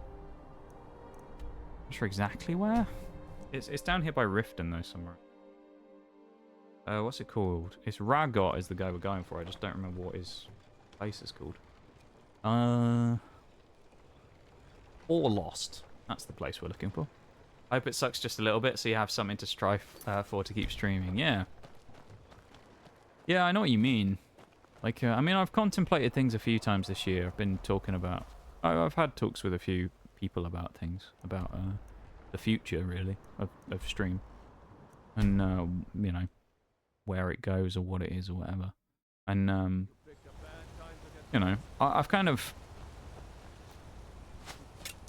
Not sure exactly where. It's down here by Riften though, somewhere. What's it called? It's Ragot is the guy we're going for. I just don't remember what his place is called. Or Lost. That's the place we're looking for. I hope it sucks just a little bit so you have something to strive for to keep streaming. Yeah. Yeah, I know what you mean. Like, I mean, I've contemplated things a few times this year. I've been talking about... I've had talks with a few people about things. About the future, really, of stream. And, you know, where it goes or what it is or whatever. And, you know, I've kind of...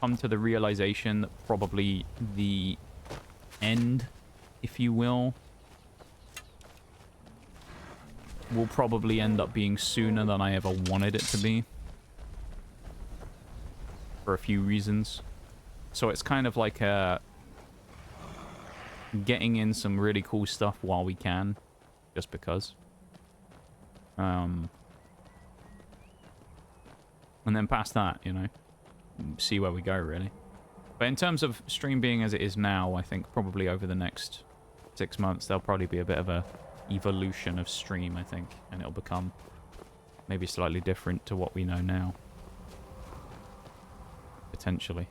come to the realization that probably the end, if you will probably end up being sooner than I ever wanted it to be. For a few reasons. So it's kind of like getting in some really cool stuff while we can. Just because. And then past that, you know. See where we go, really. But in terms of stream being as it is now, I think probably over the next 6 months there'll probably be a bit of a evolution of stream, I think, and it'll become maybe slightly different to what we know now, potentially.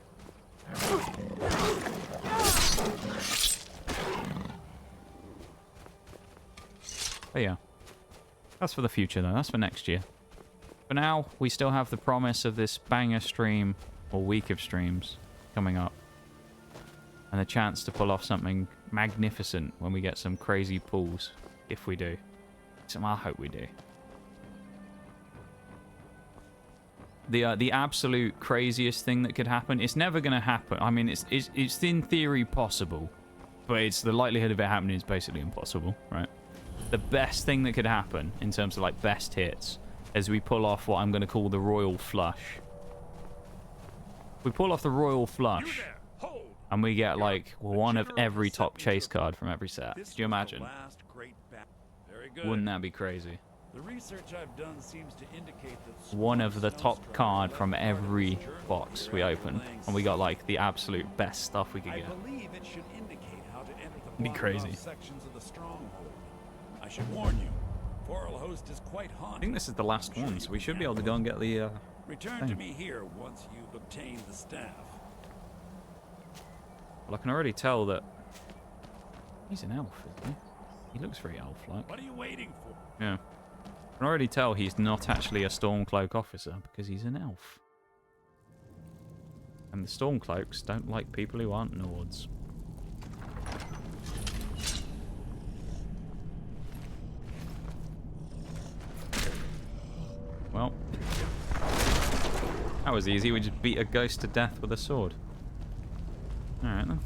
But yeah, that's for the future though. That's for next year. For now, we still have the promise of this banger stream, or week of streams, coming up. And the chance to pull off something magnificent when we get some crazy pulls, if we do. So I hope we do. The absolute craziest thing that could happen, it's never going to happen. I mean, it's in theory possible, but it's the likelihood of it happening is basically impossible, right? The best thing that could happen, in terms of like best hits, as we pull off what I'm going to call the Royal Flush. We pull off the Royal Flush, and we get like one of every top chase card from every set. Could you imagine? Wouldn't that be crazy? The research I've done seems to indicate that one of the top card from every box we open, and we got like the absolute best stuff we could get. I believe it should indicate how to enter the It'd be crazy. sections of the stronghold. I should warn you. Host is quite haunted. I think this is the last one, so we should be able to go and get the Return to me here once you've obtained the staff. Well, I can already tell that he's an elf, isn't he? He looks very elf-like. What are you waiting for? Yeah. can already tell he's not actually a Stormcloak officer because he's an elf. And the Stormcloaks don't like people who aren't Nords. Well, that was easy. We just beat a ghost to death with a sword. Alright then.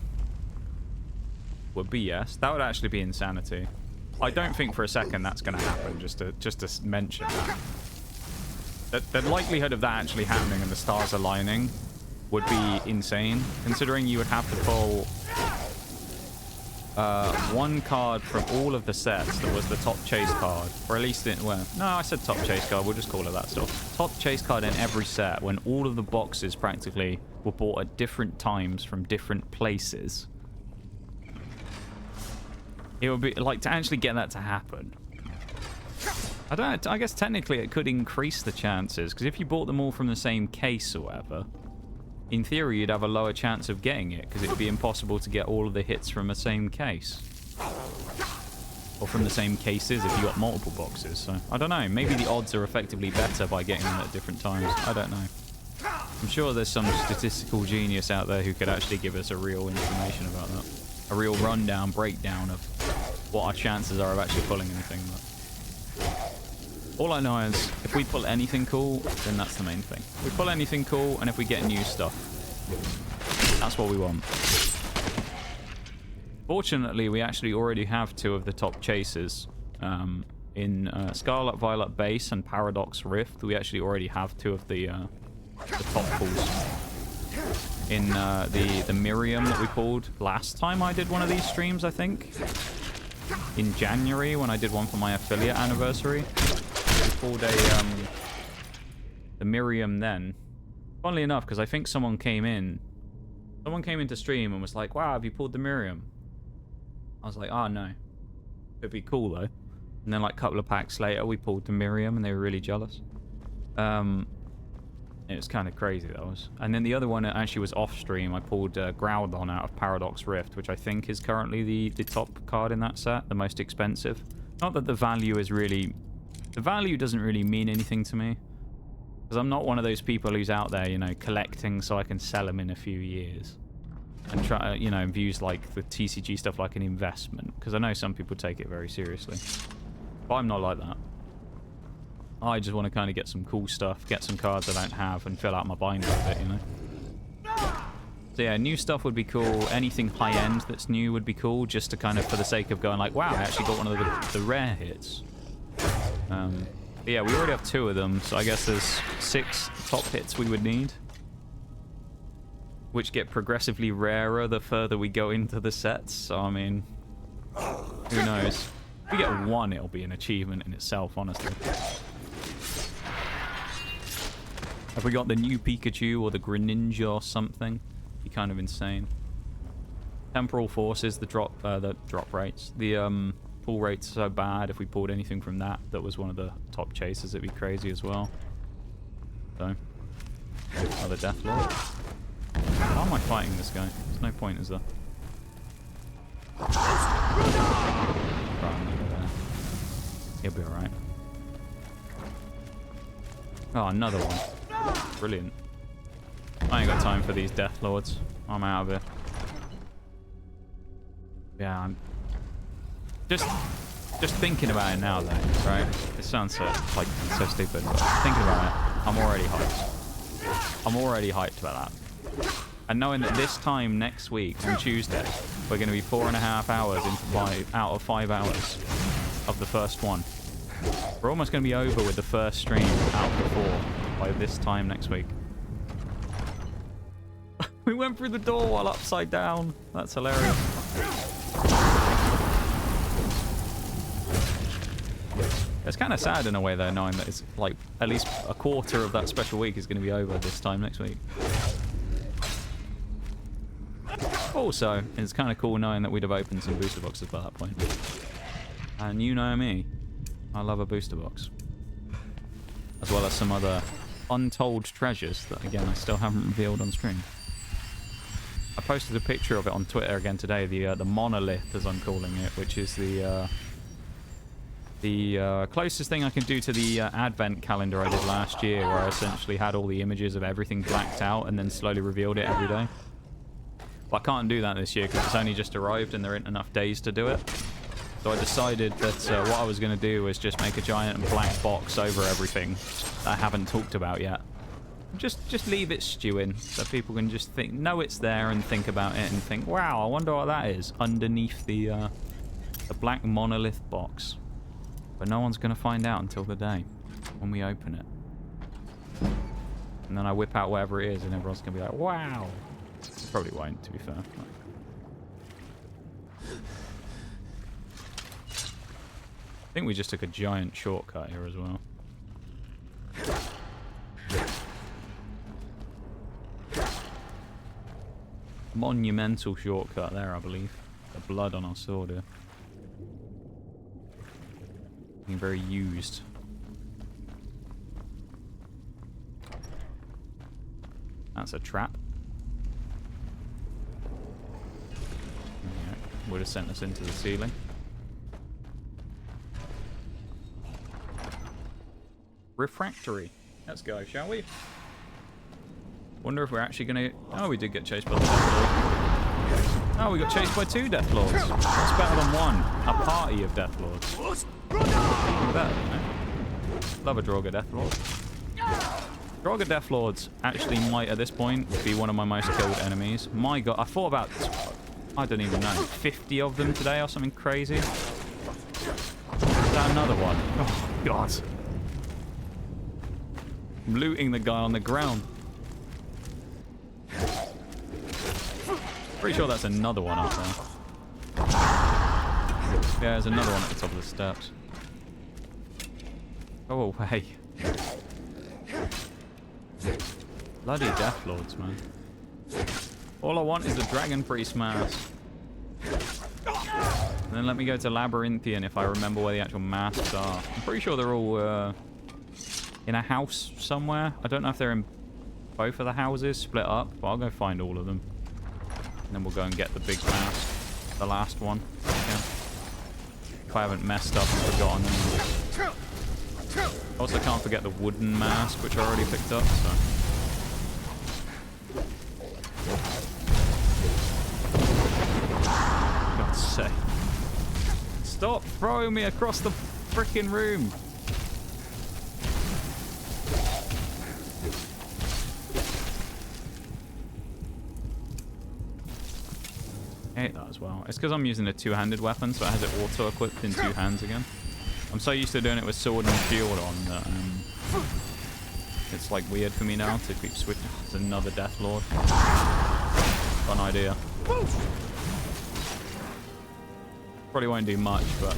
Would be yes. That would actually be insanity. I don't think for a second that's going to happen, just to mention that. The likelihood of that actually happening and the stars aligning would be insane, considering you would have to pull one card from all of the sets that was the top chase card, or at least well, no, I said top chase card, we'll just call it that stuff. Top chase card in every set when all of the boxes practically were bought at different times from different places. It would be like to actually get that to happen. I guess technically it could increase the chances, because if you bought them all from the same case or whatever, in theory you'd have a lower chance of getting it, because it'd be impossible to get all of the hits from the same case. Or from the same cases if you got multiple boxes. So, I don't know, maybe the odds are effectively better by getting them at different times. I don't know. I'm sure there's some statistical genius out there who could actually give us a real information about that. A real rundown, breakdown of what our chances are of actually pulling anything. But all I know is, if we pull anything cool, then that's the main thing. We pull anything cool, and if we get new stuff, that's what we want. Fortunately, we actually already have 2 of the top chases. In Scarlet Violet Base and Paradox Rift, we actually already have 2 of the top pulls. In the Miriam that we pulled last time I did one of these streams, I think. In January, when I did one for my affiliate anniversary. We pulled the Miriam then. Funnily enough, because I think someone came into stream and was like, wow, have you pulled the Miriam? I was like, oh no. It'd be cool though. And then like a couple of packs later, we pulled the Miriam and they were really jealous. It was kind of crazy, that was. And then the other one actually was off stream. I pulled Groudon out of Paradox Rift, which I think is currently the top card in that set, the most expensive. Not that the value is really... The value doesn't really mean anything to me. Because I'm not one of those people who's out there, you know, collecting so I can sell them in a few years. And try, you know, views like the TCG stuff like an investment. Because I know some people take it very seriously. But I'm not like that. I just want to kind of get some cool stuff, get some cards I don't have, and fill out my binder a bit, you know? So yeah, new stuff would be cool. Anything high-end that's new would be cool, just to kind of, for the sake of going like, wow, I actually got one of the rare hits. But yeah, we already have 2 of them, so I guess there's 6 top hits we would need. Which get progressively rarer the further we go into the sets, so I mean, who knows? If we get 1, it'll be an achievement in itself, honestly. If we got the new Pikachu or the Greninja or something, it'd be kind of insane. Temporal Forces, the drop rates. The pull rates are so bad. If we pulled anything from that was one of the top chases, it'd be crazy as well. So, another Deathlord. Why am I fighting this guy? There's no point, is there? Right, over there. He'll be alright. Oh, another one. Brilliant. I ain't got time for these Deathlords. I'm out of here. Yeah, I'm just thinking about it now though, right? It sounds so like so stupid, but thinking about it, I'm already hyped. I'm already hyped about that. And knowing that this time next week on Tuesday, we're going to be 4.5 hours into out of 5 hours of the first one. We're almost going to be over with the first stream out of the 4 by this time next week. We went through the door while upside down. That's hilarious. It's kind of sad in a way though, knowing that it's like at least a quarter of that special week is going to be over this time next week. Also, it's kind of cool knowing that we'd have opened some booster boxes by that point. And you know me, I love a booster box. As well as some other untold treasures that, again, I still haven't revealed on stream. I posted a picture of it on Twitter again today, the monolith, as I'm calling it, which is the The closest thing I can do to the advent calendar I did last year, where I essentially had all the images of everything blacked out and then slowly revealed it every day. But I can't do that this year because it's only just arrived and there aren't enough days to do it. So I decided that what I was going to do was just make a giant black box over everything that I haven't talked about yet. Just leave it stewing so people can just know it's there and think about it and think, wow, I wonder what that is underneath the black monolith box. But no one's going to find out until the day when we open it. And then I whip out whatever it is and everyone's going to be like, wow. Probably won't, to be fair. I think we just took a giant shortcut here as well. Monumental shortcut there, I believe. The blood on our sword here. Being very used. That's a trap. Yeah, would have sent us into the ceiling. Refractory. Let's go, shall we? Wonder if we're actually gonna... Oh, we did get chased by the Death Lord. Oh, we got chased by 2 Death Lords. What's better than 1? A party of Death Lords. Better, no? Love a Draugr Death Lord. Draugr Death Lords actually might, at this point, be one of my most killed enemies. My god, I fought about... I don't even know, 50 of them today or something crazy. Is that another one? Oh, God. I'm looting the guy on the ground. Pretty sure that's another one up there. Yeah, there's another one at the top of the steps. Go away. Bloody Death Lords, man. All I want is a Dragon Priest mask. And then let me go to Labyrinthian if I remember where the actual masks are. I'm pretty sure they're all in a house somewhere. I don't know if they're in both of the houses split up, but I'll go find all of them. And then we'll go and get the big mask. The last one. Yeah. If I haven't messed up and forgotten them. Also can't forget the wooden mask, which I already picked up, so... God's sake. Stop throwing me across the frickin' room. I hate that as well. It's because I'm using a two-handed weapon, so it has it auto-equipped in 2 hands again. I'm so used to doing it with sword and shield on that it's like weird for me now to keep switching. It's another Death Lord. Fun idea. Probably won't do much, but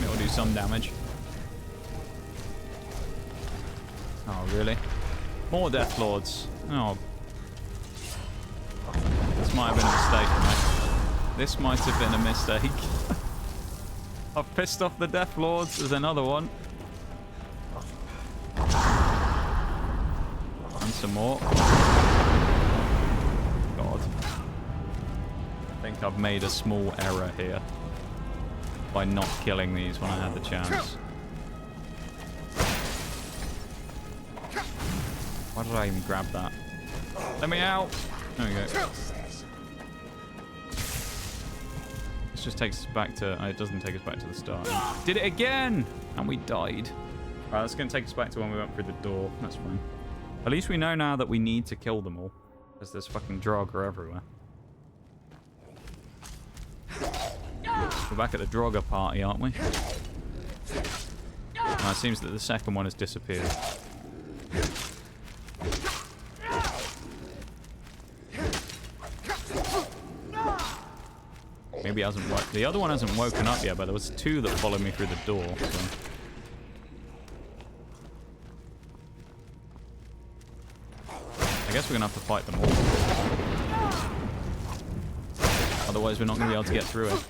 it will do some damage. Oh, really? More Death Lords. Oh. This might have been a mistake, mate. This might have been a mistake. I've pissed off the Death Lords. There's another one. And some more. God. I think I've made a small error here by not killing these when I had the chance. Why did I even grab that? Let me out! There we go. This just takes us back to... it doesn't take us back to the start. Did it again! And we died. Alright, that's going to take us back to when we went through the door. That's fine. At least we know now that we need to kill them all. Because there's fucking Draugr everywhere. We're back at the Draugr party, aren't we? It seems that the second one has disappeared. Maybe it hasn't woken. The other one hasn't woken up yet, but there was 2 that followed me through the door. So. I guess we're gonna have to fight them all. Otherwise, we're not gonna be able to get through it.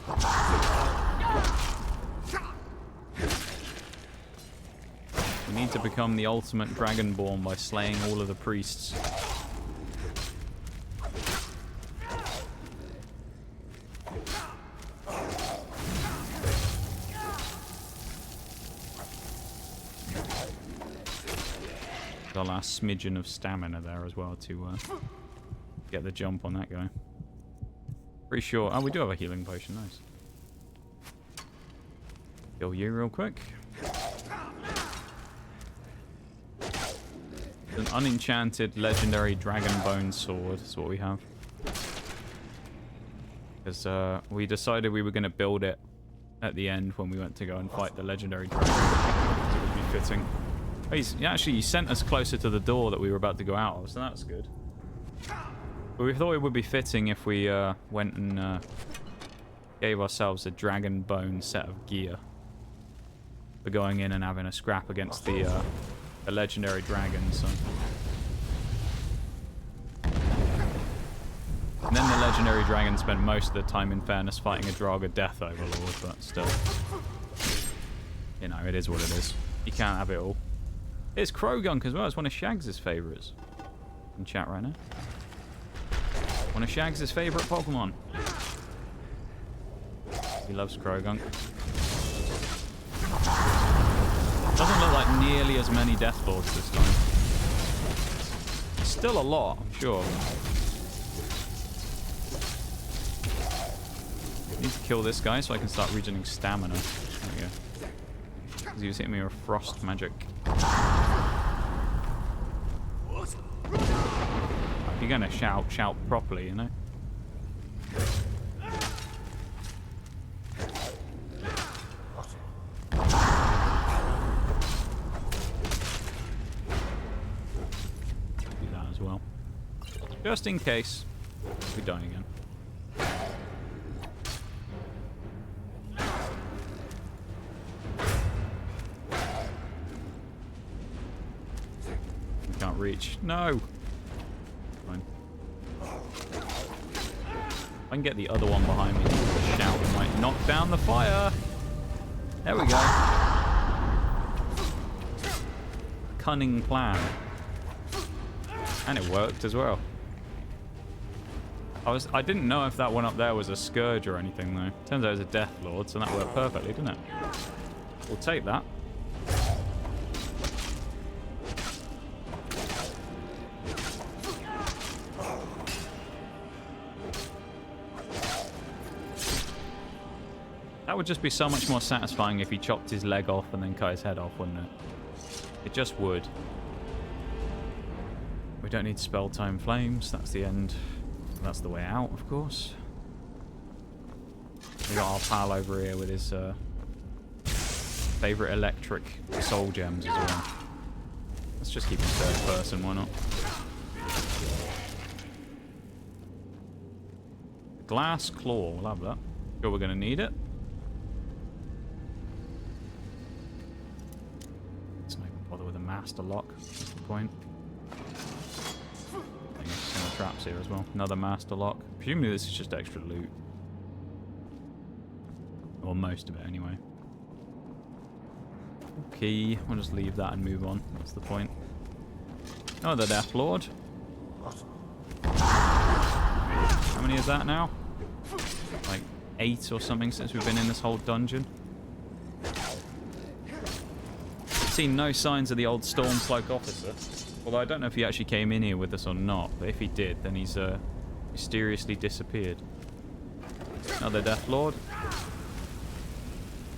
We need to become the ultimate Dragonborn by slaying all of the priests. The last smidgen of stamina there as well to get the jump on that guy. Pretty sure. Oh, we do have a healing potion. Nice. Kill you real quick. An unenchanted legendary dragon bone sword is what we have. Because we decided we were going to build it at the end when we went to go and fight the legendary dragon. It would be fitting. Oh, he sent us closer to the door that we were about to go out of, so that's good. But we thought it would be fitting if we went and gave ourselves a dragon bone set of gear for going in and having a scrap against the legendary dragon. So. And then the legendary dragon spent most of the time, in fairness, fighting a Draga Death Overlord, but still. You know, it is what it is. You can't have it all. It's Krogunk as well. It's one of Shags' favourites. In chat right now. One of Shags' favourite Pokemon. He loves Krogunk. Doesn't look like nearly as many Deathlords this time. Still a lot, I'm sure. Need to kill this guy so I can start regening stamina. There we go. Because he was hitting me with frost magic. If you're gonna shout, shout properly, you know? Do that as well. Just in case we die again. Reach. No. Fine. I can get the other one behind me. Shout, it might knock down the fire. There we go. Cunning plan. And it worked as well. I didn't know if that one up there was a Scourge or anything though. Turns out it was a Deathlord, so that worked perfectly, didn't it? We'll take that. That would just be so much more satisfying if he chopped his leg off and then cut his head off, wouldn't it? It just would. We don't need spell time flames. That's the end. That's the way out, of course. We got our pal over here with his favourite electric soul gems as well. Let's just keep him third person, why not? Glass claw, we'll have that. Sure, we're going to need it. Master lock, that's the point. I think some traps here as well. Another master lock. Presumably this is just extra loot. Or most of it anyway. Okay, we'll just leave that and move on. That's the point. Oh, the Deathlord. How many is that now? Like 8 or something since we've been in this whole dungeon. Seen no signs of the old Stormcloak officer. Although I don't know if he actually came in here with us or not, but if he did, then he's mysteriously disappeared. Another Deathlord.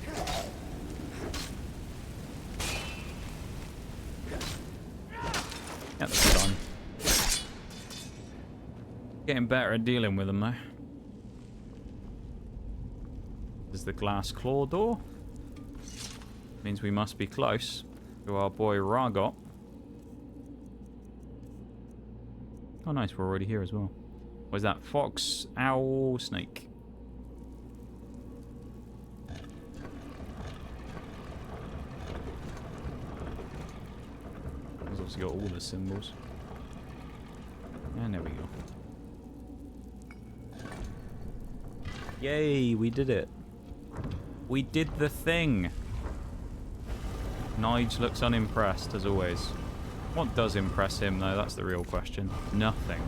Yeah, that's done. Getting better at dealing with them though. There's the glass claw door. Means we must be close to our boy Ragot. Oh nice, we're already here as well. What is that? Fox, owl, snake. He's also got all the symbols. And there we go. Yay, we did it. We did the thing. Nige looks unimpressed, as always. What does impress him, though? That's the real question. Nothing.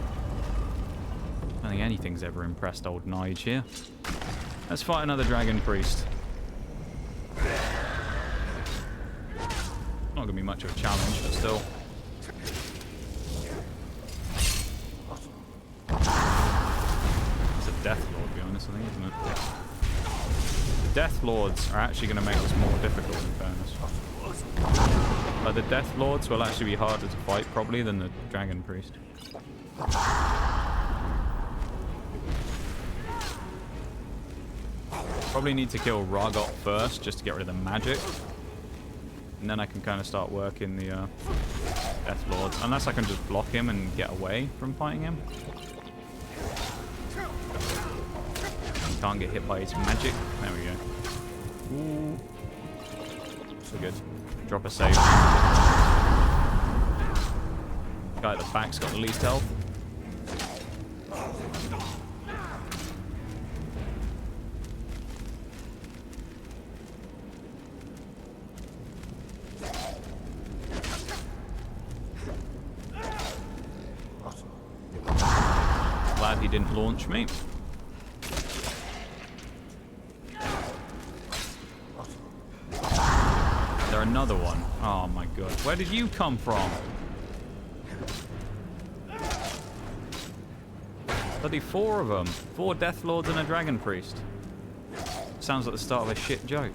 I don't think anything's ever impressed old Nige here. Let's fight another Dragon Priest. Not going to be much of a challenge, but still. It's a Death Lord, to be honest, I think, isn't it? The Death Lords are actually going to make this more difficult, in fairness. The Death Lords will actually be harder to fight, probably, than the Dragon Priest. Probably need to kill Ragot first, just to get rid of the magic. And then I can kind of start working the Death Lords. Unless I can just block him and get away from fighting him. Can't get hit by his magic. There we go. Ooh. So good. Drop a save. Guy at the back's got the least health. Glad he didn't launch me. There another one. Oh my god. Where did you come from? Bloody 4 of them. 4 Death Lords and a Dragon Priest. Sounds like the start of a shit joke.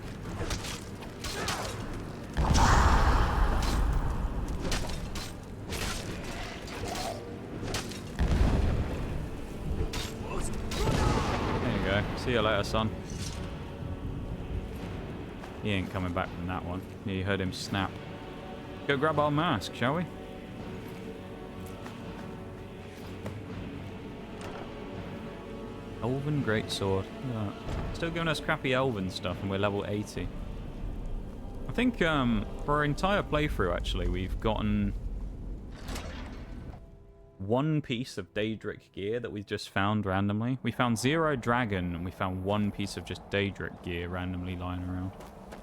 There you go. See you later, son. He ain't coming back from that one. Yeah, you heard him snap. Go grab our mask, shall we? Elven Greatsword. Yeah. Still giving us crappy Elven stuff, and we're level 80. I think for our entire playthrough, actually, we've gotten 1 piece of Daedric gear that we just found randomly. We found 0 dragon, and we found 1 piece of just Daedric gear randomly lying around.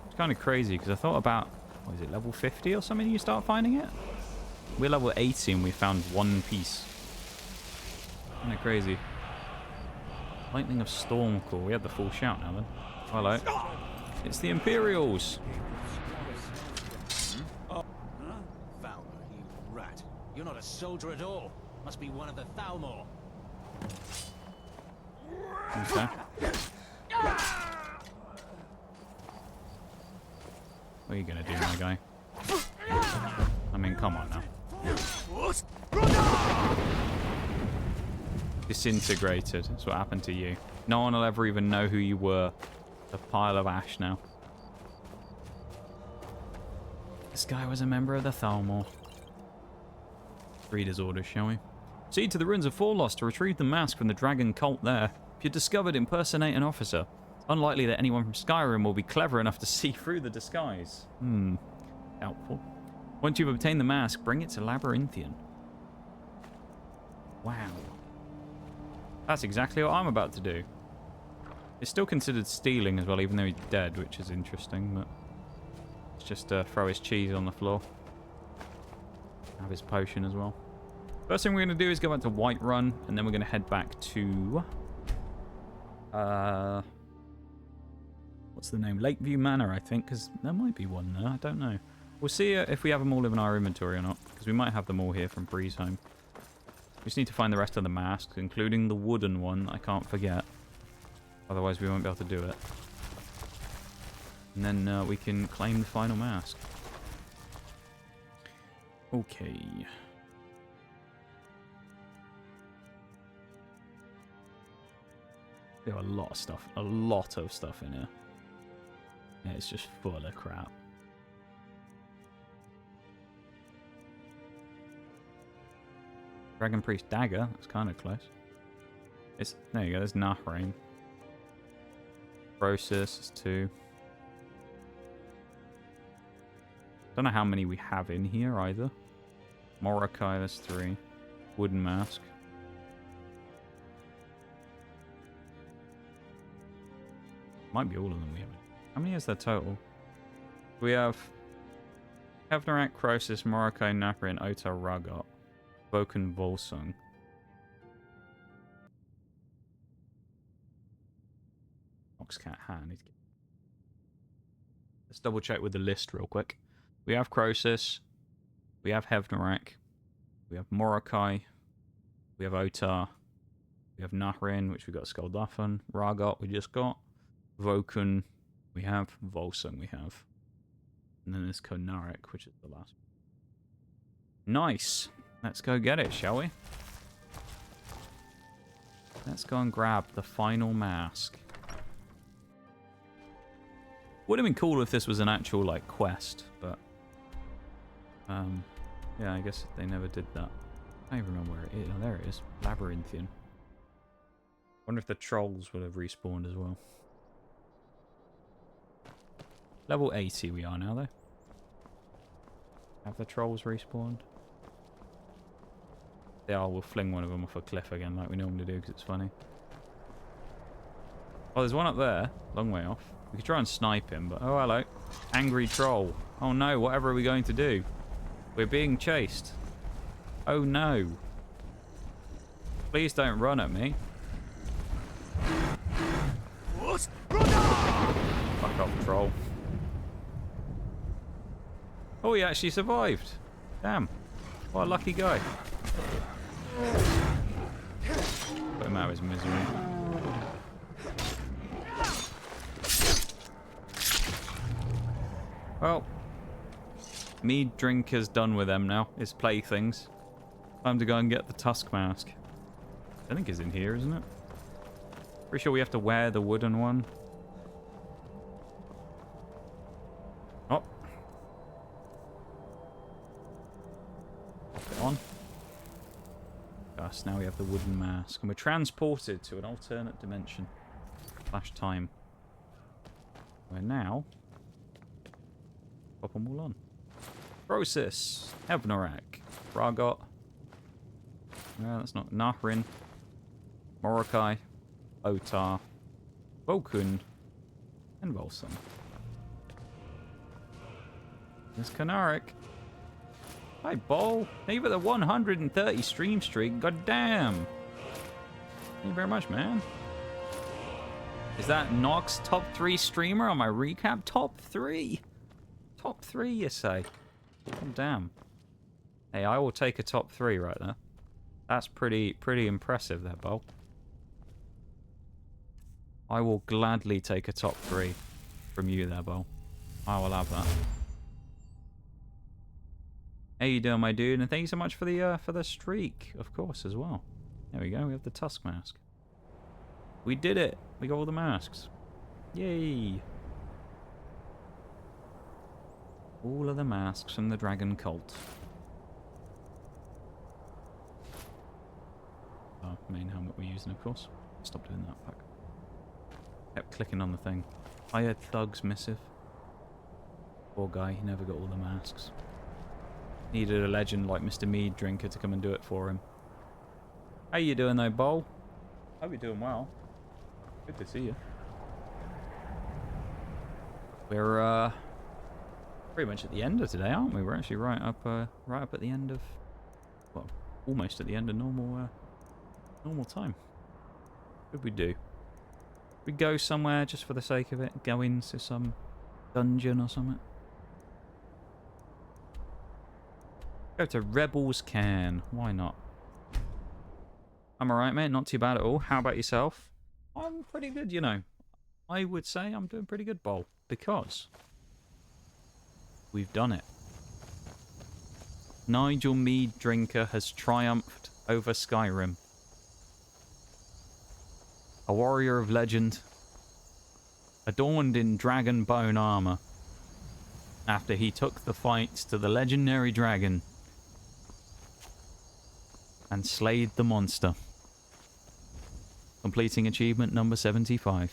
It's kind of crazy, because I thought about, what is it, level 50 or something you start finding it? We're level 80 and we found 1 piece. Kind of crazy. Lightning of Stormclaw. We had the full shout now then. Hello. It's the Imperials. Oh. Huh? Valor, you rat. You're not a soldier at all. Must be one of the Thalmor. Okay. What are you gonna do, my guy? I mean, come on now. Disintegrated. That's what happened to you. No one will ever even know who you were. A pile of ash now. This guy was a member of the Thalmor. Reader's orders, shall we? Proceed to the ruins of Forlost to retrieve the mask from the dragon cult there. If you're discovered, impersonate an officer. It's unlikely that anyone from Skyrim will be clever enough to see through the disguise. Doubtful. Once you've obtained the mask, bring it to Labyrinthian. Wow. That's exactly what I'm about to do. It's still considered stealing as well, even though he's dead, which is interesting, but let's just throw his cheese on the floor. Have his potion as well. First thing we're going to do is go back to Whiterun, and then we're going to head back to... what's the name? Lakeview Manor, I think, because there might be one there. I don't know. We'll see if we have them all in our inventory or not, because we might have them all here from Bree's home. We just need to find the rest of the masks, including the wooden one I can't forget. Otherwise we won't be able to do it. And then we can claim the final mask. Okay. We have a lot of stuff in here. Yeah, it's just full of crap. Dragon Priest Dagger, that's kind of close. There you go, there's Nahrain. Process is 2. Don't know how many we have in here either. Morokai, that's 3. Wooden Mask. Might be all of them we have. How many is there total? We have Hevnarak, Croesus, Morokai, Nahrain, Otar, Ragot. Spoken Volsung. Oxcat hand. Let's double check with the list real quick. We have Croesus. We have Hevnarak. We have Morokai. We have Otar. We have Nahrin, which we got Skoldafen. Ragot we just got. Vokun we have. Volsung we have. And then there's Konarek, which is the last. Nice. Let's go get it, shall we? Let's go and grab the final mask. Would have been cool if this was an actual, like, quest, but... yeah, I guess they never did that. I don't even remember where it is. Oh, there it is. Labyrinthian. Wonder if the trolls would have respawned as well. Level 80 we are now, though. Have the trolls respawned? They are. We'll fling one of them off a cliff again like we normally do because it's funny. Oh, there's one up there. Long way off. We could try and snipe him, but... Oh, hello. Angry troll. Oh, no. Whatever are we going to do? We're being chased. Oh, no. Please don't run at me. Fuck off, troll. Oh, he actually survived. Damn. What a lucky guy. Put him out of his misery. Well, Meaddrinkers done with them now. His playthings. Time to go and get the tusk mask. I think it's in here, isn't it? Pretty sure we have to wear the wooden one. Oh. Pop it on. Thus, now we have the wooden mask. And we're transported to an alternate dimension. Flash time. Where now... Pop them all on. Process. Evnorak. Ragot. No, that's not. Nahrin. Morokai. Otar. Vokun. And Volsung. There's Konarek. Hi, Bol. Thank you for the 130 stream streak. God damn. Thank you very much, man. Is that Nox top 3 streamer on my recap? Top 3. Top 3, you say? Oh, damn. Hey, I will take a top 3 right there. That's pretty impressive there, Bol. I will gladly take a top 3 from you there, Bol. I will have that. How you doing, my dude? And thank you so much for the streak, of course, as well. There we go. We have the tusk mask. We did it. We got all the masks. Yay. All of the masks from the dragon cult. Our main helmet we're using, of course. Stop doing that, fuck. Kept clicking on the thing. I had Thug's missive. Poor guy, he never got all the masks. Needed a legend like Mr. Meaddrinker to come and do it for him. How you doing though, Bol? Hope you're doing well. Good to see you. We're pretty much at the end of today, aren't we? We're actually right up at the end of, well, almost at the end of normal time. What did we do? We go somewhere just for the sake of it. Go into some dungeon or something. Go to Rebels Can. Why not? I'm alright, mate. Not too bad at all. How about yourself? I'm pretty good, you know. I would say I'm doing pretty good, Bol. Because we've done it. Nigel Meaddrinker has triumphed over Skyrim. A warrior of legend, adorned in dragon bone armor, after he took the fight to the legendary dragon and slayed the monster. Completing achievement number 75.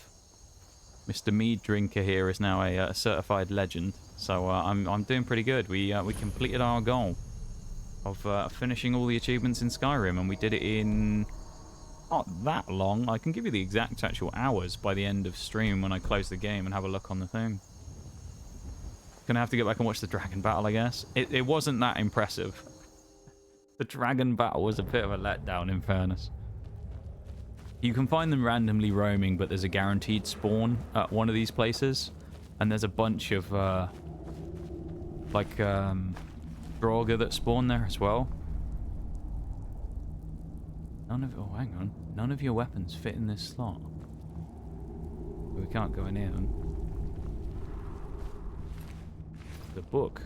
Mr. Meaddrinker here is now a certified legend, so I'm doing pretty good. We completed our goal of finishing all the achievements in Skyrim, and we did it in not that long. I can give you the exact actual hours by the end of stream when I close the game and have a look on the thing. Gonna have to get back and watch the dragon battle, I guess. It wasn't that impressive. The dragon battle was a bit of a letdown, in fairness. You can find them randomly roaming, but there's a guaranteed spawn at one of these places. And there's a bunch of, Draugr that spawn there as well. Oh, hang on. None of your weapons fit in this slot. We can't go in here then. The book.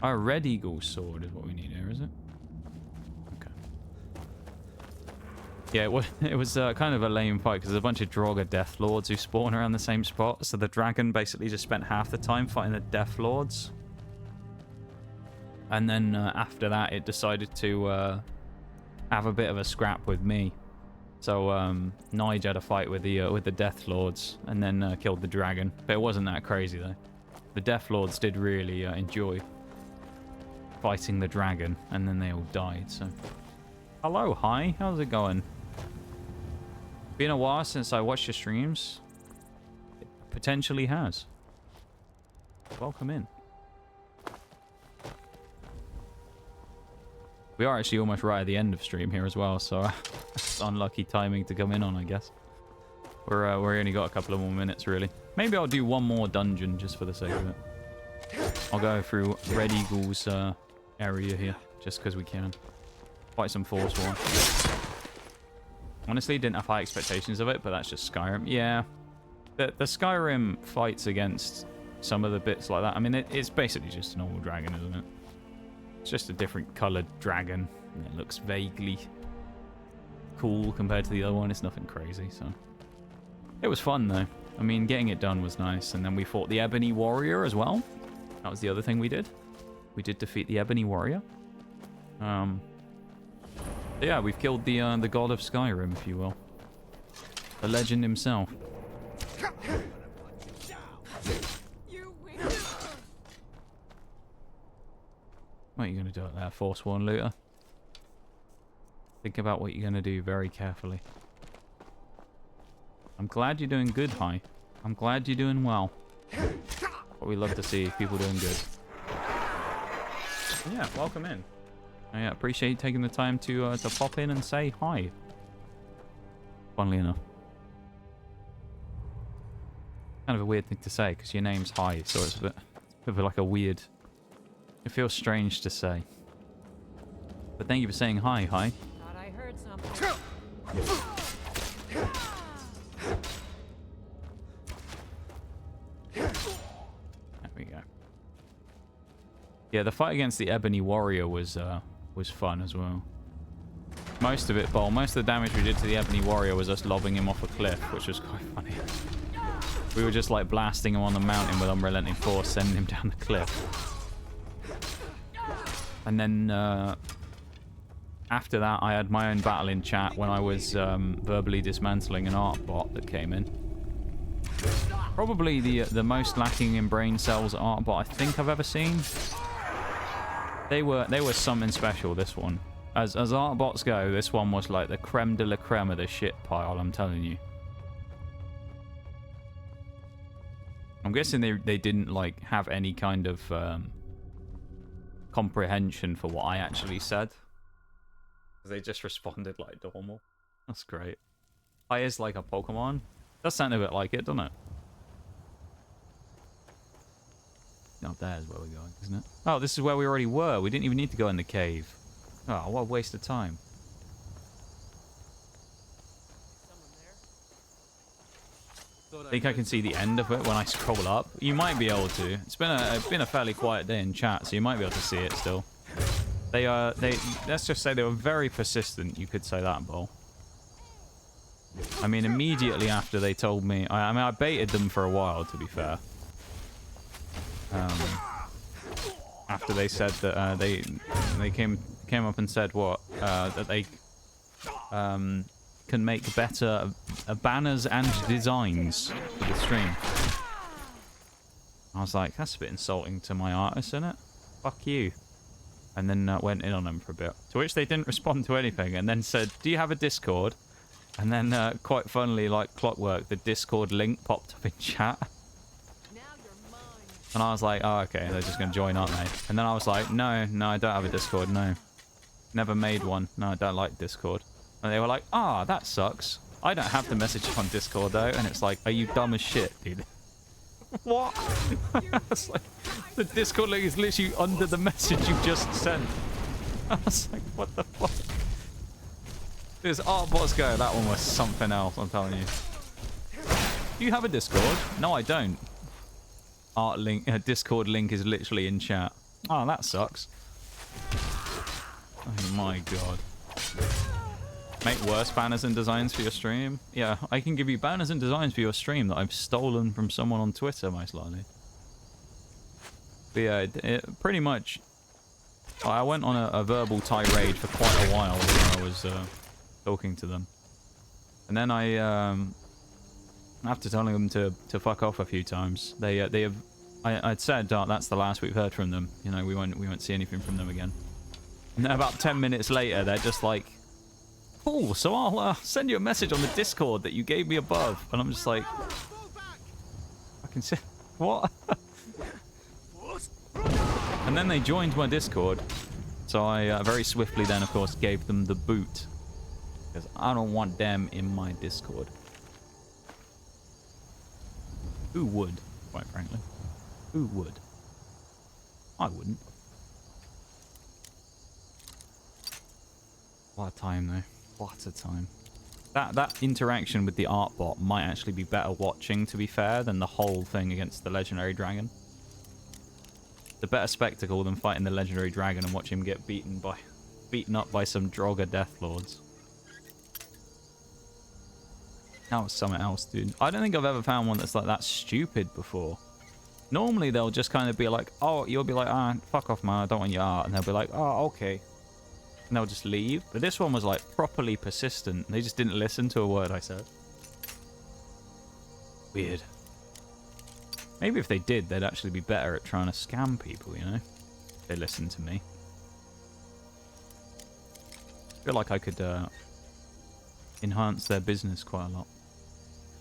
Our Red Eagle sword is what we need here, is it? Okay. Yeah, it was kind of a lame fight because there's a bunch of Draugr Death Lords who spawn around the same spot. So the dragon basically just spent half the time fighting the Death Lords. And then after that, it decided to have a bit of a scrap with me. So Nigel had a fight with the Death Lords and then killed the dragon. But it wasn't that crazy though. The Death Lords did really enjoy fighting the dragon, and then they all died. So, hello, hi, how's it going? Been a while since I watched your streams. It potentially has. Welcome in. We are actually almost right at the end of stream here as well, so it's unlucky timing to come in on, I guess. We're only got a couple of more minutes, really. Maybe I'll do one more dungeon just for the sake of it. I'll go through Red Eagle's area here, just because we can. Fight some Force War. Honestly, didn't have high expectations of it, but that's just Skyrim. Yeah, the Skyrim fights against some of the bits like that. I mean, it's basically just a normal dragon, isn't it? It's just a different coloured dragon. And it looks vaguely cool compared to the other one. It's nothing crazy, so... It was fun, though. I mean, getting it done was nice. And then we fought the Ebony Warrior as well. That was the other thing we did. We did defeat the Ebony Warrior. Yeah, we've killed the god of Skyrim, if you will. The legend himself. What are you going to do out there, Forsworn Looter? Think about what you're going to do very carefully. I'm glad you're doing good, Hi. I'm glad you're doing well. What we love to see is people doing good. Yeah, welcome in. I appreciate you taking the time to pop in and say hi. Funnily enough. Kind of a weird thing to say because your name's Hi, so it's a bit of like a weird... It feels strange to say. But thank you for saying hi, Hi. Thought I heard something. There we go. Yeah, the fight against the Ebony Warrior was fun as well. Most of it, most of the damage we did to the Ebony Warrior was us lobbing him off a cliff, which was quite funny. We were just like blasting him on the mountain with unrelenting force, sending him down the cliff. And then after that, I had my own battle in chat when I was verbally dismantling an art bot that came in. Probably the most lacking in brain cells art bot I think I've ever seen. They were something special, this one. As art bots go, this one was like the creme de la creme of the shit pile, I'm telling you. I'm guessing they didn't like have any kind of comprehension for what I actually said. They just responded like normal. That's great. Hi is like a Pokemon. Does sound a bit like it, doesn't it? No, there's where we're going, isn't it? Oh, this is where we already were. We didn't even need to go in the cave. Oh, what a waste of time. I think I can see the end of it when I scroll up. You might be able to. It's been a fairly quiet day in chat, so you might be able to see it still. They let's just say they were very persistent. You could say that, Bull. I mean, immediately after they told me, I mean, I baited them for a while, to be fair. After they said that they came up and said what that they can make better banners and designs for the stream. I was like, that's a bit insulting to my artists, isn't it? Fuck you. And then went in on them for a bit. To which they didn't respond to anything, and then said, do you have a Discord? And then, quite funnily, like clockwork, the Discord link popped up in chat. And I was like, oh, okay, they're just going to join, aren't they? And then I was like, no, I don't have a Discord, no. Never made one. No, I don't like Discord. And they were like, ah, that sucks. I don't have the message on Discord, though. And it's like, are you dumb as shit, dude? What? It's like, the Discord link is literally under the message you just sent. I was like, what the fuck? This Artbots Go, that one was something else, I'm telling you. Do you have a Discord? No, I don't. Discord link is literally in chat. Oh, that sucks. Oh my god. Make worse banners and designs for your stream? Yeah, I can give you banners and designs for your stream that I've stolen from someone on Twitter, most likely. But yeah, it pretty much... I went on a verbal tirade for quite a while when I was talking to them. And then after telling them to fuck off a few times, I'd said, oh, that's the last we've heard from them. You know, we won't see anything from them again. And then about 10 minutes later, they're just like, cool, so I'll send you a message on the Discord that you gave me above. And I'm just like, I can see, what? And then they joined my Discord. So I very swiftly then, of course, gave them the boot. Because I don't want them in my Discord. Who would, quite frankly? Who would? I wouldn't. What a time, though. What a time. That interaction with the art bot might actually be better watching, to be fair, than the whole thing against the legendary dragon. The better spectacle than fighting the legendary dragon and watching him get beaten up by some Draugr Deathlords. That was something else, dude. I don't think I've ever found one that's like that stupid before. Normally they'll just kind of be like, oh, you'll be like, ah, fuck off, man, I don't want your art. And they'll be like, oh, okay. And they'll just leave. But this one was like properly persistent. They just didn't listen to a word I said. Weird. Maybe if they did, they'd actually be better at trying to scam people, you know? If they listened to me. I feel like I could enhance their business quite a lot.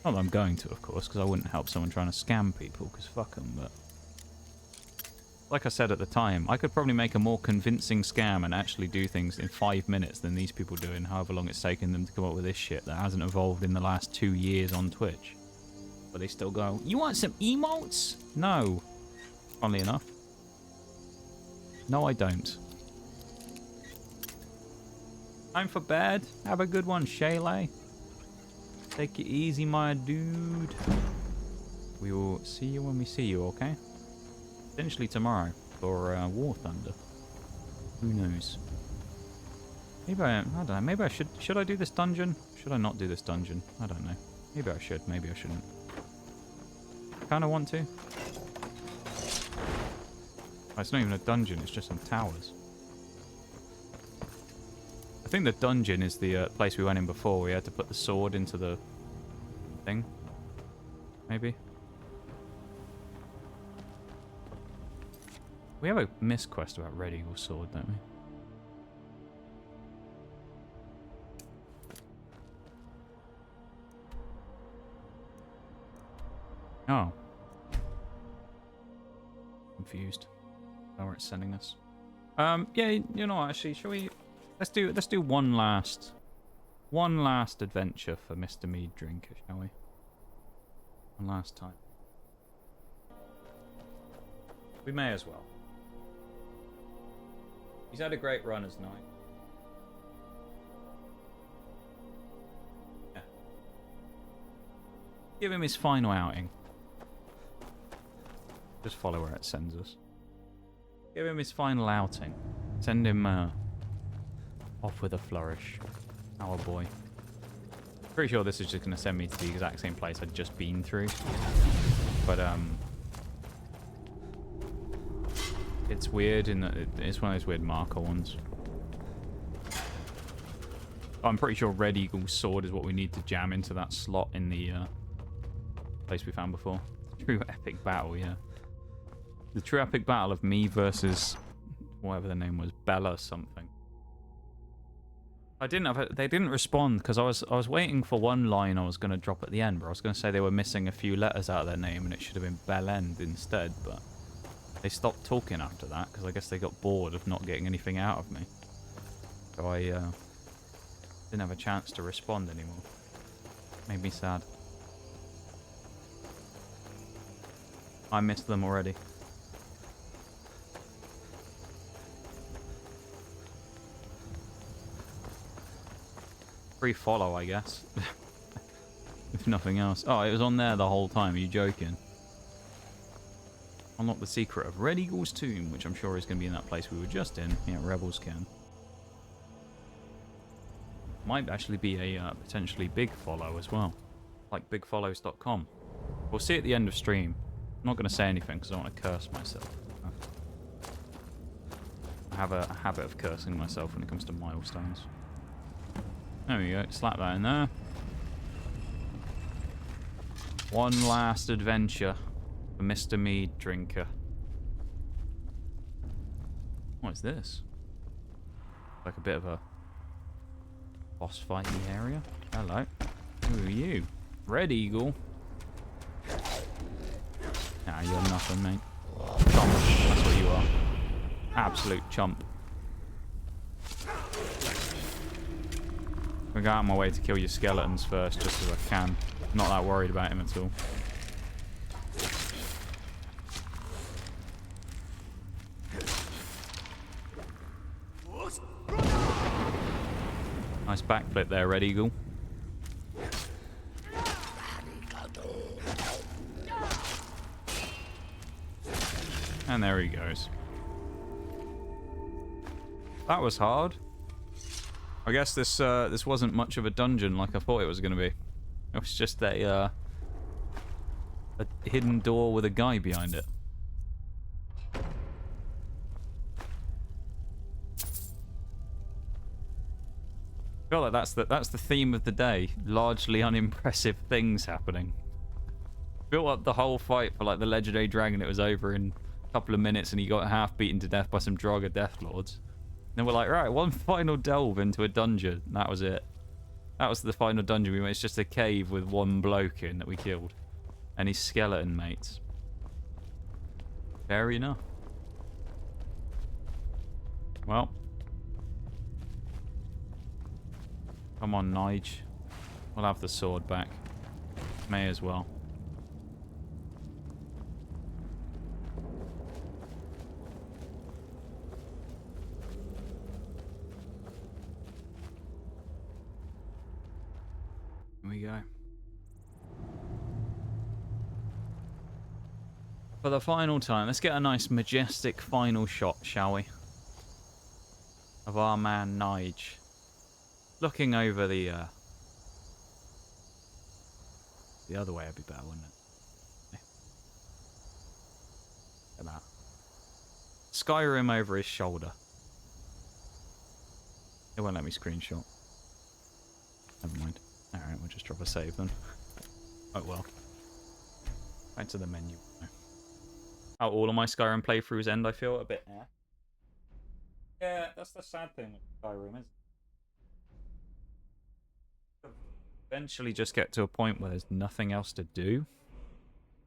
Not that I'm going to, of course, because I wouldn't help someone trying to scam people, because fuck them, but... Like I said at the time, I could probably make a more convincing scam and actually do things in 5 minutes than these people do in however long it's taken them to come up with this shit that hasn't evolved in the last 2 years on Twitch. But they still go, you want some emotes? No. Funnily enough. No, I don't. Time for bed. Have a good one, Shaylay. Take it easy, my dude. We will see you when we see you, okay? Potentially tomorrow for War Thunder. Who knows? Maybe I don't know. Maybe I should I do this dungeon? Should I not do this dungeon? I don't know. Maybe I should. Maybe I shouldn't. Kind of want to. Oh, it's not even a dungeon. It's just some towers. I think the dungeon is the place we went in before. We had to put the sword into the thing. Maybe. We have a missed quest about Red Eagle Sword, don't we? Oh. Confused. Know where it's sending us. Yeah, you know, actually, shall we... Let's do one last adventure for Mr. Meaddrinker, shall we? One last time. We may as well. He's had a great run as knight. Yeah. Give him his final outing. Just follow where it sends us. Give him his final outing. Send him off with a flourish. Our boy. Pretty sure this is just going to send me to the exact same place I'd just been through. But it's weird in that it's one of those weird marker ones. I'm pretty sure Red Eagle's sword is what we need to jam into that slot in the place we found before. True epic battle, yeah. The true epic battle of me versus whatever the name was, Bella something. I didn't have they didn't respond because I was waiting for one line I was going to drop at the end, but I was going to say they were missing a few letters out of their name and it should have been Bellend instead, but they stopped talking after that because I guess they got bored of not getting anything out of me. So I didn't have a chance to respond anymore. Made me sad. I missed them already. Free follow, I guess. If nothing else. Oh, it was on there the whole time. Are you joking? Unlock the secret of Red Eagle's tomb, which I'm sure is going to be in that place we were just in. Yeah, Rebels can. Might actually be a potentially big follow as well. Like bigfollows.com. We'll see at the end of stream. I'm not going to say anything because I don't want to curse myself. I have a habit of cursing myself when it comes to milestones. There we go. Slap that in there. One last adventure for Mr. Meaddrinker. What is this? Like a bit of a boss fighting area. Hello. Who are you? Red Eagle. Nah, you're nothing, mate. Chump. That's what you are. Absolute chump. I'm gonna go out of my way to kill your skeletons first, just as I can. I'm not that worried about him at all. Nice backflip there, Red Eagle. And there he goes. That was hard. I guess this wasn't much of a dungeon like I thought it was going to be. It was just a hidden door with a guy behind it. I feel like that's the theme of the day. Largely unimpressive things happening. Built up the whole fight for like the legendary dragon. It was over in a couple of minutes, and he got half beaten to death by some Draga Death Lords. Then we're like, right, one final delve into a dungeon. And that was it. That was the final dungeon we went. It's just a cave with one bloke in that we killed, and his skeleton mates. Fair enough. Well. Come on, Nige. We'll have the sword back. May as well. Here we go. For the final time, let's get a nice majestic final shot, shall we? Of our man Nige. Looking over the other way would be better, wouldn't it? Yeah. About Skyrim over his shoulder. It won't let me screenshot. Never mind. Alright, we'll just drop a save then. Oh well. Back to the menu. How all of my Skyrim playthroughs end, I feel a bit. Yeah, that's the sad thing with Skyrim, isn't it? Eventually just get to a point where there's nothing else to do,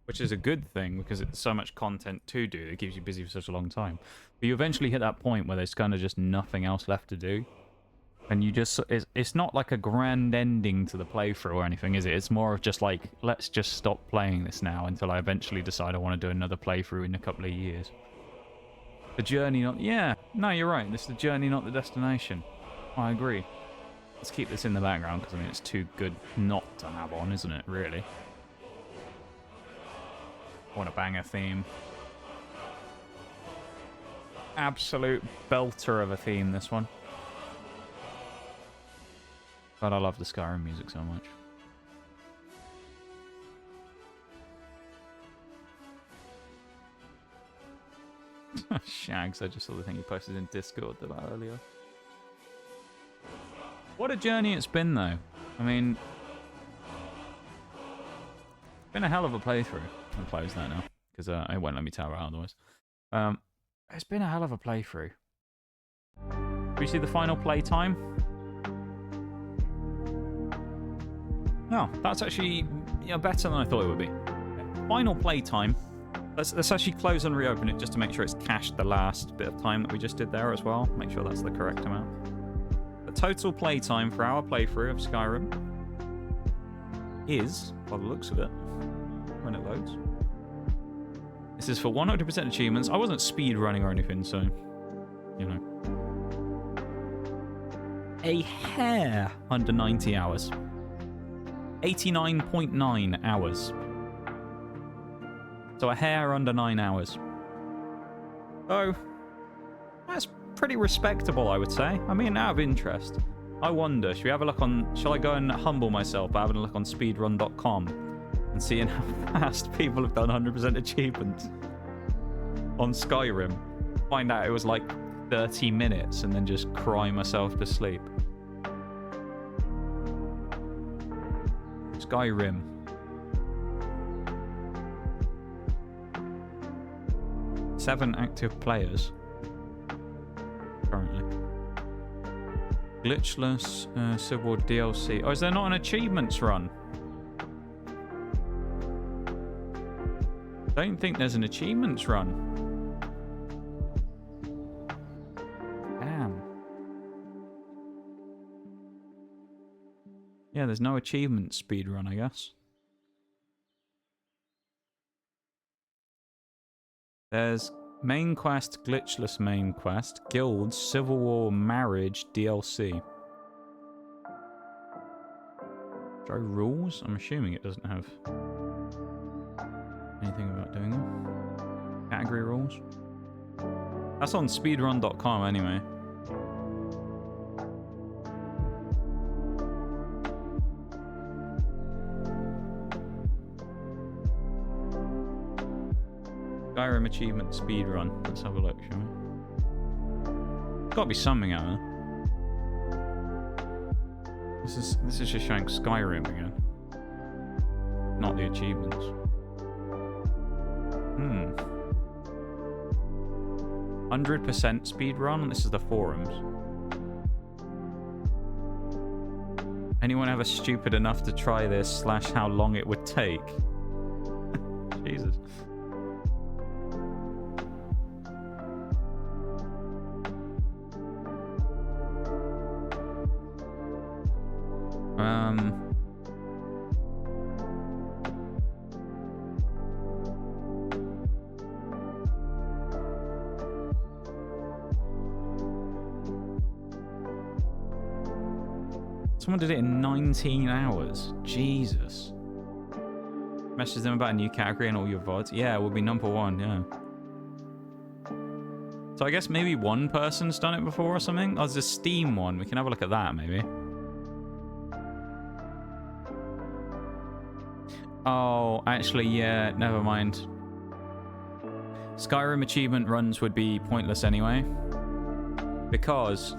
which is a good thing because it's so much content to do that keeps you busy for such a long time. But you eventually hit that point where there's kind of just nothing else left to do, and you just it's not like a grand ending to the playthrough or anything, is it? It's more of just like, let's just stop playing this now until I eventually decide I want to do another playthrough in a couple of years. The journey, not... Yeah, no, you're right. This is the journey, not the destination. I agree. Let's keep this in the background because, I mean, it's too good not to have on, isn't it, really? What a banger theme. Absolute belter of a theme, this one. But I love the Skyrim music so much. Shags, I just saw the thing you posted in Discord about earlier. What a journey it's been, though. I mean, it's been a hell of a playthrough. I'll close that now, because it won't let me tower out otherwise. It's been a hell of a playthrough. Do we see the final playtime? No, that's actually better than I thought it would be. Okay. Final playtime. Let's actually close and reopen it just to make sure it's cached the last bit of time that we just did there as well. Make sure that's the correct amount. The total playtime for our playthrough of Skyrim is, by the looks of it, when it loads. This is for 100% achievements. I wasn't speed running or anything, so, you know. a hair under 90 hours. 89.9 hours. So a hair under 9 hours. Oh, that's pretty respectable, I would say. I mean, out of interest, I wonder, should we have a look on... Shall I go and humble myself by having a look on speedrun.com and seeing how fast people have done 100% achievements on Skyrim? Find out it was like 30 minutes and then just cry myself to sleep. Skyrim. Seven active players currently. Glitchless Civil War DLC. Oh, is there not an achievements run? I don't think there's an achievements run. Damn. Yeah, there's no achievement speedrun, I guess. There's main quest, glitchless main quest, guilds, Civil War marriage DLC. Show rules? I'm assuming it doesn't have anything about doing them. Category rules? That's on speedrun.com anyway. Skyrim achievement speedrun. Let's have a look, shall we? There's gotta be something out there. This is just showing Skyrim again. Not the achievements. 100% speedrun? This is the forums. Anyone ever stupid enough to try this / how long it would take? Jesus. Someone did it in 19 hours. Jesus. Message them about a new category and all your VODs. Yeah, we'll be #1, yeah. So I guess maybe one person's done it before or something. Oh, there's a Steam one. We can have a look at that, maybe. Oh, actually, yeah, never mind. Skyrim achievement runs would be pointless anyway. Because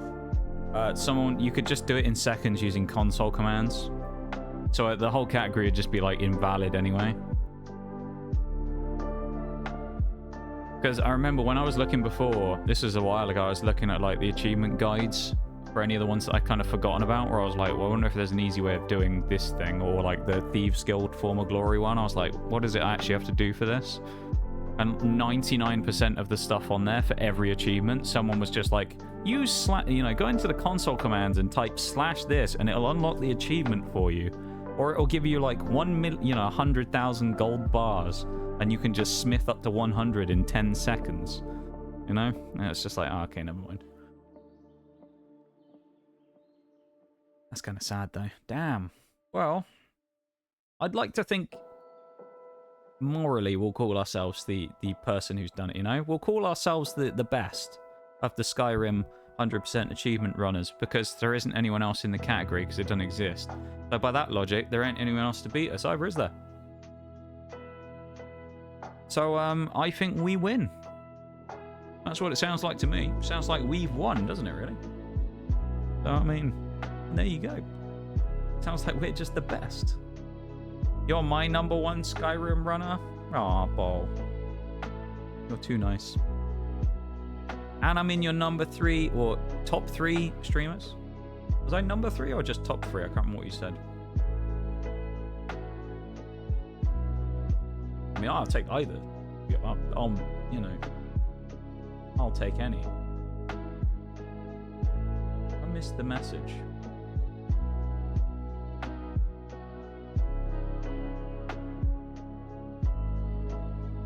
you could just do it in seconds using console commands. So the whole category would just be like invalid anyway. Because I remember when I was looking before, this was a while ago, I was looking at like the achievement guides for any of the ones that I'd kind of forgotten about, where I was like, well, I wonder if there's an easy way of doing this thing, or like the Thieves Guild Form of Glory one. I was like, what does it actually have to do for this? And 99% of the stuff on there for every achievement, someone was just like, use go into the console commands and type /this, and it'll unlock the achievement for you, or it'll give you like 100,000 gold bars, and you can just smith up to 100 in 10 seconds. You know? And it's just like, oh, okay, never mind. That's kind of sad though. Damn. Well, I'd like to think morally we'll call ourselves the person who's done it, you know? We'll call ourselves the best of the Skyrim 100% achievement runners, because there isn't anyone else in the category because it doesn't exist. So by that logic, there ain't anyone else to beat us either, is there? So I think we win. That's what it sounds like to me. Sounds like we've won, doesn't it, really? So, I mean, there you go. Sounds like we're just the best. You're my #1 Skyrim runner? Aw, Ball. You're too nice. And I'm in your #3 or top 3 streamers. Was I #3 or just top 3? I can't remember what you said. I mean, I'll take either. I'll you know, I'll take any. I missed the message.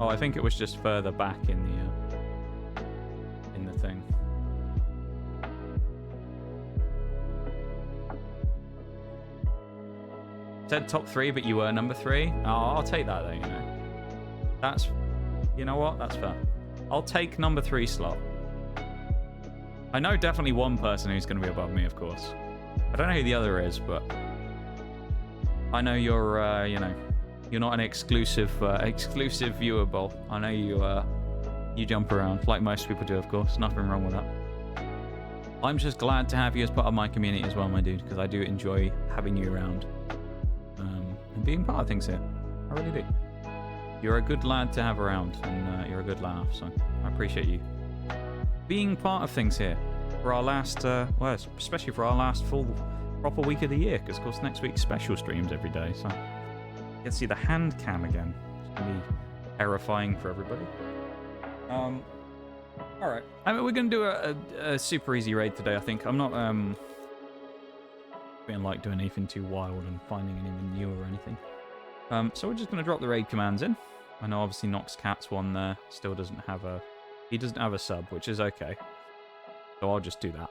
Oh, I think it was just further back in the thing. Said top 3, but you were number 3. Oh, I'll take that though, you know. That's, you know what? That's fair. I'll take number 3 slot. I know definitely one person who's going to be above me, of course. I don't know who the other is, but I know you're, you know, you're not an exclusive viewer, Bol. I know you jump around like most people do, of course. Nothing wrong with that. I'm just glad to have you as part of my community as well, my dude, because I do enjoy having you around and being part of things here. I really do. You're a good lad to have around, and you're a good laugh, so I appreciate you being part of things here for our last, well, especially for our last full proper week of the year, because of course next week's special streams every day, so you can see the hand cam again. It's gonna be terrifying for everybody. All right, I mean, we're gonna do a super easy raid today. I think I'm not being like doing anything too wild and finding anything new or anything. So we're just gonna drop the raid commands in. I know obviously Nox Cat's one there still doesn't have a. He doesn't have a sub, which is okay. So I'll just do that.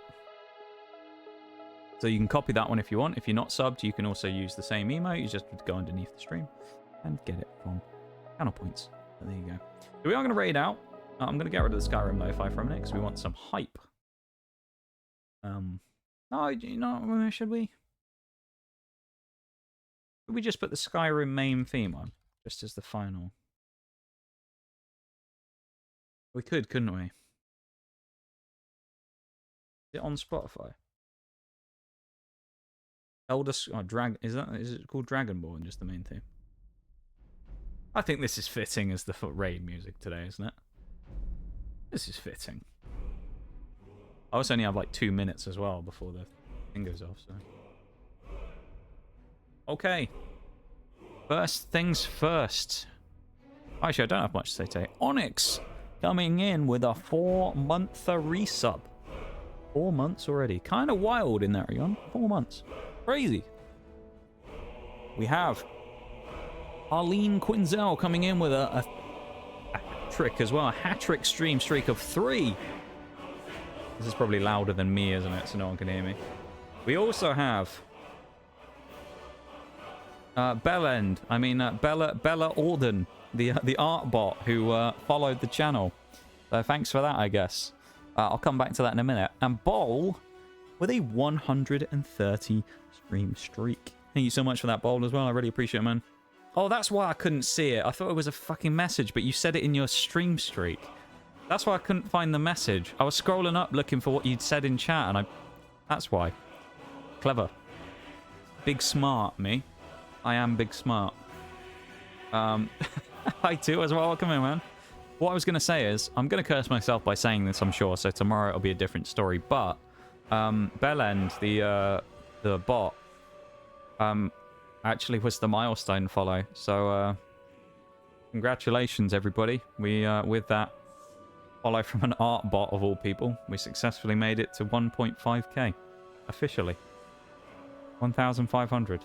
So you can copy that one if you want. If you're not subbed, you can also use the same emote. You just go underneath the stream and get it from channel points. So there you go. So we are going to raid out. I'm going to get rid of the Skyrim lo-fi for a minute because we want some hype. No, you know, should we? Should we just put the Skyrim main theme on? Just as the final... We could, couldn't we? Is it on Spotify? Is it called Dragonborn, just the main theme? I think this is fitting as the raid music today, isn't it? This is fitting. I also only have like 2 minutes as well before the thing goes off, so. Okay. First things first. Actually, I don't have much to say today. Onyx coming in with a 4-month resub. 4 months already. Kind of wild in that regard. 4 months. Crazy. We have Arlene Quinzel coming in with a trick as well. A hat-trick stream streak of 3. This is probably louder than me, isn't it? So no one can hear me. We also have Bella Orden, the art bot who followed the channel. So thanks for that, I guess. I'll come back to that in a minute. And Bol with a 130 stream streak. Thank you so much for that, Bol, as well. I really appreciate it, man. Oh, that's why I couldn't see it. I thought it was a fucking message, but you said it in your stream streak. That's why I couldn't find the message. I was scrolling up looking for what you'd said in chat, and that's why. Clever. Big smart, me. I am big smart. I too as well. Come in, man. What I was going to say is, I'm going to curse myself by saying this, I'm sure, so tomorrow it'll be a different story, but Bellend, the bot, actually was the milestone follow, so congratulations, everybody. We, with that follow from an art bot of all people, we successfully made it to 1.5k, officially. 1,500.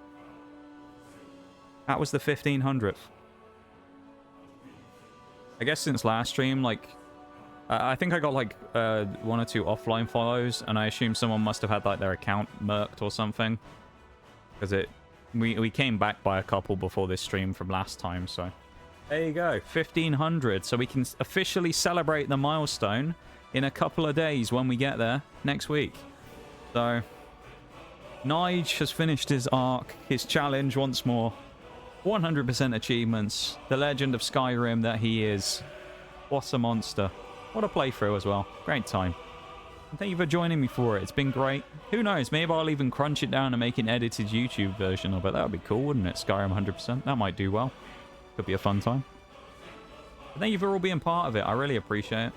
That was the 1,500th. I guess since last stream, like, I think I got like 1 or 2 offline follows, and I assume someone must have had like their account murked or something, because we came back by a couple before this stream from last time. So there you go, 1,500. So we can officially celebrate the milestone in a couple of days when we get there next week. So Nige has finished his arc, his challenge once more. 100% achievements. The legend of Skyrim that he is. What a monster. What a playthrough as well. Great time. And thank you for joining me for it. It's been great. Who knows? Maybe I'll even crunch it down and make an edited YouTube version of it. That would be cool, wouldn't it? Skyrim 100%. That might do well. Could be a fun time. But thank you for all being part of it. I really appreciate it.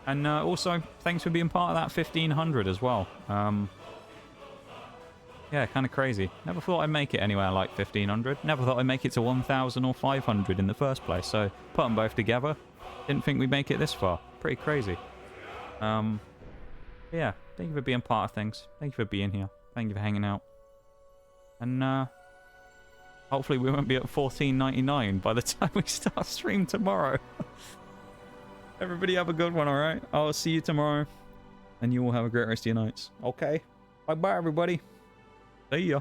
And also, thanks for being part of that 1,500 as well. Yeah, kind of crazy. Never thought I'd make it anywhere like 1,500. Never thought I'd make it to 1,000 or 500 in the first place. So, put them both together. Didn't think we'd make it this far. Pretty crazy. Yeah, thank you for being part of things. Thank you for being here. Thank you for hanging out. And, hopefully we won't be at 14.99 by the time we start stream tomorrow. Everybody have a good one, alright? I'll see you tomorrow. And you all have a great rest of your nights. Okay? Bye-bye, everybody. See ya.